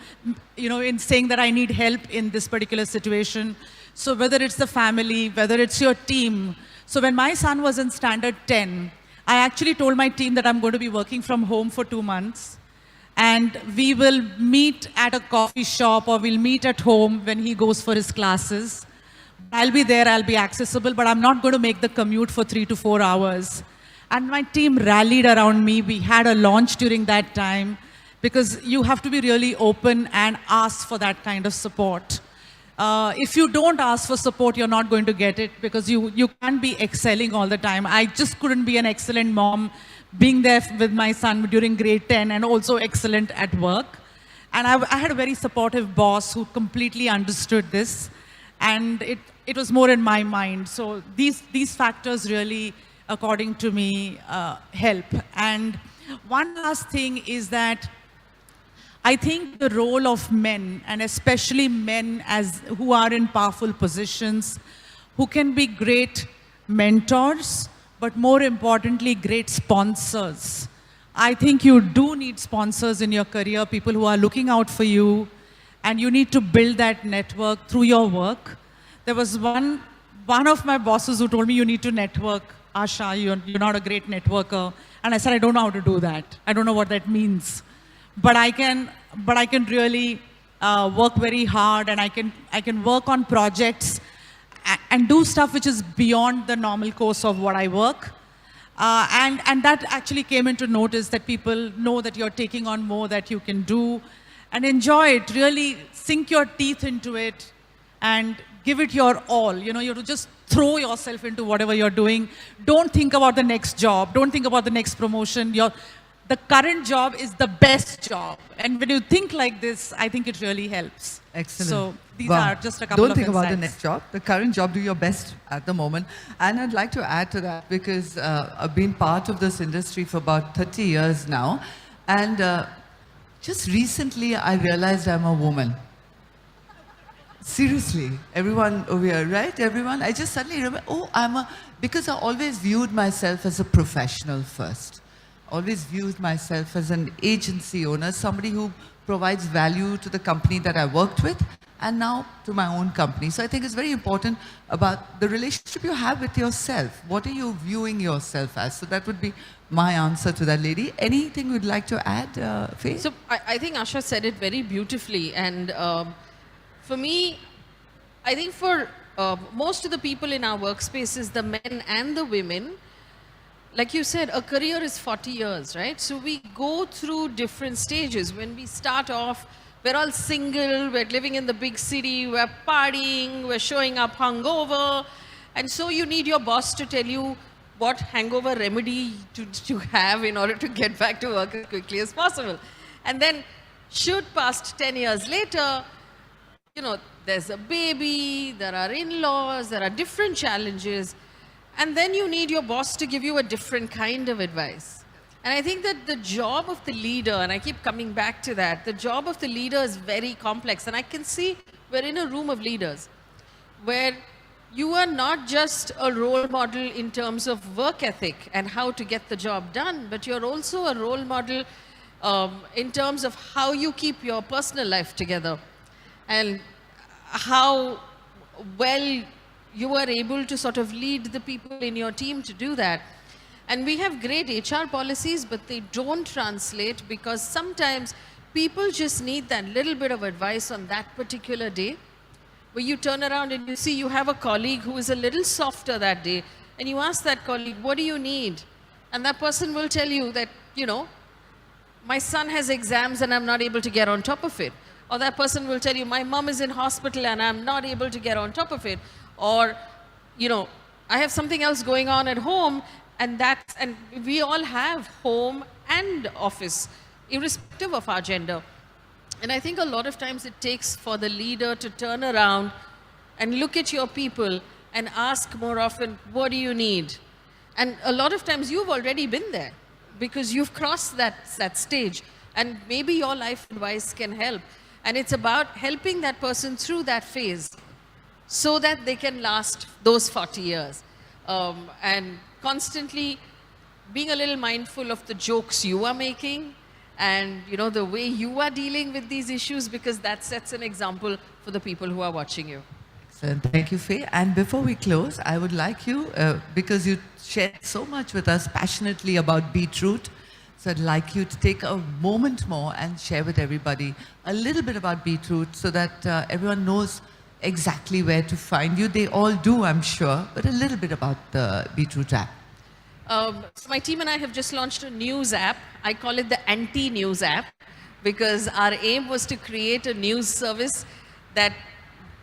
in saying that I need help in this particular situation. So whether it's the family, whether it's your team. So when my son was in standard 10, I actually told my team that I'm going to be working from home for 2 months. And we will meet at a coffee shop, or we'll meet at home when he goes for his classes. I'll be there, I'll be accessible, but I'm not going to make the commute for 3 to 4 hours. And my team rallied around me. We had a launch during that time, because you have to be really open and ask for that kind of support. If you don't ask for support, you're not going to get it, because you can't be excelling all the time. I just couldn't be an excellent mom, being there with my son during grade 10 and also excellent at work. And I had a very supportive boss who completely understood this. And it was more in my mind. So these factors really, according to me, help. And one last thing is that I think the role of men, and especially men who are in powerful positions, who can be great mentors, but more importantly, great sponsors. I think you do need sponsors in your career, people who are looking out for you, and you need to build that network through your work. There was one of my bosses who told me, you need to network. Asha, you're not a great networker. And I said, I don't know how to do that. I don't know what that means. But I can really work very hard, and I can work on projects and do stuff which is beyond the normal course of what I work. And that actually came into notice, that people know that you're taking on more that you can do, and enjoy it. Really sink your teeth into it and give it your all. You have to just throw yourself into whatever you're doing. Don't think about the next job. Don't think about the next promotion. The current job is the best job. And when you think like this, I think it really helps.
Excellent.
So these are just a couple of
Don't think
insights.
about the next job. The current job, do your best at the moment. And I'd like to add to that, because I've been part of this industry for about 30 years now. And just recently, I realized I'm a woman. Seriously, everyone over here, right? Everyone, I just suddenly remember, oh, because I always viewed myself as a professional first. Always viewed myself as an agency owner, somebody who provides value to the company that I worked with, and now to my own company. So I think it's very important about the relationship you have with yourself. What are you viewing yourself as? So that would be my answer to that lady. Anything you'd like to add, Faye?
So I think Asha said it very beautifully. And for me, I think for most of the people in our workspaces, the men and the women, like you said, a career is 40 years, right? So we go through different stages. When we start off, we're all single, we're living in the big city, we're partying, we're showing up hungover. And so you need your boss to tell you what hangover remedy to have in order to get back to work as quickly as possible. And then shoot past 10 years later, you know, there's a baby, there are in-laws, there are different challenges. And then you need your boss to give you a different kind of advice. And I think that the job of the leader, and I keep coming back to that, the job of the leader is very complex. And I can see we're in a room of leaders where you are not just a role model in terms of work ethic and how to get the job done, but you're also a role model in terms of how you keep your personal life together and how well you are able to sort of lead the people in your team to do that. And we have great HR policies, but they don't translate because sometimes people just need that little bit of advice on that particular day, where you turn around and you see you have a colleague who is a little softer that day, and you ask that colleague, what do you need? And that person will tell you that, you know, my son has exams and I'm not able to get on top of it. Or that person will tell you, my mom is in hospital and I'm not able to get on top of it. Or, you know, I have something else going on at home, and we all have home and office, irrespective of our gender. And I think a lot of times it takes for the leader to turn around and look at your people and ask more often, what do you need? And a lot of times you've already been there because you've crossed that stage, and maybe your life advice can help. And it's about helping that person through that phase so that they can last those 40 years. And constantly being a little mindful of the jokes you are making and, you know, the way you are dealing with these issues, because that sets an example for the people who are watching you.
Excellent. Thank you, Faye. And before we close, I would like you, because you shared so much with us passionately about Beetroot, so I'd like you to take a moment more and share with everybody a little bit about Beetroot so that everyone knows exactly where to find you. They all do, I'm sure, but a little bit about the Beetroot app.
So my team and I have just launched a news app. I call it the anti-news app because our aim was to create a news service that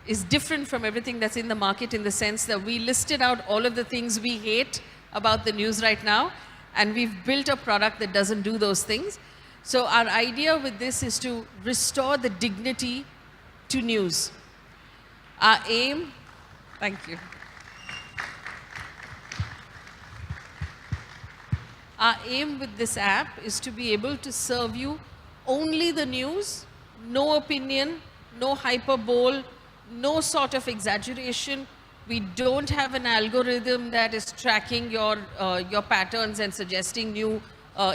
is different from everything that's in the market, in the sense that we listed out all of the things we hate about the news right now, and we've built a product that doesn't do those things. So our idea with this is to restore the dignity to news. Our aim, thank you. Our aim with this app is to be able to serve you only the news, no opinion, no hyperbole, no sort of exaggeration. We don't have an algorithm that is tracking your patterns and suggesting new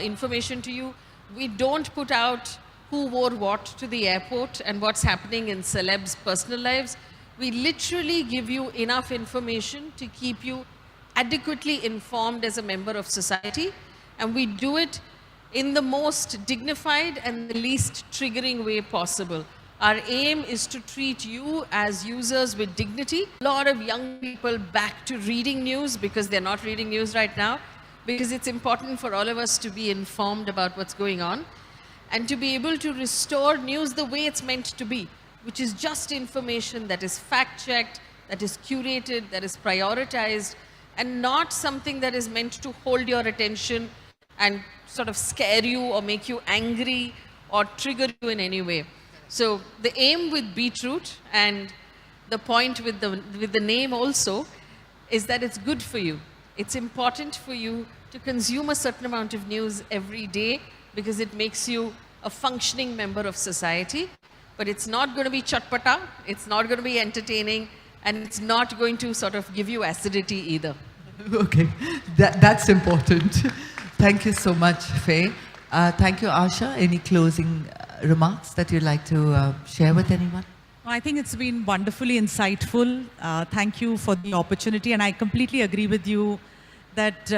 information to you. We don't put out who wore what to the airport and what's happening in celebs' personal lives. We literally give you enough information to keep you adequately informed as a member of society. And we do it in the most dignified and the least triggering way possible. Our aim is to treat you as users with dignity. A lot of young people back to reading news because they're not reading news right now, because it's important for all of us to be informed about what's going on and to be able to restore news the way it's meant to be, which is just information that is fact-checked, that is curated, that is prioritized, and not something that is meant to hold your attention and sort of scare you or make you angry or trigger you in any way. So the aim with Beetroot, and the point with the name also, is that it's good for you. It's important for you to consume a certain amount of news every day because it makes you a functioning member of society. but it's not going to be chatpata, it's not going to be entertaining, and it's not going to sort of give you acidity either.
Okay, that's important. Thank you so much, Faye. Thank you, Asha. Any closing remarks that you'd like to share with anyone?
I think it's been wonderfully insightful. Thank you for the opportunity, and I completely agree with you that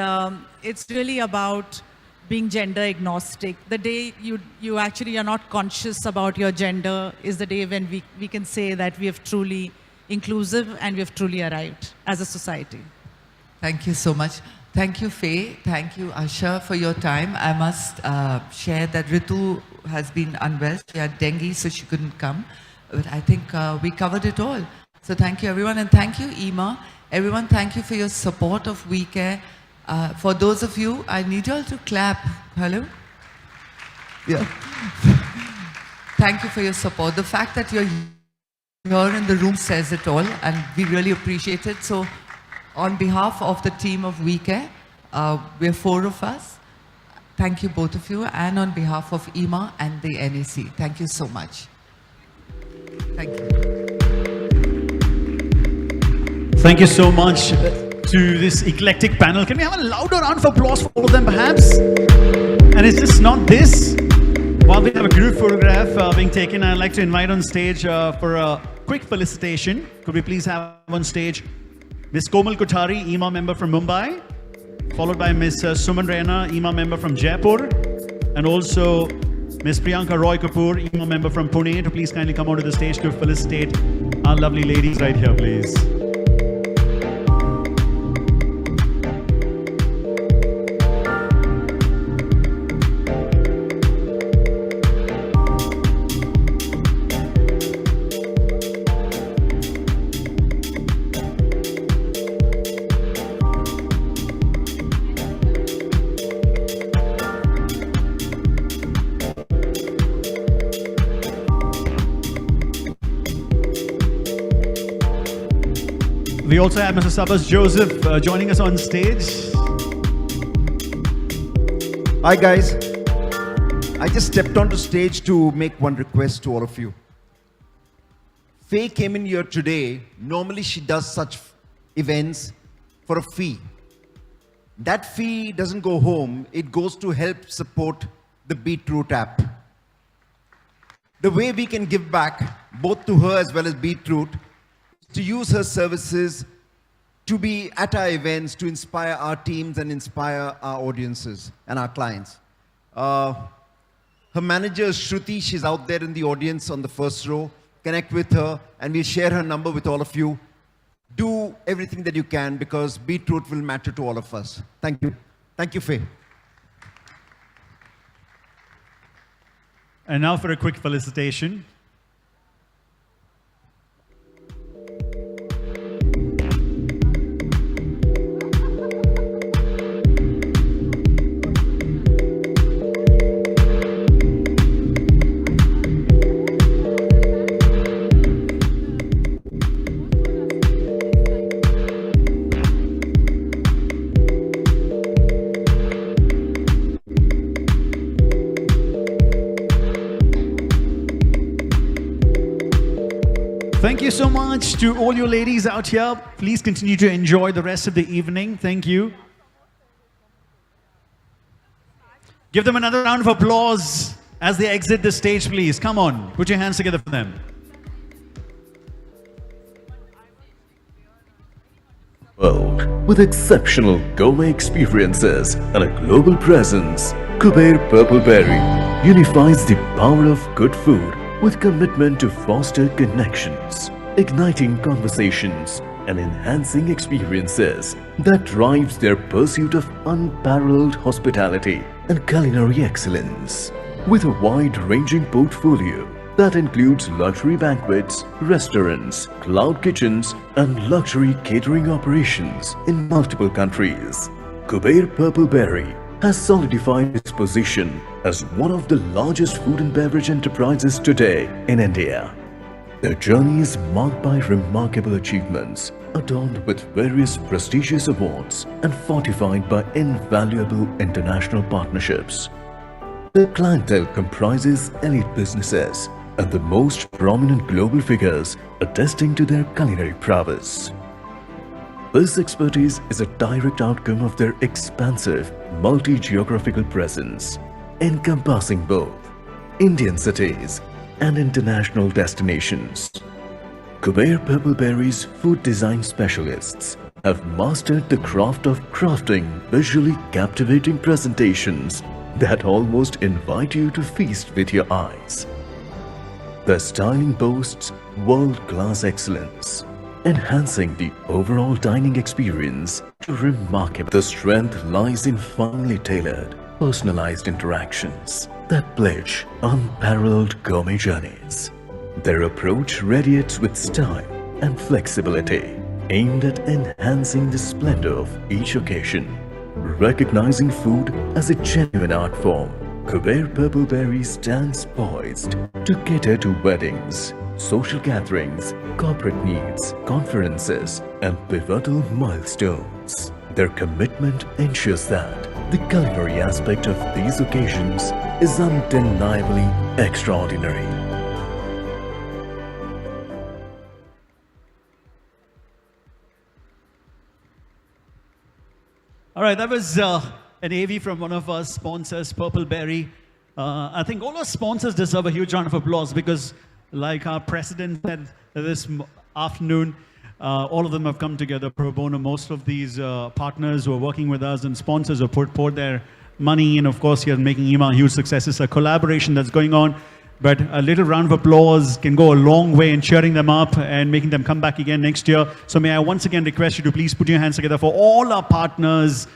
it's really about being gender agnostic. The day you actually are not conscious about your gender is the day when we can say that we have truly inclusive and we have truly arrived as a society.
Thank you so much. Thank you, Faye. Thank you, Asha, for your time. I must share that Ritu has been unwell. She had dengue, so she couldn't come. But I think we covered it all. So thank you, everyone. And thank you, Eema. Everyone, thank you for your support of We Care. For those of you, I need you all to clap. Hello? Yeah. Thank you for your support. The fact that you're here in the room says it all, and we really appreciate it. So on behalf of the team of We Care, we're 4 of us. Thank you, both of you. And on behalf of Eema and the NEC, thank you so much. Thank you.
Thank you so much to this eclectic panel. Can we have a louder round of applause for all of them, perhaps? And it's just not this. While we have a group photograph being taken, I'd like to invite on stage for a quick felicitation. Could we please have on stage Ms. Komal Kothari, Eema member from Mumbai, followed by Ms. Suman Raina, Eema member from Jaipur, and also Ms. Priyanka Roy Kapoor, Eema member from Pune, to please kindly come onto the stage to felicitate our lovely ladies right here, please. We also have Mr. Sabas Joseph joining us on stage.
Hi guys. I just stepped onto stage to make one request to all of you. Faye came in here today. Normally she does such events for a fee. That fee doesn't go home. It goes to help support the Beetroot app. The way we can give back, both to her as well as Beetroot, to use her services to be at our events, to inspire our teams and inspire our audiences and our clients. Her manager is Shruti. She's out there in the audience on the first row. Connect with her and we'll share her number with all of you. Do everything that you can because Beetroot will matter to all of us. Thank you. Thank you, Faye.
And now for a quick felicitation. Thank you so much to all you ladies out here. Please continue to enjoy the rest of the evening. Thank you. Give them another round of applause as they exit the stage, please. Come on, put your hands together for them.
World with exceptional gourmet experiences and a global presence, Kuber Purple Berry unifies the power of good food with commitment to foster connections, igniting conversations and enhancing experiences that drives their pursuit of unparalleled hospitality and culinary excellence. With a wide-ranging portfolio that includes luxury banquets, restaurants, cloud kitchens and luxury catering operations in multiple countries, Kuber Purple Berry has solidified its position as one of the largest food and beverage enterprises today in India. Their journey is marked by remarkable achievements, adorned with various prestigious awards and fortified by invaluable international partnerships. Their clientele comprises elite businesses, and the most prominent global figures attesting to their culinary prowess. This expertise is a direct outcome of their expansive multi-geographical presence, encompassing both Indian cities and international destinations. Kuber Purpleberry's food design specialists have mastered the craft of crafting visually captivating presentations that almost invite you to feast with your eyes. Their styling boasts world-class excellence, enhancing the overall dining experience to remarkable. The strength lies in finely tailored, personalized interactions that pledge unparalleled gourmet journeys. Their approach radiates with style and flexibility, aimed at enhancing the splendor of each occasion. Recognizing food as a genuine art form, Kuber Purpleberry stands poised to cater to weddings, social gatherings, corporate needs, conferences, and pivotal milestones. Their commitment ensures that the culinary aspect of these occasions is undeniably extraordinary.
All right, that was an AV from one of our sponsors, Purpleberry. I think all our sponsors deserve a huge round of applause because, like our president said this afternoon, all of them have come together pro bono. Most of these partners who are working with us and sponsors have poured their money in. Of course, here making Eema a huge success. It's a collaboration that's going on. But a little round of applause can go a long way in cheering them up and making them come back again next year. So may I once again request you to please put your hands together for all our partners.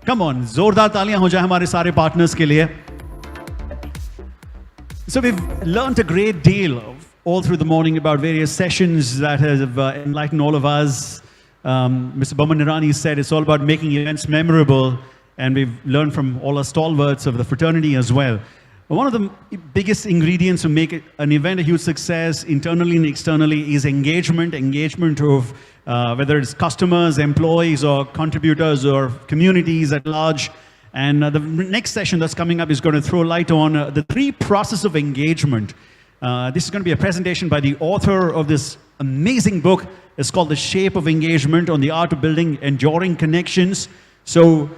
Come on, zordar taaliyan ho jaye hamare sare partners ke liye. So we've learned a great deal all through the morning about various sessions that have enlightened all of us. Mr. Boman Nirani said it's all about making events memorable, and we've learned from all our stalwarts of the fraternity as well. One of the biggest ingredients to make an event a huge success, internally and externally, is engagement. Engagement of whether it's customers, employees, or contributors, or communities at large. And the next session that's coming up is going to throw light on the 3 processes of engagement. This is going to be a presentation by the author of this amazing book. It's called The Shape of Engagement, on the art of building enduring connections. So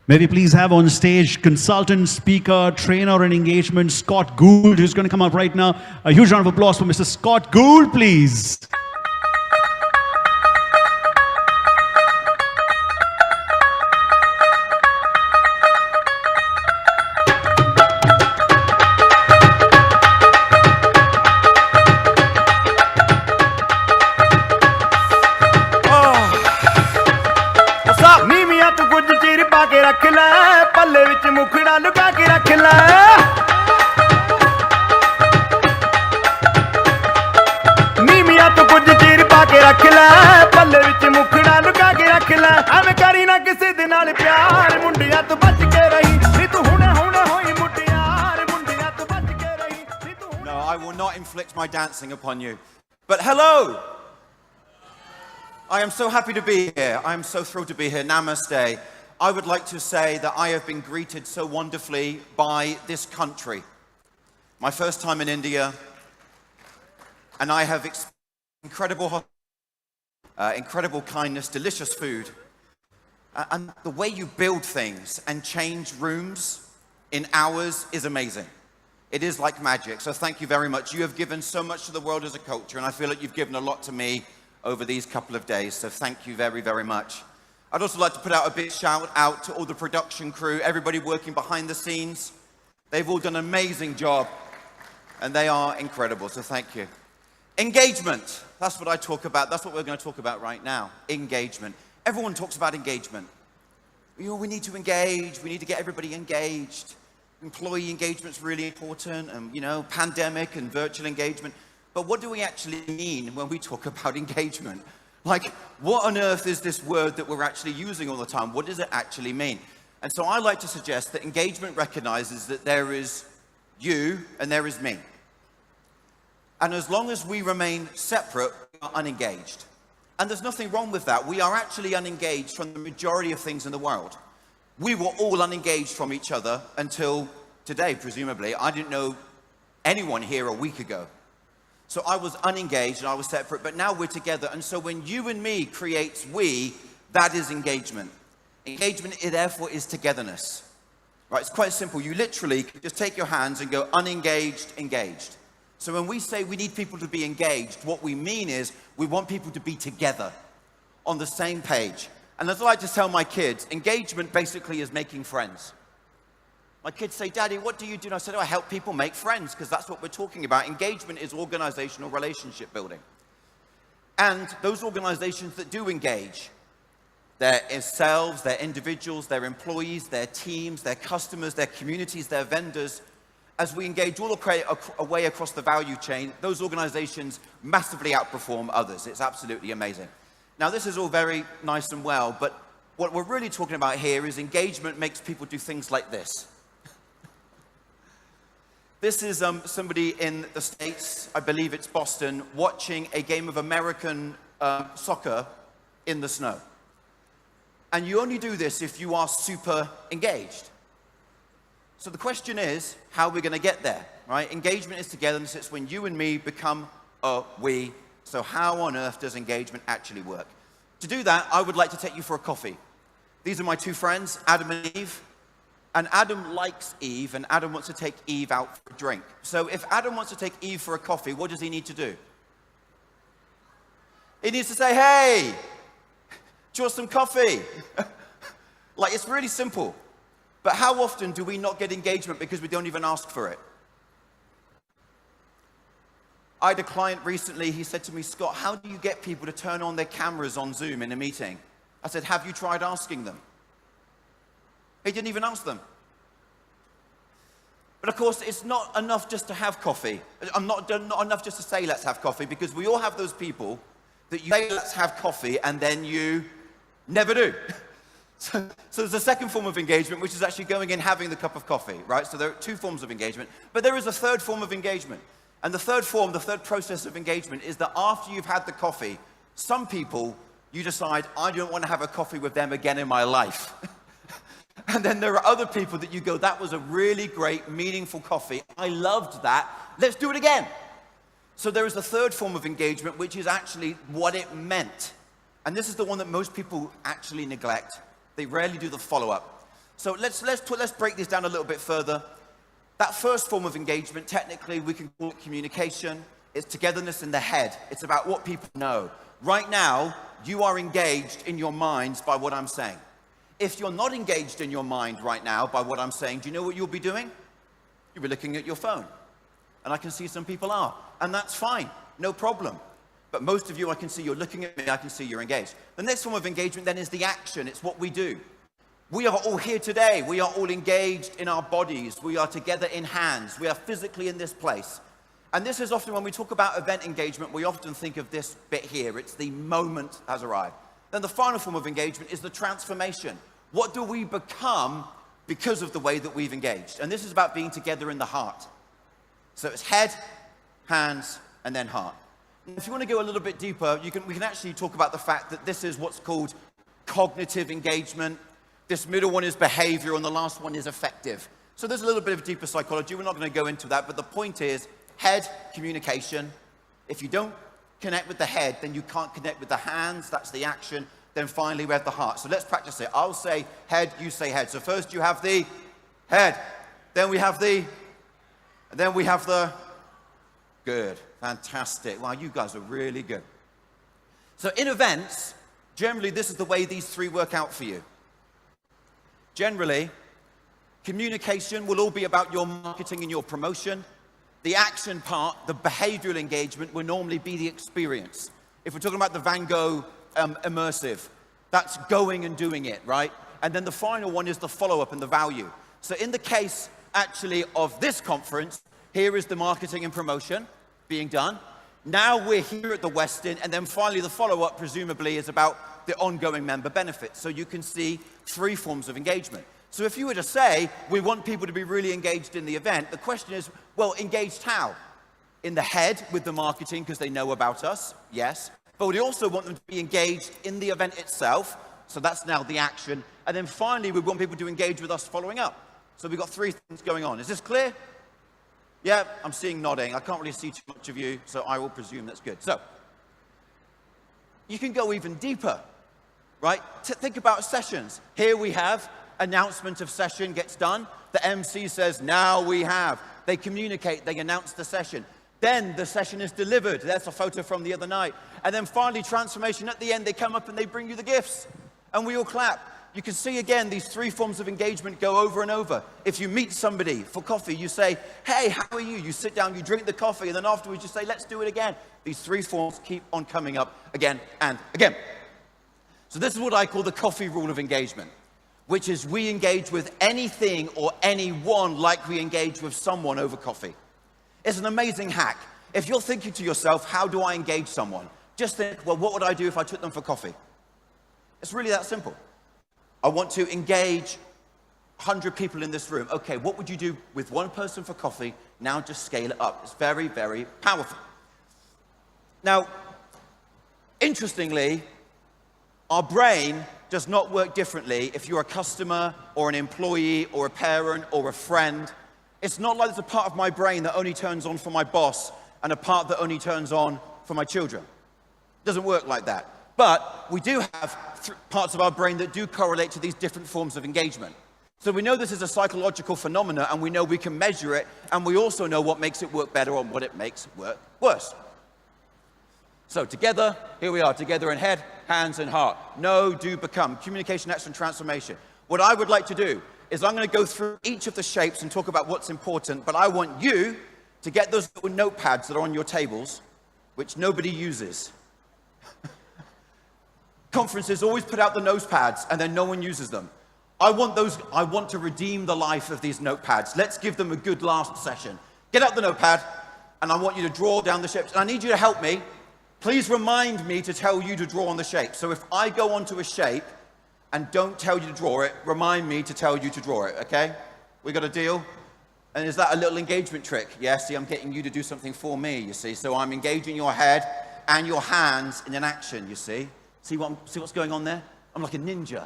may we please have on stage consultant, speaker, trainer in engagement, Scott Gould, who's going to come up right now. A huge round of applause for Mr. Scott Gould, please.
रख ले पल्ले विच मुखड़ा लुका के रख ले नीमिया तो कुछ चीर पा के रख ले पल्ले विच मुखड़ा लुका के रख ले एवें करी ना किसी दे नाल प्यार मुंडिया तो बच के रही नी तू हुणे हुणे होई मुटियार मुंडिया तो बच के रही नी तू
No, I will not inflict my dancing upon you. But hello! I am so happy to be here. I am so thrilled to be here. Namaste. I would like to say that I have been greeted so wonderfully by this country. My first time in India, and I have experienced incredible kindness, delicious food, and the way you build things and change rooms in hours is amazing. It is like magic, so thank you very much. You have given so much to the world as a culture, and I feel like you've given a lot to me over these couple of days, so thank you very, very much. I'd also like to put out a big shout out to all the production crew, everybody working behind the scenes. They've all done an amazing job, and they are incredible, so thank you. Engagement, that's what I talk about. That's what we're going to talk about right now, engagement. Everyone talks about engagement. You know, we need to engage, we need to get everybody engaged. Employee engagement's really important, and you know, pandemic and virtual engagement. But what do we actually mean when we talk about engagement? Like, what on earth is this word that we're actually using all the time? What does it actually mean? And so I like to suggest that engagement recognizes that there is you and there is me. And as long as we remain separate, we are unengaged. And there's nothing wrong with that. We are actually unengaged from the majority of things in the world. We were all unengaged from each other until today, presumably. I didn't know anyone here a week ago. So I was unengaged and I was separate, but now we're together. And so when you and me creates we, that is engagement. Engagement, therefore, is togetherness. Right? It's quite simple. You literally just take your hands and go unengaged, engaged. So when we say we need people to be engaged, what we mean is we want people to be together on the same page. And as I like to tell my kids, engagement basically is making friends. My kids say, Daddy, what do you do? And I said, I help people make friends, because that's what we're talking about. Engagement is organizational relationship building. And those organizations that do engage, their selves, their individuals, their employees, their teams, their customers, their communities, their vendors, as we engage all the way across the value chain, those organizations massively outperform others. It's absolutely amazing. Now, this is all very nice and well, but what we're really talking about here is engagement makes people do things like this. This is somebody in the States, I believe it's Boston, watching a game of American soccer in the snow. And you only do this if you are super engaged. So the question is, how are we going to get there, right? Engagement is togetherness. It's when you and me become a we. So how on earth does engagement actually work? To do that, I would like to take you for a coffee. These are my two friends, Adam and Eve. And Adam likes Eve, and Adam wants to take Eve out for a drink. So if Adam wants to take Eve for a coffee, what does he need to do? He needs to say, hey, do you want some coffee? Like, it's really simple. But how often do we not get engagement because we don't even ask for it? I had a client recently, he said to me, Scott, how do you get people to turn on their cameras on Zoom in a meeting? I said, have you tried asking them? He didn't even ask them. But of course, it's not enough just to have coffee. Not enough just to say, let's have coffee, because we all have those people that you say, let's have coffee, and then you never do. So there's a second form of engagement, which is actually going and having the cup of coffee, right? So there are two forms of engagement, but there is a third form of engagement. And the third form, the third process of engagement is that after you've had the coffee, some people, you decide, I don't want to have a coffee with them again in my life. And then there are other people that you go, that was a really great, meaningful coffee. I loved that. Let's do it again. So there is a third form of engagement, which is actually what it meant. And this is the one that most people actually neglect. They rarely do the follow-up. So let's break this down a little bit further. That first form of engagement, technically, we can call it communication. It's togetherness in the head. It's about what people know. Right now, you are engaged in your minds by what I'm saying. If you're not engaged in your mind right now by what I'm saying, do you know what you'll be doing? You'll be looking at your phone. And I can see some people are. And that's fine, no problem. But most of you, I can see you're looking at me, I can see you're engaged. The next form of engagement then is the action. It's what we do. We are all here today. We are all engaged in our bodies. We are together in hands. We are physically in this place. And this is often when we talk about event engagement, we often think of this bit here. It's the moment has arrived. Then the final form of engagement is the transformation. What do we become because of the way that we've engaged? And this is about being together in the heart. So it's head, hands, and then heart. And if you want to go a little bit deeper, we can actually talk about the fact that this is what's called cognitive engagement. This middle one is behavior, and the last one is affective. So there's a little bit of deeper psychology. We're not going to go into that, but the point is head, communication. If you don't connect with the head, then you can't connect with the hands. That's the action. Then finally, we have the heart. So let's practice it. I'll say head, you say head. So first you have the head. Then we have the, and then we have the, good, fantastic. Wow, you guys are really good. So in events, generally this is the way these three work out for you. Generally, communication will all be about your marketing and your promotion. The action part, the behavioral engagement, will normally be the experience. If we're talking about the Van Gogh immersive, that's going and doing it, right? And then the final one is the follow-up and the value. So in the case, actually, of this conference, here is the marketing and promotion being done. Now we're here at the Westin, and then finally the follow-up, presumably, is about the ongoing member benefits. So you can see three forms of engagement. So if you were to say, we want people to be really engaged in the event, the question is, well, engaged how? In the head with the marketing, because they know about us, yes. But we also want them to be engaged in the event itself. So that's now the action. And then finally, we want people to engage with us following up. So we've got three things going on. Is this clear? Yeah, I'm seeing nodding. I can't really see too much of you, so I will presume that's good. So, you can go even deeper, right? Think about sessions. Here we have announcement of session gets done. The MC says, now we have. They communicate, they announce the session. Then the session is delivered. That's a photo from the other night. And then finally, transformation. At the end, they come up and they bring you the gifts. And we all clap. You can see again, these three forms of engagement go over and over. If you meet somebody for coffee, you say, hey, how are you? You sit down, you drink the coffee, and then afterwards you say, let's do it again. These three forms keep on coming up again and again. So this is what I call the coffee rule of engagement, which is we engage with anything or anyone like we engage with someone over coffee. It's an amazing hack. If you're thinking to yourself, how do I engage someone? Just think, well, what would I do if I took them for coffee? It's really that simple. I want to engage 100 people in this room. Okay, what would you do with one person for coffee? Now just scale it up. It's very, very powerful. Now, interestingly, our brain does not work differently if you're a customer or an employee or a parent or a friend. It's not like there's a part of my brain that only turns on for my boss and a part that only turns on for my children. It doesn't work like that. But we do have parts of our brain that do correlate to these different forms of engagement. So we know this is a psychological phenomenon, and we know we can measure it, and we also know what makes it work better and what it makes it work worse. So together, here we are, together in head, hands, and heart. Know, do, become. Communication, action, transformation. What I would like to do is I'm going to go through each of the shapes and talk about what's important, but I want you to get those little notepads that are on your tables, which nobody uses. Conferences always put out the notepads and then no one uses them. I want to redeem the life of these notepads. Let's give them a good last session. Get out the notepad and I want you to draw down the shapes. And I need you to help me. Please remind me to tell you to draw on the shape. So if I go onto a shape and don't tell you to draw it, remind me to tell you to draw it, okay? We got a deal? And is that a little engagement trick? Yeah, see, I'm getting you to do something for me, you see. So I'm engaging your head and your hands in an action, you see. See what's going on there? I'm like a ninja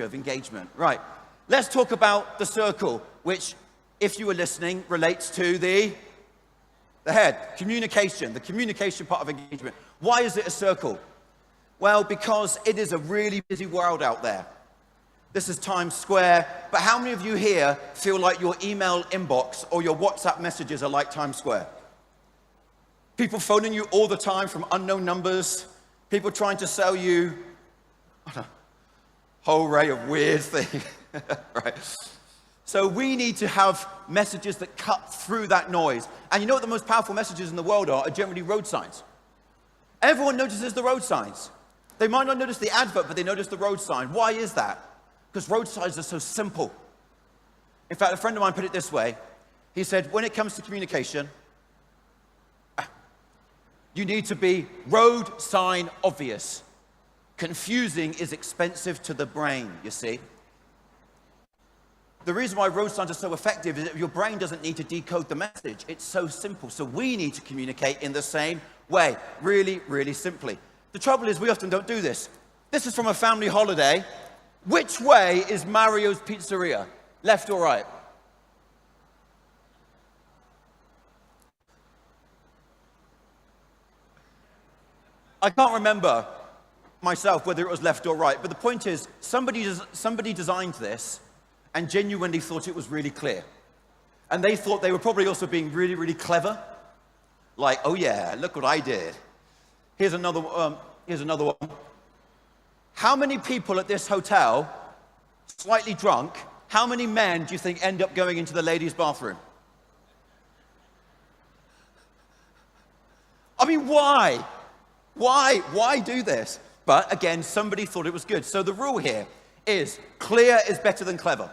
of engagement. Right, let's talk about the circle, which, if you were listening, relates to the head, communication, the communication part of engagement. Why is it a circle? Well, because it is a really busy world out there. This is Times Square, but how many of you here feel like your email inbox or your WhatsApp messages are like Times Square? People phoning you all the time from unknown numbers, people trying to sell you a whole array of weird things, right? So we need to have messages that cut through that noise. And you know what the most powerful messages in the world are generally road signs. Everyone notices the road signs. They might not notice the advert, but they notice the road sign. Why is that? Because road signs are so simple. In fact, a friend of mine put it this way. He said, when it comes to communication, you need to be road sign obvious. Confusing is expensive to the brain, you see. The reason why road signs are so effective is that your brain doesn't need to decode the message. It's so simple. So we need to communicate in the same way, really, really simply. The trouble is we often don't do this. This is from a family holiday. Which way is Mario's Pizzeria? Left or right? I can't remember myself whether it was left or right, but the point is somebody designed this and genuinely thought it was really clear. And they thought they were probably also being really, really clever. Like, oh yeah, look what I did. Here's another one. How many people at this hotel, slightly drunk, how many men do you think end up going into the ladies' bathroom? I mean, why? Why do this? But again, somebody thought it was good. So the rule here is clear is better than clever,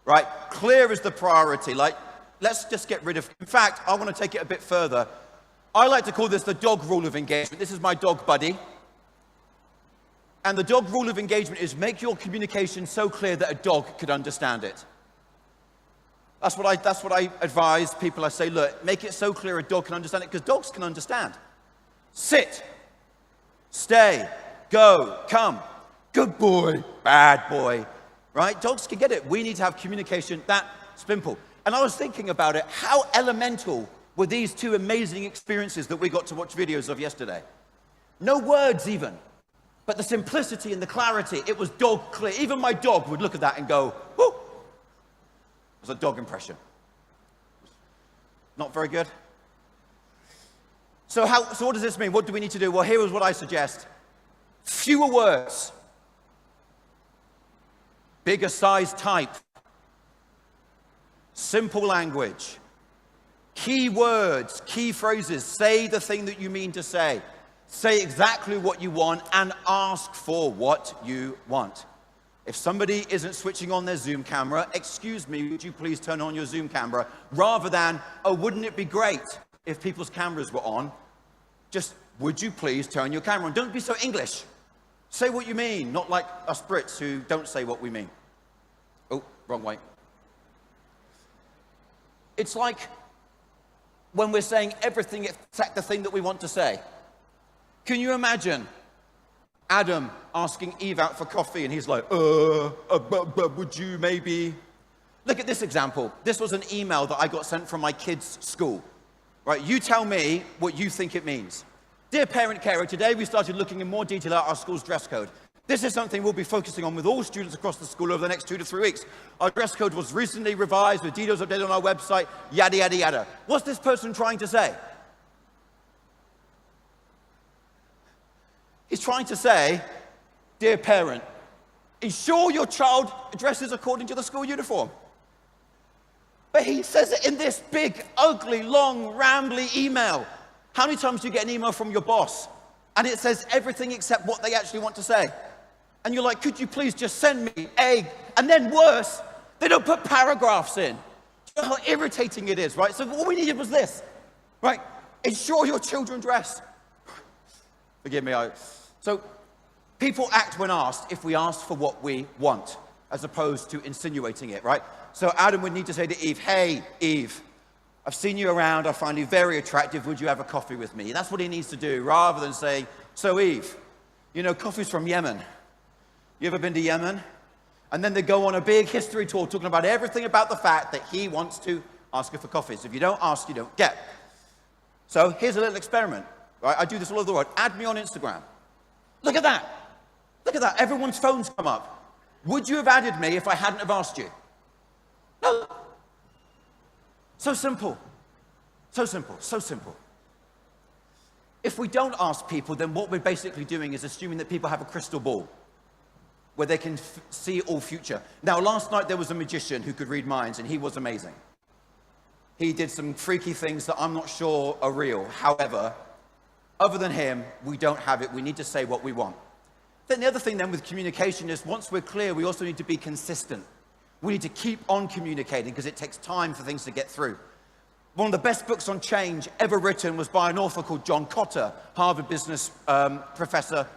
right? Clear is the priority. Like, let's just get rid of, in fact, I want to take it a bit further. I like to call this the dog rule of engagement. This is my dog buddy. And the dog rule of engagement is make your communication so clear that a dog could understand it. That's what I advise people. I say, look, make it so clear a dog can understand it, because dogs can understand. Sit, stay, go, come, good boy, bad boy, right? Dogs can get it. We need to have communication that simple. And I was thinking about it, how elemental were these two amazing experiences that we got to watch videos of yesterday? No words even, but the simplicity and the clarity, it was dog clear. Even my dog would look at that and go, whoo! It was a dog impression. Not very good. So what does this mean? What do we need to do? Well, here is what I suggest. Fewer words. Bigger size type. Simple language. Key words, key phrases. Say the thing that you mean to say. Say exactly what you want and ask for what you want. If somebody isn't switching on their Zoom camera, excuse me, would you please turn on your Zoom camera? Rather than, oh, wouldn't it be great if people's cameras were on? Just, would you please turn your camera on? Don't be so English. Say what you mean, not like us Brits who don't say what we mean. Oh, wrong way. It's like when we're saying everything except the thing that we want to say. Can you imagine Adam asking Eve out for coffee and he's like, would you maybe? Look at this example. This was an email that I got sent from my kids' school. Right, you tell me what you think it means. Dear parent carer, today we started looking in more detail at our school's dress code. This is something we'll be focusing on with all students across the school over the next 2 to 3 weeks. Our dress code was recently revised with details updated on our website, yada, yada, yada. What's this person trying to say? He's trying to say, dear parent, ensure your child dresses according to the school uniform. But he says it in this big, ugly, long, rambly email. How many times do you get an email from your boss and it says everything except what they actually want to say? And you're like, could you please just send me a, and then worse, they don't put paragraphs in. You know how irritating it is, right? So all we needed was this, right? Ensure your children dress. Forgive me, so people act when asked if we ask for what we want, as opposed to insinuating it, right? So Adam would need to say to Eve, hey, Eve, I've seen you around, I find you very attractive, would you have a coffee with me? That's what he needs to do, rather than saying, so Eve, you know, coffee's from Yemen. You ever been to Yemen? And then they go on a big history tour talking about everything about the fact that he wants to ask her for coffee. So if you don't ask, you don't get. So here's a little experiment, right? I do this all over the world. Add me on Instagram. Look at that. Look at that. Everyone's phones come up. Would you have added me if I hadn't have asked you? No. So simple. So simple. So simple. If we don't ask people, then what we're basically doing is assuming that people have a crystal ball where they can see all future. Now, last night there was a magician who could read minds, and he was amazing. He did some freaky things that I'm not sure are real. However, other than him, we don't have it. We need to say what we want. Then the other thing then with communication is once we're clear, we also need to be consistent. We need to keep on communicating because it takes time for things to get through. One of the best books on change ever written was by an author called John Cotter, Harvard business professor.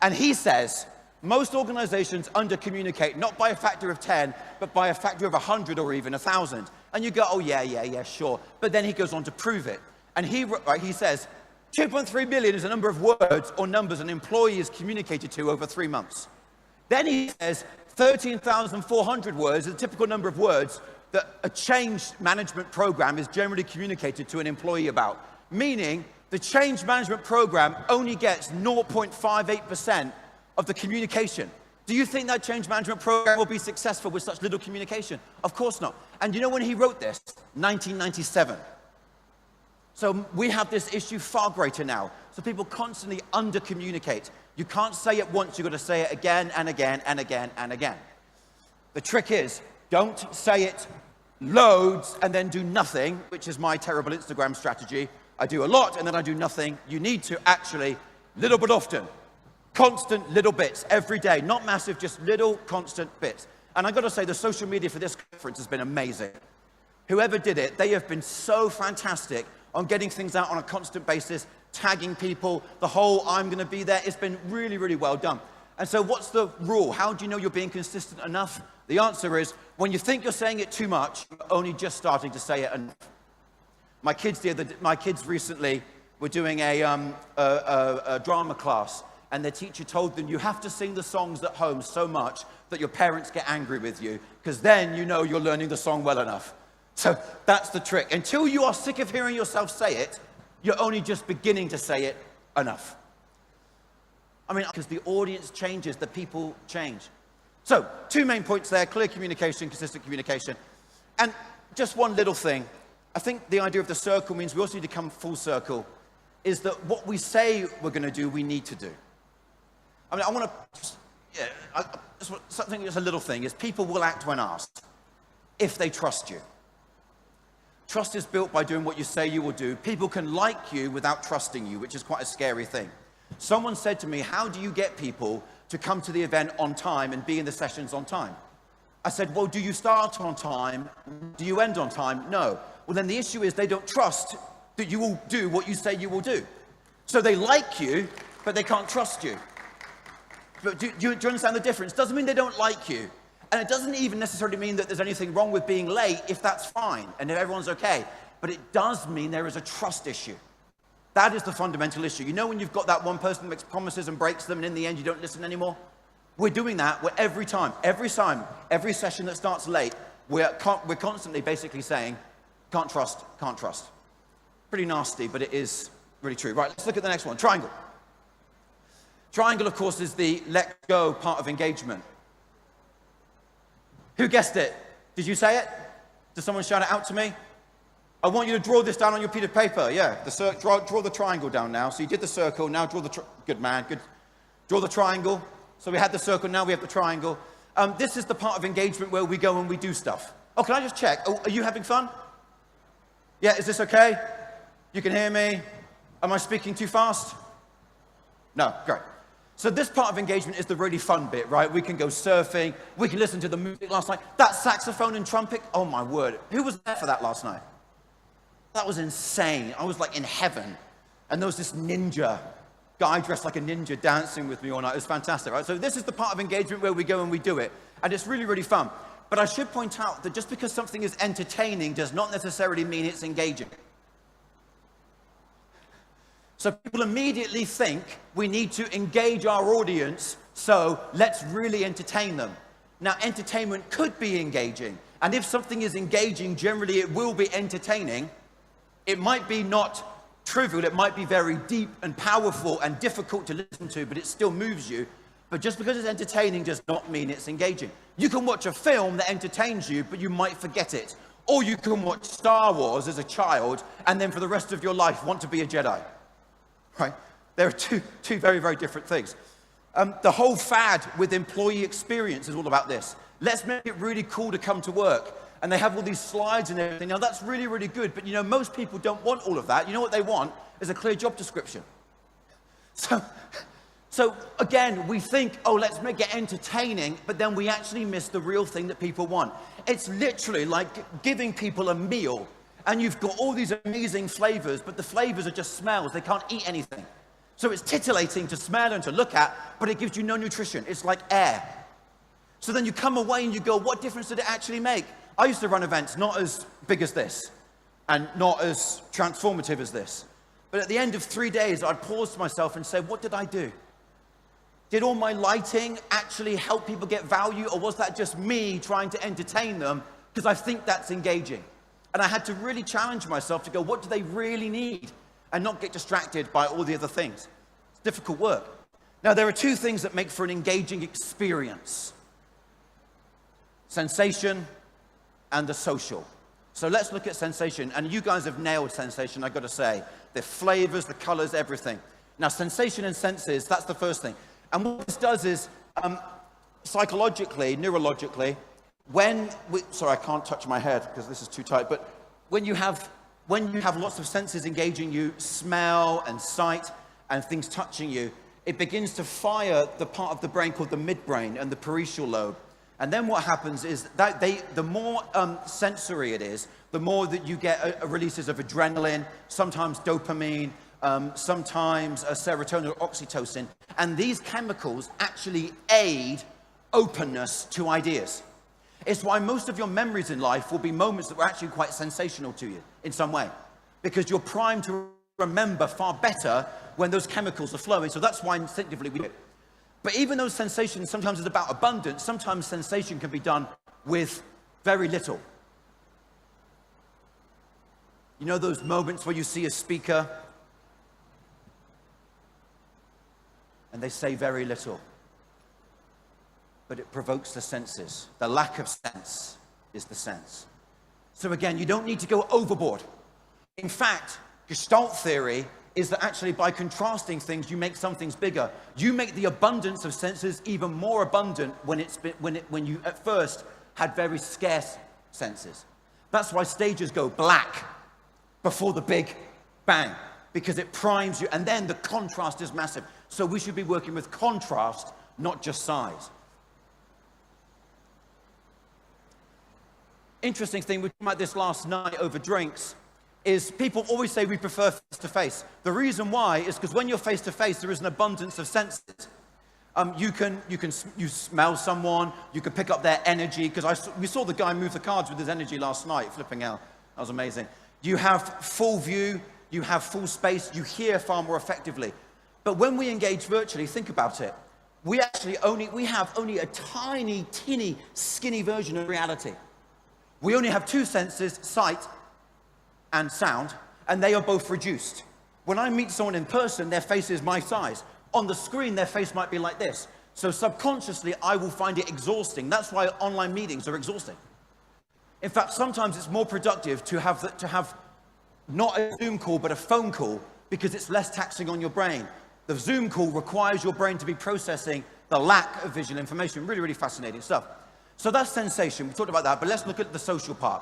And he says, most organizations under-communicate, not by a factor of 10, but by a factor of 100 or even 1,000. And you go, oh, yeah, sure. But then he goes on to prove it. And he says, 2.3 million is the number of words or numbers an employee is communicated to over 3 months. Then he says, 13,400 words is the typical number of words that a change management program is generally communicated to an employee about. Meaning, the change management program only gets 0.58% of the communication. Do you think that change management program will be successful with such little communication? Of course not. And you know when he wrote this? 1997. So we have this issue far greater now. So people constantly under-communicate. You can't say it once, you've got to say it again and again and again and again. The trick is, don't say it loads and then do nothing, which is my terrible Instagram strategy. I do a lot and then I do nothing. You need to actually, little but often, constant little bits every day. Not massive, just little constant bits. And I've got to say, the social media for this conference has been amazing. Whoever did it, they have been so fantastic on getting things out on a constant basis, tagging people, the whole I'm going to be there. It's been really, really well done. And so what's the rule? How do you know you're being consistent enough? The answer is, when you think you're saying it too much, you're only just starting to say it enough. My kids recently were doing a drama class, and their teacher told them, you have to sing the songs at home so much that your parents get angry with you, because then you know you're learning the song well enough. So that's the trick. Until you are sick of hearing yourself say it, you're only just beginning to say it enough. I mean, because the audience changes, the people change. So, 2 main points there: clear communication, consistent communication. And just one little thing. I think the idea of the circle means we also need to come full circle, is that what we say we're going to do, we need to do. I mean, I want to, something just a little thing, is people will act when asked, if they trust you. Trust is built by doing what you say you will do. People can like you without trusting you, which is quite a scary thing. Someone said to me, how do you get people to come to the event on time and be in the sessions on time? I said, well, do you start on time? Do you end on time? No. Well, then the issue is they don't trust that you will do what you say you will do. So they like you, but they can't trust you. But do you understand the difference? Doesn't mean they don't like you. And it doesn't even necessarily mean that there's anything wrong with being late if that's fine and if everyone's okay. But it does mean there is a trust issue. That is the fundamental issue. You know when you've got that one person that makes promises and breaks them and in the end you don't listen anymore? We're doing that where every session that starts late, we're constantly basically saying, can't trust, can't trust. Pretty nasty, but it is really true. Right, let's look at the next one, triangle. Triangle, of course, is the let go part of engagement. Who guessed it? Did you say it? Did someone shout it out to me? I want you to draw this down on your piece of paper. Yeah, draw the triangle down now. So you did the circle, now draw the good man, good. Draw the triangle. So we had the circle, now we have the triangle. This is the part of engagement where we go and we do stuff. Oh, can I just check? Oh, are you having fun? Yeah, is this okay? You can hear me? Am I speaking too fast? No, great. So this part of engagement is the really fun bit, right? We can go surfing, we can listen to the music last night. That saxophone and trumpet, oh my word. Who was there for that last night? That was insane. I was like in heaven. And there was this ninja guy dressed like a ninja dancing with me all night. It was fantastic, right? So this is the part of engagement where we go and we do it. And it's really, really fun. But I should point out that just because something is entertaining does not necessarily mean it's engaging. So people immediately think we need to engage our audience, so let's really entertain them. Now, entertainment could be engaging. And if something is engaging, generally it will be entertaining. It might be not trivial, it might be very deep and powerful and difficult to listen to, but it still moves you. But just because it's entertaining does not mean it's engaging. You can watch a film that entertains you, but you might forget it. Or you can watch Star Wars as a child, and then for the rest of your life want to be a Jedi. Right? There are two very, very different things. The whole fad with employee experience is all about this. Let's make it really cool to come to work. And they have all these slides and everything. Now, that's really, really good. But, you know, most people don't want all of that. You know what they want is a clear job description. So again, we think, oh, let's make it entertaining, but then we actually miss the real thing that people want. It's literally like giving people a meal, and you've got all these amazing flavors, but the flavors are just smells. They can't eat anything. So it's titillating to smell and to look at, but it gives you no nutrition. It's like air. So then you come away and you go, what difference did it actually make? I used to run events not as big as this, and not as transformative as this. But at the end of 3 days, I'd pause to myself and say, what did I do? Did all my lighting actually help people get value, or was that just me trying to entertain them because I think that's engaging? And I had to really challenge myself to go, what do they really need? And not get distracted by all the other things. It's difficult work. Now, there are two things that make for an engaging experience: sensation and the social. So let's look at sensation. And you guys have nailed sensation, I've got to say. The flavors, the colors, everything. Now, sensation and senses, that's the first thing. And what this does is, psychologically, neurologically, sorry, I can't touch my head because this is too tight, but when you have lots of senses engaging you, smell and sight and things touching you, it begins to fire the part of the brain called the midbrain and the parietal lobe. And then what happens is that the more sensory it is, the more that you get releases of adrenaline, sometimes dopamine, sometimes serotonin or oxytocin. And these chemicals actually aid openness to ideas. It's why most of your memories in life will be moments that were actually quite sensational to you in some way, because you're primed to remember far better when those chemicals are flowing. So that's why instinctively we do it. But even though sensation sometimes is about abundance, sometimes sensation can be done with very little. You know those moments where you see a speaker and they say very little, but it provokes the senses. The lack of sense is the sense. So again, you don't need to go overboard. In fact, Gestalt theory is that actually by contrasting things, you make some things bigger. You make the abundance of senses even more abundant when you at first had very scarce senses. That's why stages go black before the big bang, because it primes you, and then the contrast is massive. So we should be working with contrast, not just size. Interesting thing, we talked about this last night over drinks, is people always say we prefer face-to-face. The reason why is because when you're face-to-face, there is an abundance of senses. You smell someone, you can pick up their energy, because we saw the guy move the cards with his energy last night, flipping out. That was amazing. You have full view, you have full space, you hear far more effectively. But when we engage virtually, think about it. We have only a tiny, teeny, skinny version of reality. We only have two senses, sight and sound, and they are both reduced. When I meet someone in person, their face is my size. On the screen, their face might be like this. So subconsciously, I will find it exhausting. That's why online meetings are exhausting. In fact, sometimes it's more productive to have not a Zoom call, but a phone call, because it's less taxing on your brain. The Zoom call requires your brain to be processing the lack of visual information. Really, really fascinating stuff. So that's sensation. We talked about that, but let's look at the social part.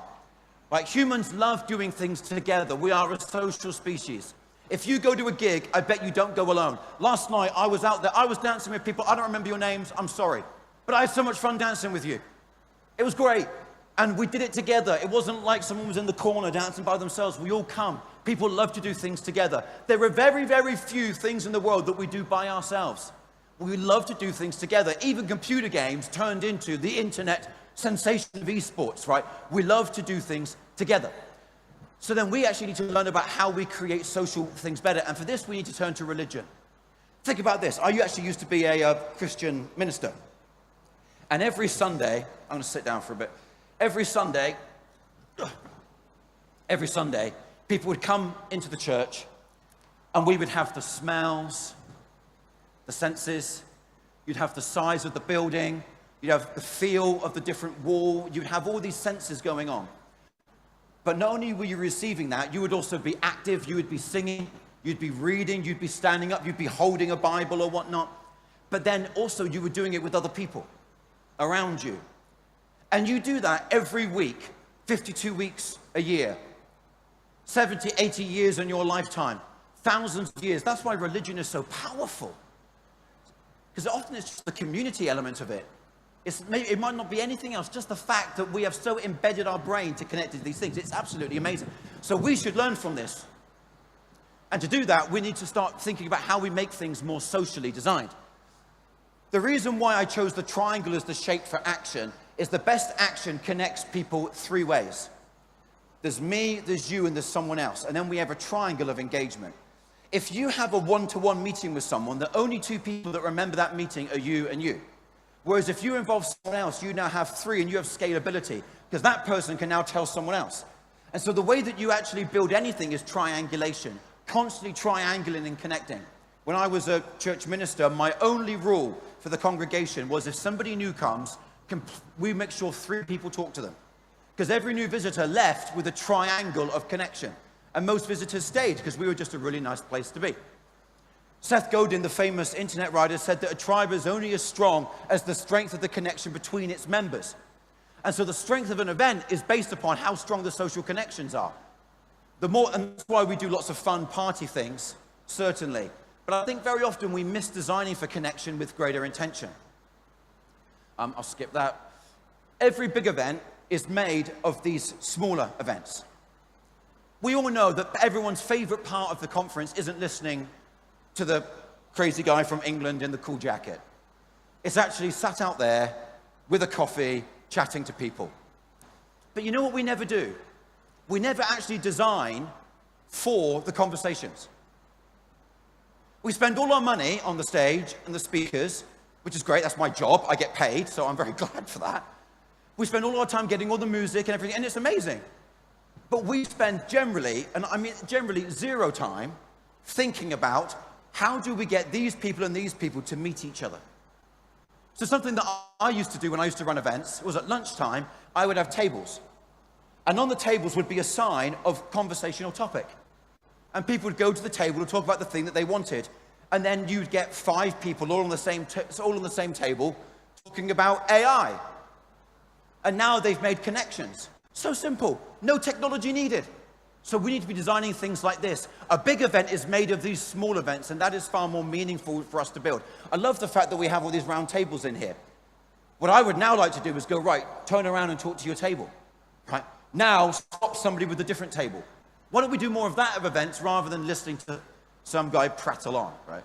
Right, humans love doing things together. We are a social species. If you go to a gig, I bet you don't go alone. Last night, I was out there. I was dancing with people. I don't remember your names. I'm sorry. But I had so much fun dancing with you. It was great. And we did it together. It wasn't like someone was in the corner dancing by themselves. We all come. People love to do things together. There are very, very few things in the world that we do by ourselves. We love to do things together. Even computer games turned into the internet sensation of esports, right? We love to do things together. So then we actually need to learn about how we create social things better. And for this, we need to turn to religion. Think about this. I actually used to be a Christian minister. And every Sunday, I'm going to sit down for a bit. Every Sunday, people would come into the church and we would have the smells, the senses, you'd have the size of the building, you'd have the feel of the different wall, you'd have all these senses going on. But not only were you receiving that, you would also be active, you would be singing, you'd be reading, you'd be standing up, you'd be holding a Bible or whatnot. But then also you were doing it with other people around you. And you do that every week, 52 weeks a year, 70, 80 years in your lifetime, thousands of years. That's why religion is so powerful. Because often it's just the community element of it. It might not be anything else, just the fact that we have so embedded our brain to connect to these things. It's absolutely amazing. So we should learn from this. And to do that, we need to start thinking about how we make things more socially designed. The reason why I chose the triangle as the shape for action is the best action connects people three ways. There's me, there's you, and there's someone else. And then we have a triangle of engagement. If you have a one-to-one meeting with someone, the only two people that remember that meeting are you and you. Whereas if you involve someone else, you now have three and you have scalability, because that person can now tell someone else. And so the way that you actually build anything is triangulation, constantly triangulating and connecting. When I was a church minister, my only rule for the congregation was if somebody new comes, we make sure three people talk to them. Because every new visitor left with a triangle of connection. And most visitors stayed because we were just a really nice place to be. Seth Godin, the famous internet writer, said that a tribe is only as strong as the strength of the connection between its members. And so the strength of an event is based upon how strong the social connections are. And that's why we do lots of fun party things, certainly. But I think very often we miss designing for connection with greater intention. I'll skip that. Every big event is made of these smaller events. We all know that everyone's favorite part of the conference isn't listening to the crazy guy from England in the cool jacket. It's actually sat out there with a coffee, chatting to people. But you know what we never do? We never actually design for the conversations. We spend all our money on the stage and the speakers, which is great, that's my job, I get paid, so I'm very glad for that. We spend all our time getting all the music and everything, and it's amazing. But we spend generally, and I mean generally, zero time thinking about how do we get these people and these people to meet each other. So something that I used to do when I used to run events was at lunchtime, I would have tables. And on the tables would be a sign of conversational topic. And people would go to the table to talk about the thing that they wanted. And then you'd get 5 people all on the same table talking about AI. And now they've made connections. So simple, no technology needed. So we need to be designing things like this. A big event is made of these small events, and that is far more meaningful for us to build. I love the fact that we have all these round tables in here. What I would now like to do is go, right, turn around and talk to your table. Right? Now, stop somebody with a different table. Why don't we do more of that of events rather than listening to some guy prattle on, right?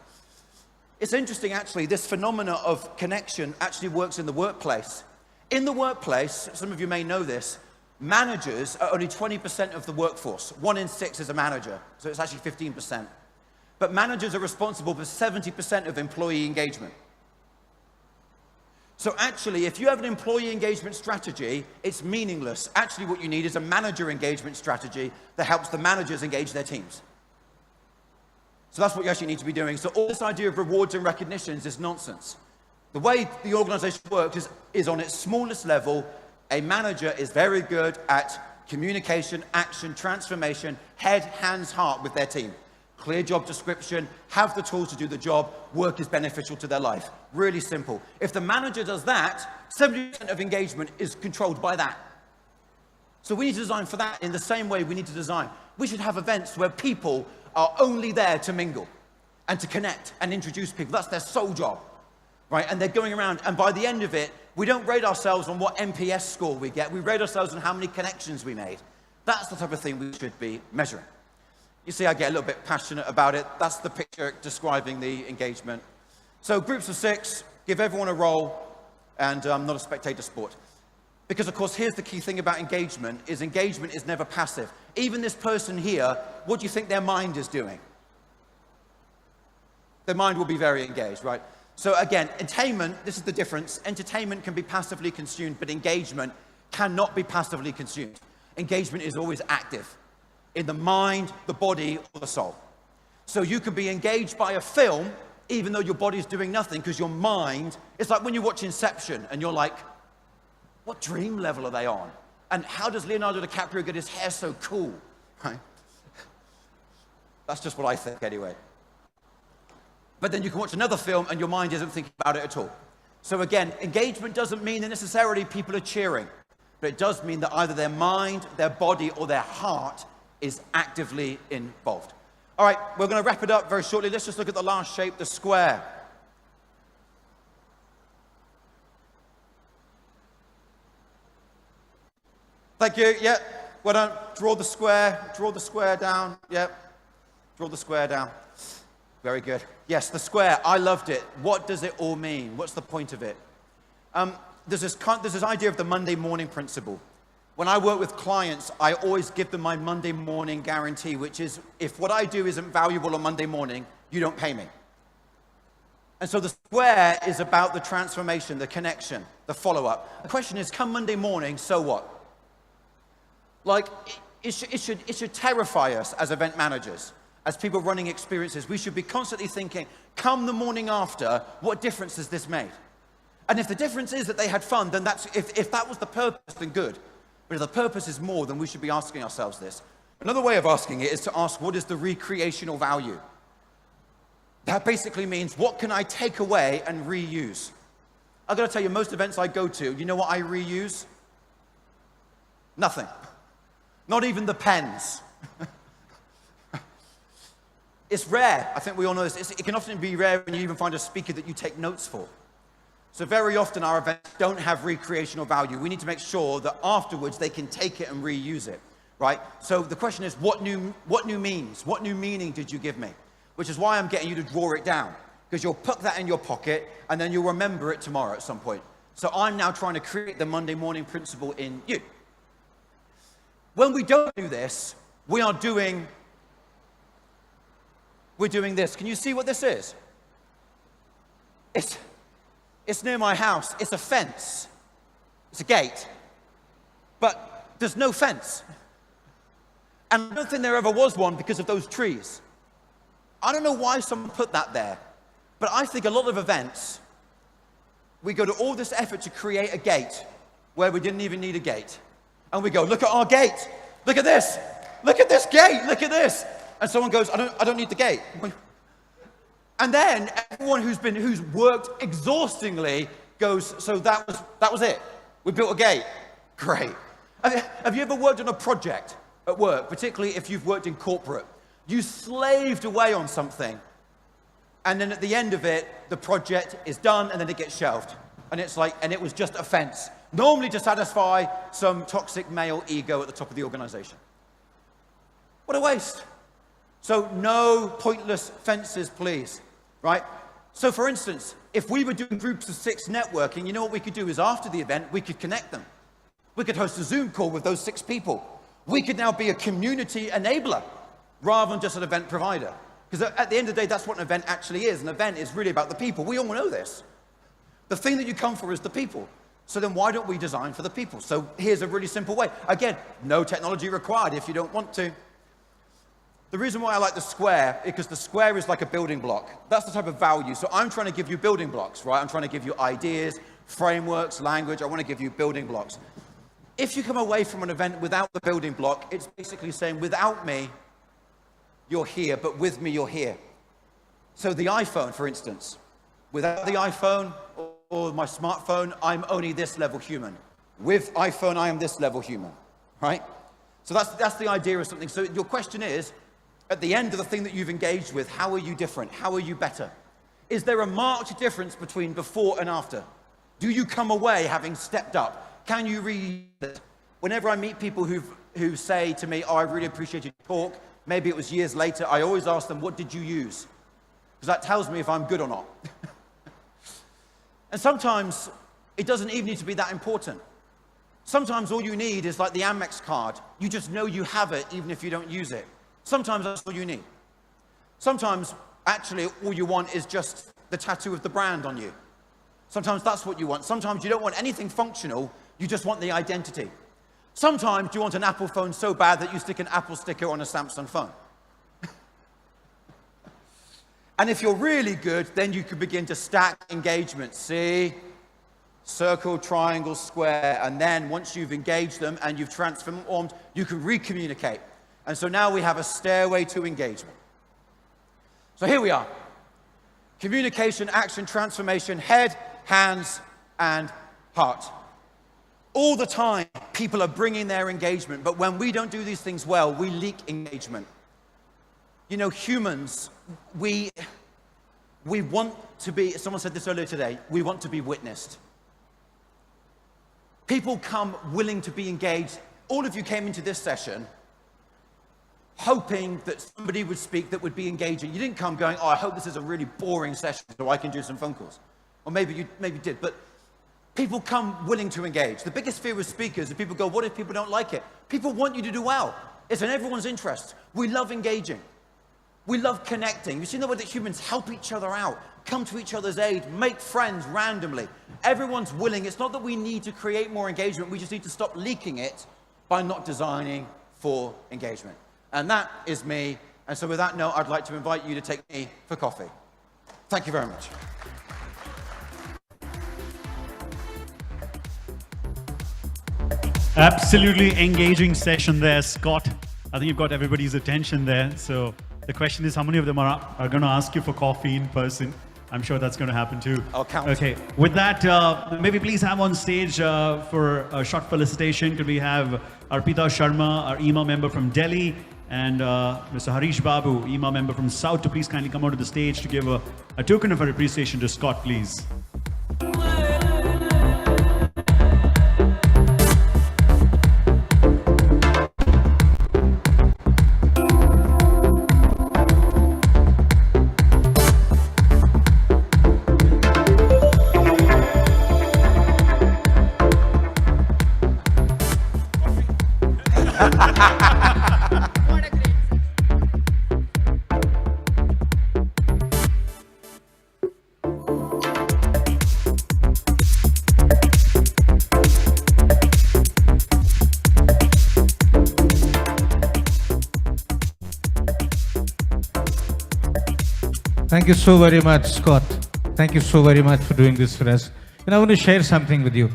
It's interesting, actually, this phenomena of connection actually works in the workplace. In the workplace, some of you may know this, managers are only 20% of the workforce. 1 in 6 is a manager, so it's actually 15%. But managers are responsible for 70% of employee engagement. So actually, if you have an employee engagement strategy, it's meaningless. Actually, what you need is a manager engagement strategy that helps the managers engage their teams. So that's what you actually need to be doing. So all this idea of rewards and recognitions is nonsense. The way the organization works is on its smallest level. A manager is very good at communication, action, transformation, head, hands, heart with their team. Clear job description, have the tools to do the job, work is beneficial to their life. Really simple. If the manager does that, 70% of engagement is controlled by that. So we need to design for that in the same way we need to design. We should have events where people are only there to mingle and to connect and introduce people. That's their sole job, right? And they're going around, and by the end of it, we don't rate ourselves on what NPS score we get. We rate ourselves on how many connections we made. That's the type of thing we should be measuring. You see, I get a little bit passionate about it. That's the picture describing the engagement. So groups of 6, give everyone a role, and not a spectator sport. Because, of course, here's the key thing about engagement is never passive. Even this person here, what do you think their mind is doing? Their mind will be very engaged, right? So again, entertainment, this is the difference. Entertainment can be passively consumed, but engagement cannot be passively consumed. Engagement is always active in the mind, the body, or the soul. So you can be engaged by a film, even though your body's doing nothing, because your mind, it's like when you watch Inception and you're like, what dream level are they on? And how does Leonardo DiCaprio get his hair so cool? Right? That's just what I think anyway. But then you can watch another film and your mind isn't thinking about it at all. So again, engagement doesn't mean that necessarily people are cheering, but it does mean that either their mind, their body, or their heart is actively involved. All right, we're going to wrap it up very shortly. Let's just look at the last shape, the square. Thank you. Yeah. Well done. Draw the square down. Yeah. Draw the square down. Very good. Yes, the square. I loved it. What does it all mean? What's the point of it? There's this idea of the Monday morning principle. When I work with clients, I always give them my Monday morning guarantee, which is if what I do isn't valuable on Monday morning, you don't pay me. And so the square is about the transformation, the connection, the follow-up. The question is, come Monday morning, so what? Like, it should terrify us as event managers, as people running experiences. We should be constantly thinking, come the morning after, what difference has this made? And if the difference is that they had fun, then if that was the purpose, then good. But if the purpose is more, then we should be asking ourselves this. Another way of asking it is to ask, what is the recreational value? That basically means, what can I take away and reuse? I've got to tell you, most events I go to, you know what I reuse? Nothing. Not even the pens. It's rare. I think we all know this. It can often be rare when you even find a speaker that you take notes for. So very often our events don't have recreational value. We need to make sure that afterwards they can take it and reuse it, right? So the question is, what new meaning did you give me? Which is why I'm getting you to draw it down, because you'll put that in your pocket and then you'll remember it tomorrow at some point. So I'm now trying to create the Monday morning principle in you. When we don't do this, we're doing this. Can you see what this is? It's near my house. It's a fence. It's a gate. But there's no fence. And I don't think there ever was one because of those trees. I don't know why someone put that there, but I think a lot of events, we go to all this effort to create a gate where we didn't even need a gate. And we go, look at our gate. Look at this. Look at this gate. Look at this. And someone goes, I don't need the gate. And then everyone who's worked exhaustingly goes, so that was it. We built a gate. Great. Have you ever worked on a project at work, particularly if you've worked in corporate? You slaved away on something, and then at the end of it, the project is done, and then it gets shelved. And it's like, and it was just a fence, normally to satisfy some toxic male ego at the top of the organization. What a waste. So no pointless fences, please, right? So for instance, if we were doing groups of 6 networking, you know what we could do is after the event, we could connect them. We could host a Zoom call with those 6 people. We could now be a community enabler rather than just an event provider. Because at the end of the day, that's what an event actually is. An event is really about the people. We all know this. The thing that you come for is the people. So then why don't we design for the people? So here's a really simple way. Again, no technology required if you don't want to. The reason why I like the square is because the square is like a building block. That's the type of value. So I'm trying to give you building blocks, right? I'm trying to give you ideas, frameworks, language. I want to give you building blocks. If you come away from an event without the building block, it's basically saying, without me, you're here, but with me, you're here. So the iPhone, for instance, without the iPhone or my smartphone, I'm only this level human. With iPhone, I am this level human, right? So that's the idea of something. So your question is, at the end of the thing that you've engaged with, how are you different? How are you better? Is there a marked difference between before and after? Do you come away having stepped up? Can you read it? Whenever I meet people who say to me, oh, I really appreciate your talk, maybe it was years later, I always ask them, what did you use? Because that tells me if I'm good or not. And sometimes it doesn't even need to be that important. Sometimes all you need is like the Amex card. You just know you have it even if you don't use it. Sometimes that's all you need. Sometimes, actually, all you want is just the tattoo of the brand on you. Sometimes that's what you want. Sometimes you don't want anything functional, you just want the identity. Sometimes you want an Apple phone so bad that you stick an Apple sticker on a Samsung phone. And if you're really good, then you can begin to stack engagements. See? Circle, triangle, square. And then once you've engaged them and you've transformed, you can recommunicate. And so now we have a stairway to engagement. So here we are. Communication, action, transformation, head, hands, and heart. All the time, people are bringing their engagement, but when we don't do these things well, we leak engagement. You know, humans, we want to be, someone said this earlier today, we want to be witnessed. People come willing to be engaged. All of you came into this session hoping that somebody would speak that would be engaging. You didn't come going, oh, I hope this is a really boring session so I can do some phone calls. Or maybe you did, but people come willing to engage. The biggest fear with speakers is people go, what if people don't like it? People want you to do well. It's in everyone's interest. We love engaging. We love connecting. You've seen the way that humans help each other out, come to each other's aid, make friends randomly. Everyone's willing. It's not that we need to create more engagement. We just need to stop leaking it by not designing for engagement. And that is me. And so with that note, I'd like to invite you to take me for coffee. Thank you very much.
Absolutely engaging session there, Scott. I think you've got everybody's attention there. So the question is, how many of them are going to ask you for coffee in person? I'm sure that's going to happen too.
I'll count.
Okay. With that, maybe please have on stage for a short felicitation. Could we have Arpita Sharma, our Eema member from Delhi, and Mr. Harish Babu, Eema member from South, to please kindly come onto the stage to give a token of our appreciation to Scott, please.
Thank you so very much, Scott. Thank you so very much for doing this for us. And I want to share something with you.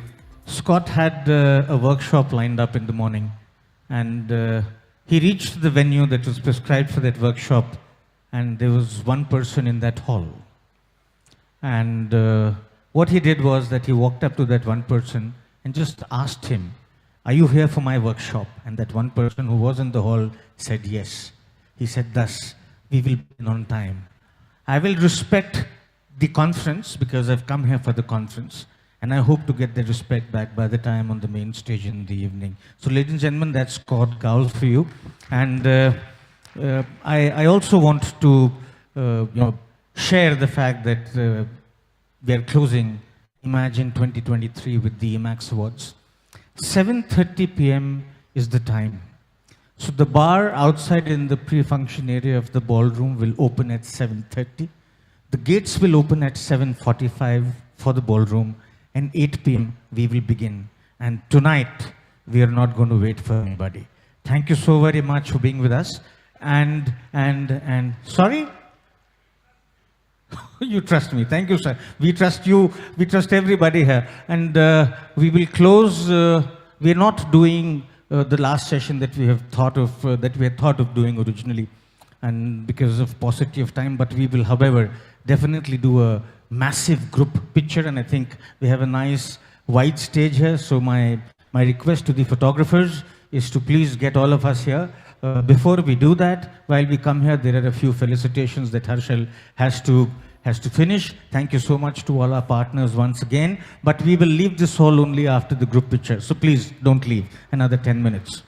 Scott had a workshop lined up in the morning, and he reached the venue that was prescribed for that workshop, and there was one person in that hall. And what he did was that he walked up to that one person and just asked him, "Are you here for my workshop?" And that one person who was in the hall said yes. He said, "Thus, we will be on time. I will respect the conference because I've come here for the conference, and I hope to get the respect back by the time on the main stage in the evening." So ladies and gentlemen, that's Scott Gaul for you. And I also want to share the fact that we are closing Imagine 2023 with the Emax Awards. 7:30 p.m. is the time. So the bar outside in the pre-function area of the ballroom will open at 7:30. The gates will open at 7:45 for the ballroom, and 8 p.m. we will begin. And tonight, we are not going to wait for anybody. Thank you so very much for being with us. And sorry? You trust me. Thank you, sir. We trust you. We trust everybody here. And we will close. We are not doing the last session that we have thought of, that we had thought of doing originally, and because of paucity of time. But we will, however, definitely do a massive group picture. And I think we have a nice wide stage here. So my request to the photographers is to please get all of us here. Before we do that, while we come here, there are a few felicitations that Harshal has to finish. Thank you so much to all our partners once again. But we will leave this hall only after the group picture. So please don't leave. Another 10 minutes.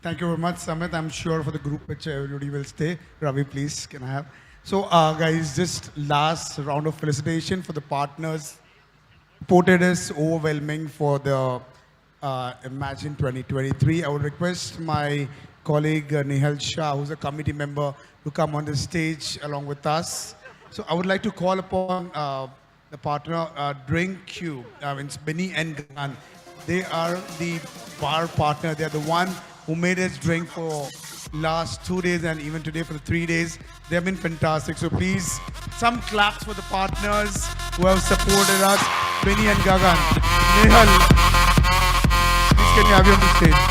Thank you very much, Samit. I'm sure for the group picture, everybody will stay. Ravi, please, can I have? So, guys, just last round of felicitation for the partners. Supported is overwhelming for the Imagine 2023. I would request my colleague Nihal Shah, who's a committee member, to come on the stage along with us. So I would like to call upon the partner, Drink Cube. It's Benny and Gan. They are the bar partner. They are the one who made us drink for last 2 days and even today for the 3 days. They have been fantastic. So please, some claps for the partners who have supported us. Benny and Gagan. Nihal, please can you have you on the stage?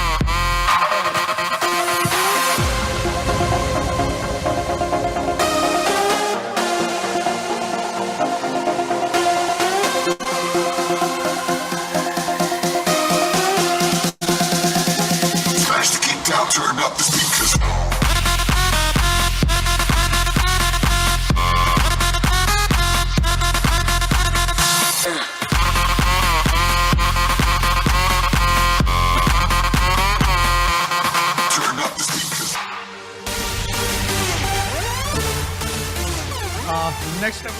Turn up the speakers. Turn up the speakers.
Next up,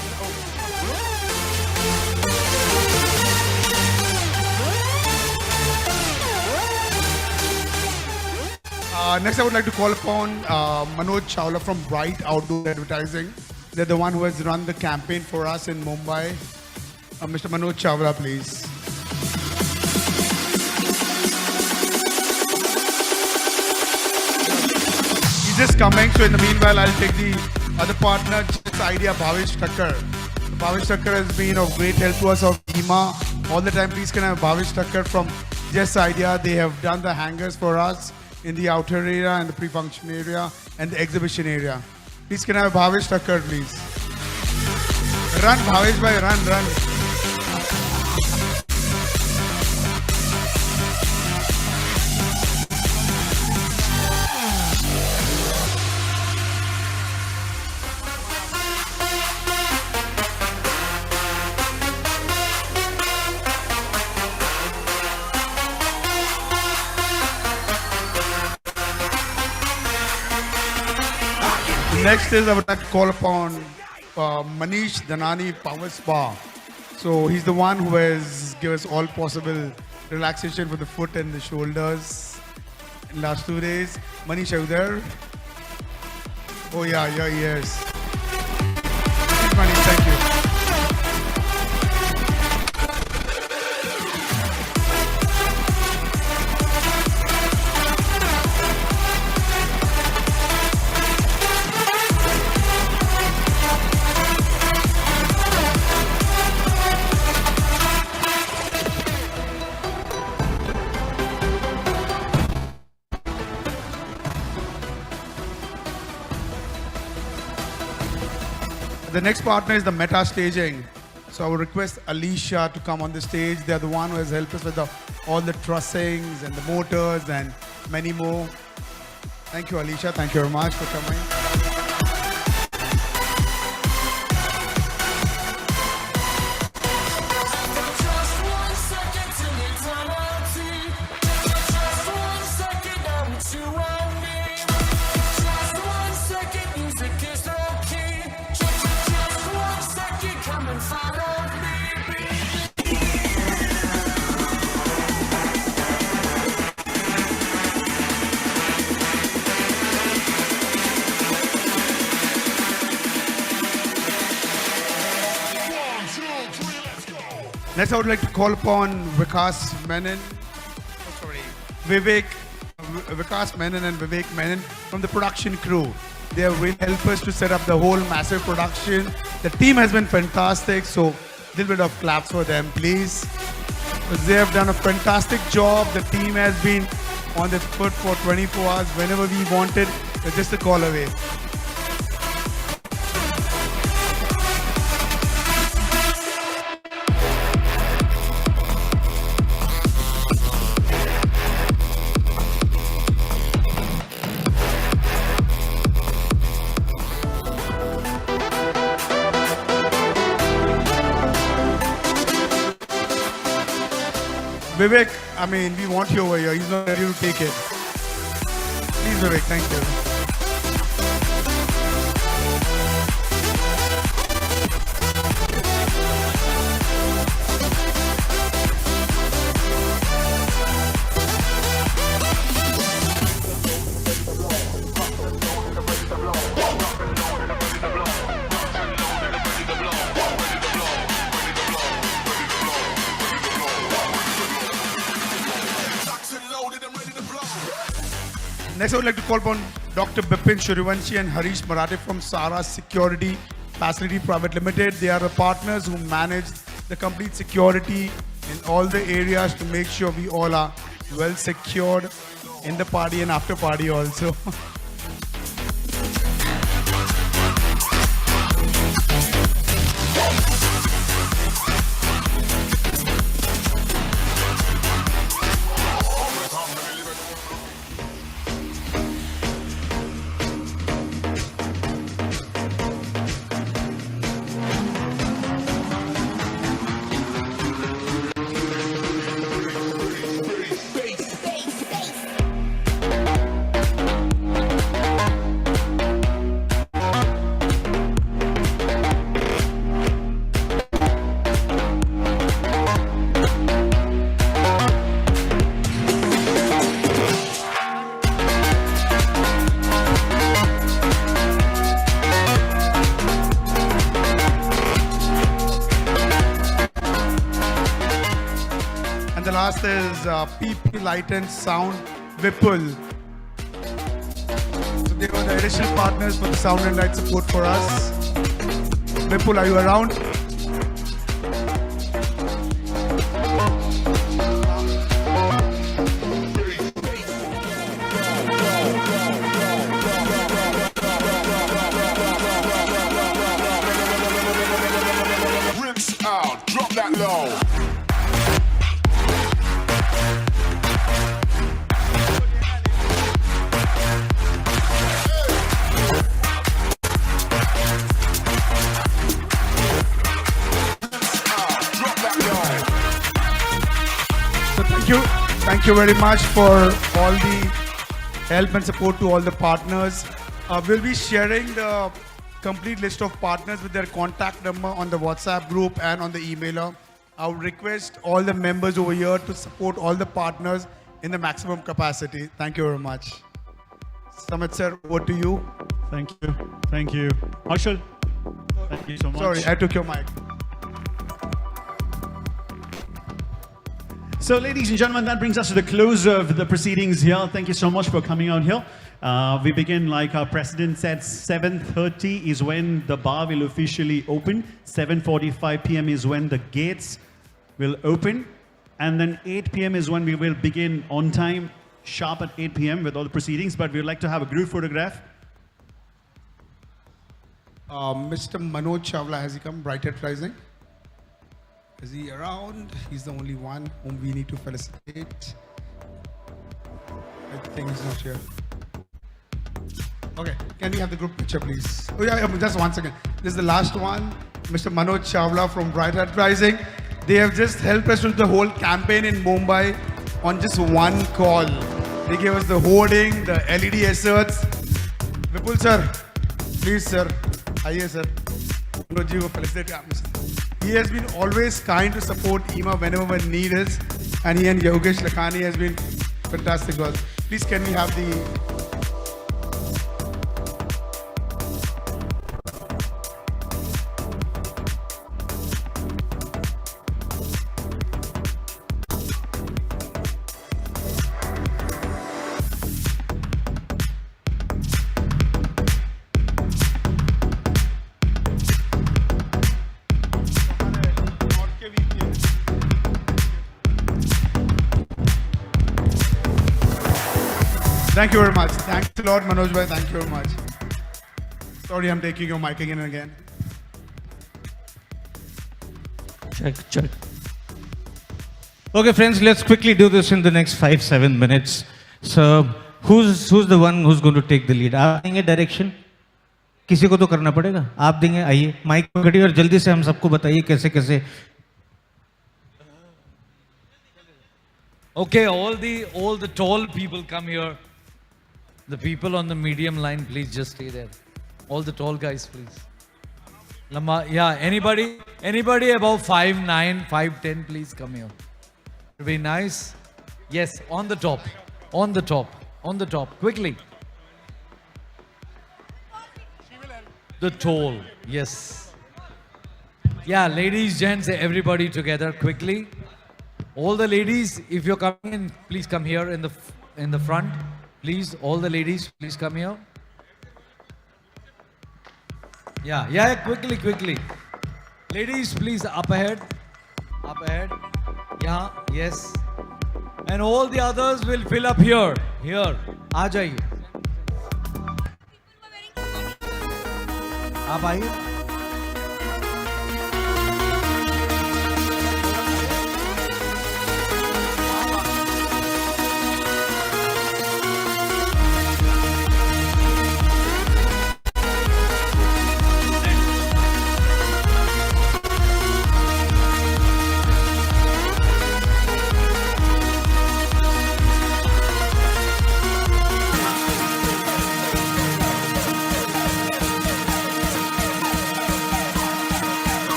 next, I would like to call upon Manoj Chawla from Bright Outdoor Advertising. They're the one who has run the campaign for us in Mumbai. Mr. Manoj Chawla, please. He's just coming, so in the meanwhile, I'll take the other partner, Just Idea, Bhavish Thakkar. Bhavish Thakkar has been of great help to us of Eema all the time. Please can I have Bhavish Thakkar from Just Idea. They have done the hangers for us in the outer area and the pre-function area and the exhibition area. Please can I have Bhavish Thakkar, please? Run, Bhavish bhai, run. Next is I would like to call upon Manish Dhanani, Power Spa. So he's the one who has given us all possible relaxation for the foot and the shoulders in last 2 days. Manish, are you there? Oh yeah, yes. Manish, thank you. The next partner is the Meta Staging. So I would request Alicia to come on the stage. They're the one who has helped us with all the trussings and the motors and many more. Thank you, Alicia. Thank you very much for coming. Next, I would like to call upon Vikas Menon. Vikas Menon and Vivek Menon from the production crew. They have really helped us to set up the whole massive production. The team has been fantastic, so a little bit of claps for them, please. They have done a fantastic job. The team has been on their foot for 24 hours. Whenever we wanted, they're just a call away. Vivek, I mean, we want you over here. He's not ready to take it. Please, Vivek, thank you. Next, I would like to call upon Dr. Bipin Shurivanshi and Harish Marathe from Sara Security Facility Private Limited. They are the partners who manage the complete security in all the areas to make sure we all are well secured in the party and after party also. The last is PP Light and Sound Whipple. So they were the additional partners for the sound and light support for us. Whipple, are you around?
Rinse out, drop that low.
Thank you very much for all the help and support to all the partners. We'll be sharing the complete list of partners with their contact number on the WhatsApp group and on the emailer. I would request all the members over here to support all the partners in the maximum capacity. Thank you very much. Samit sir, over to you.
Thank you. Thank you. Harshal, thank you so much.
Sorry, I took your mic.
So, ladies and gentlemen, that brings us to the close of the proceedings here. Thank you so much for coming out here. We begin, like our president said, 7:30 is when the bar will officially open. 7:45 p.m. is when the gates will open. And then 8 p.m. is when we will begin on time, sharp at 8 p.m. with all the proceedings. But we would like to have a group photograph.
Mr. Manoj Chawla, has he come? Brighthead Rising. Is he around? He's the only one whom we need to felicitate. I think he's not here. Okay, can we have the group picture, please? Oh yeah, just 1 second. This is the last one. Mr. Manoj Chawla from Brighthead Rising. They have just helped us with the whole campaign in Mumbai on just one call. They gave us the hoarding, the LED asserts. Vipul sir, please sir. Hiya sir. Manoj ji ko felicitate aapne sir. He has been always kind to support Eema whenever we need is, and he and Yogesh Lakhani has been fantastic girls. Please can we have the Thank you very much. Thanks a lot, Manoj bhai. Thank you very much. Sorry, I'm taking your mic again and again.
Check. Okay, friends, let's quickly do this in the next 5-7 minutes. So, who's the one who's going to take the lead? आप देंगे direction? किसी को तो करना पड़ेगा. आप देंगे. आइए, माइक पकड़िए और जल्दी से हम सबको बताइए कैसे.
Okay, all the tall people come here. The people on the medium line, please just stay there. All the tall guys, please. Lama, yeah, anybody above 5'9", 5'10", please come here. It'll be nice. Yes, on the top, quickly. The tall, yes. Yeah, ladies, gents, everybody together, quickly. All the ladies, if you're coming in, please come here in the front. Please, all the ladies, please come here. Yeah, quickly. Ladies, please, up ahead. Yeah, yes. And all the others will fill up here. aa jaiye. Aap aaiye.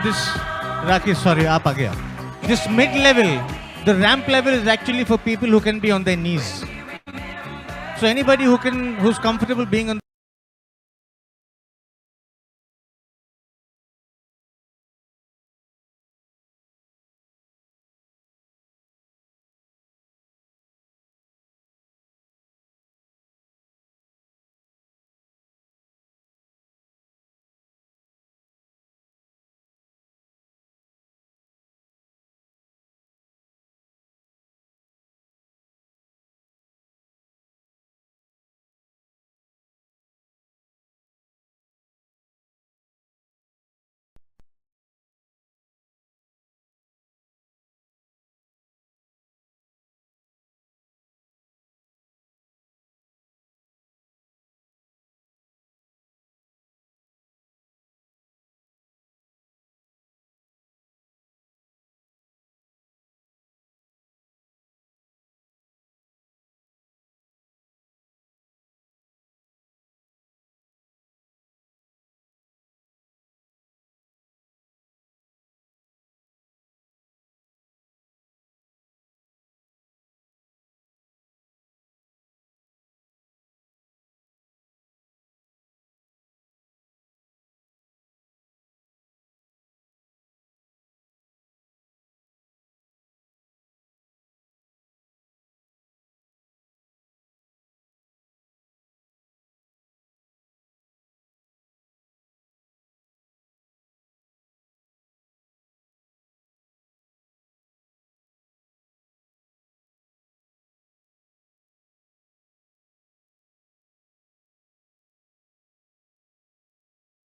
This, Rakesh, sorry, aap aa gaya. This mid-level, the ramp level is actually for people who can be on their knees. So anybody who's comfortable being on